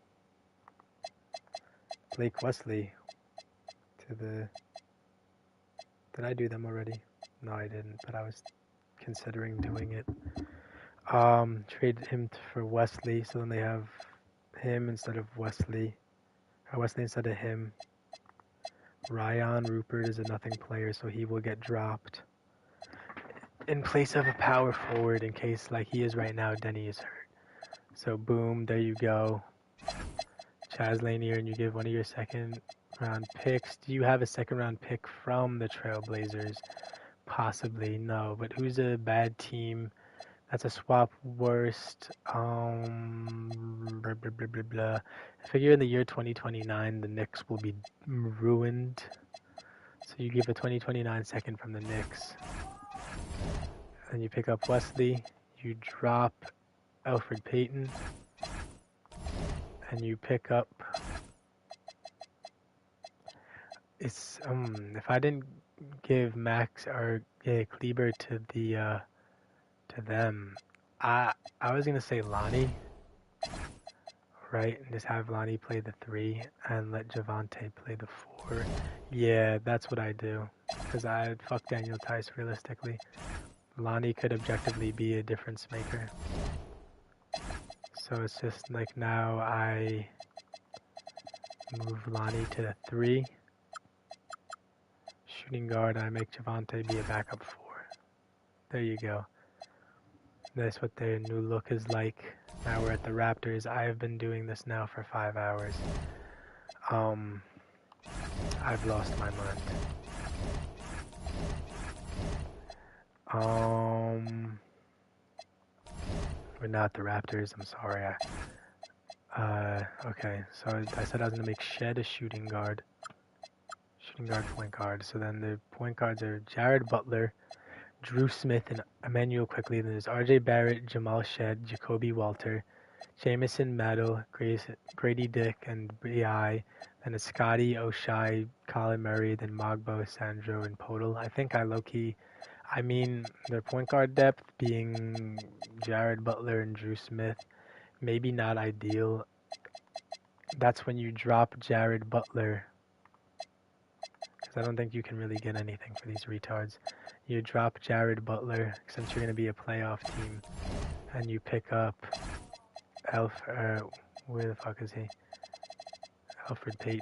A: Blake Wesley to the... Did I do them already? No, I didn't, but I was considering doing it. Trade him for Wesley, so then they have him instead of Wesley. Or Wesley instead of him. Ryan Rupert is a nothing player, so he will get dropped. In place of a power forward, in case, like he is right now, Denny is hurt. So boom, there you go. Chaz Lanier, and you give one of your second round picks. Do you have a second round pick from the Trailblazers? Possibly, no. But who's a bad team? That's a swap worst. Blah, blah, blah, blah, blah. I figure in the year 2029, the Knicks will be ruined. So you give a 2029 second from the Knicks. And you pick up Wesley. You drop Elfrid Payton. And you pick up... It's if I didn't give Max or Kleber to the to them, I was gonna say Lonnie, right? And just have Lonnie play the 3 and let Javante play the 4. Yeah, that's what I do. Because I'd fuck Daniel Tice realistically. Lonnie could objectively be a difference maker. So it's just like now I move Lonnie to the 3. Shooting guard, I make Javante be a backup 4. There you go. That's what their new look is like. Now we're at the Raptors. I have been doing this now for 5 hours. I've lost my mind. We're not the Raptors. I'm sorry. Okay. So I said I was gonna make Shed a shooting guard. Shooting guard, point guard. So then the point guards are Jared Butler, Drew Smith, and Emmanuel Quickley. Then there's R.J. Barrett, Jamal Shed, Jacoby Walter, Jamison Maddow, Grady Dick, and B.I. Then it's Scotty, O'Shea, Colin Murray, then Mogbo, Sandro, and Podol. I think I mean, their point guard depth being Jared Butler and Drew Smith, maybe not ideal. That's when you drop Jared Butler, because I don't think you can really get anything for these retards. You drop Jared Butler, since you're going to be a playoff team, and you pick up where the fuck is he? Alfred Payton.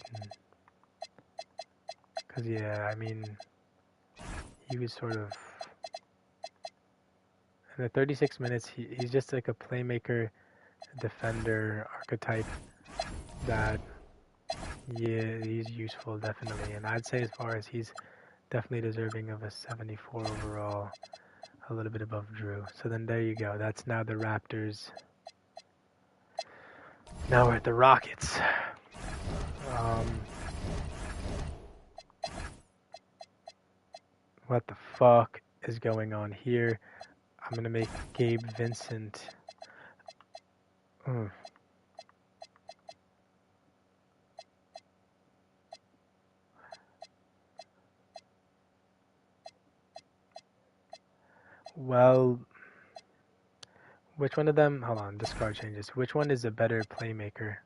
A: Because, yeah, I mean, he was sort of... In the 36 minutes, he's just like a playmaker, defender archetype that, yeah, he's useful, definitely. And I'd say as far as he's definitely deserving of a 74 overall, a little bit above Drew. So then there you go. That's now the Raptors. Now we're at the Rockets. What the fuck is going on here? I'm gonna make Gabe Vincent. Well, which one of them? Hold on, discard changes. Which one is a better playmaker?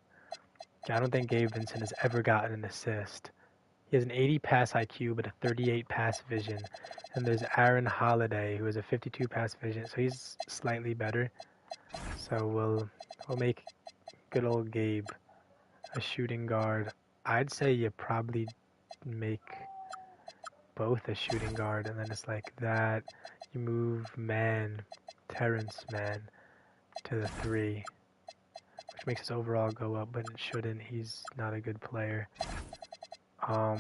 A: I don't think Gabe Vincent has ever gotten an assist. He has an 80 pass IQ, but a 38 pass vision. And there's Aaron Holiday, who has a 52 pass vision, so he's slightly better. So we'll make good old Gabe a shooting guard. I'd say you probably make both a shooting guard, and then it's like that. You move Terrence Mann to the 3, which makes his overall go up, but it shouldn't. He's not a good player. So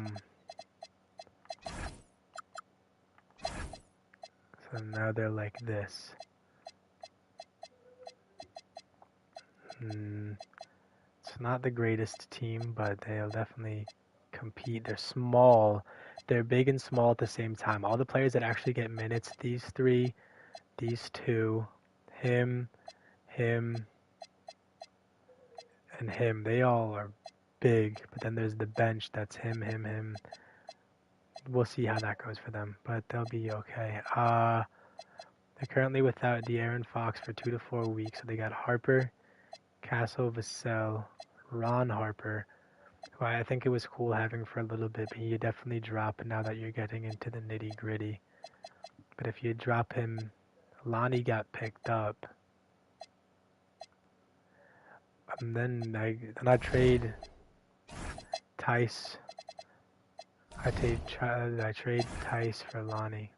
A: now they're like this. It's not the greatest team, but they'll definitely compete. They're small. They're big and small at the same time. All the players that actually get minutes, these 3, these 2, him, and him, they all are big. But then there's the bench that's him. We'll see how that goes for them, but they'll be okay. They're currently without De'Aaron Fox for 2 to 4 weeks, so they got Harper, Castle, Vassell, Ron Harper, who I think it was cool having for a little bit, but you definitely drop now that you're getting into the nitty-gritty. But if you drop him, Lonnie got picked up. And then I trade Tice. I trade Tice for Lonnie.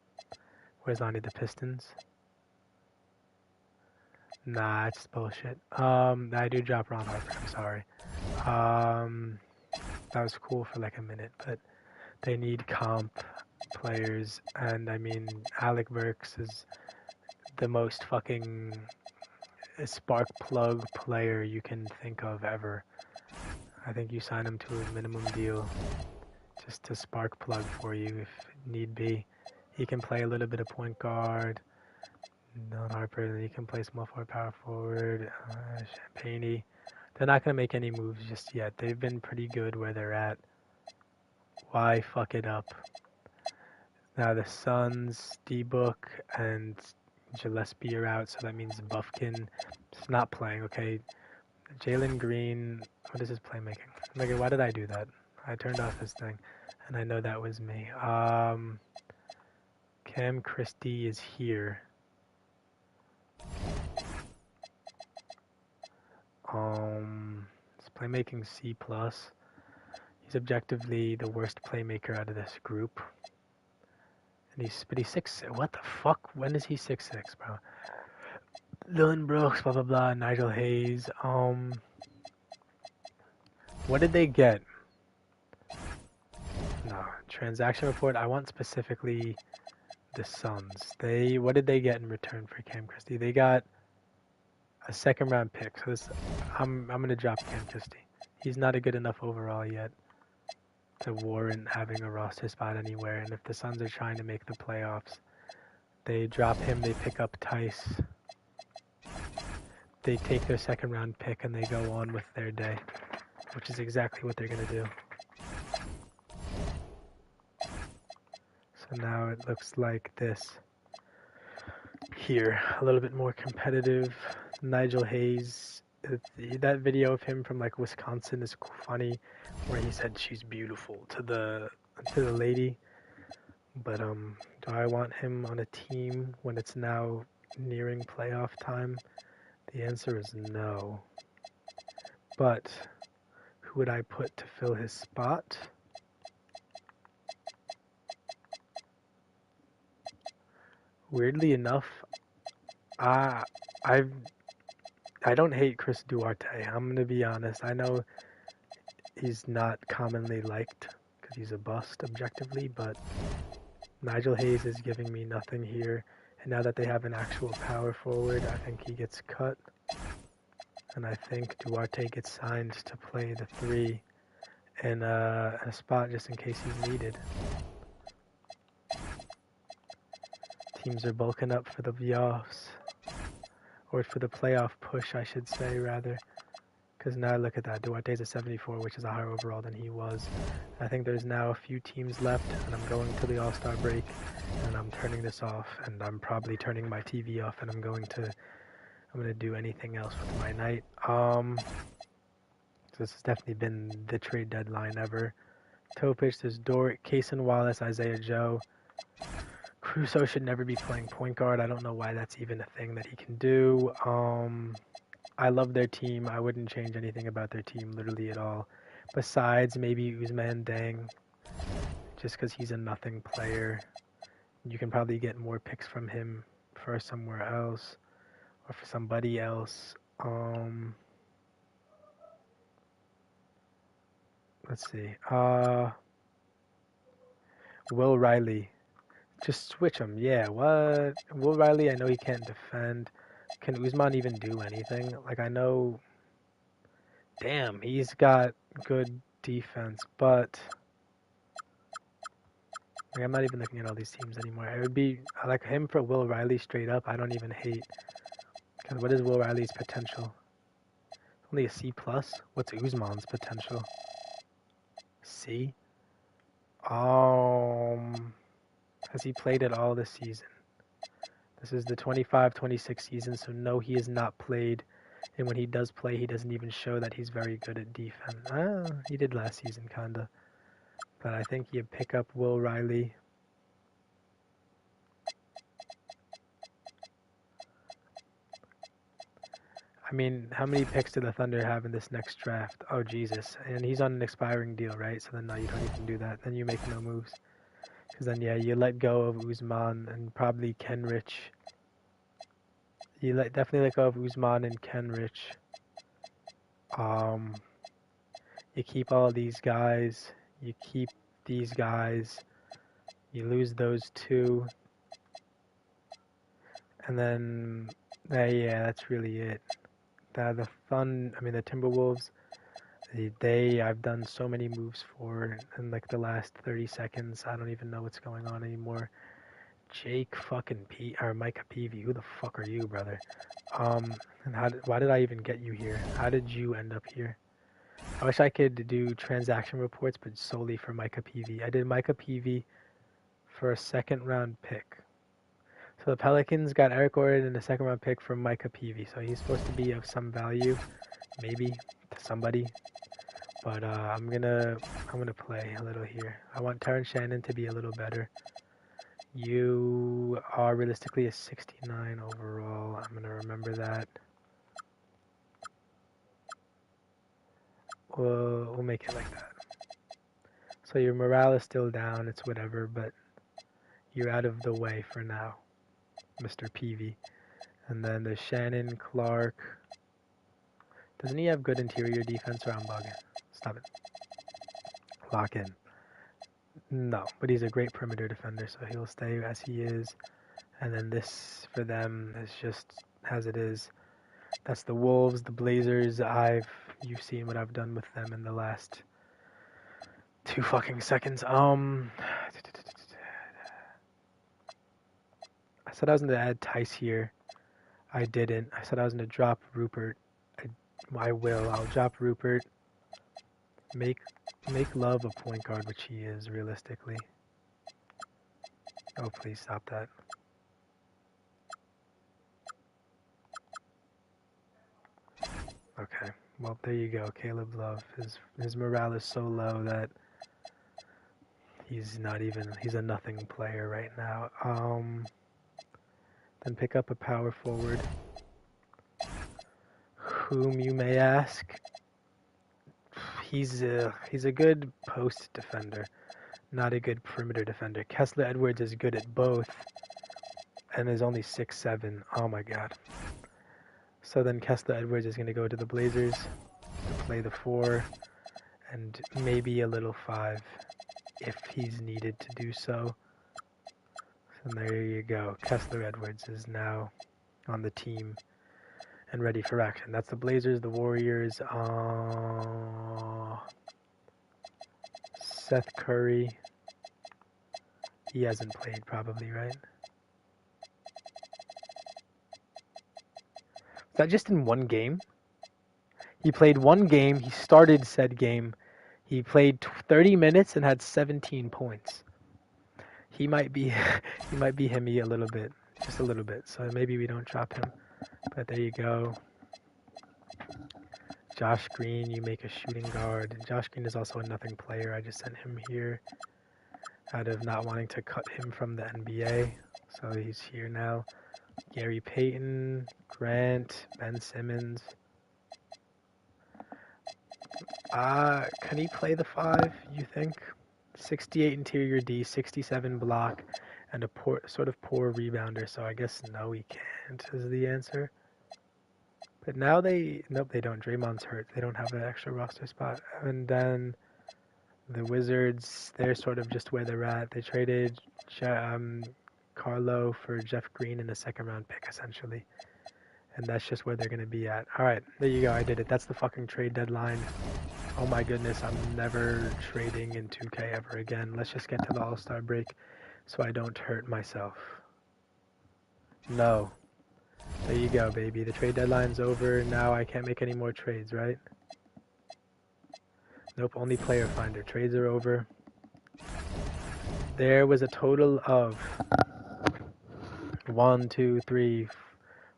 A: Where's Lonnie? The Pistons? Nah, it's bullshit. I do drop Ron Harper, I'm sorry. That was cool for like a minute, but they need comp players, and I mean, Alec Burks is the most fucking spark plug player you can think of ever. I think you sign him to a minimum deal just to spark plug for you if need be. He can play a little bit of point guard. Ron Harper, he can play small forward, power forward. Champagny. They're not going to make any moves just yet. They've been pretty good where they're at. Why fuck it up? Now the Suns, D-Book, and Gillespie are out, so that means Buffkin is not playing, okay? Jalen Green, what is his playmaking? Okay, why did I do that? I turned off this thing, and I know that was me. Cam Christie is here. His playmaking C+. He's objectively the worst playmaker out of this group. And he's 6'6". What the fuck? When is he 6'6", bro? Dylan Brooks, blah blah blah, Nigel Hayes. What did they get? transaction report. I want specifically the Suns. What did they get in return for Cam Christie? They got a second round pick. So I'm gonna drop Cam Christie. He's not a good enough overall yet to warrant having a roster spot anywhere. And if the Suns are trying to make the playoffs, they drop him. They pick up Tice. They take their second round pick and they go on with their day, which is exactly what they're gonna do. So now it looks like this here, a little bit more competitive. Nigel Hayes, that video of him from like Wisconsin is funny, where he said she's beautiful to the lady. But do I want him on a team when it's now nearing playoff time? The answer is no. But who would I put to fill his spot? Weirdly enough, I don't hate Chris Duarte. I'm gonna be honest. I know he's not commonly liked because he's a bust objectively, but Nigel Hayes is giving me nothing here. And now that they have an actual power forward, I think he gets cut. And I think Duarte gets signed to play the 3 in a spot just in case he's needed. Teams are bulking up for the playoffs, or for the playoff push, I should say, rather. Because now look at that, Duarte's a 74, which is a higher overall than he was. I think there's now a few teams left, and I'm going to the All-Star break, and I'm turning this off, and I'm probably turning my TV off, and I'm going to do anything else with my night. This has definitely been the trade deadline ever. Topic, there's Dort, Kaysen Wallace, Isaiah Joe. Crusoe should never be playing point guard. I don't know why that's even a thing that he can do. I love their team. I wouldn't change anything about their team literally at all. Besides maybe Ousmane Deng, just because he's a nothing player. You can probably get more picks from him for somewhere else or for somebody else. Let's see. Will Riley. Just switch him. Yeah, what? Will Riley, I know he can't defend. Can Ousmane even do anything? Like, I know... Damn, he's got good defense, but... Like, I'm not even looking at all these teams anymore. It would be... I like him for Will Riley straight up. I don't even hate. Because what is Will Riley's potential? Only a C+? What's Ousmane's potential? C? Has he played at all this season? This is the 25-26 season, so no, he has not played. And when he does play, he doesn't even show that he's very good at defense. He did last season, kinda. But I think you pick up Will Riley. I mean, how many picks do the Thunder have in this next draft? Oh, Jesus. And he's on an expiring deal, right? So then, no, you don't even do that. Then you make no moves. Because then, yeah, you let go of Ousmane and probably Kenrich. You definitely let go of Ousmane and Kenrich. You keep all these guys. You keep these guys. You lose those 2. And then, yeah, that's really it. The Timberwolves, I've done so many moves for in like the last 30 seconds. I don't even know what's going on anymore. Jake fucking Micah Peavy, who the fuck are you, brother? And why did I even get you here? How did you end up here? I wish I could do transaction reports, but solely for Micah Peavy. I did Micah Peavy for a second round pick. So the Pelicans got Eric Gordon and a second round pick from Micah Peavy. So he's supposed to be of some value, maybe, to somebody. But I'm gonna play a little here. I want Terrence Shannon to be a little better. You are realistically a 69 overall. I'm gonna remember that. We'll make it like that. So your morale is still down. It's whatever, but you're out of the way for now, Mr. Peavy. And then there's Shannon, Clark. Doesn't he have good interior defense, or I'm bugging? Stop it. Lock in. No, but he's a great perimeter defender, so he'll stay as he is. And then this for them is just as it is. That's the Wolves, the Blazers. You've seen what I've done with them in the last 2 fucking seconds. I said I was gonna add Tice here. I didn't. I said I was gonna drop Rupert. I will. I'll drop Rupert. Make Love a point guard, which he is realistically. Oh, please stop that. Okay. Well, there you go. Caleb Love. His morale is so low that he's a nothing player right now. Then pick up a power forward. Whom you may ask. He's a good post defender, not a good perimeter defender. Kessler Edwards is good at both, and is only 6'7". Oh my god. So then Kessler Edwards is going to go to the Blazers to play the 4, and maybe a little 5 if he's needed to do so. So there you go. Kessler Edwards is now on the team and ready for action. That's the Blazers, the Warriors. Seth Curry. He hasn't played probably, right? Is that just in one game? He played one game. He started said game. He played 30 minutes and had 17 points. He might be himmy a little bit, just a little bit. So maybe we don't drop him. But there you go. Josh Green, you make a shooting guard. Josh Green is also a nothing player. I just sent him here out of not wanting to cut him from the NBA. So he's here now. Gary Payton, Grant, Ben Simmons. Can he play the 5, you think? 68 interior D, 67 block, and a poor rebounder. So I guess no, he can't is the answer. But now nope, they don't. Draymond's hurt. They don't have an extra roster spot. And then the Wizards, they're sort of just where they're at. They traded Carlo for Jeff Green in a 2nd-round pick, essentially. And that's just where they're going to be at. All right, there you go. I did it. That's the fucking trade deadline. Oh my goodness, I'm never trading in 2K ever again. Let's just get to the All-Star break so I don't hurt myself. No. There you go, baby. The trade deadline's over. Now I can't make any more trades, right? Nope, only player finder. Trades are over. There was a total of 1, 2, 3,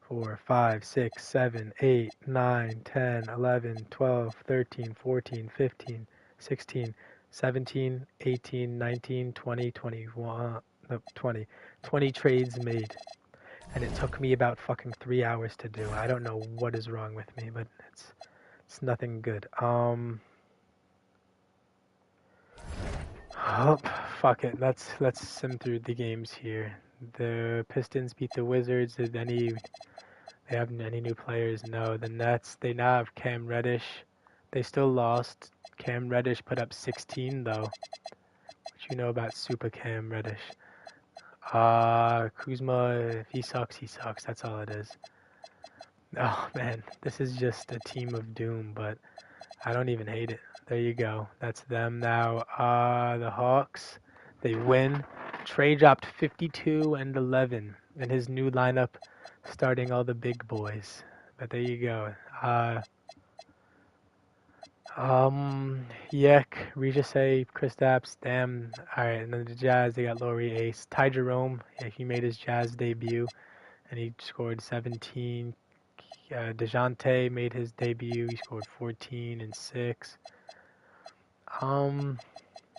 A: 4, 5, 6, 7, 8, 9, 10, 11, 12, 13, 14, 15, 16, 17, 18, 19, 20, 21, no, 20. 20 trades made. And it took me about fucking 3 hours to do. I don't know what is wrong with me, but it's nothing good. Oh, fuck it. Let's sim through the games here. The Pistons beat the Wizards. They have any new players? No. The Nets, they now have Cam Reddish. They still lost. Cam Reddish put up 16 though. What you know about Super Cam Reddish? Kuzma, if he sucks, he sucks. That's all it is. Oh, man. This is just a team of doom, but I don't even hate it. There you go. That's them now. The Hawks, they win. Trey dropped 52 and 11 in his new lineup, starting all the big boys. But there you go. Yek, Regis, Kristaps, damn. Alright, and then the Jazz, they got Laurie Ace. Ty Jerome, yeah, he made his Jazz debut, and he scored 17. DeJounte made his debut, he scored 14 and 6.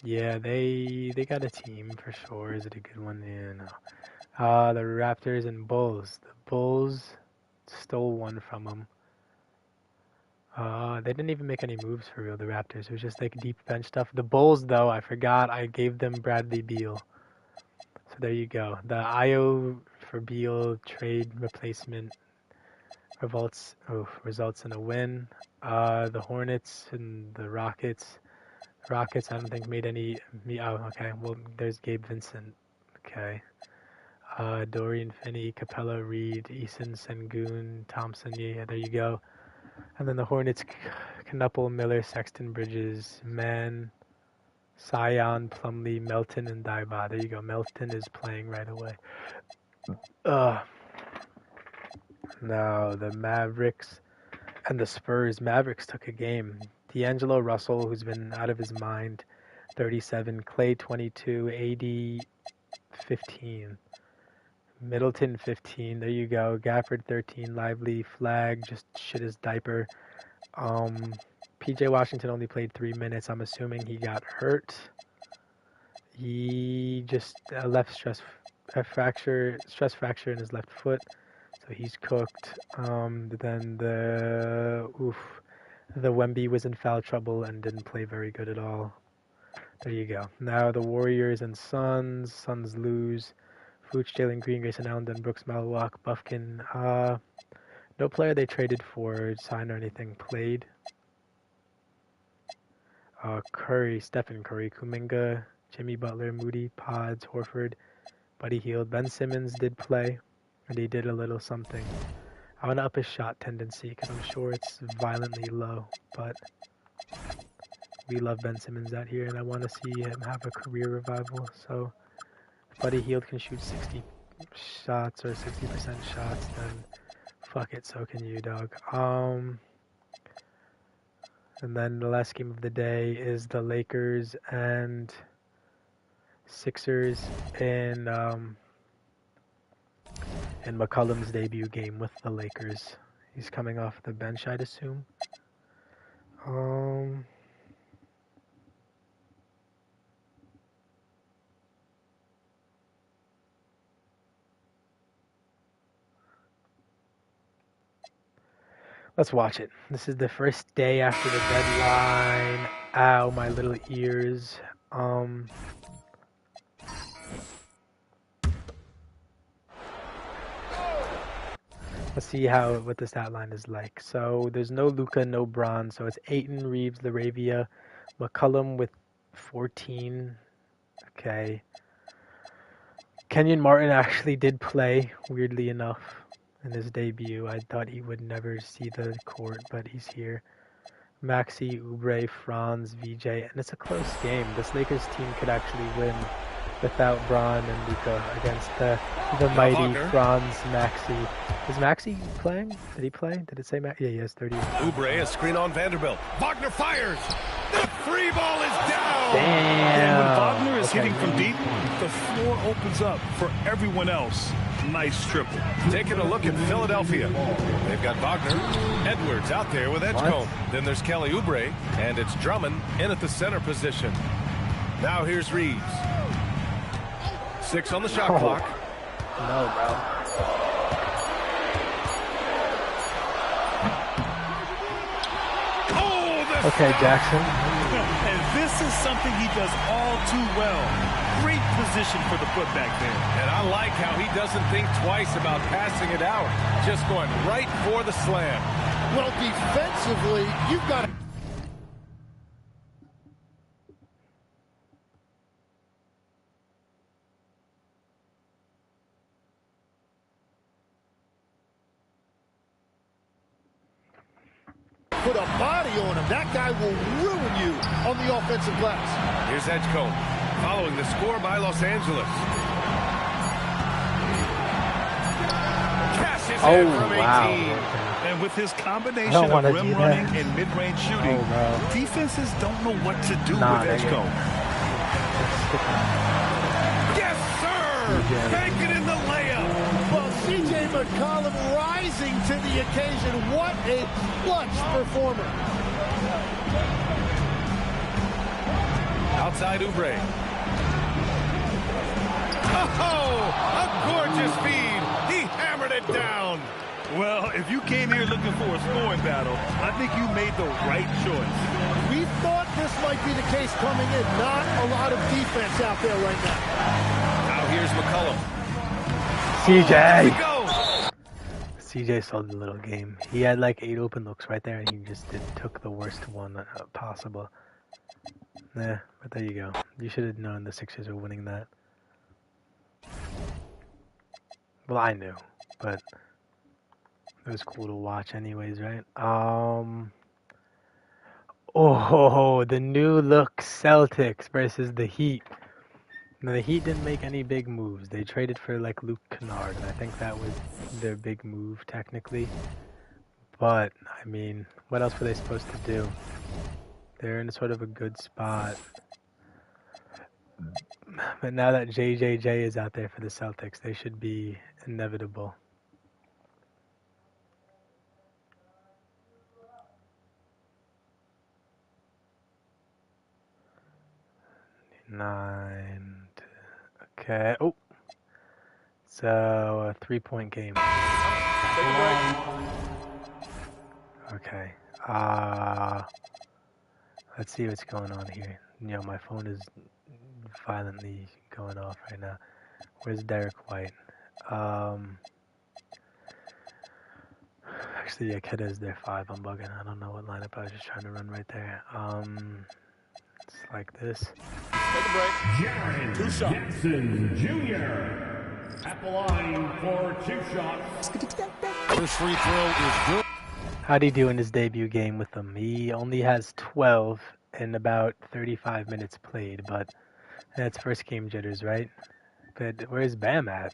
A: Yeah, they got a team for sure. Is it a good one? Yeah, no. The Raptors and Bulls. The Bulls stole one from them. They didn't even make any moves for real, the Raptors. It was just like deep bench stuff. The Bulls, though, I forgot I gave them Bradley Beal. So there you go. The Io for Beal trade replacement results in a win. The Hornets and the Rockets, Rockets, I don't think made any. Oh, okay. Well, there's Gabe Vincent. Okay. Dorian Finney, Capella, Reed, Eason, Sengun, Thompson. Yeah, there you go. And then the Hornets, Knuppel, Miller, Sexton, Bridges, Mann, Sion, Plumlee, Melton, and Daiba. There you go. Melton is playing right away. Now the Mavericks and the Spurs. Mavericks took a game. D'Angelo Russell, who's been out of his mind, 37. Clay, 22. AD, 15. Middleton, 15. There you go. Gafford, 13. Lively, Flag, just shit his diaper. PJ Washington only played 3 minutes. I'm assuming he got hurt. He just left stress fracture in his left foot, so he's cooked. Then the Wemby was in foul trouble and didn't play very good at all. There you go. Now the Warriors and Suns. Suns lose. Vooch, Jalen Green, Grayson Allen, then Brooks, Malwalk, Buffkin. No player they traded for, signed or anything, played. Curry, Stephen Curry, Kuminga, Jimmy Butler, Moody, Pods, Horford, Buddy Hield. Ben Simmons did play, and he did a little something. I want to up his shot tendency because I'm sure it's violently low, but we love Ben Simmons out here, and I want to see him have a career revival. So if Buddy Hield can shoot 60 shots or 60% shots, then fuck it, so can you, dog. And then the last game of the day is the Lakers and Sixers in McCollum's debut game with the Lakers. He's coming off the bench, I'd assume. Let's watch it. This is the first day after the deadline. Ow, my little ears. Let's see what the stat line is like. So there's no Luka, no Bron. So it's Ayton, Reeves, Laravia, McCollum with 14. Okay. Kenyon Martin actually did play, weirdly enough. In his debut, I thought he would never see the court, but he's here. Maxey, Oubre, Franz, VJ, and it's a close game. This Lakers team could actually win without Bron and Luka against the mighty Franz Maxey. Is Maxey playing? Did he play? Did it say Maxey? Yeah, he has 30.
B: Oubre, a screen on Vanderbilt. Wagner fires. The free ball is down.
A: Damn.
D: And when Wagner is hitting from deep, the floor opens up for everyone else. Nice triple.
B: Taking a look at Philadelphia. They've got Wagner, Edwards out there with Edgecombe. Then there's Kelly Oubre, and it's Drummond in at the center position. Now here's Reeves. 6 on the shot clock.
A: No, bro.
B: Oh,
A: okay, Jackson.
D: And this is something he does all too well. Great position for the putback there.
B: And I like how he doesn't think twice about passing it out. Just going right for the slam.
G: Well, defensively, you've got to... put a body on him. That guy will ruin you on the offensive glass.
B: Here's Edgecombe following the score by Los Angeles. Cashes in from 18.
A: Wow.
D: And with his combination of rim running and mid-range shooting, defenses don't know what to do with Edgecombe.
B: Yes, sir! Banking in the layup.
G: Well, C.J. McCollum rising to the occasion. What a clutch performer.
B: Outside Oubre. Oh, a gorgeous feed. He hammered it down.
D: Well, if you came here looking for a scoring battle, I think you made the right choice.
G: We thought this might be the case coming in. Not a lot of defense out there right now.
B: Now here's McCollum.
A: CJ! CJ sold the little game. He had like 8 open looks right there, and he just took the worst one possible. Yeah, but there you go. You should have known the Sixers were winning that. Well, I knew, but it was cool to watch anyways, right? Oh, the new look Celtics versus the Heat. Now, the Heat didn't make any big moves. They traded for like Luke Kennard, and I think that was their big move technically. But I mean, what else were they supposed to do? They're in sort of a good spot. But now that JJJ is out there for the Celtics, they should be inevitable. Okay. Oh. So, a 3-point game. Okay. Let's see what's going on here. You know, my phone is violently going off right now. Where's Derek White? Actually, yeah, Kidda is their 5. I'm bugging. I don't know what lineup I was just trying to run right there. It's like this.
F: Take a break.
K: Jaren Jackson Jr. at the line for 2 shots.
F: First free throw is good.
A: How'd he do in his debut game with them? He only has 12 in about 35 minutes played, but that's first game jitters, right? But where's Bam at?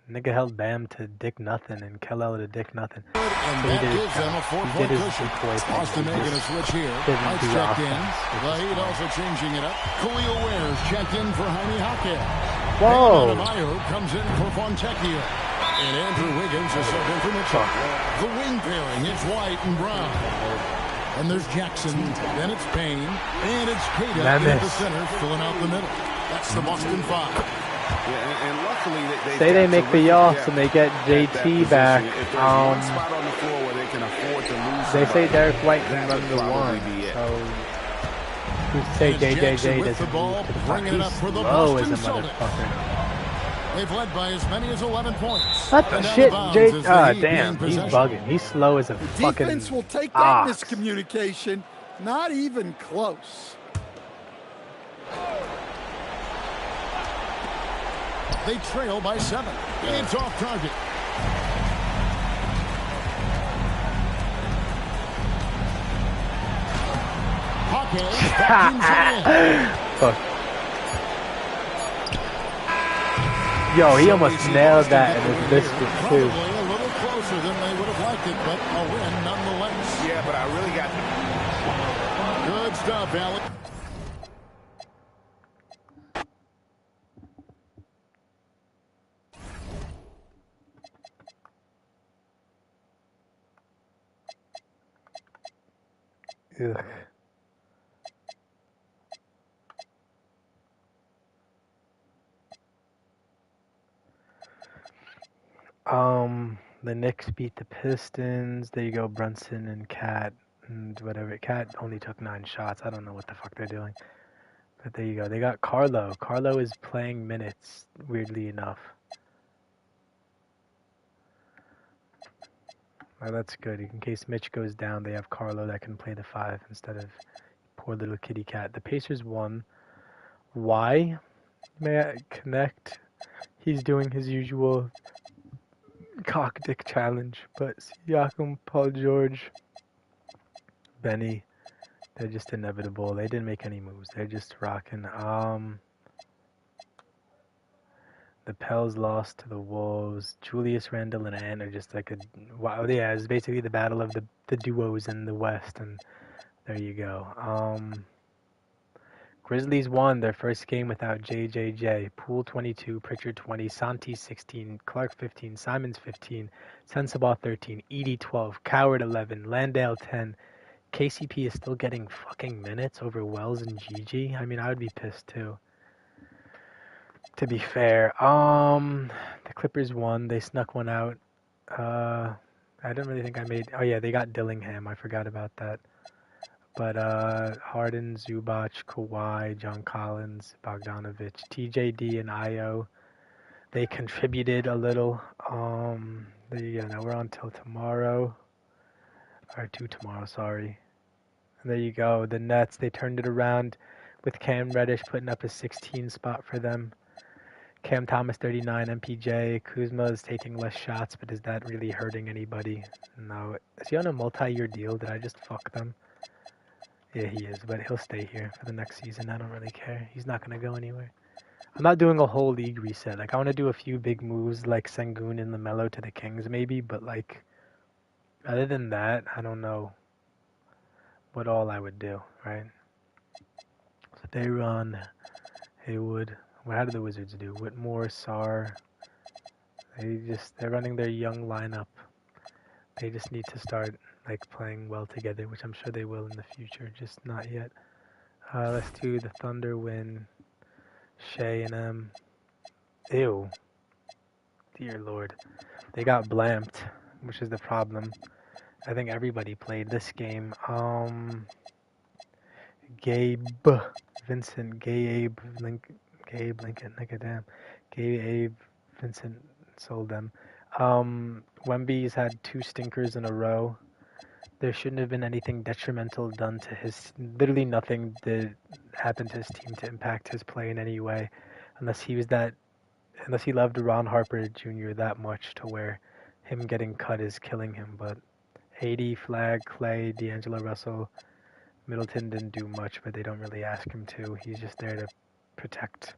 A: Nigga held Bam to Dick nothing and Kellel to Dick nothing.
F: And that gives them a 4-point cushion. Boston making a switch here. White's checked in. The Heat also changing it up. Khalil Ware's checked in for Jaime Jaquez.
A: Whoa!
F: Adebayo comes in for Fontecchio. And Andrew Wiggins is subbed in for Mitchell. The wing pairing is White and Brown. And there's Jackson. Then it's Payne. And it's Kata at the center, filling out the middle. That's the Boston 5.
H: Yeah, and luckily
A: they make the offs and they get JT back. They say Derek White can run the 1. So who's to say JJJ doesn't move to the front? He's slow as a motherfucker.
F: They've led by as many as 11 points.
A: What the shit, damn, he's bugging. He's slow as a fucking
L: defense will take that miscommunication. Not even close.
F: They trail by 7. It's off target.
A: Fuck. Yo, he almost nailed that and his biscuit too.
F: A little closer than they would have liked it, but a win nonetheless.
H: Yeah, but I really got
F: good stuff, Alex.
A: Ugh. The Knicks beat the Pistons. There you go, Brunson and Cat and whatever. Cat only took 9 shots. I don't know what the fuck they're doing. But there you go. They got Carlo. Carlo is playing minutes, weirdly enough. Well, that's good. In case Mitch goes down, they have Carlo that can play the 5 instead of poor little kitty cat. The Pacers won. Why? May I connect? He's doing his usual cock dick challenge, but Siakam, Paul George, Benny, they're just inevitable. They didn't make any moves. They're just rocking. The Pels lost to the Wolves. Julius Randle and Ant are just like a wow. Yeah, it's basically the battle of the duos in the West, and there you go. Grizzlies won their first game without JJJ. Poole 22, Pritchard 20, Santi 16, Clark 15, Simons 15, Sensabaugh 13, Edie 12, Coward 11, Landale 10. KCP is still getting fucking minutes over Wells and Gigi. I mean, I would be pissed too. To be fair, the Clippers won. They snuck one out. I don't really think I made. Oh yeah, they got Dillingham. I forgot about that. But Harden, Zubac, Kawhi, John Collins, Bogdanovich, TJD, and Io, they contributed a little. There you go. Now we're on till tomorrow, or to tomorrow. Sorry. And there you go. The Nets, they turned it around with Cam Reddish putting up a 16 spot for them. Cam Thomas 39, MPJ. Kuzma is taking less shots, but is that really hurting anybody? No. Is he on a multi-year deal? Did I just fuck them? Yeah, he is, but he'll stay here for the next season. I don't really care. He's not going to go anywhere. I'm not doing a whole league reset. Like, I want to do a few big moves like Sengun and LaMelo to the Kings maybe, but like, other than that, I don't know what all I would do, right? So they run Haywood. Well, how do the Wizards do? Whitmore, Sarr. They're running their young lineup. They just need to start like playing well together, which I'm sure they will in the future, just not yet. Let's do the Thunder win. Shea and M. Ew. Dear Lord. They got blamped, which is the problem. I think everybody played this game. Gabe Vincent, Gabe Lincoln, like a damn. Gabe Vincent sold them. Wemby's had 2 stinkers in a row. There shouldn't have been anything detrimental done to his. Literally nothing did happen to his team to impact his play in any way, unless he loved Ron Harper Jr. that much to where him getting cut is killing him. But 80, Flag, Clay, D'Angelo Russell, Middleton didn't do much, but they don't really ask him to. He's just there to protect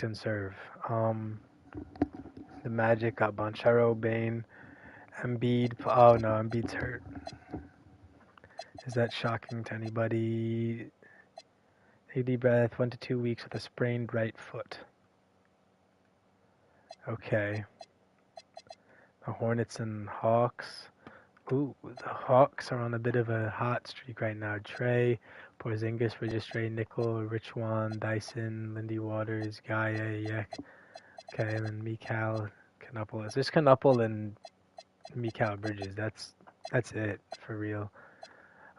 A: and serve. The Magic got Banchero, Bane, Embiid. Oh no, Embiid's hurt. Is that shocking to anybody? Take a deep breath. 1 to 2 weeks with a sprained right foot. Okay. The Hornets and Hawks. Ooh, the Hawks are on a bit of a hot streak right now. Trey, Porzingis, Registre, Nickel, Richwan, Dyson, Lindy Waters, Gaia, Yek. Okay, and then Mikal, Knuppel. It's just Knuppel and Mikal Bridges. That's it for real.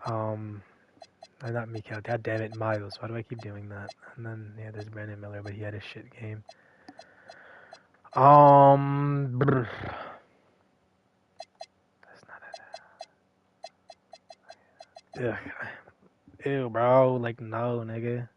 A: Not Mikal. God damn it, Miles. Why do I keep doing that? And then yeah, there's Brandon Miller, but he had a shit game. That's not it. Ugh. Ew, bro. Like, no, nigga.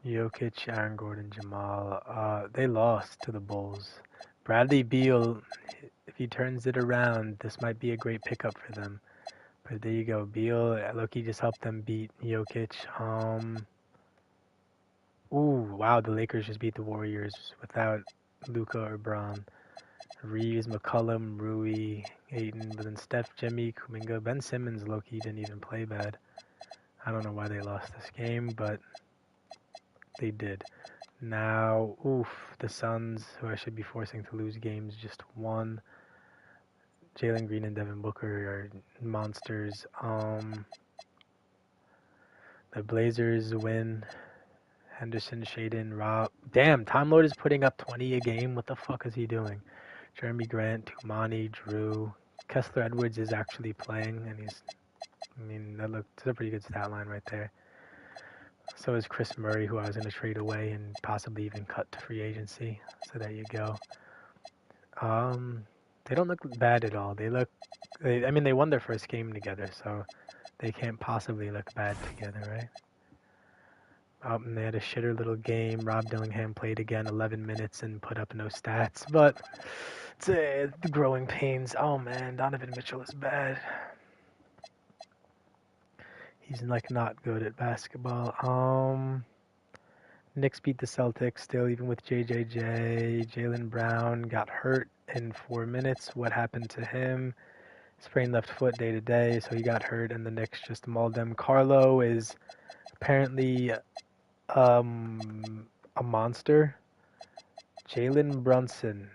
A: Jokic, Aaron Gordon, Jamal. They lost to the Bulls. Bradley Beal, if he turns it around, this might be a great pickup for them. But there you go. Beal, Loki just helped them beat Jokic. Ooh, wow, the Lakers just beat the Warriors without Luka or Braun. Reeves, McCollum, Rui, Ayton, but then Steph, Jimmy, Kuminga, Ben Simmons, Loki didn't even play bad. I don't know why they lost this game, but they did. Now, the Suns, who I should be forcing to lose games, just won. Jalen Green and Devin Booker are monsters. The Blazers win. Henderson, Shaden, Rob. Damn, Time Lord is putting up 20 a game. What the fuck is he doing? Jeremy Grant, Tumani, Drew. Kessler Edwards is actually playing, and that's a pretty good stat line right there. So is Chris Murray, who I was going to trade away and possibly even cut to free agency. So there you go. They don't look bad at all. They won their first game together, so they can't possibly look bad together, right? And they had a shitter little game. Rob Dillingham played again 11 minutes and put up no stats, but it's the growing pains. Oh man, Donovan Mitchell is bad. He's like not good at basketball. Knicks beat the Celtics still, even with JJJ. Jaylen Brown got hurt in 4 minutes. What happened to him? Sprained left foot day to day, so he got hurt, and the Knicks just mauled them. Carlo is apparently a monster. Jalen Brunson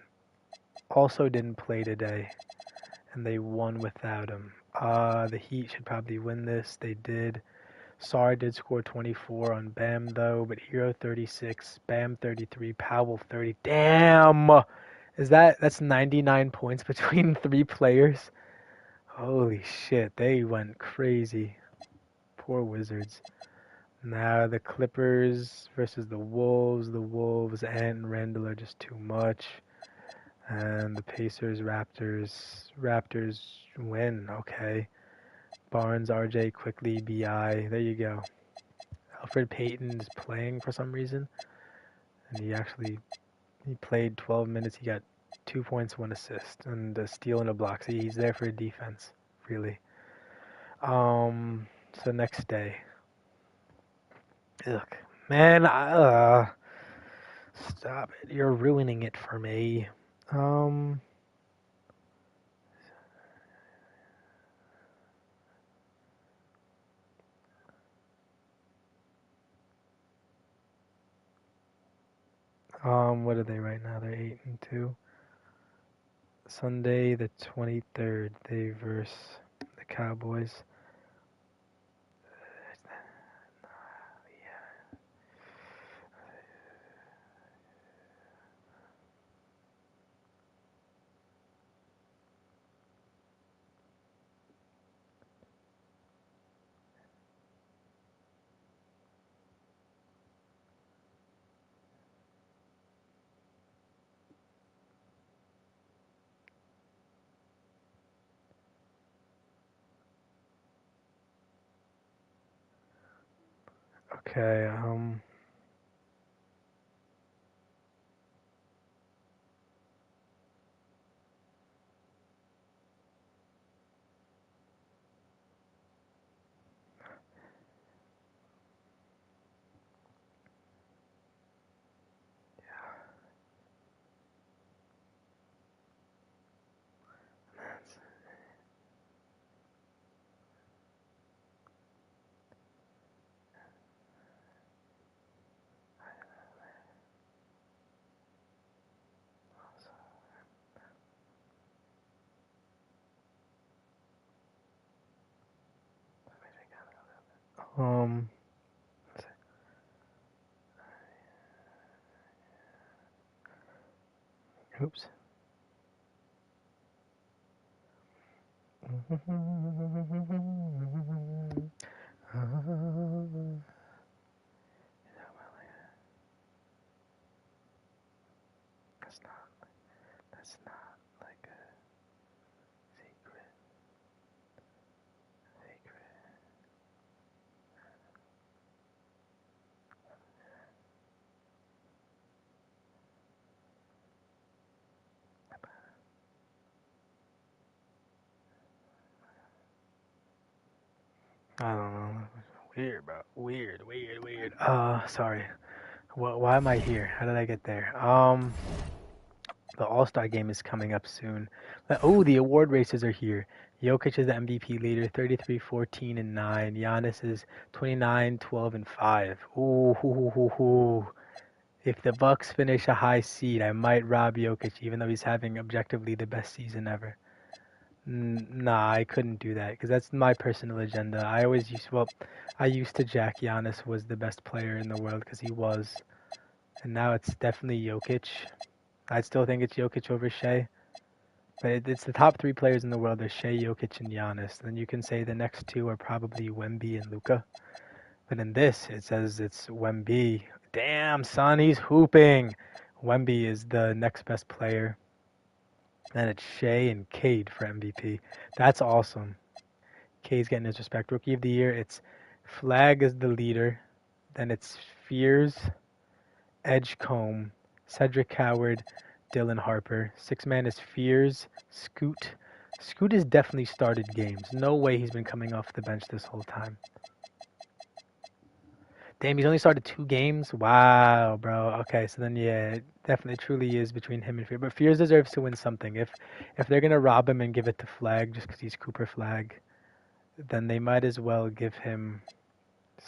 A: also didn't play today, and they won without him. The Heat should probably win this. They did. Sarr did score 24 on Bam though, but Hero 36, Bam 33, Powell 30. Damn! That's 99 points between 3 players? Holy shit, they went crazy. Poor Wizards. Now the Clippers versus the Wolves. The Wolves and Randall are just too much. And the Pacers, Raptors win. Okay. Barnes, RJ, quickly, BI. There you go. Alfred Payton is playing for some reason. And he played 12 minutes. He got 2 points, 1 assist, and a steal and a block. So he's there for defense, really. So next day. Ugh, man, stop it. You're ruining it for me. What are they right now? They're 8-2. Sunday the 23rd, they verse the Cowboys. Okay, oops. That's not like a secret. I don't know. Weird, bro. Weird. Sorry. Why am I here? How did I get there? The All-Star game is coming up soon. Oh, the award races are here. Jokic is the MVP leader, 33, 14, and 9. Giannis is 29, 12, and 5. Ooh. If the Bucks finish a high seed, I might rob Jokic, even though he's having objectively the best season ever. Nah, I couldn't do that because that's my personal agenda. I used to jack Giannis was the best player in the world because he was. And now it's definitely Jokic. I still think it's Jokic over Shea. But it's the top 3 players in the world are Shea, Jokic, and Giannis. Then you can say the next 2 are probably Wemby and Luka. But in this, it says it's Wemby. Damn, son, he's hooping. Wemby is the next best player. And it's Shea and Cade for MVP. That's awesome. Cade's getting his respect. Rookie of the Year, it's Flag is the leader. Then it's Fears, Edgecombe, Cedric Howard, Dylan Harper. 6-man is Fears, Scoot. Scoot has definitely started games. No way he's been coming off the bench this whole time. Damn, he's only started 2 games? Wow, bro. Okay, so then, yeah, it definitely truly is between him and Fears. But Fears deserves to win something. If they're going to rob him and give it to Flag just because he's Cooper Flag, then they might as well give him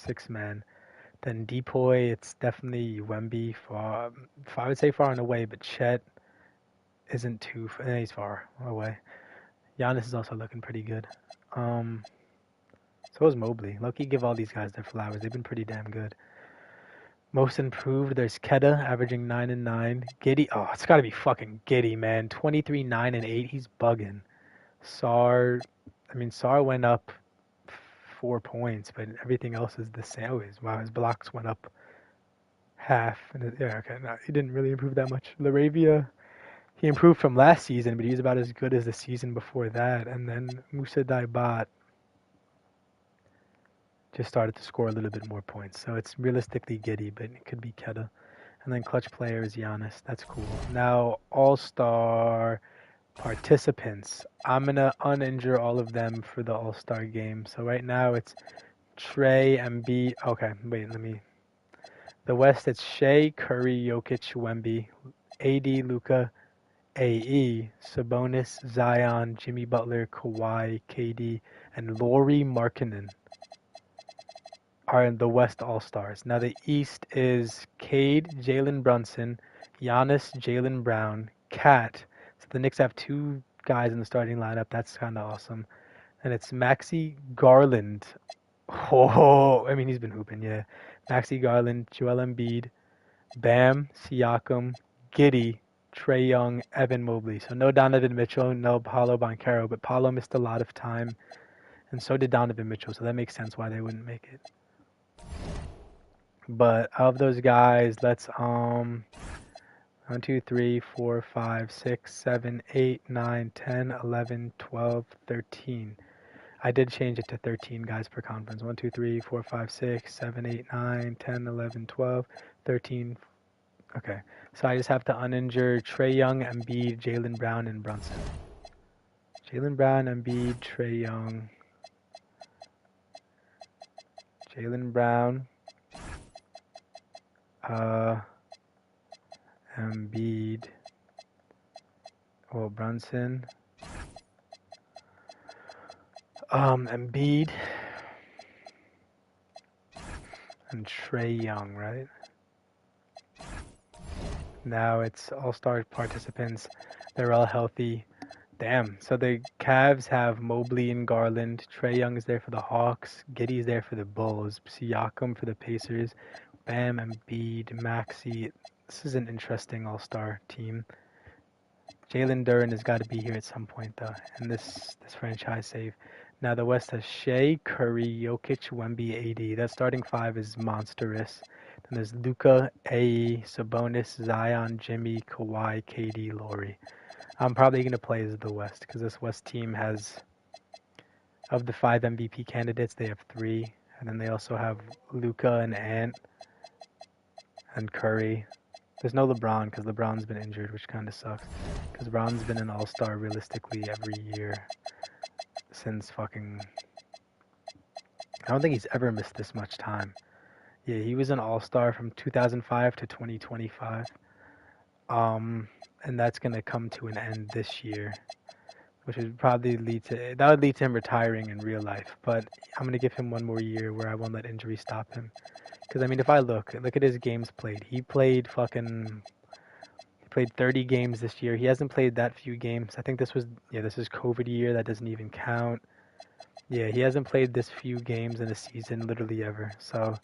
A: 6-man. Then Depoy, it's definitely Wemby. I would say far and away, but Chet isn't too... he's far away. Giannis is also looking pretty good. So So was Mobley. Loki, give all these guys their flowers. They've been pretty damn good. Most improved, there's Keda, averaging 9 and 9. Giddy, oh, it's got to be fucking Giddy, man. 23, 9 and 8. He's bugging. Sar went up 4 points, but everything else is the same. Oh, wow, his blocks went up half. And yeah, okay, no, he didn't really improve that much. Laravia, he improved from last season, but he was about as good as the season before that. And then Musa Daibat just started to score a little bit more points. So it's realistically Giddy, but it could be Keda. And then clutch player is Giannis. That's cool. Now, All-Star participants. I'm going to uninjure all of them for the All-Star game. So right now it's Trey, Embiid. Okay, wait, The West, it's Shea, Curry, Jokic, Wemby, AD, Luka, AE, Sabonis, Zion, Jimmy Butler, Kawhi, KD, and Lauri Markkanen are in the West All-Stars. Now the East is Cade, Jalen Brunson, Giannis, Jaylen Brown, Cat. So the Knicks have 2 guys in the starting lineup. That's kind of awesome. And it's Maxi Garland. Oh, I mean, he's been hooping, yeah. Maxi Garland, Joel Embiid, Bam, Siakam, Giddy, Trae Young, Evan Mobley. So no Donovan Mitchell, no Paolo Banchero, but Paolo missed a lot of time, and so did Donovan Mitchell, so that makes sense why they wouldn't make it. But of those guys, let's 1, 2, 3, 4, 5, 6, 7, 8, 9, 10, 11, 12, 13. I did change it to 13 guys per conference. 1, 2, 3, 4, 5, 6, 7, 8, 9, 10, 11, 12, 13. Okay, so I just have to uninjure Trae Young, Embiid, Jaylen Brown, and Brunson. Jaylen Brown, Embiid, Trae Young, Jaylen Brown, Embiid, Brunson, Embiid, and Trae Young, right? Now it's All-Star participants. They're all healthy. Damn. So the Cavs have Mobley and Garland. Trae Young is there for the Hawks. Giddy's there for the Bulls. Siakam for the Pacers. Bam, Embiid, Maxey. This is an interesting All-Star team. Jalen Duren has got to be here at some point, though, in this franchise save. Now the West has Shea, Curry, Jokic, Wemby, AD. That starting 5 is monstrous. Then there's Luka, AE, Sabonis, Zion, Jimmy, Kawhi, KD, Lauri. I'm probably going to play as the West because this West team has, of the 5 MVP candidates, they have 3. And then they also have Luka and Ant and Curry. There's no LeBron because LeBron's been injured, which kind of sucks. Because LeBron's been an all-star realistically every year since fucking... I don't think he's ever missed this much time. Yeah, he was an all-star from 2005 to 2025. And that's going to come to an end this year, which would probably lead to... That would lead to him retiring in real life. But I'm going to give him one more year where I won't let injury stop him. Because, I mean, if I look at his games played. He played 30 games this year. He hasn't played that few games. I think this is COVID year. That doesn't even count. Yeah, he hasn't played this few games in a season literally ever. So,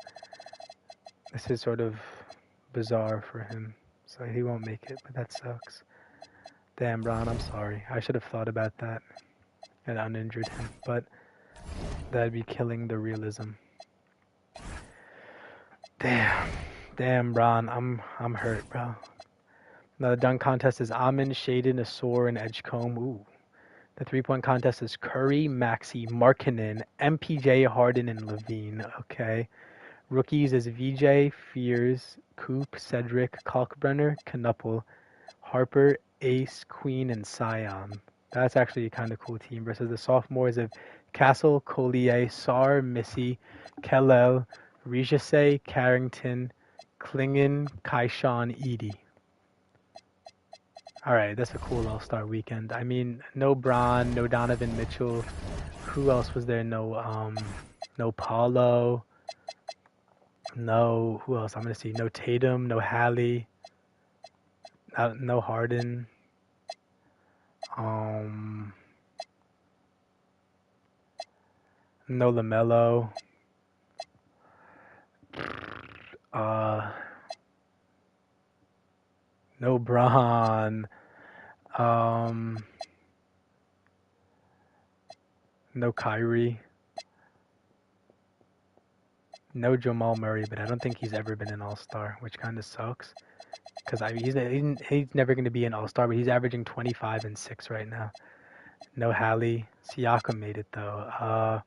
A: this is sort of bizarre for him. So, he won't make it, but that sucks. Damn, Bron, I'm sorry. I should have thought about that and uninjured him. But that'd be killing the realism. Damn, Bron, I'm hurt, bro. Now the dunk contest is Amin, Shaden, Asor, and Edgecombe. Ooh. The 3-point contest is Curry, Maxey, Markkanen, MPJ, Harden, and Levine. Okay. Rookies is VJ, Fears, Coop, Cedric, Kalkbrenner, Knuppel, Harper, Ace, Queen, and Sion. That's actually a kind of cool team. Versus the sophomores of Castle, Collier, Sar, Missy, Kellel, Rijase, Carrington, Klingon, Kaishan, Edie. Alright, that's a cool All-Star weekend. I mean, no Bron, no Donovan Mitchell. Who else was there? No Paulo. No, who else? I'm going to see. No Tatum, no Hallie. No Harden. No LaMelo. No Bron. No Kyrie. No Jamal Murray, but I don't think he's ever been an All-Star, which kind of sucks. Because he's never going to be an All-Star, but he's averaging 25 and 6 right now. No Hallie. Siakam made it, though.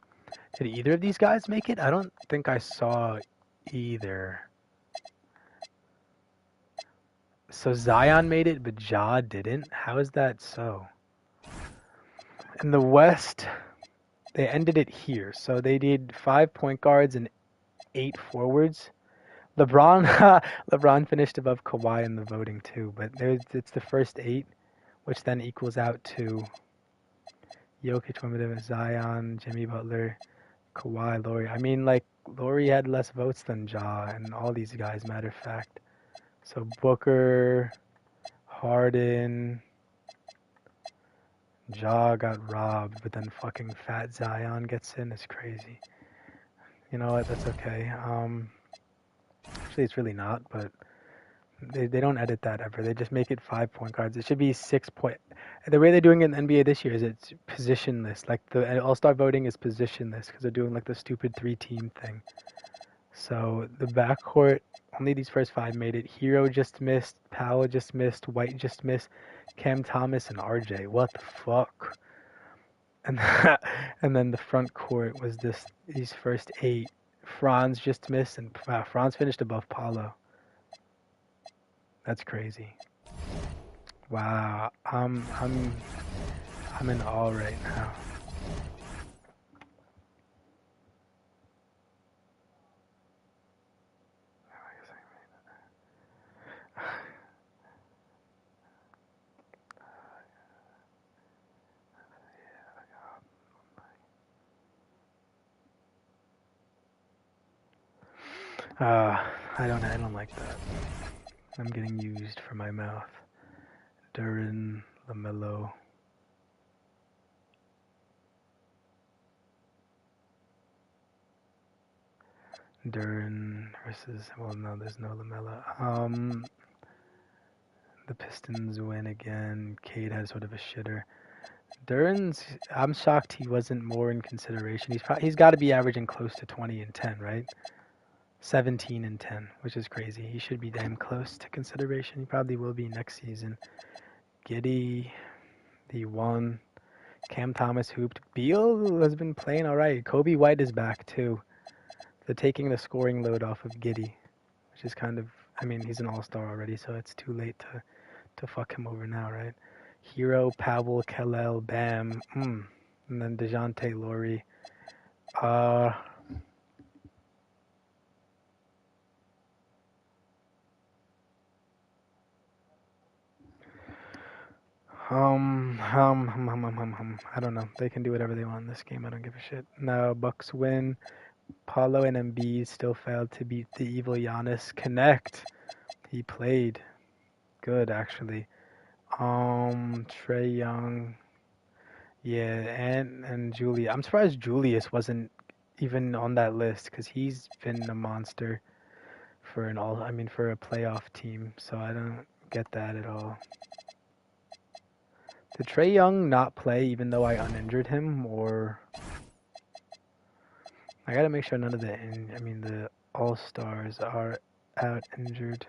A: Did either of these guys make it? I don't think I saw either. So Zion made it, but Ja didn't? How is that so? In the West, they ended it here. So they did 5 point guards and 8 forwards. LeBron finished above Kawhi in the voting too, but it's the first 8, which then equals out to Jokic, Wimbledon, Zion, Jimmy Butler, Kawhi, Laurie. I mean, like, Laurie had less votes than Ja and all these guys, matter of fact. So Booker, Harden, Ja got robbed, but then fucking Fat Zion gets in. It's crazy. You know what? That's okay. Actually, it's really not, but they don't edit that ever. They just make it 5 point guards. It should be 6 point. The way they're doing it in the NBA this year is it's positionless. Like the All-Star voting is positionless because they're doing like the stupid 3-team thing. So the backcourt, only these first 5 made it. Hero just missed. Powell just missed. White just missed. Cam Thomas and RJ. What the fuck? And and then the front court was these first 8. Franz just missed, and Franz finished above Paulo. That's crazy. Wow, I'm in awe right now. I don't like that. I'm getting used for my mouth. Duran, LaMelo. Duran versus, well, no, there's no LaMelo. The Pistons win again. Cade has sort of a shitter. Duran's, I'm shocked he wasn't more in consideration. He's got to be averaging close to 20 and 10, right? 17 and 10, which is crazy. He should be damn close to consideration. He probably will be next season. Giddey, the 1. Cam Thomas hooped. Beal has been playing all right. Kobe White is back too. They're taking the scoring load off of Giddey, which is kind of, I mean, he's an all-star already, so it's too late to fuck him over now, right? Hero, Powell, Kellel, Bam, and then DeJounte, Laurie. I don't know. They can do whatever they want in this game. I don't give a shit. Now, Bucks win. Paulo and Embiid still failed to beat the evil Giannis. Connect. He played good, actually. Trae Young. Yeah, and Julius. I'm surprised Julius wasn't even on that list because he's been a monster for for a playoff team. So I don't get that at all. Did Trae Young not play even though I uninjured him, or I gotta make sure none of the all-stars are out injured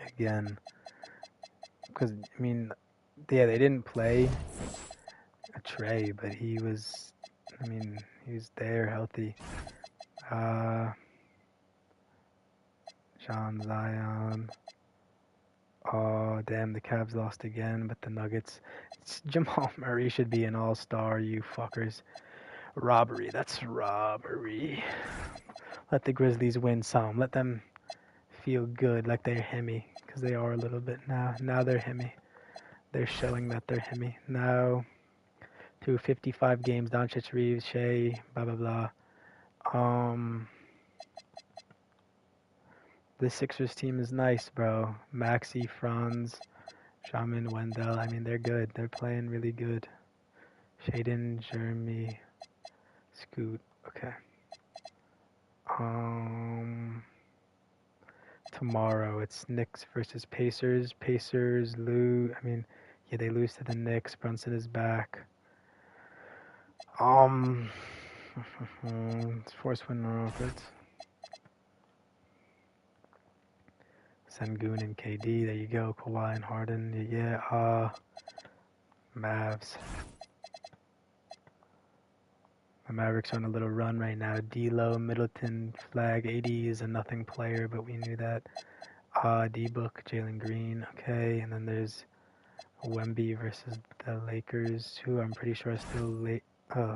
A: again, because yeah, they didn't play Trae, but he was there healthy. John Zion. Oh, damn, the Cavs lost again, but the Nuggets. Jamal Murray should be an all-star, you fuckers. Robbery, that's robbery. Let the Grizzlies win some. Let them feel good like they're Hemi, because they are a little bit now. Now they're Hemi. They're showing that they're Hemi. Now, through 55 games, Doncic, Reeves, Shea, blah, blah, blah. This Sixers team is nice, bro. Maxey, Franz, Shaman, Wendell. They're good. They're playing really good. Shaden, Jeremy. Scoot. Okay. Tomorrow it's Knicks versus Pacers. Pacers lose. I mean, yeah, they lose to the Knicks. Brunson is back. Force win Rockets. Sengun and KD. There you go. Kawhi and Harden. Yeah. Mavs. The Mavericks are on a little run right now. D'Lo, Middleton, Flag, AD is a nothing player, but we knew that. D-Book, Jalen Green, okay. And then there's Wemby versus the Lakers, who I'm pretty sure are still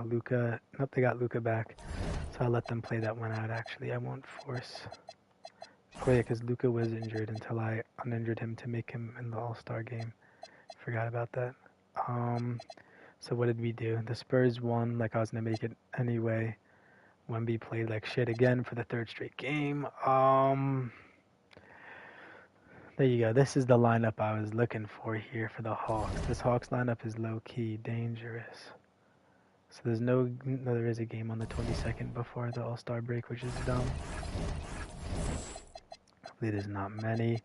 A: Luka. Nope, they got Luka back. So I'll let them play that one out, actually. I won't force. Oh, yeah, because Luka was injured until I uninjured him to make him in the All-Star game. Forgot about that. So what did we do? The Spurs won, like I was going to make it anyway. Wemby played like shit again for the third straight game. There you go. This is the lineup I was looking for here for the Hawks. This Hawks lineup is low-key dangerous. So there's there is a game on the 22nd before the All-Star break, which is dumb. Hopefully there's not many.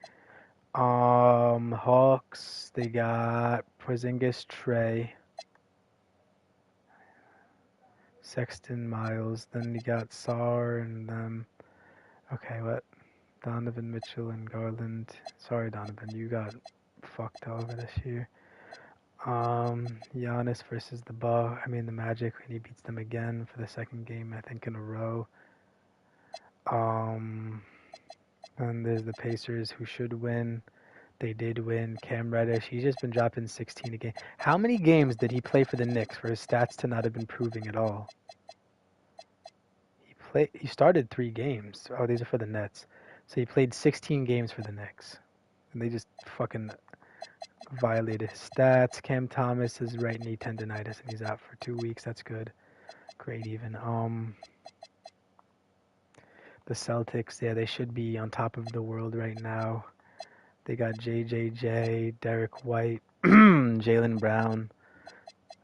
A: Hawks, they got Porzingis, Trey, Sexton, Miles. Then you got Sarr and them. Okay, what? Donovan Mitchell and Garland. Sorry, Donovan, you got fucked over this year. Giannis versus the the Magic, and he beats them again for the second game, I think, in a row. And there's the Pacers, who should win. They did win. Cam Reddish, he's just been dropping 16 a game. How many games did he play for the Knicks for his stats to not have been proving at all? He started 3 games. Oh, these are for the Nets. So he played 16 games for the Knicks. And they just fucking violated his stats. Cam Thomas is right knee tendonitis and he's out for 2 weeks. That's good. Great even. The Celtics, yeah, they should be on top of the world right now. They got JJJ, Derek White, Jaylen Brown.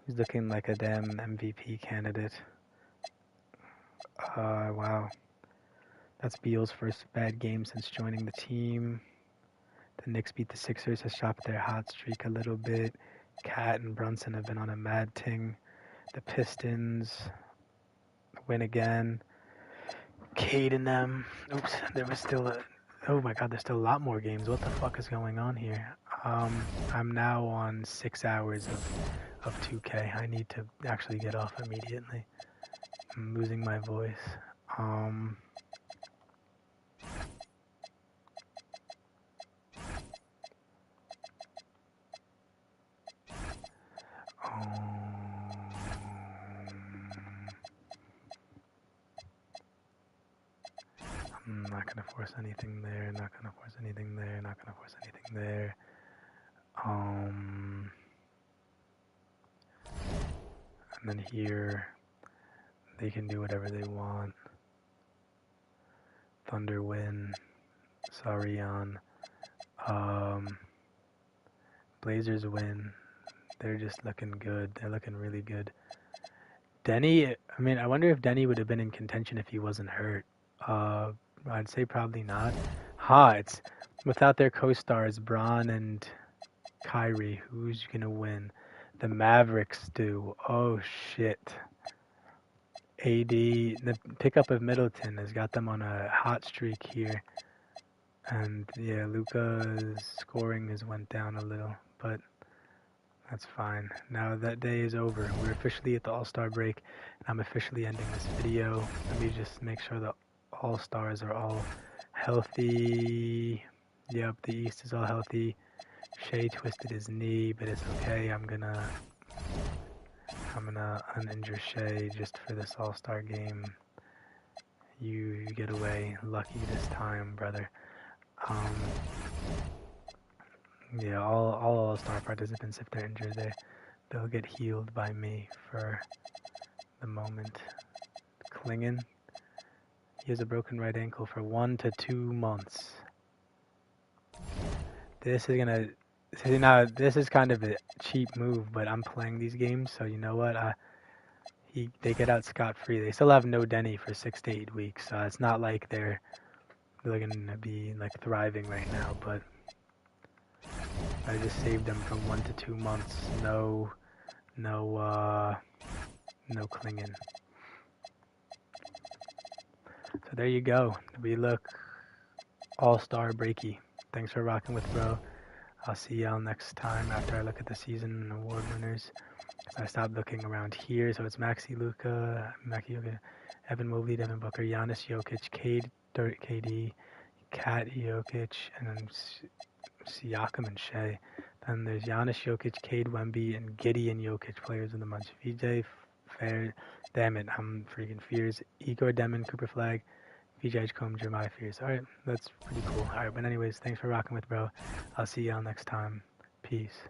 A: He's looking like a damn MVP candidate. Wow. That's Beal's first bad game since joining the team. The Knicks beat the Sixers, has chopped their hot streak a little bit. Cat and Brunson have been on a mad ting. The Pistons win again. Cade and them. Oops, there was still oh my god, there's still a lot more games. What the fuck is going on here? I'm now on 6 hours of 2K. I need to actually get off immediately. I'm losing my voice. I'm not gonna force anything there, not gonna force anything there, not gonna force anything there. And then here, they can do whatever they want. Thunder win. Sarian. Blazers win. They're just looking good. They're looking really good. Denny, I wonder if Denny would have been in contention if he wasn't hurt. I'd say probably not. It's without their co-stars, Bron and Kyrie. Who's gonna win? The Mavericks do. Oh shit. AD, the pickup of Middleton has got them on a hot streak here. And yeah, Luka's scoring has went down a little, but that's fine. Now that day is over. We're officially at the All-Star break, and I'm officially ending this video. Let me just make sure the All-Stars are all healthy. Yep, the East is all healthy. Shea twisted his knee, but it's okay. I'm gonna uninjure Shea just for this All-Star game. You get away lucky this time, brother. Yeah, all All-Star participants, if they're injured, they'll get healed by me for the moment. Klingon, he has a broken right ankle for 1 to 2 months. This is gonna, now this is kind of a cheap move, but I'm playing these games, so you know what? they get out scot-free. They still have no Denny for 6 to 8 weeks, so it's not like they're gonna be like thriving right now. But I just saved them from 1 to 2 months. No clinging. So there you go. We look all-star breaky. Thanks for rocking with bro. I'll see y'all next time after I look at the season and award winners. I stopped looking around here, so it's Maxi Luka, Evan Mobley, Devin Booker, Giannis Jokic, KD, Kat Jokic, and then Siakam and Shea. Then there's Giannis Jokic, Cade Wemby, and Gideon Jokic players of the month. VJ Fair, damn it, I'm freaking Fears, Igor Demon, Cooper Flag, VJ Edgecombe, Jeremiah Fears. Alright, that's pretty cool. Alright, but anyways, thanks for rocking with bro. I'll see y'all next time. Peace.